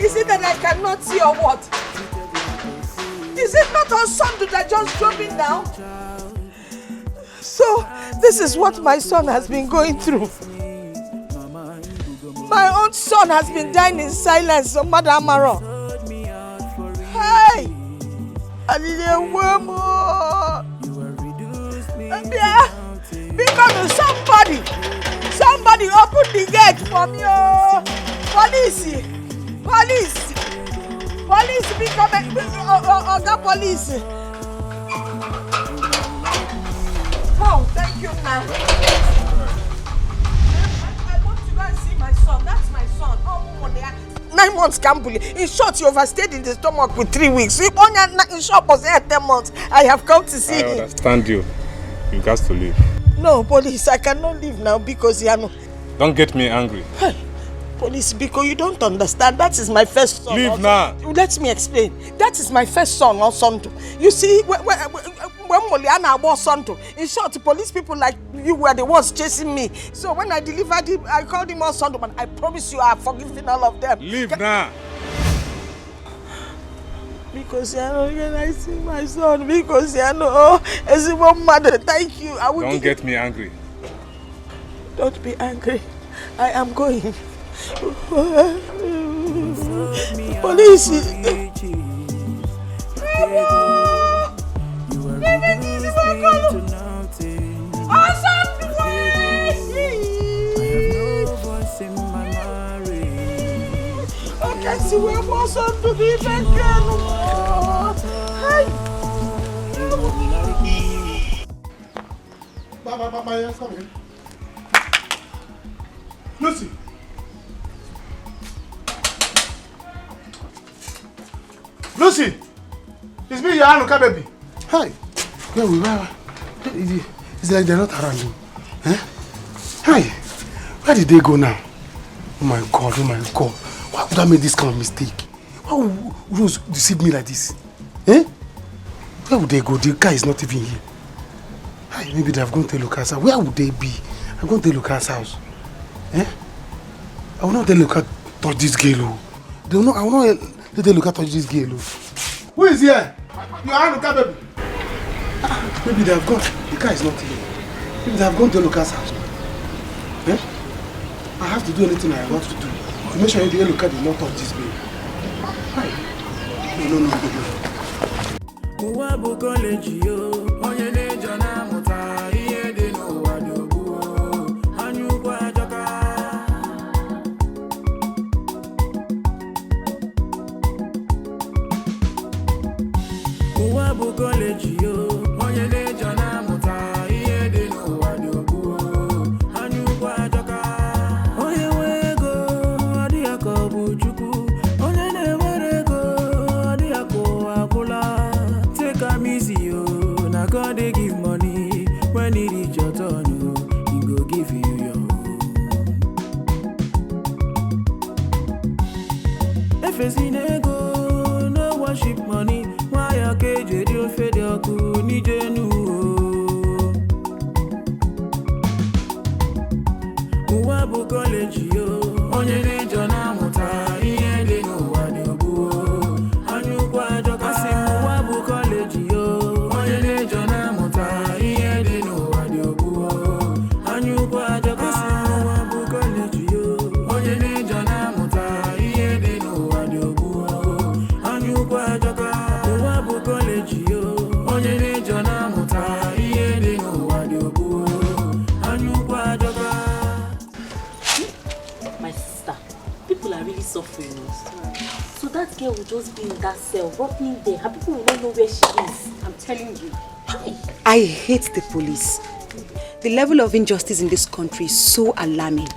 Is it that I cannot see or what? Is it not on Sunday that just drove in now? So, this is what my son has been going through. My own son has been dying in silence, so Mother Amaro. Hey! I need a woman. Because somebody open the gate for me. Police! Become the police. Oh, thank you, man. I want to go and see my son. That's my son. 9 months, Kambuli. In short, you overstayed in the stomach with 3 weeks. In short, was 10 months. I have come to see him. I understand you. You got to leave. No, police, I cannot leave now because you know. Don't get me angry. Hey, police, because you don't understand. That is my first son. Leave now. Let me explain. That is my first son, or son. You see, when Moliana was son, in short, police people like you were the ones chasing me. So when I delivered him, I called him all son, but I promise you I have forgiven all of them. Leave now. Because you know, when I see my son, because you know, as a one mother, thank you. I will. Don't get me angry. Don't be angry. I am going. Police. Okay, see where my son to be back Bye. Lucy. Lucy. It's me, your Anuka baby. Hi. Where we were? It's like they're not around you. Eh? Hi. Where did they go now? Oh my God. Why would I make this kind of mistake? Why would Rose deceive me like this? Eh? Where would they go? The guy is not even here. Hi. Maybe they have gone to Lucas' house. Where would they be? I'm going to Lucas' house. Eh? I will not let Lucas touch this girl. I will not let Lucas touch this girl. Who is here? You are Lucas, baby. Maybe they have gone. The car is not here. Maybe they have gone to Lucas' house. Eh? I have to do anything I want to do to make sure the Lucas did not touch this baby. No. Oh, facing ego, no worship money. Why a cage, you fed your cool, need you. Uwabu college, yo, onye nejo na muta, iye de no wadobu. Anyu kwa joka si uwabu college, yo, onye nejo na muta, iye de no wadobu. Anyu kwa joka si uwabu college, yo, onye nejo na muta, iye de no wadobu. Anyu kwa joka uwabu college, yo, onye nejo na muta, iye de no wadobu. Anyu kwa joka. My sister, people are really suffering. So that girl will just be in that cell, rotting there. Her people will not know where she is. I'm telling you. I hate the police. The level of injustice in this country is so alarming.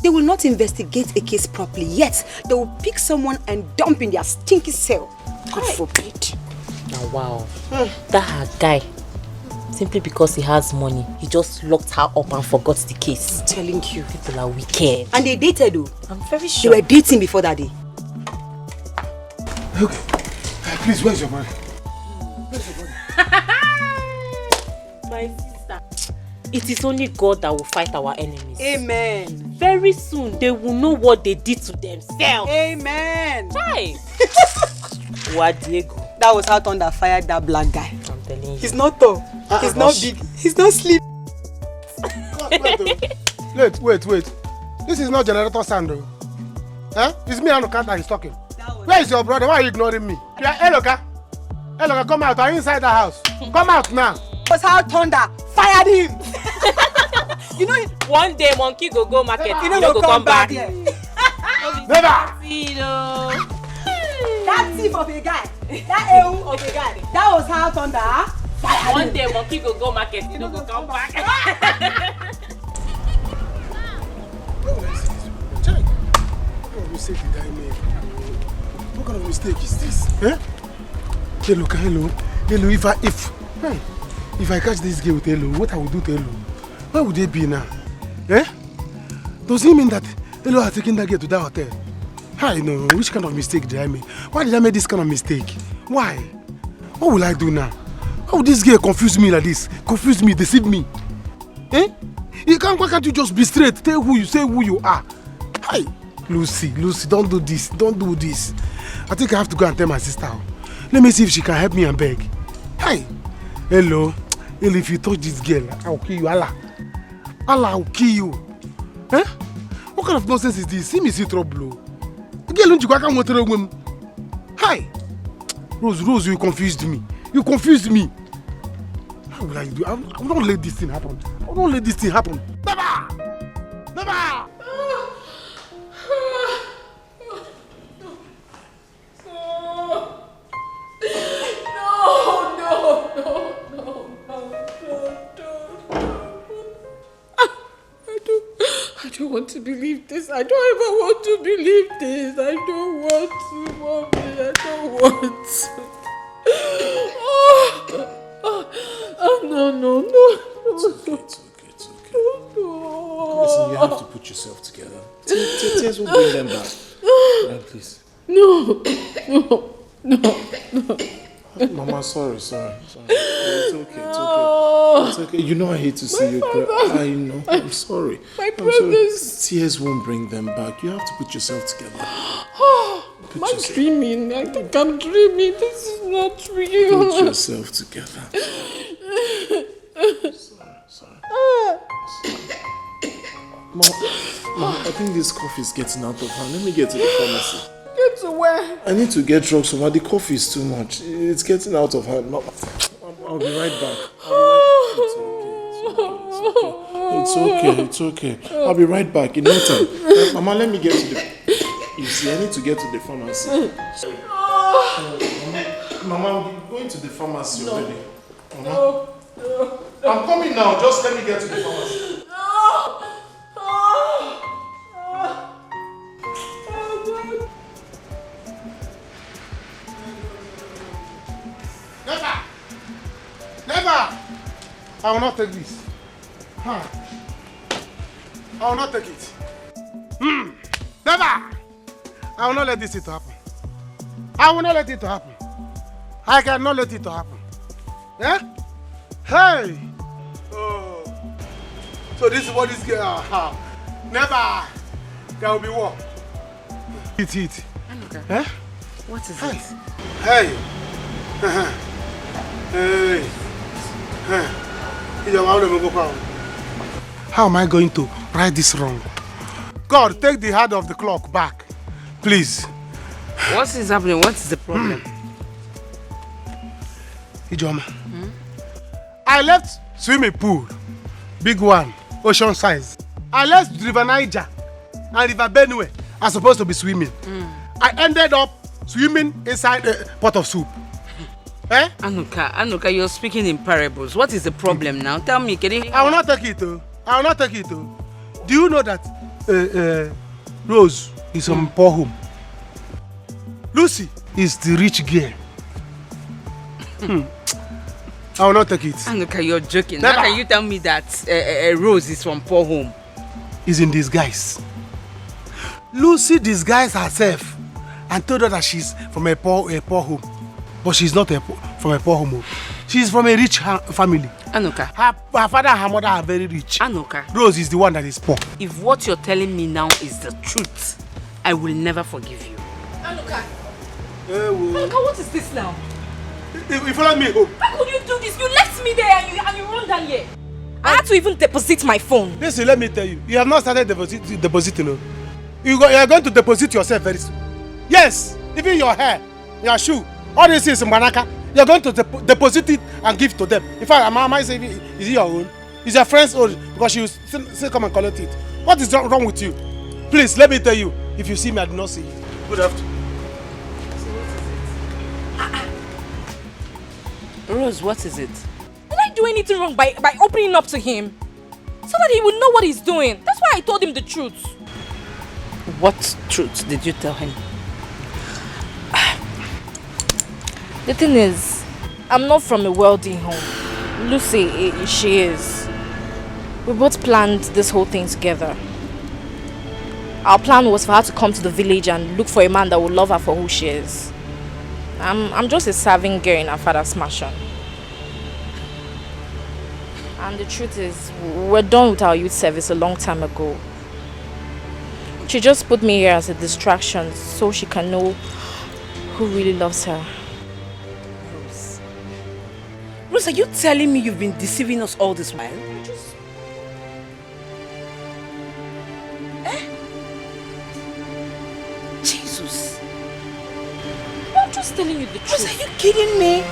They will not investigate a case properly, yet they will pick someone and dump in their stinky cell. God forbid. Now, wow. That her guy, simply because he has money, he just locked her up and forgot the case. I'm telling you. People are wicked. And they dated though. I'm very sure. They were dating before that day. Okay. Please, where's your money? My sister, it is only God that will fight our enemies. Amen. Very soon, they will know what they did to themselves. Amen. Hi. What Diego? That was how Thunder fired that black guy. I'm telling you. He's not tall. He's not big. He's not sleep. Wait. This is not generator sound though. Huh? It's me and Oka that is talking. Where is your brother? Why are you ignoring me? Yeah, Eloka, come out. Are you inside the house? Come out now. That was how Thunder fired him. You know, one day monkey go market. You know, go come back. Never. That thief of a guy, that ewu of a guy, that was how Thunder fired him. One day monkey go market. You know, go come back. What kind of mistake is this? Eh? Hello. If I catch this girl with Hello, what I will do to Hello? Where would they be now? Eh? Does it mean that Hello has taken that girl to that hotel? I know. Which kind of mistake did I make? Why did I make this kind of mistake? Why? What will I do now? How would this girl confuse me like this? Confuse me, deceive me? Eh? Why can't you just be straight? Say who you are. Hi. Lucy, don't do this. Don't do this. I think I have to go and tell my sister. Let me see if she can help me and beg. Hi. Hello. If you touch this girl, I will kill you. Allah, I will kill you. Eh? What kind of nonsense is this? See me see trouble. Girl, don't you go with a woman? Hi. Rose, you confused me. How will I do? I will not let this thing happen. Never! I don't want to believe this. I don't ever want to believe this. I don't want to, Mommy. I don't want to. No. It's okay. No. Listen, you have to put yourself together. Tears will bring them back. Right, please. No. Mama, sorry. It's okay. It's okay. You know I hate to see you cry. I know. I'm sorry. My brothers. Tears won't bring them back. You have to put yourself together. Am I dreaming? I think I'm dreaming. This is not real. Put yourself together. Sorry. Mom, I think this cough is getting out of hand. Let me get to the pharmacy. Get to where? I need to get drugs from her. The cough is too much. It's getting out of hand. I'll be right back. It's okay. I'll be right back in no time. Mama, let me get to the... You see, I need to get to the pharmacy. Mama, I'm going to the pharmacy already. Mama. I'm coming now. Just let me get to the pharmacy. Never! I will not take this. I will not take it. Never! I will not let this thing happen. I will not let it to happen. I cannot let it to happen. Eh? Hey! Oh. So this is what this girl... Never! There will be war. Eat. Anuka. Eh? What is Hey. it? Hey! Hey! How am I going to right this wrong? God, take the hand of the clock back. Please. What is happening? What is the problem? Ijoma. I left swimming pool. Big one. Ocean size. I left River Niger and River Benue. I'm supposed to be swimming. I ended up swimming inside a pot of soup. Eh? Anuka, you're speaking in parables. What is the problem now? Tell me, can you... I will not take it, though. I will not take it, though. Do you know that Rose is from poor home? Lucy is the rich girl. I will not take it. Anuka, you're joking. Never. How can you tell me that Rose is from poor home? Is in disguise. Lucy disguised herself and told her that she's from a poor home. But she's not from a poor home. She's from a rich family. Anuka. Her father and her mother are very rich. Anuka. Rose is the one that is poor. If what you're telling me now is the truth, I will never forgive you. Anuka. Anuka, what is this now? You follow me home. How could you do this? You left me there and you run down here. I had to even deposit my phone. Listen, let me tell you. You have not started depositing. No? You are going to deposit yourself very soon. Yes, even your hair, your shoe, all this is Manaka. You are going to deposit it and give to them. In fact, I say, is it your own? Is your friend's own? Because she will still come and collect it. What is wrong with you? Please, let me tell you. If you see me, I do not see you. Good afternoon. Rose, what is it? Did I do anything wrong by opening up to him? So that he would know what he's doing. That's why I told him the truth. What truth did you tell him? The thing is, I'm not from a wealthy home. Lucy, she is. We both planned this whole thing together. Our plan was for her to come to the village and look for a man that would love her for who she is. I'm just a serving girl in her father's mansion. And the truth is, we're done with our youth service a long time ago. She just put me here as a distraction so she can know who really loves her. Rose, are you telling me you've been deceiving us all this while? Jesus. I'm just telling you the truth. Rose, are you kidding me?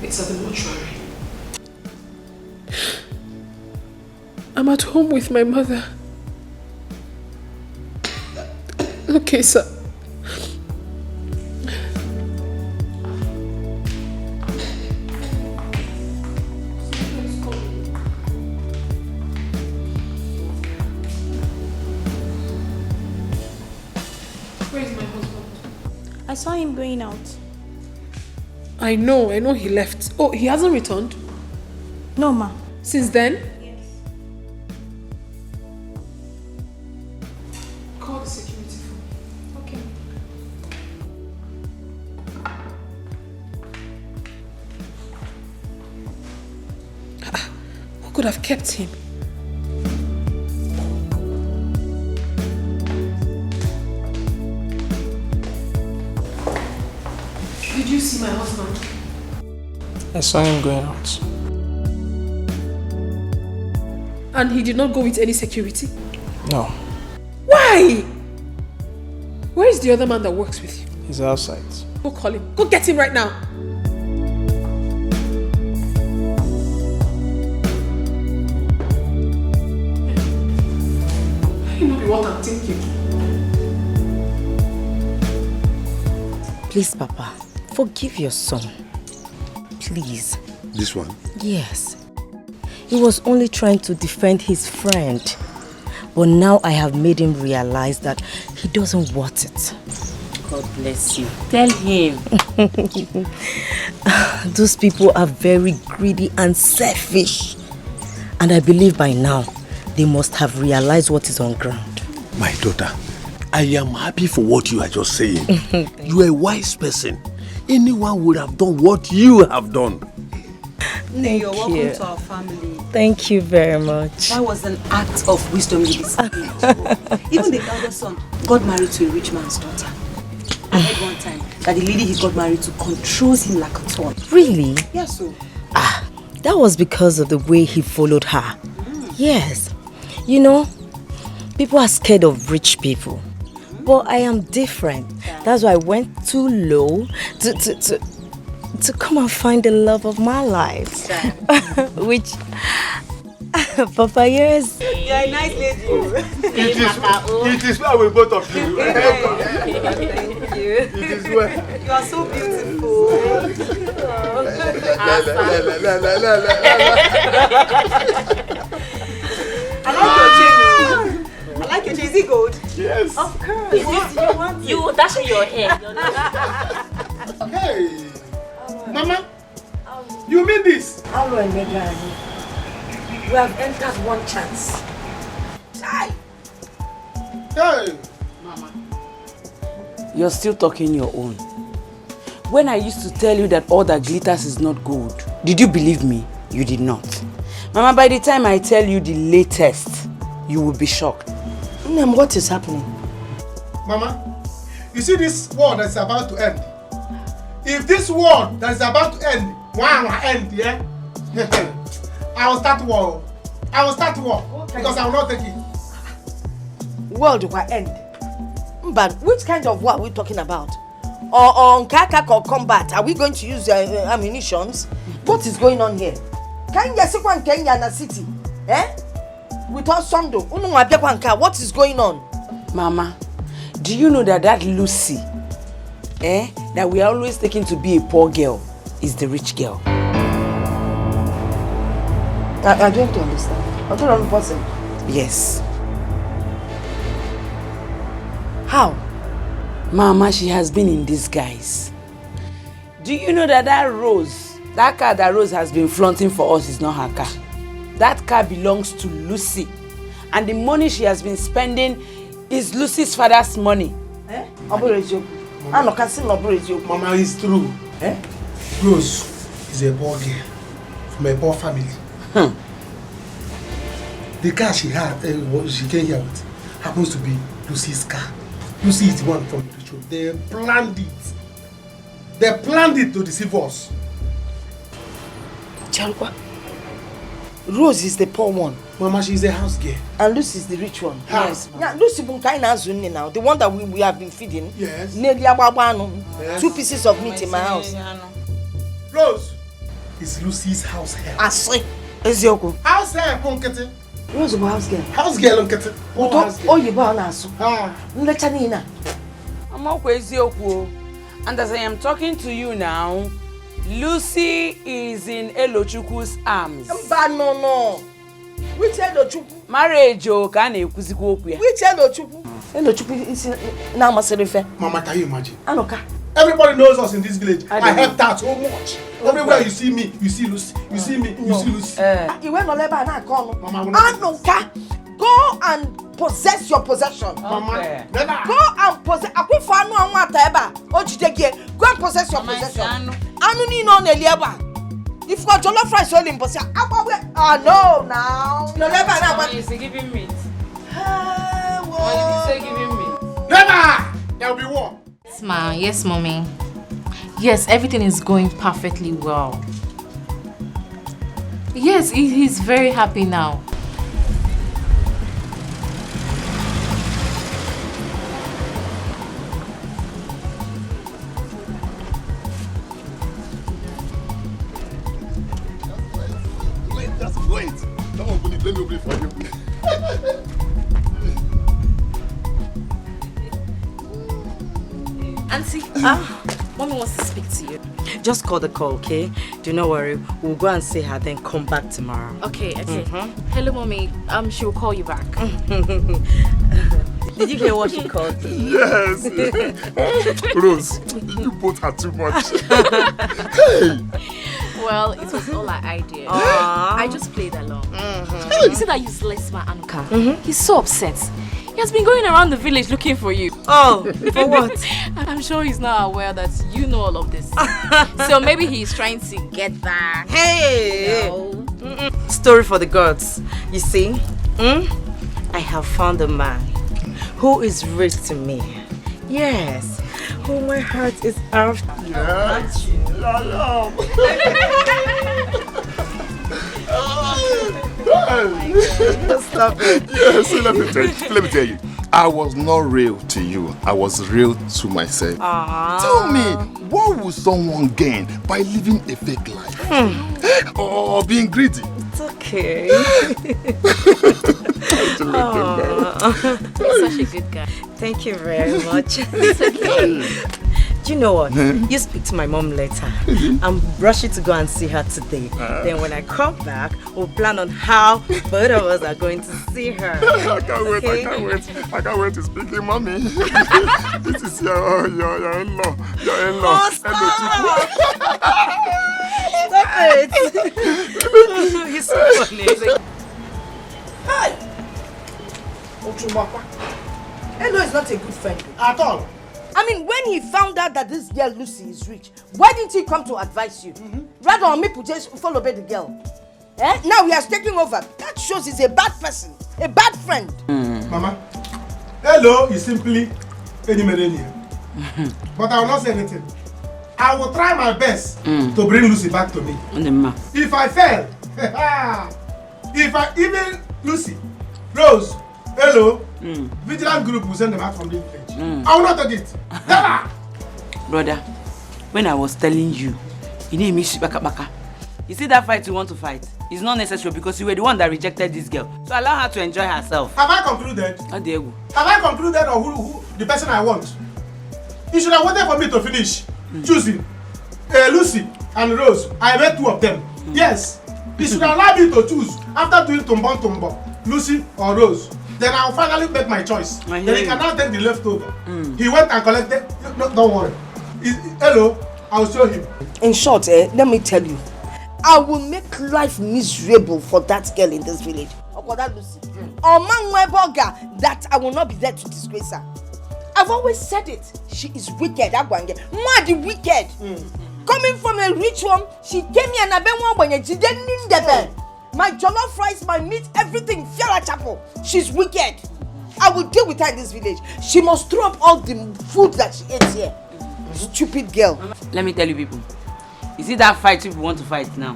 It's at the mortuary. I'm at home with my mother. Okay, sir. Where is my husband? I saw him going out. I know he left. Oh, he hasn't returned? No, ma. Since then? Yes. Call the security phone. Okay. Who could have kept him? Did you see my husband? I saw him going out. And he did not go with any security? No, Why? Where is the other man that works with you? he's outside. Go call him. Go get him right now. You know what I'm thinking. Please, Papa, forgive your son. Please. This one? Yes. He was only trying to defend his friend. But now I have made him realize that He doesn't want it. God bless you. Tell him. Those people are very greedy and selfish. And I believe by now, they must have realized what is on ground. My daughter, I am happy for what you are just saying. You are a wise person. Anyone would have done what you have done. Thank You're welcome you. to our family. Thank you very much. That was an act of wisdom in this age. Even the elder son got married to a rich man's daughter. I heard one time that the lady he got married to controls him like a toy. Really? Yes, so. That was because of the way he followed her. Yes. You know, people are scared of rich people. But I am different. That's why I went too low to come and find the love of my life. Which Papa, yes. You're a nice lady. It is well with both of you. Thank you. It is well. You are so beautiful. I like your chain. Is it gold? Yes. Of course. You dashing your hair. Hey, Mama, you mean this? Hello, and Megan. We have entered one chance. Chai! Hey! Mama. You're still talking your own. When I used to tell you that all that glitters is not gold, did you believe me? You did not. Mama, by the time I tell you the latest, you will be shocked. Ma'am, what is happening? Mama, you see this war that's about to end? If this war that is about to end, yeah? I will start war. I will start war because I will not take it. World will end. But which kind of war are we talking about? Or on kakak or combat? Are we going to use ammunitions? What is going on here? Kenya na city, eh? With us Sondo, what is going on? Mama, do you know that Lucy, that we are always taking to be a poor girl, is the rich girl? I don't understand. I don't understand. Yes. How? Mama, she has been in disguise. Do you know that Rose, that car that Rose has been flaunting for us is not her car? That car belongs to Lucy. And the money she has been spending is Lucy's father's money. Mama, it's true. Rose is a poor girl from a poor family. The car she had, she came here with, happens to be Lucy's car. Lucy is the one from the show. They planned it. They planned it to deceive us. Chalwa, Rose is the poor one. Mama, she's a house girl. And Lucy is the rich one. Yes. Yeah, Lucy Bunkaina now, the one that we have been feeding. Yes. Yes. 2 pieces of meat in my house. Rose is Lucy's house help. Asri. Ezioko. House help, Unkete. Rose is house girl. House girl, Unkete. Oh, you born asu. Nlechanina. I'm okay, Ezioko. And as I am talking to you now, Lucy is in Elochukwu's arms. No. Which Elochukwu? Marriage, can you kuziko? Which Elochukwu? Elochukwu is now Maserife. Mama, can you imagine? Anoka. Everybody knows us in this village. I help that so much. Everywhere you see me, you see Lucy. You see me, you see Lucy. You went on Leba and Anoka. Go and possess your possession. Mama, go and possess. Go and possess your possession. If you got jollof rice only in possession, no, now. No, never. You say giving meat. You say giving meat. Never. There will be war. Yes, ma. Yes, mommy. Yes, everything is going perfectly well. Yes, he's very happy now. Wait. That one let me open for you. Auntie, mommy wants to speak to you. Just call the call, okay? Do not worry. We'll go and see her, then come back tomorrow. Okay. Hello, mommy. She will call you back. Did you hear what she called you? Yes. Rose, you both are too much. Hey. Well, it was all our idea. I just played along. You see that useless man, Anuka? He's so upset. He has been going around the village looking for you. Oh, for what? I'm sure he's not aware that you know all of this. So maybe he's trying to get back. Hey! You know? Story for the gods. You see, I have found a man who is rich to me. Yes, who my heart is after. Yes. Stop it. Yes, let me tell you. I was not real to you. I was real to myself. Tell me, what would someone gain by living a fake life? Or being greedy? It's okay. You're such a good guy. Thank you very much. It's okay. Do you know what? You speak to my mom later. I'm rushing to go and see her today. Then when I come back, we'll plan on how both of us are going to see her. I can't wait, okay? I can't wait to speak to mommy. This is your in-law. Your in-law. Oh, stop! Stop it! You're so funny. Hi! Ochumapa. Elo is not a good friend. At all. I mean, when he found out that this girl Lucy is rich, why didn't he come to advise you? Rather on me to just follow the girl. Now he has taken over. That shows he's a bad person, a bad friend. Mama, hello is simply any millennium. But I will not say anything. I will try my best to bring Lucy back to me. If I fail, even Lucy, Rose, hello, vigilant group will send them out from the village. I will not take it. Brother, when I was telling you, you need me baka. You see that fight you want to fight? It's not necessary because you were the one that rejected this girl. So allow her to enjoy herself. Have I concluded? Have I concluded on who the person I want? You should have waited for me to finish choosing Lucy and Rose. I made two of them. Yes. You should allow me to choose after doing Tumbo, Lucy or Rose. Then I'll finally make my choice. Then he can now take the leftover. He went and collected. No, don't worry. Hello, I'll show him. In short, let me tell you, I will make life miserable for that girl in this village. Or for that Lucy. Or man that I will not be there to disgrace her. I've always said it. She is wicked. Mad wicked. Coming from a rich one, she came here and I been one when she didn't need the bed. My jollof rice, my meat, everything, Fiala Chapel. She's wicked. I will deal with her in this village. She must throw up all the food that she ate here. Stupid girl. Let me tell you people. You see that fight people want to fight now?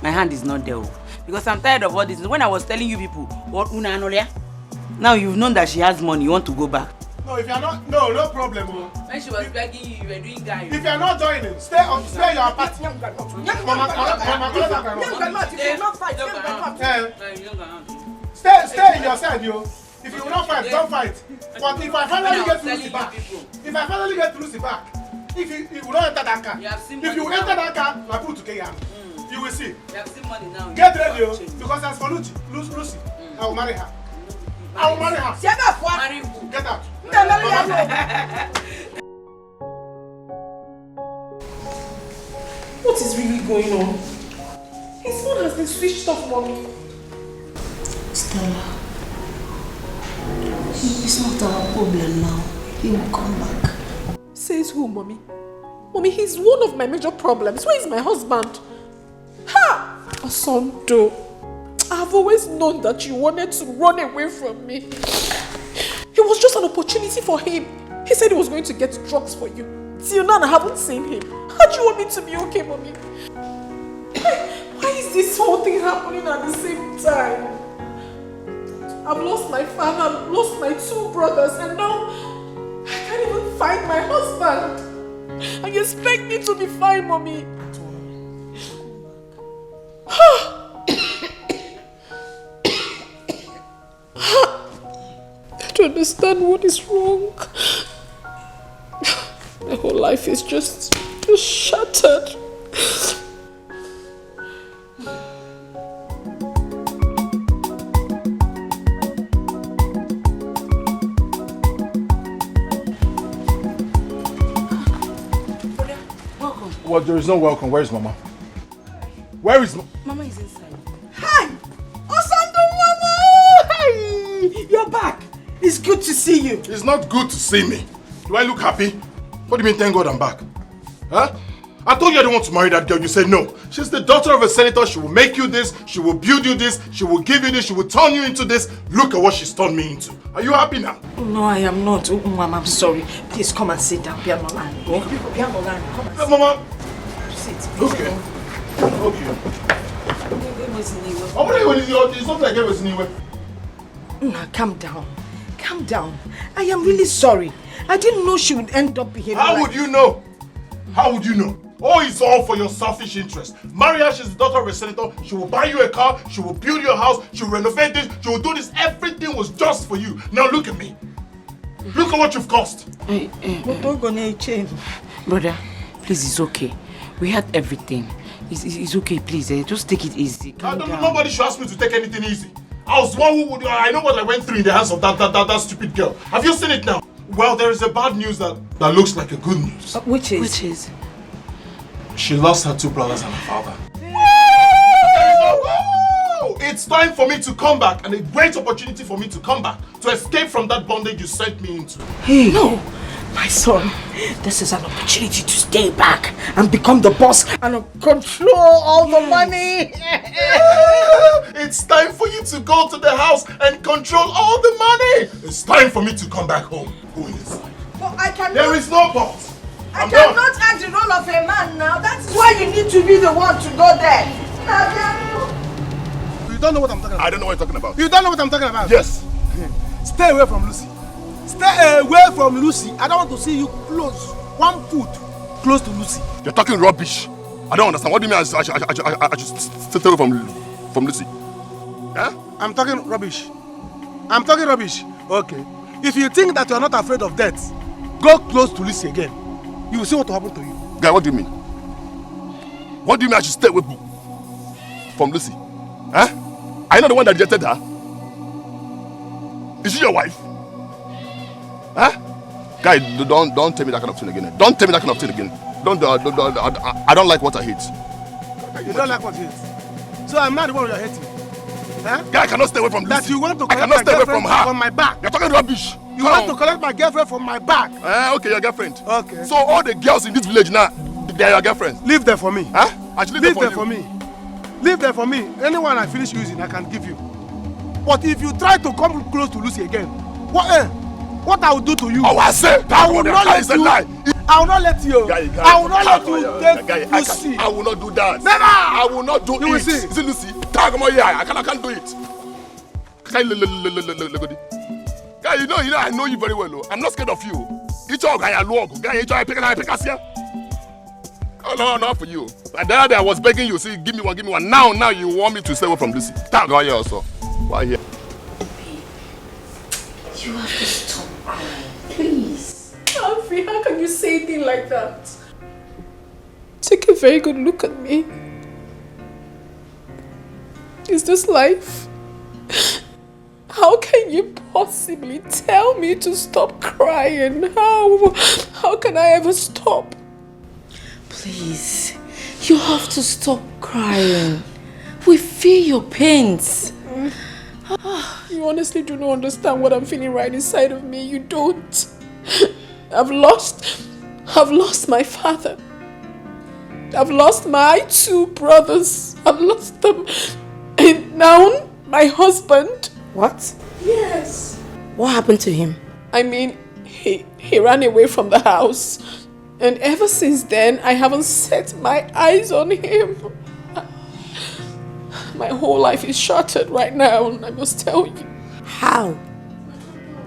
My hand is not there. Because I'm tired of all this. When I was telling you people, what Una Anolia? Now you've known that she has money, you want to go back. No, if you're not, no problem. When she was begging you, you were doing guy. If you're not joining, stay your party. Stay in your side, yo. If you will not fight, don't fight. But if I finally get Lucy back, if you will not enter that car, if you enter that car, I put to KM. You will see. You have seen money now. Get ready, yo. Because as for Lucy, I will marry her. I will marry her. Get out. What is really going on? His phone has been switched off, Mommy. Stella, it's not our problem now. He will come back. Says who, Mommy? Mommy, he's one of my major problems. Where is my husband? Ha! Asonto, I've always known that you wanted to run away from me. It was just an opportunity for him. He said he was going to get drugs for you. Till now, I haven't seen him. How do you want me to be okay, Mommy? Why is this whole thing happening at the same time? I've lost my father, I've lost my two brothers, and now I can't even find my husband. And you expect me to be fine, Mommy? I don't understand what is wrong. My whole life is just shattered. Well, there is no welcome. Where is Mama? Where is Mama is inside. Hi! Osando Mama! Hi! You're back. It's good to see you. It's not good to see me. Do I look happy? What do you mean, thank God I'm back? Huh? I told you I don't want to marry that girl. You said no. She's the daughter of a senator. She will make you this. She will build you this. She will give you this. She will turn you into this. Look at what she's turned me into. Are you happy now? No, I am not. Oh, Mama, I'm sorry. Please come and sit down. Come and sit. Mama. Sit. Okay. Okay. It's not like I was anywhere. Nah, calm down. Calm down. I am really sorry. I didn't know she would end up behaving How like... would you know? How would you know? Oh, it's all for your selfish interest. Maria, she's the daughter of a senator. She will buy you a car. She will build your house. She will renovate this. She will do this. Everything was just for you. Now look at me. Look at what you've cost. Brother, please, it's okay. We had everything. It's okay, please. Just take it easy. Nobody should ask me to take anything easy. I was one who would... I know what I went through in the hands of that stupid girl. Have you seen it now? Well, there is a bad news that looks like a good news. Which is? She lost her 2 brothers and her father. It's time for me to come back, and a great opportunity for me to come back, to escape from that bondage you sent me into. Hey! No! My son, this is an opportunity to stay back and become the boss and control all the money. It's time for you to go to the house and control all the money. It's time for me to come back home. Go inside. But I cannot... There is no but. I cannot act the role of a man now. That's why you need to be the one to go there. You don't know what I'm talking about. I don't know what you're talking about. You don't know what I'm talking about? Yes. Stay away from Lucy. Stay away from Lucy. I don't want to see you close. 1 foot close to Lucy. You're talking rubbish. I don't understand. What do you mean I should stay away from Lucy? Huh? I'm talking rubbish. I'm talking rubbish. Okay. If you think that you're not afraid of death, go close to Lucy again. You will see what will happen to you. Guy, what do you mean? What do you mean I should stay away from Lucy? Huh? Are you not the one that rejected her? Is she your wife? Huh? Guy, don't tell me that kind of thing again. Don't tell me that kind of thing again. I don't like what I hate. You don't like what you hate? So I'm not the one you're hating. Huh? Guy, I cannot stay away from Lucy. That you want to I cannot stay away from her. From my back. You're talking rubbish. You want to collect my girlfriend from my back. Okay, your girlfriend. Okay. So all the girls in this village now, they are your girlfriends. Leave them for me. Huh? I should leave them for me. Leave them for me. Anyone I finish using, I can give you. But if you try to come close to Lucy again, what I will do to you? Oh, I say I will not let you. I will not let you. Guy, I will not let you take Lucy. I will not do that. Never. I will not do it. You will see. Is it Lucy? I can't do it. Guy, you know, I know you very well. Oh. I'm not scared of you. Each guy I love. Guy, each I pick us here. Oh no, not for you. But the other day I was begging you, see, give me one. Now you want me to stay away from Lucy. Thank God here also. Why here? You have to stop crying, please. Alfie, how can you say a thing like that? Take a very good look at me. Is this life? How can you possibly tell me to stop crying? How can I ever stop? Please, you have to stop crying. We feel your pains. You honestly do not understand what I'm feeling right inside of me. You don't. I've lost my father. I've lost my 2 brothers. I've lost them. And now my husband. What? Yes. What happened to him? I mean, he ran away from the house. And ever since then, I haven't set my eyes on him. My whole life is shattered right now, I must tell you. How?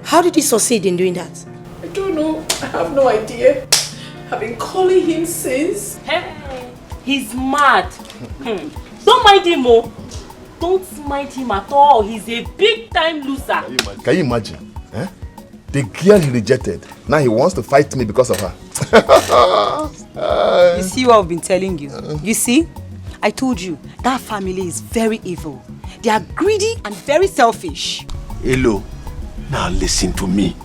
How did he succeed in doing that? I don't know. I have no idea. I've been calling him since. Hey, he's mad. Don't mind him, oh. Don't mind him at all. He's a big-time loser. Can you imagine? Eh? The girl he rejected, now he wants to fight me because of her. You see what I've been telling you? You see? I told you, that family is very evil. They are greedy and very selfish. Hello, now listen to me.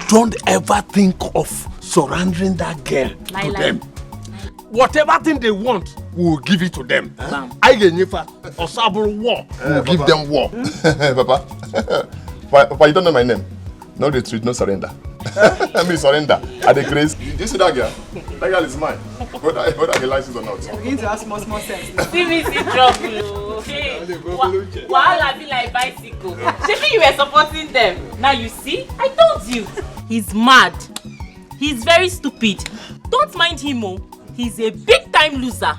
Don't ever think of surrendering that girl to them. whatever thing they want, we will give it to them. I get war. We'll give them war. Papa, Papa, you don't know my name. No retreat, no surrender. I mean surrender. At the grace. You see that girl? That girl is mine. Whether I get license or not. I'm beginning to have small sense. See me in trouble. Hey, Wahala be like bicycle. Maybe you were supporting them. Now you see, I told you. He's mad. He's very stupid. Don't mind him, oh. He's a big time loser.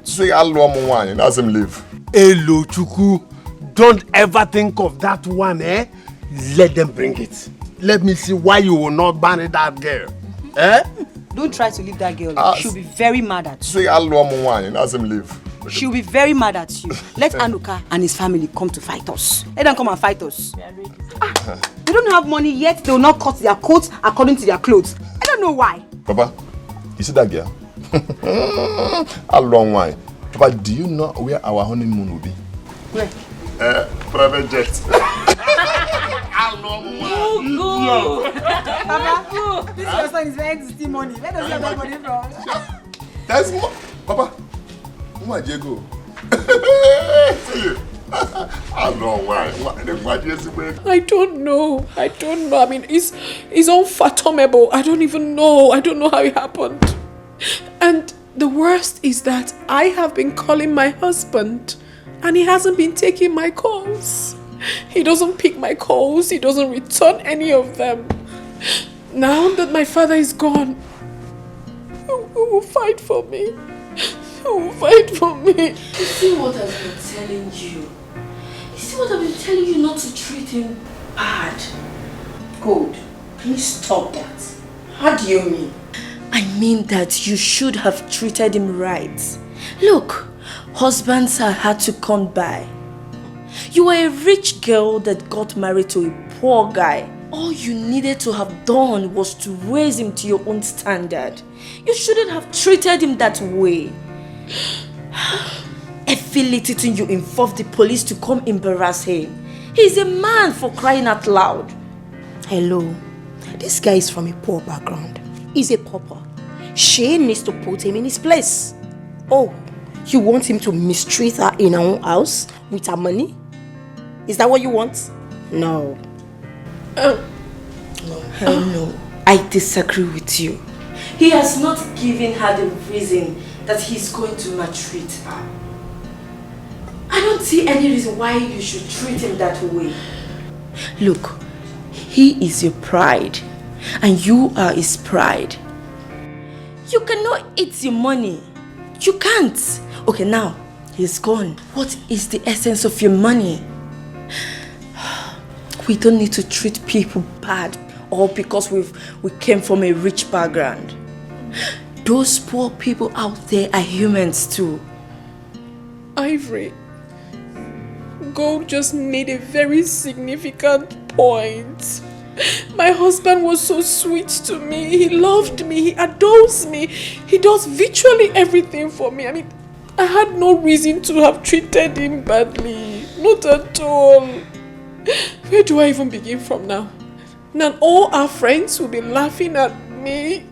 Say hello, one. Let him live. Hello, Chuku. Don't ever think of that one, eh? Let them bring it. Let me see why you will not marry that girl. Eh? Don't try to leave that girl. She'll be very mad at you. Say hello, one. Let him live. She'll be very mad at you. Let Anuka and his family come to fight us. Let them come and fight us. They don't have money yet. They will not cut their coats according to their clothes. I don't know why. Papa, you see that girl? A long while. Papa, do you know where our honeymoon will be? Where? Private jet. Papa, this your son is very to steal money. Where does he have that money from? That's more. Papa, where did you go? See you. I don't know why. I don't know. I mean, it's unfathomable. I don't even know. I don't know how it happened. And the worst is that I have been calling my husband and he hasn't been taking my calls. He doesn't pick my calls. He doesn't return any of them. Now that my father is gone, who will fight for me? Who will fight for me? You see what I've been telling you? You see what I've been telling you not to treat him bad? Good. Please stop that. How do you mean? I mean that you should have treated him right. Look, husbands are hard to come by. You were a rich girl that got married to a poor guy. All you needed to have done was to raise him to your own standard. You shouldn't have treated him that way. Every little thing you involved the police to come embarrass him. He's a man, for crying out loud. Hello, this guy is from a poor background. He's a pauper. She needs to put him in his place. Oh, you want him to mistreat her in her own house with her money? Is that what you want? No. No. I disagree with you. He has not given her the reason that he's going to maltreat her. I don't see any reason why you should treat him that way. Look, he is your pride and you are his pride. You cannot eat your money. You can't. Okay, now he's gone. What is the essence of your money? We don't need to treat people bad all because we came from a rich background. Those poor people out there are humans too. Ivory, Gold just made a very significant point. My husband was so sweet to me. He loved me. He adores me. He does virtually everything for me. I mean, I had no reason to have treated him badly. Not at all. Where do I even begin from now? Now all our friends will be laughing at me.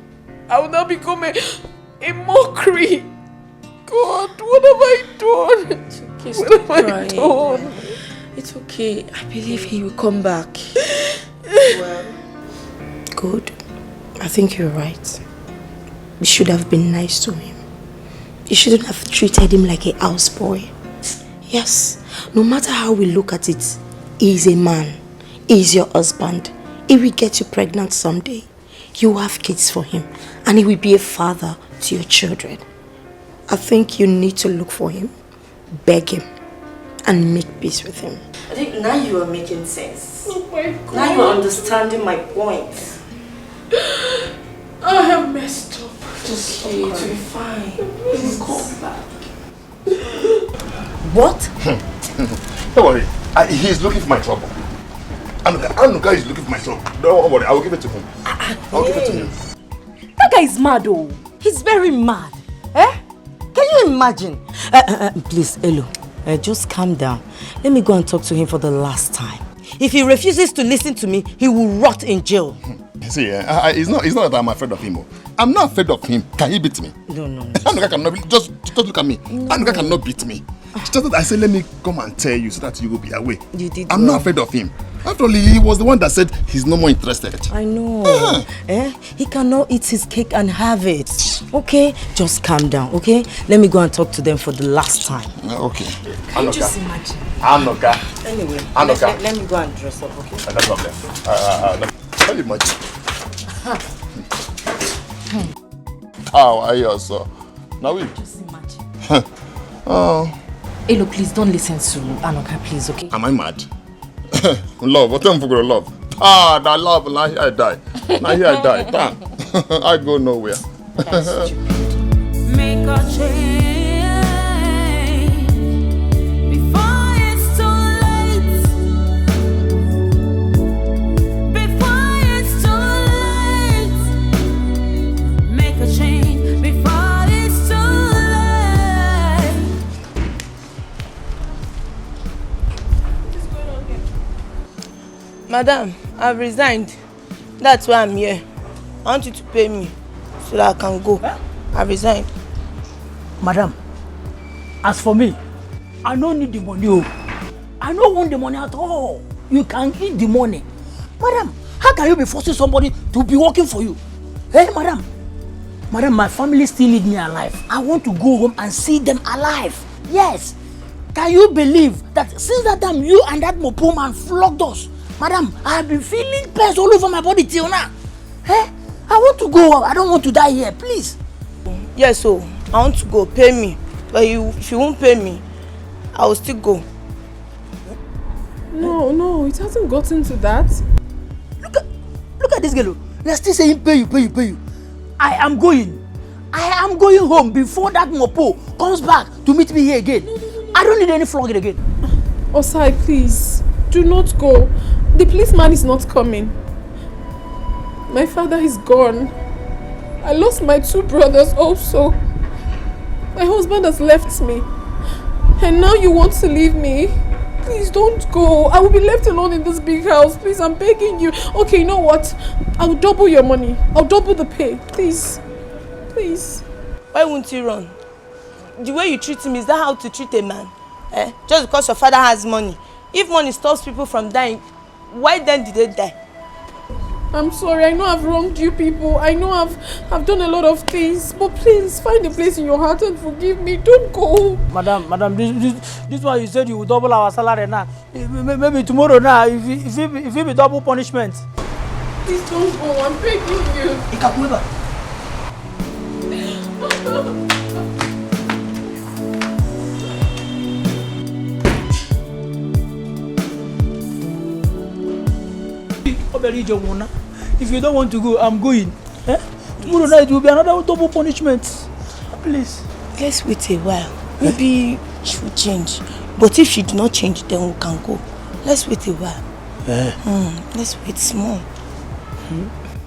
I will now become a mockery. God, what have I done? It's okay, stop crying. It's okay. I believe he will come back. Well, good. I think you're right. You should have been nice to him. You shouldn't have treated him like a houseboy. Yes, no matter how we look at it, he's a man. He's your husband. He will get you pregnant someday. You will have kids for him. And he will be a father to your children. I think you need to look for him, beg him, and make peace with him. I think now you are making sense. Oh my God. Now you are understanding my point. I have messed up. Just okay, to be fine. Please come back. What? Don't worry. He's looking for my trouble. Anuka is looking for my trouble. Don't worry. I will give it to him. I'll give it to him. That guy is mad, oh. He's very mad. Eh? Can you imagine? Please, Elo, just calm down. Let me go and talk to him for the last time. If he refuses to listen to me, he will rot in jail. See, it's not that I'm afraid of him. Oh. I'm not afraid of him. Can he beat me? No. Anuka cannot just look at me. No. Anuka cannot beat me. It's just that I said, let me come and tell you so that you will be away. You did I'm not afraid of him. After all, he was the one that said he's no more interested. I know. He cannot eat his cake and have it. Okay? Just calm down, okay? Let me go and talk to them for the last time. Okay. Can you just imagine? Anuka. Anyway, Anuka. let me go and dress up, okay? No problem. Can you imagine? How are you also? Now we. Just imagine. Elo, please don't listen to Anuka, please, okay? Am I mad? Love, what time for love? That love, now here I die. Damn. I go nowhere. Make a change before it's too late. Before it's too late. Make a change before it's too late. Madam, I've resigned. That's why I'm here. I want you to pay me so that I can go. I've resigned. Madam, as for me, I don't need the money. I don't want the money at all. You can eat the money. Madam, how can you be forcing somebody to be working for you? Hey, madam. Madam, my family still need me alive. I want to go home and see them alive. Yes. Can you believe that since that time you and that Mopo man flogged us? Madam, I have been feeling pains all over my body till now. Hey, I want to go home. I don't want to die here, please. Yes, so I want to go. Pay me. But if you won't pay me, I will still go. No, it hasn't gotten to that. Look at this girl. They're still saying pay you. I am going home before that Mopo comes back to meet me here again. I don't need any flogging again. Osai, please, do not go. The policeman is not coming. My father is gone. I lost my 2 brothers also. My husband has left me. And now you want to leave me? Please don't go. I will be left alone in this big house. Please, I'm begging you. Okay, you know what? I'll double your money. I'll double the pay. Please. Please. Why won't you run? The way you treat him, is that how to treat a man? Just because your father has money. If money stops people from dying, why then did they die? I'm sorry, I know I've wronged you people. I know I've done a lot of things. But please, find a place in your heart and forgive me. Don't go. Madam, this one you said you will double our salary now. Maybe tomorrow now, if it be double punishment. Please don't go, I'm begging you. Ikakueba. If you don't want to go, I'm going. Tomorrow night will be another double punishment. Please. Let's wait a while. Maybe she will change. But if she do not change, then we can go. Let's wait a while. Let's wait small.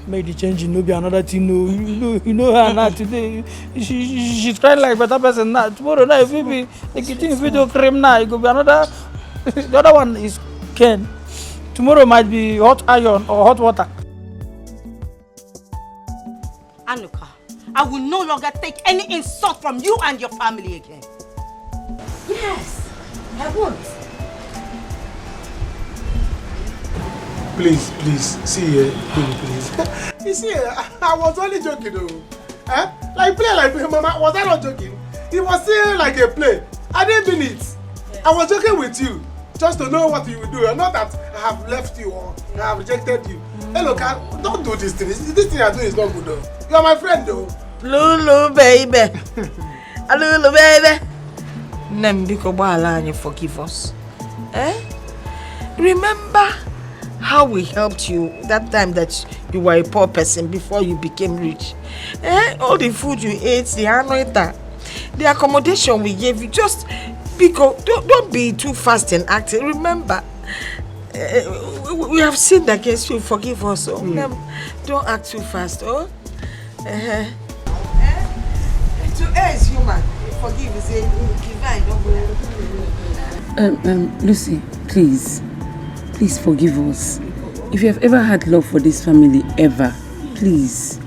Make the change, no be another thing. No, you know her now today. She's trying like better person now. Tomorrow night, if we be the kitchen video cream now, it could be another. The other one is Ken. Tomorrow might be hot iron or hot water. Anuka, I will no longer take any insult from you and your family again. Yes, I won't. Please, see here, please. You see, I was only joking though. Like play like Mama, was I not joking? It was still like a play. I didn't mean it. I was joking with you. Just to know what you will do, and not that I have left you or I have rejected you. Hey, look, don't do this thing. This thing I do is not good though. You are my friend though. Lulu, baby. Lulu, baby. Nembiko Bala, forgive us. Remember how we helped you that time that you were a poor person before you became rich? All the food you ate, the anoita, the accommodation we gave you, just because don't be too fast in acting. Remember, we have sinned against you. Forgive us. Don't act too fast. To err is human. Forgive is divine. Lucy, please forgive us. if you have ever had love for this family, ever, please,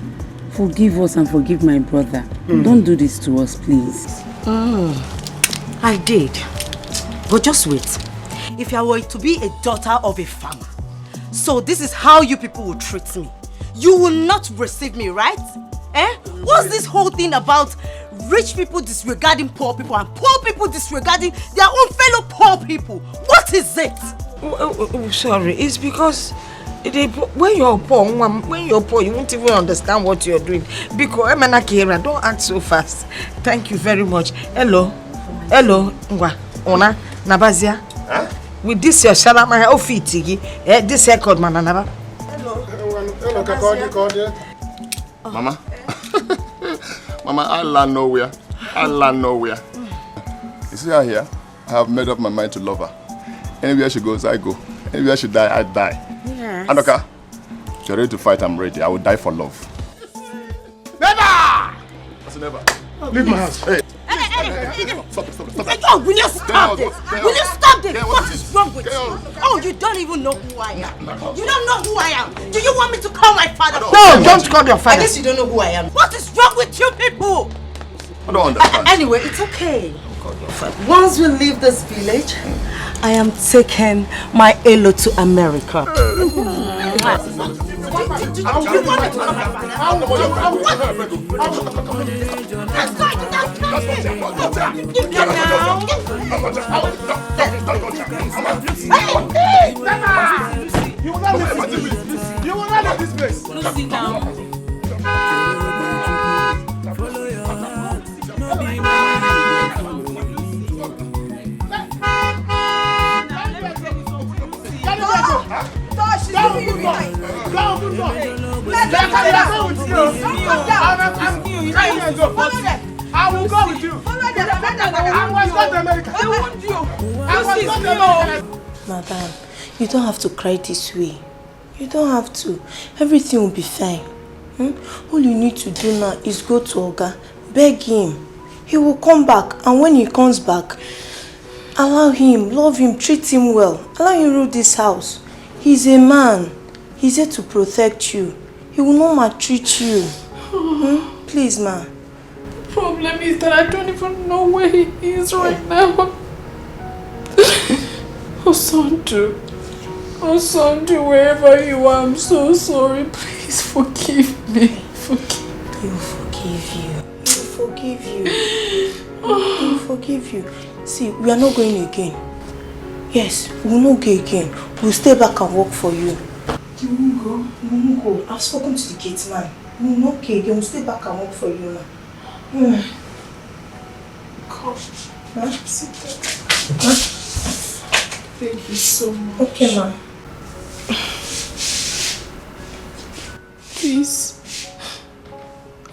forgive us and forgive my brother. Don't do this to us, please. I did. But just wait. If I were to be a daughter of a farmer, so this is how you people will treat me. You will not receive me, right? What's this whole thing about rich people disregarding poor people and poor people disregarding their own fellow poor people? What is it? Sorry, it's because when you're poor, you won't even understand what you're doing. Because Emanakira, don't act so fast. Thank you very much. Hello, Ngwa, Ona, Nabazia. With this your shalama ofitigi, this record man anaba. Hello, Mama. Mama, I land nowhere. You see her here? I have made up my mind to love her. Anywhere she goes, I go. Anywhere she die, I die. Yes. Anoka, if you're ready to fight, I'm ready. I will die for love. Never! What's never? Leave my house. Hey. Stop. Will you stop this? Will you stop this? What is wrong with you? Oh, you don't even know who I am. You don't know who I am. Do you want me to call my father? No, don't call your father. I guess you don't know who I am. What is wrong with you people? I don't understand. Anyway, it's okay. Once we leave this village, I am taking my Elo to America. You will not leave this place. Lucy, now. I will go with you. I was not America. I was not America. Madam, you don't have to cry this way. You don't have to. Everything will be fine. All you need to do now is go to Oga, beg him. He will come back, and when he comes back, allow him, love him, treat him well. Allow him rule this house. He's a man. He's here to protect you. He will not maltreat you. Please, ma. The problem is that I don't even know where he is right now. Osandu, wherever you are, I'm so sorry. Please forgive me. He will forgive you. He will forgive you. He will forgive you. See, we are not going again. Yes, we will not go again. We'll stay back and work for you. You won't go? We won't go. I've spoken to the gate man. We will not go again. We'll stay back and work for you now. Thank you so much. Okay, ma'am. Please.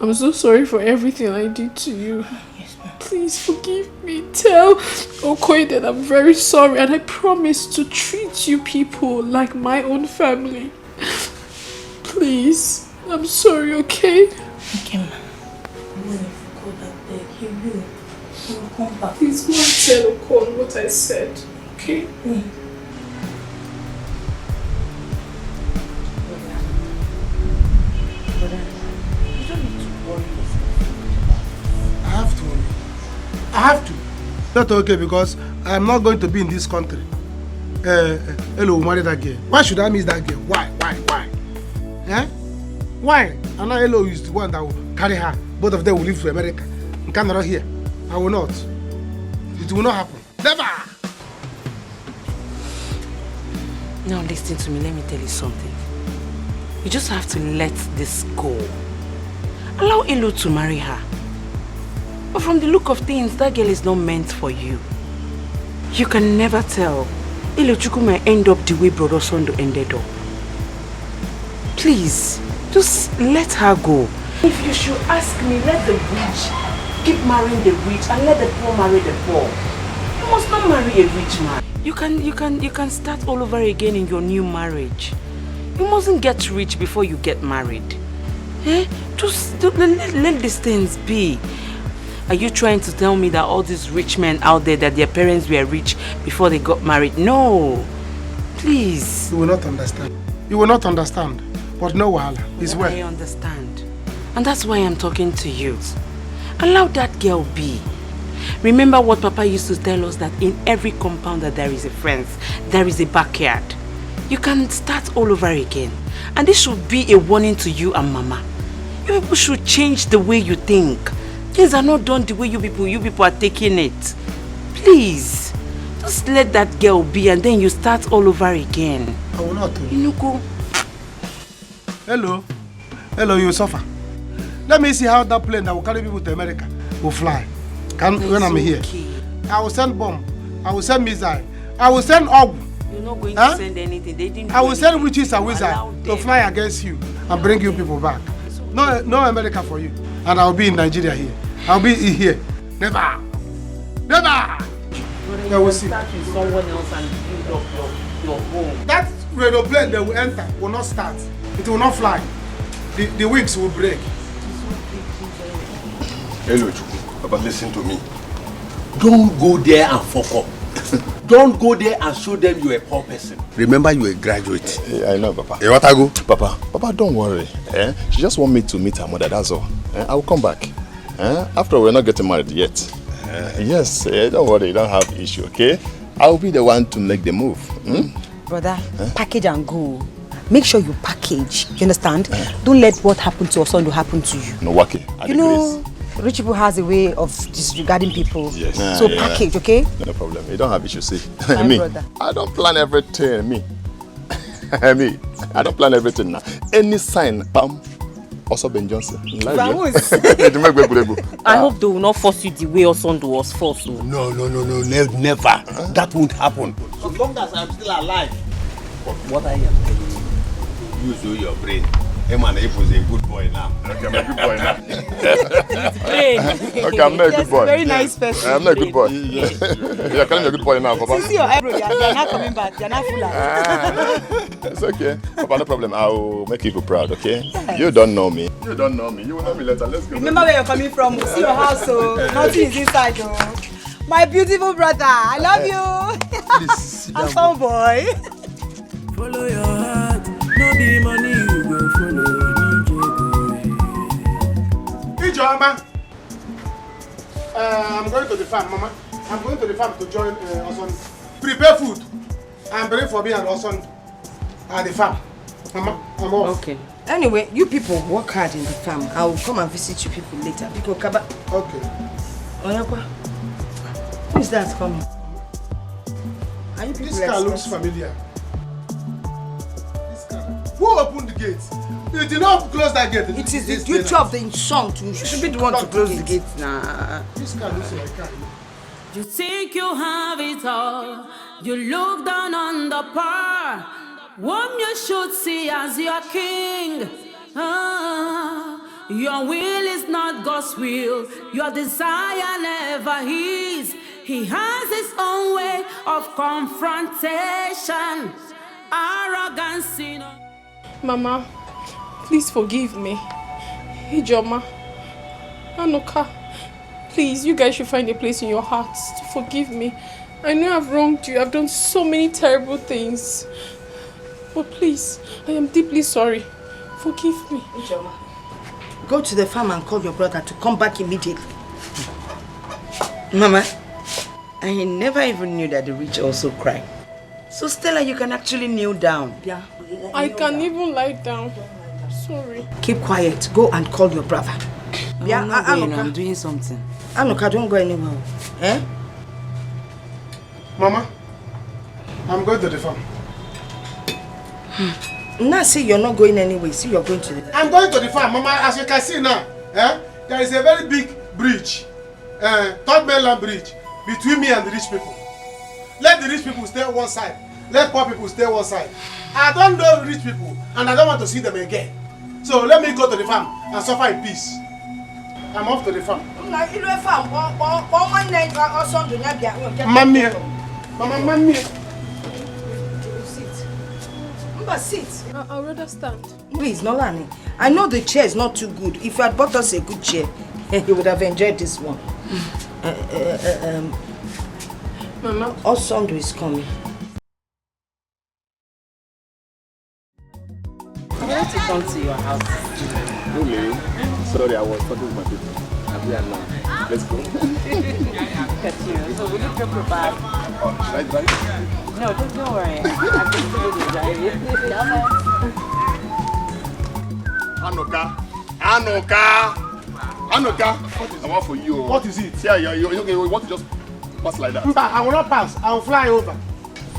I'm so sorry for everything I did to you. Yes, ma'am. Please forgive me. Tell Okoye that I'm very sorry and I promise to treat you people like my own family. Please. I'm sorry, okay? Okay, ma'am. He will come back. Please go and tell Okoye what I said, okay? I have to. Not okay because I'm not going to be in this country. Hello, marry that girl. Why should I miss that girl? Why? Why? And now Hello is the one that will carry her. Both of them will leave to America. In Canada here. I will not. It will not happen. Never! Now listen to me, let me tell you something. You just have to let this go. Allow Elo to marry her. But from the look of things, that girl is not meant for you. You can never tell. Ilochukwu might end up the way Brother Sondo ended up. Please, just let her go. If you should ask me, let the rich keep marrying the rich and let the poor marry the poor. You must not marry a rich man. You can start all over again in your new marriage. You mustn't get rich before you get married. Just let these things be. Are you trying to tell me that all these rich men out there, that their parents were rich before they got married? No. Please. You will not understand. You will not understand. But no wahala. It's well. I understand. And that's why I'm talking to you. Allow that girl be. Remember what Papa used to tell us, that in every compound that there is a fence, there is a backyard. You can start all over again. And this should be a warning to you and Mama. You people should change the way you think. Things are not done the way you people are taking it. Please, just let that girl be and then you start all over again. I will not. You go. Hello. Hello, you suffer. Let me see how that plane that will carry people to America will fly. When I'm here. I will send bomb. I will send missile. I will send og. You're not going to send anything. They didn't. I will send witches and wizards to fly against you and bring you people back. No America for you. And I'll be in Nigeria here. I'll be here. Never. Never. You will start with someone else and build up your home. That radio plane they will enter will not start. It will not fly. The wings will break. Hello, Chuku. Papa, listen to me. Don't go there and fuck up. Don't go there and show them you're a poor person. Remember, you're a graduate. Yeah, I know, Papa. Hey, what I go? Papa, don't worry. She just want me to meet her mother, that's all. I will come back. After all, we're not getting married yet. Yes, don't worry, you don't have issue, okay? I'll be the one to make the move. Brother, package and go. Make sure you package. You understand? Don't let what happened to Osondo happen to you. No, Waki. You know, rich people has a way of disregarding people. Yes. So package, okay? No problem. You don't have issue, see. My Me, brother. I don't plan everything. Me, I don't plan everything now. Any sign, bam. Also Ben Johnson. Vamos. I hope they will not force you the way Osondo was forced. No, never. That won't happen. As long as I'm still alive. But what I am telling you, use your brain. Hey man, he was a good boy now. Okay, I'm a good boy now. Okay, I'm not a good boy. Very nice person. I'm not a good boy. You're calling me a good boy now, Papa. See your eyebrow, you're not coming back. You're not full. It's okay. Papa, no problem. I'll make you proud, okay? Yes. You don't know me. You don't know me. You will know me later. Let's go. Remember where you're coming from. See your house, so nothing is inside, though. My beautiful brother, I love you. Please, handsome boy. Follow your heart, no be money you go follow. Ijoma, I'm going to the farm, Mama. I'm going to the farm to join Oson. Prepare food and bring for me and Oson at the farm. Mama, I'm off. Okay. Anyway, you people work hard in the farm. I will come and visit you people later. Okay. Oyakwa, who is that coming? Are you people This car looks familiar. Who opened the gate? You did not close that gate. It is the duty of the insult. You should be the one to close the gate now. This car looks like a car. You think you have it all. You look down on the poor. Whom you should see as your king. Your will is not God's will. Your desire never is. He has his own way of confrontation. Arrogance, you know. Mama, please forgive me. Ijoma, Anuka, please, you guys should find a place in your hearts to forgive me. I know I've wronged you. I've done so many terrible things. But please, I am deeply sorry. Forgive me. Ijoma, go to the farm and call your brother to come back immediately. Mama, I never even knew that the rich also cry. So Stella, you can actually kneel down. Yeah. I can't even lie down. Sorry. Keep quiet. Go and call your brother. Yeah, I'm doing something. Anuka, don't go anywhere. Eh? Mama, I'm going to the farm. Now see you're not going anywhere. See you're going to the... I'm going to the farm, Mama. As you can see now, there is a very big bridge, third mainland bridge, between me and the rich people. Let the rich people stay on one side. Let poor people stay on one side. I don't know rich people, and I don't want to see them again. So let me go to the farm and suffer in peace. I'm off to the farm. Mamma, sit. I'll rather stand. Please, Nolani. I know the chair is not too good. If you had bought us a good chair, you would have enjoyed this one. Mama, Osondo is coming. wanted to come to your house. Really? Sorry, I was talking to my people. I'm here now. Let's go. Look at you. So will you drop your bag? Right. No, don't worry. I'm just going to drive it. Anoka! What is it for you? What is it? Yeah, you want to just pass like that? I will not pass. I will fly over.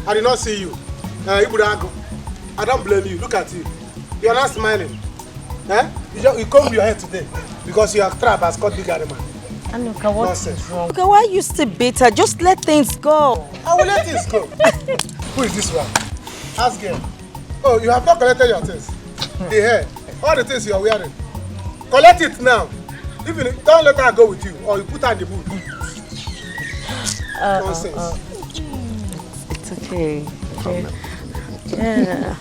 I did not see you. Ibudago. I don't blame you. Look at you. You are not smiling. Eh? You combed your head today because your trap has caught big animal. Anuka, what's Nonsense. wrong? Anuka, why are you still bitter? Just let things go. I will let things go. Who is this one? Ask him. Oh, you have not collected your things. The hair. All the things you are wearing. Collect it now. Even don't let her go with you or you put her in the boot. Nonsense. It's okay. Yeah.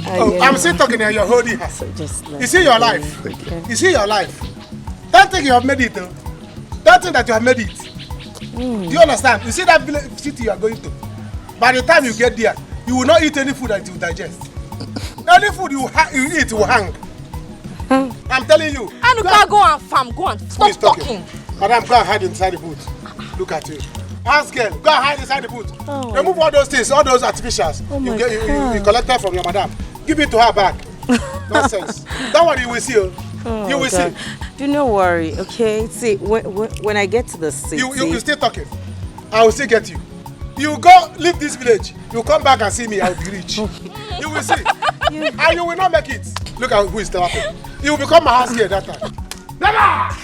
I'm still talking and you're holding her. You see your life. You see your life. Don't think you have made it though. Don't think that you have made it. Do you understand? You see that village city you are going to. By the time you get there, you will not eat any food that you digest. Any food you eat will hang. I'm telling you. Anuka, go and farm. Go and stop talking. Madam, go and hide inside the boot. Look at you. Ask girl, go and hide inside the boot. Remove all those things, all those artificials. You collected from your madam. Give it to her back. Nonsense. Don't worry, you will see. You will see. Do not worry, okay? See, when I get to the city... You still talking. I will still get you. You go leave this village. You come back and see me, I will be rich. You will see. And you will not make it. Look at who is talking. You will become my house girl that time. Never!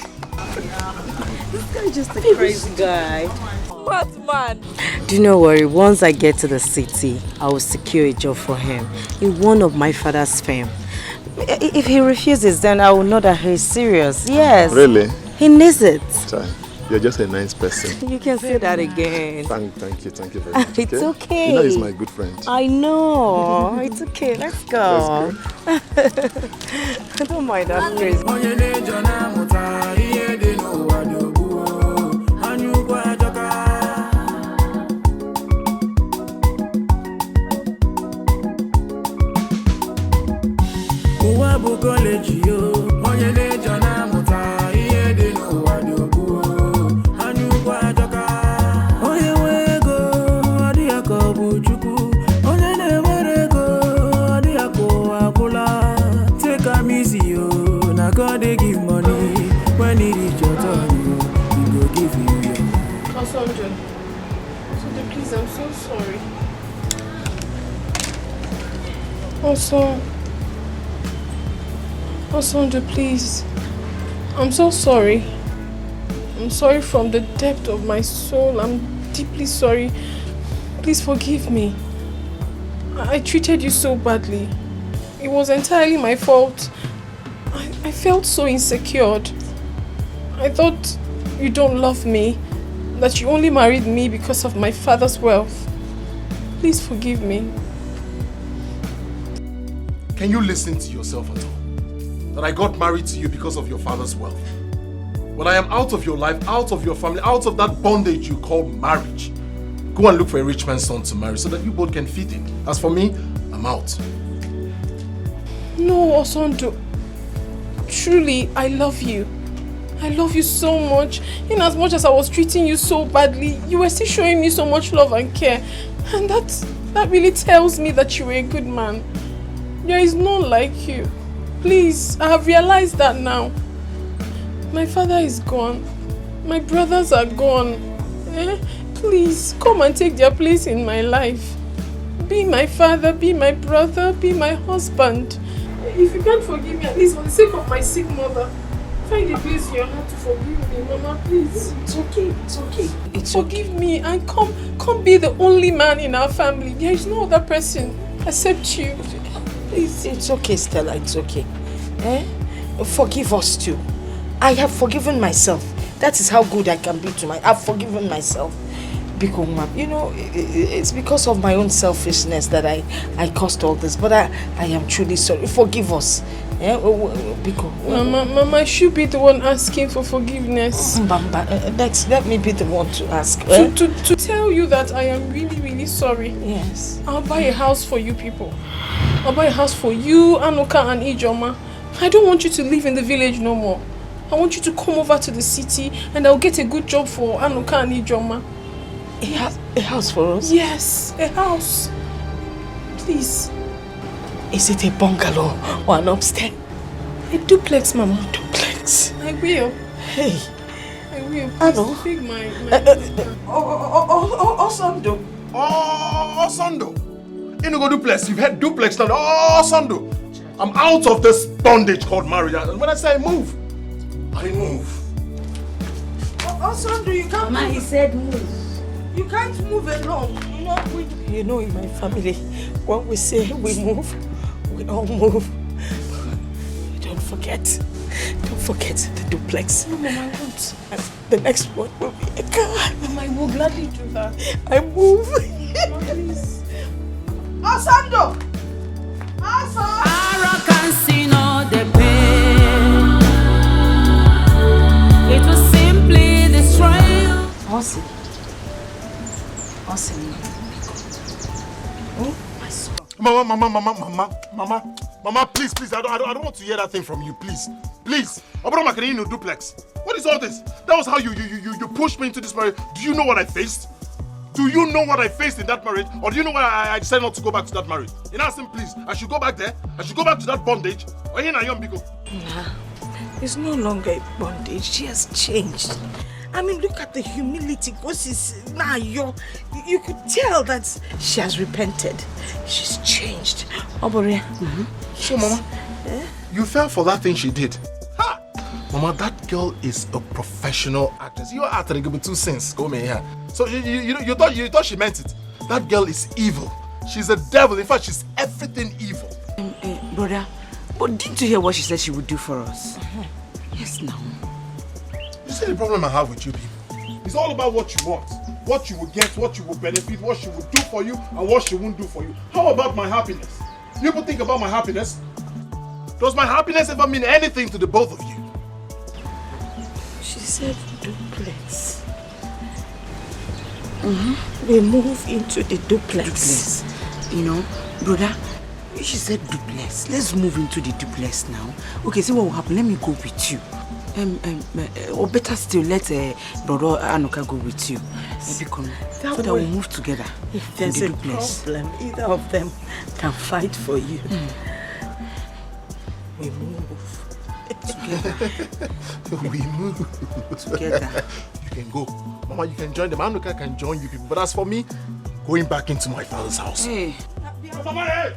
This guy is just a crazy guy. What man? Do not worry, once I get to the city, I will secure a job for him in one of my father's firm. If he refuses, then I will know that he's serious. Yes. Really? He needs it. You're just a nice person. You can say that again. Thank you very much. It's okay. You know he's my good friend. I know. It's okay. Let's go. Don't mind that crazy. God they give money when it is your turn, he go give you your. Osonjo, please, I'm so sorry. Osonjo, please, I'm so sorry. I'm sorry from the depth of my soul. I'm deeply sorry. Please forgive me. I treated you so badly. It was entirely my fault. I felt so insecure. I thought you don't love me, that you only married me because of my father's wealth. Please forgive me. Can you listen to yourself at all? That I got married to you because of your father's wealth. When I am out of your life, out of your family, out of that bondage you call marriage, go and look for a rich man's son to marry so that you both can feed him. As for me, I'm out. No, Osonjo. Truly, I love you. I love you so much. In as much as I was treating you so badly, you were still showing me so much love and care. And that really tells me that you were a good man. There is none like you. Please, I have realized that now. My father is gone. My brothers are gone. Please, come and take their place in my life. Be my father, be my brother, be my husband. If you can't forgive me, at least for the sake of my sick mother, find a place in your heart to forgive me, Mama, please. It's okay, it's okay. Forgive me and come be the only man in our family. There is no other person except you. Please. It's okay, Stella, it's okay. Forgive us too. I have forgiven myself. That is how good I can be to I've forgiven myself. Because, you know, it's because of my own selfishness that I caused all this. But I am truly sorry. Forgive us. Mama, I should be the one asking for forgiveness. Let me be the one to ask. To tell you that I am really, really really sorry. Yes. I'll buy a house for you people. I'll buy a house for you, Anuka and Ijoma. I don't want you to live in the village no more. I want you to come over to the city and I'll get a good job for Anuka and Ijoma. A house for us? Yes, a house. Please. Is it a bungalow or an upstairs? A duplex, Mama. Duplex. I will. Hey. I will. I know. Please big my Osando. Osando. You know go duplex. You've had duplex now. Osando. I'm out of this bondage called marriage. And when I say move, I move. Osando, you can't. Mama, he said move. You can't move alone. You know, in my family, when we say we move, we all move. Don't forget the duplex. No, Mama, I won't. The next one will be a car. Mama, I will gladly do that. I move. Mama, please. Osando! Arrogance in all the pain. It will simply destroy you. Awesome. Oh, my son. Mama, please, I don't want to hear that thing from you, please. Obroma duplex. What is all this? That was how you pushed me into this marriage. Do you know what I faced? Do you know what I faced in that marriage? Or do you know why I decided not to go back to that marriage? In asking, please, I should go back there? I should go back to that bondage? Or here I am, Biko? Nah, it's no longer a bondage. She has changed. I mean, look at the humility. Now you could tell that she has repented. She's changed. Obore. So, Mama, you fell for that thing she did. Ha! Mama, that girl is a professional actress. You are acting with two sins. Go me here. So you thought she meant it. That girl is evil. She's a devil. In fact, she's everything evil. Brother, but didn't you hear what she said she would do for us? Yes, now. You see the problem I have with you people? It's all about what you want. What you will get, what you will benefit, what she will do for you, and what she won't do for you. How about my happiness? You people think about my happiness? Does my happiness ever mean anything to the both of you? She said duplex. We move into the duplex. You know, brother, she said duplex. Let's move into the duplex now. Okay, see what will happen. Let me go with you. Or better still, let brother Anuka go with you. Yes. So that we'll move together. If there's a problem, either of them can fight for you. We move together. We move together. You can go. Mama, you can join them. Anuka can join you people. But as for me, going back into my father's house. Hey. Mama, hey!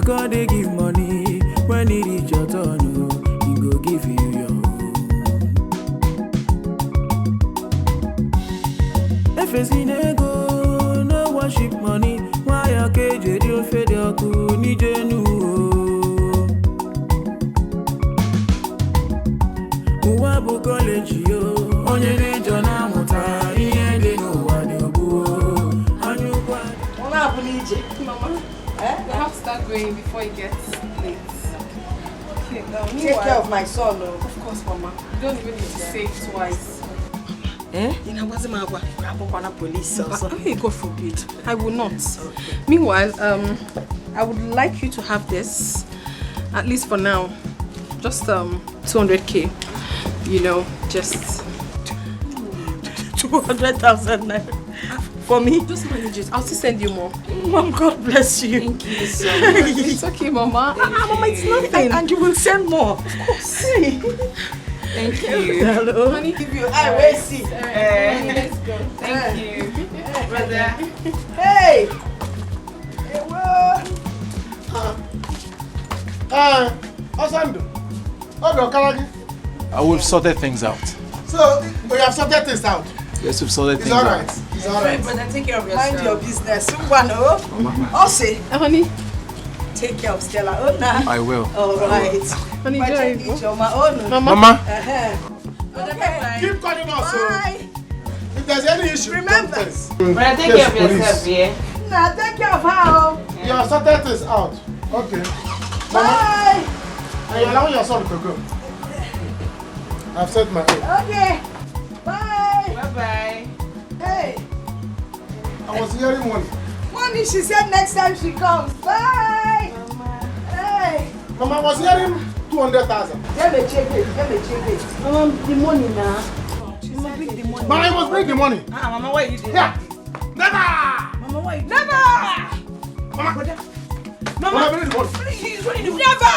God they give money when it reach your turn, he go give you your own. If it's in ego, no worship money. Why a cage you fed your cool ni jenu? Uwabu college yo, onye ne jona muta iye de no wadobu. Anyukwa. What happened, EJ? Mama. We have to start going before it gets late. Okay, take care of my son. Of course, Mama. You don't even need to say it twice. You know what's my wife? I'm police also. God forbid. I will not. Okay. Meanwhile, I would like you to have this, at least for now, just 200k. You know, just 200,000 naira. For me? Just manage it. I'll still send you more. Mom, God bless you. Thank you so much. It's okay, Mama. Mama, it's nothing. And you will send more. Of course. Thank you. Hello. Honey, give you. I will see. Let's go. Thank you. Brother. Hey! Osando. Ogo Kalagi. We've sorted things out. So, we have sorted things out. Yes, we've sorted It's things all out. right. It's all right. Brother, take care of yourself. Mind your business. Also, honey, take care of Stella. Oh, nah. I will. All right. Honey, Mama. Okay. Keep calling us. Bye. If there's any issue, remember. Brother, take care of yourself, yeah? Nah, take care of her. You have sorted things out. Okay. Bye. And you're allowing your son to go. I've said my own. Okay. Bye. Bye-bye. Hey. I was hearing one. Mommy, she said next time she comes. Bye. Hey. Mama, I was hearing 200,000. Let me check it. Mama, the money now. Mama, bring the money. Mama, I must bring the money. Mama, why you doing? Yeah. Never. Mama, why you doing? Mama, bring the money. Please, what are you doing? Never.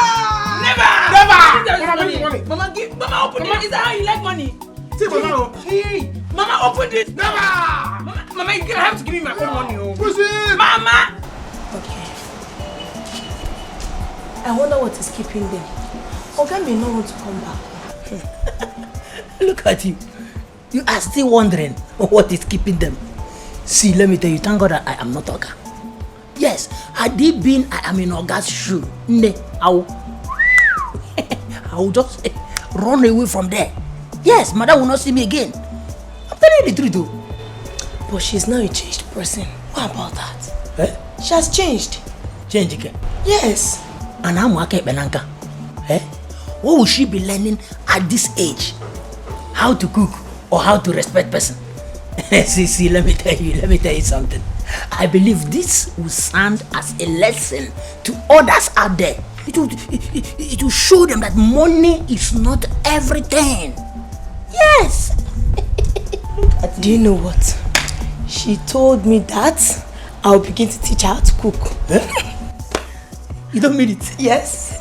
Mama, bring the money. Mama, open it. Is that how you like money? See, Mama. Hey, Mama, open it. Never. Mama, you're gonna have to give me my own money. Push it. Mama. Okay. I wonder what is keeping them. Oga may not want to come back. Look at you. You are still wondering what is keeping them. See, let me tell you, thank God that I am not Oga. Yes, had it been I am in Oga's shoe, I will just run away from there. Yes, mother will not see me again. I'm telling you the truth though. But she's now a changed person. What about that? Eh? She has changed. Change again. Yes. And I'm working Benanka. Eh? What will she be learning at this age? How to cook or how to respect person? see, let me tell you something. I believe this will stand as a lesson to others out there. It will show them that money is not everything. Yes. Do you know what? She told me that I'll begin to teach her how to cook. You don't mean it? Yes.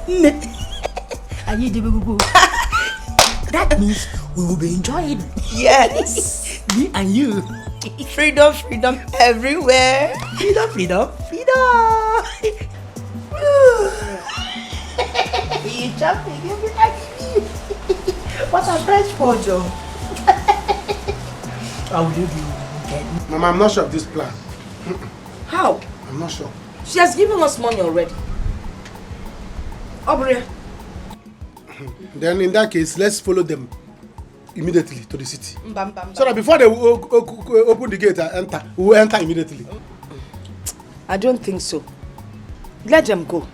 That means we will be enjoying. Yes. Me and you. Freedom everywhere. Freedom. You jumping, you be like me. What a fresh photo. How will you be? Mama, I'm not sure of this plan. How? I'm not sure. She has given us money already. Aubrey. Then in that case, let's follow them immediately to the city. Mbam. So that before they open the gate and enter, we will enter immediately. I don't think so. Let them go.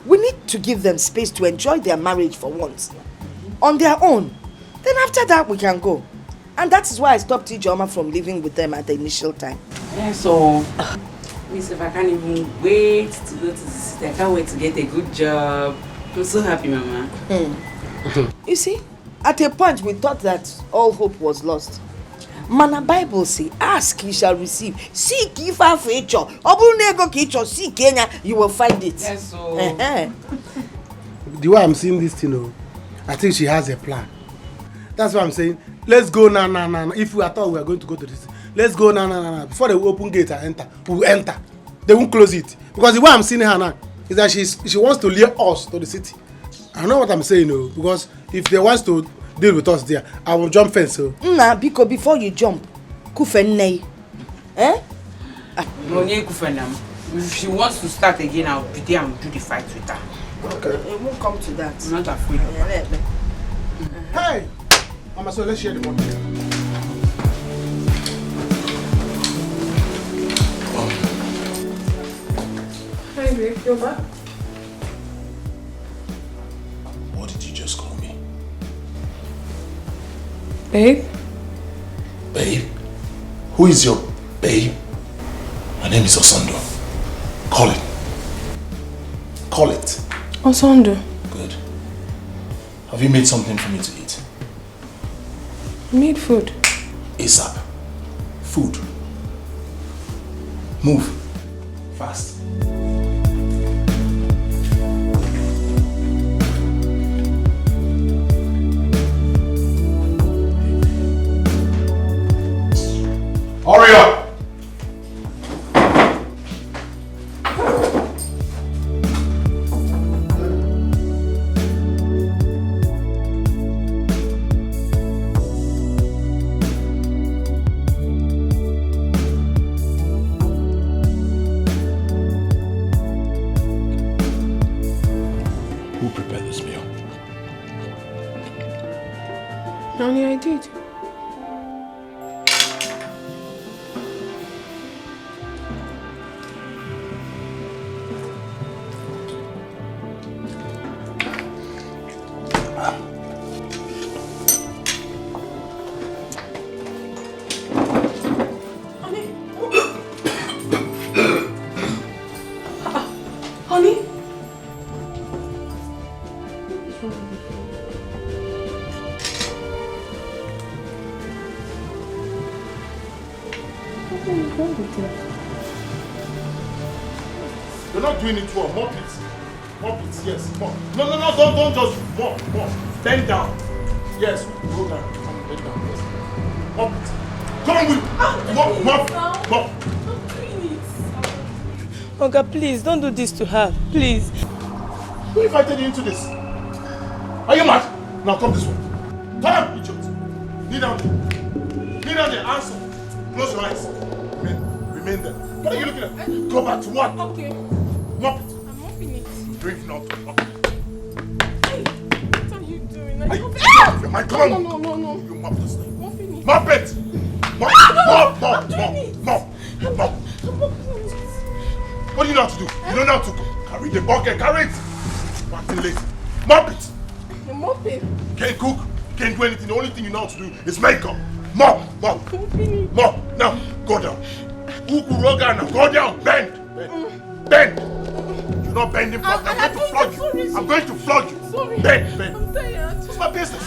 We need to give them space to enjoy their marriage for once. On their own. Then after that, we can go. And that is why I stopped Ijeoma from living with them at the initial time. Yeah, so, Miss, if I can't even wait to go to the city, I can't wait to get a good job. I'm so happy, Mama. You see, at a point we thought that all hope was lost. Mana Bible say, ask you shall receive. Seek ye for future. Obunego kicho, seek Kenya, you will find it. Yes, so. The way I'm seeing this, I think she has a plan. That's why I'm saying, let's go now. If we thought we are going to go to this, let's go now. Before they open gate and enter, we will enter. They won't close it. Because the way I'm seeing her now is that she wants to lure us to the city. I know what I'm saying, because if they want to deal with us there, I will jump fence. Nah, because before you jump, kufenei. If she wants to start again, I'll be there and do the fight with her. Okay. It won't come to that. I'm not afraid of her. Hey! Mama, so let's share the money. Hi, babe. You're back? What did you just call me? Babe? Babe? Who is your babe? My name is Osondo. Call it. Call it. Osondo. Good. Have you made something for me to eat? Made food. ASAP. Food. Move. Fast. Hurry up! You're not doing it well. Mop it. Mop it, yes. Mop. No, don't just mop. Bend down. Yes, go down. Bend down, yes. Mop it. Come on, Will. Mop. Oga, please, don't do this to her. Please. Who invited you into this? Are you mad? Now come this way. Turn up, idiot. Kneel down there. Kneel down there. Answer. Close your eyes. Remain there. What are you looking at? Go back to what? Okay. Mop it. I'm mopping it. Drink now. Mop it. Hey, what are you doing? Come on. No. You mop this thing. Mopping it. Mop it. Mop. What do you know how to do? You don't know how to carry the bucket. Carry it. Martin late. Mop it. I'm mopping. Can't cook. Can't do anything. The only thing you know how to do is makeup. Mop. Now, go down. Ukuroga now. Go down. Bend. You're not bending properly. I'm going to flog you. Sorry. Bend. I'm tired. It's my business.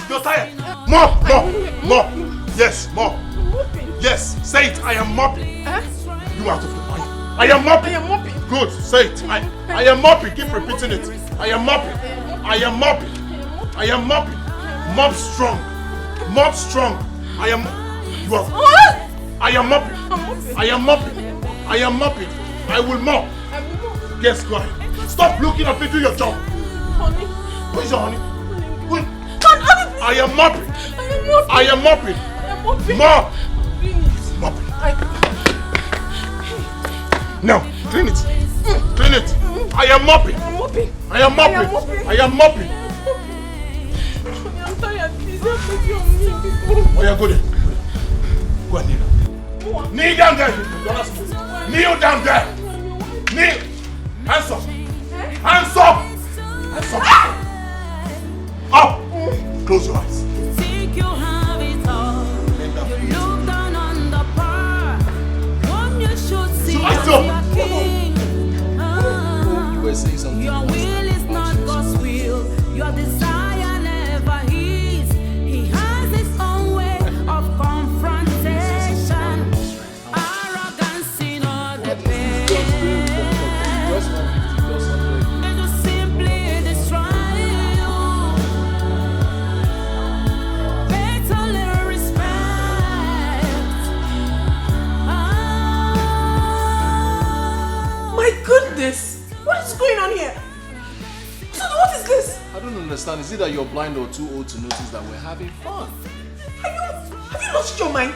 You're tired. Mop. Yes, mop. Yes, say it. I am mopping. You out of the mind. I am mopping. Good. Say it. I am mopping. Keep repeating it. I am mopping. Mop strong. I am mopping. I will mop. Yes, go ahead. Stop looking up and do your job. Honey. Where's your honey? I am mopping. Mop. Now, clean it. I am mopping. I'm tired. Please have pity on me. Oh, yeah, go there. Go and kneel down. Kneel down there. Kneel down there. Kneel. Hands up. Up. Close your eyes. Think you have it all. You look down on the bar. One you should see as your king. You were saying something. Your will is not God's will. Your desire never is. He has his own way of confrontation. Arrogance in all the pain. It will simply destroy you. Better little respect. My goodness. What is going on here? So what is this? I don't understand. Is it that you're blind or too old to notice that we're having fun? Have you lost your mind?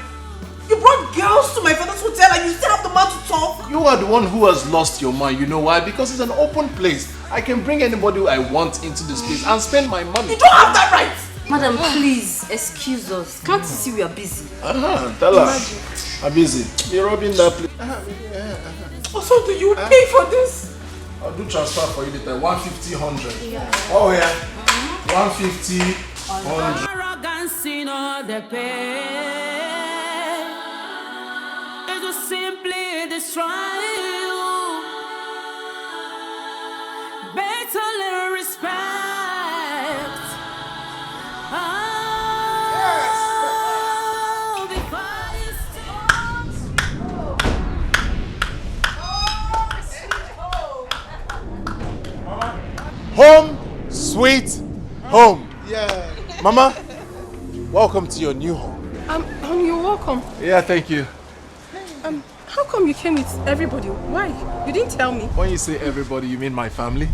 You brought girls to my father's hotel and you still have the mouth to talk? You are the one who has lost your mind. You know why? Because it's an open place. I can bring anybody I want into this place and spend my money. You don't have that right! Madam, please, excuse us. Can't you see we are busy? Tell her. I'm busy. You're robbing that place. Also, do you pay for this? I'll do transfer for you later. 150, 100. Yeah. Oh yeah. 150, 100. Arrogance in all the pain. It will simply destroy you. Better little respect. Before you Home, sweet home. Yeah. Mama, welcome to your new home. Honey, you're welcome. Yeah, thank you. How come you came with everybody? Why? You didn't tell me. When you say everybody, you mean my family?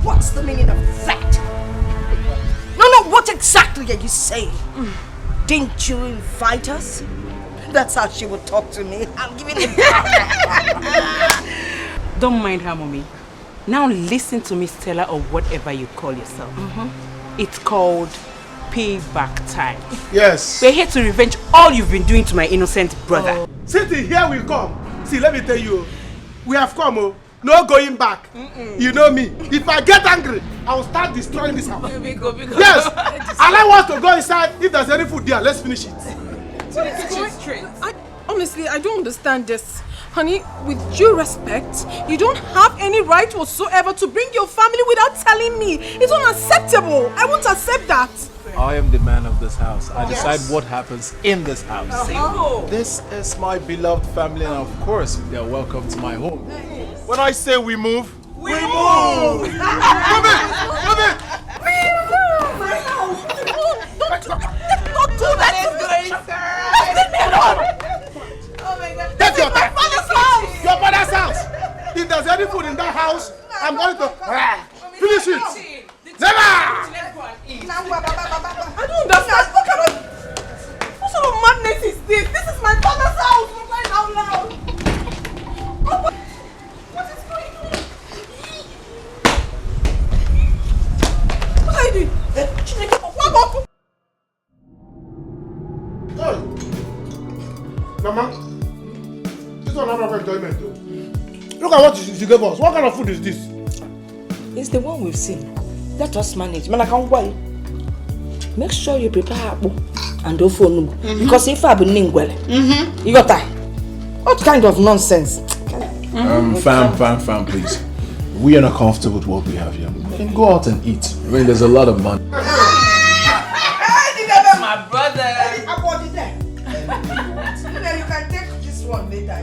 What's the meaning of that? No, what exactly are you saying? Didn't you invite us? That's how she would talk to me. I'm giving it back. Don't mind her, mommy. Now listen to me, Stella, or whatever you call yourself. It's called payback time. Yes. We're here to revenge all you've been doing to my innocent brother. City, here we come. See, let me tell you, we have come, no going back. You know me. If I get angry, I will start destroying this house. Yes, allow us to go inside. If there's any food there, let's finish it. Honestly, I don't understand this. Honey, with due respect, you don't have any right whatsoever to bring your family without telling me. It's unacceptable. I won't accept that. I am the man of this house. I decide what happens in this house. This is my beloved family, and of course, they are welcome to my home. When I say we move, we move! Move it! Move it! Don't do that! Leave me alone! Oh my God! Get your my father's house! Your father's house! If there's any food in that house, I'm going to finish it! Never! I don't understand. What sort of madness is this? This is my father's house! For crying out loud! What is going on? What are you doing? Mama, this one not of enjoyment though. Look at what she gave us. What kind of food is this? It's the one we've seen. Let us manage. Man, I can't wait. Make sure you prepare apple and don't phone no. Because if I be ningwell, you got time. What kind of nonsense? Fam, please. We are not comfortable with what we have here. We can go out and eat. I mean, there's a lot of money. My brother. I bought it there. You can take this one later.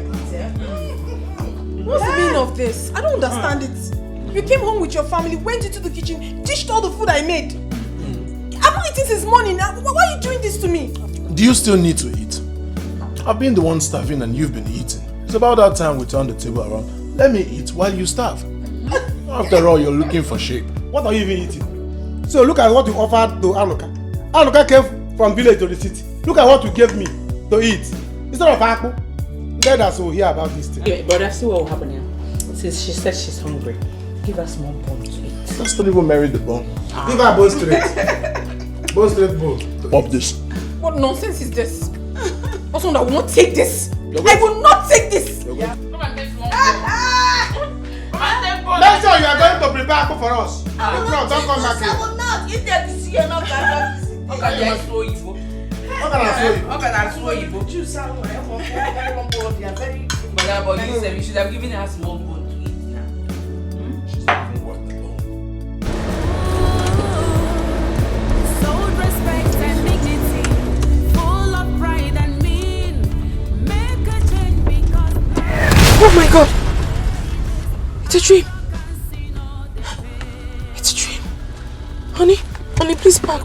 What's the meaning of this? I don't understand it. You came home with your family, went into the kitchen, dished all the food I made. I've not eaten since morning. Why are you doing this to me? Do you still need to eat? I've been the one starving and you've been eating. It's about that time we turn the table around. Let me eat while you starve. After all, you're looking for shape. What are you even eating? So look at what you offered to Anuka. Anuka came from village to the city. Look at what you gave me to eat. Instead of apple, let us hear about this thing. Okay, but that's what will happen here. Since she said she's hungry, give us more bone to eat. Let's not even marry the bone. Give her bone straight. Bone straight bone. Pop this. What nonsense is this? Also, I will not take this. I will not take this. Make sure you are going to prepare apple for us. If not, don't come back here. I will not. If there is here, not that. How can you throw Igbo? How can I throw Igbo? Choose someone. They are very. But you said we should have given her small bone to eat now. She's not even worth the bone. Sold respect and dignity, full of pride and mean. Make a change because. Oh my God! It's a dream. It's a dream. Honey, please back.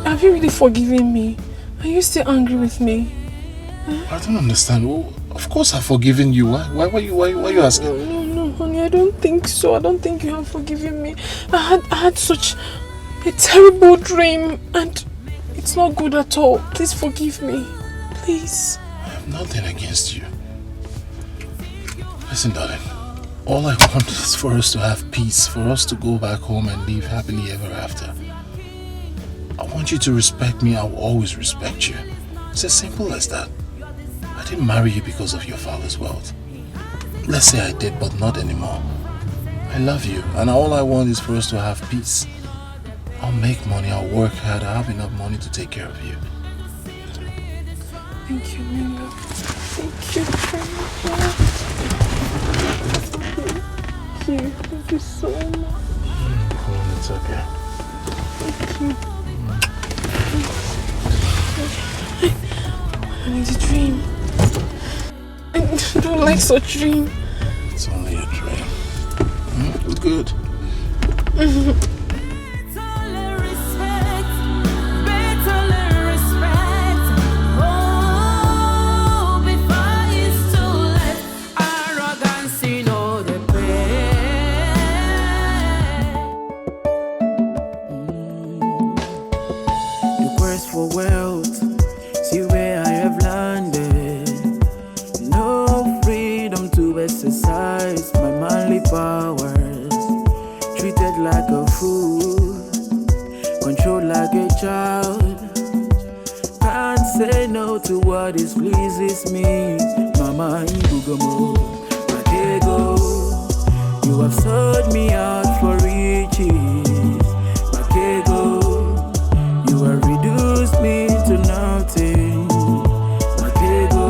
Have you really forgiven me? Are you still angry with me? I don't understand. Well, of course I've forgiven you. Why are you asking? No, honey, I don't think so. I don't think you have forgiven me. I had such a terrible dream and it's not good at all. Please forgive me. Please. I have nothing against you. Listen, darling. All I want is for us to have peace, for us to go back home and live happily ever after. I want you to respect me. I will always respect you. It's as simple as that. I didn't marry you because of your father's wealth. Let's say I did, but not anymore. I love you, and all I want is for us to have peace. I'll make money, I'll work hard, I have enough money to take care of you. Thank you, my love. Thank you very much. Thank you so much. Come on, it's okay. Thank you. I need a dream. I don't like such dream. It's only a dream. It's good. The quest for wealth, see where I say no to what displeases me. Mama Ibugomo, Matego, you have sold me out for riches. Matego, you have reduced me to nothing. Matego,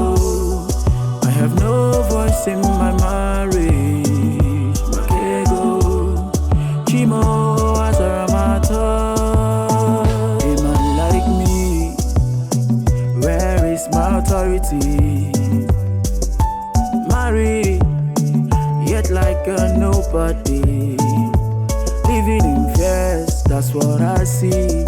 I have no voice in my marriage. Matego, Chimo Asaramata. Authority, married, yet like a nobody, living in fears, that's what I see.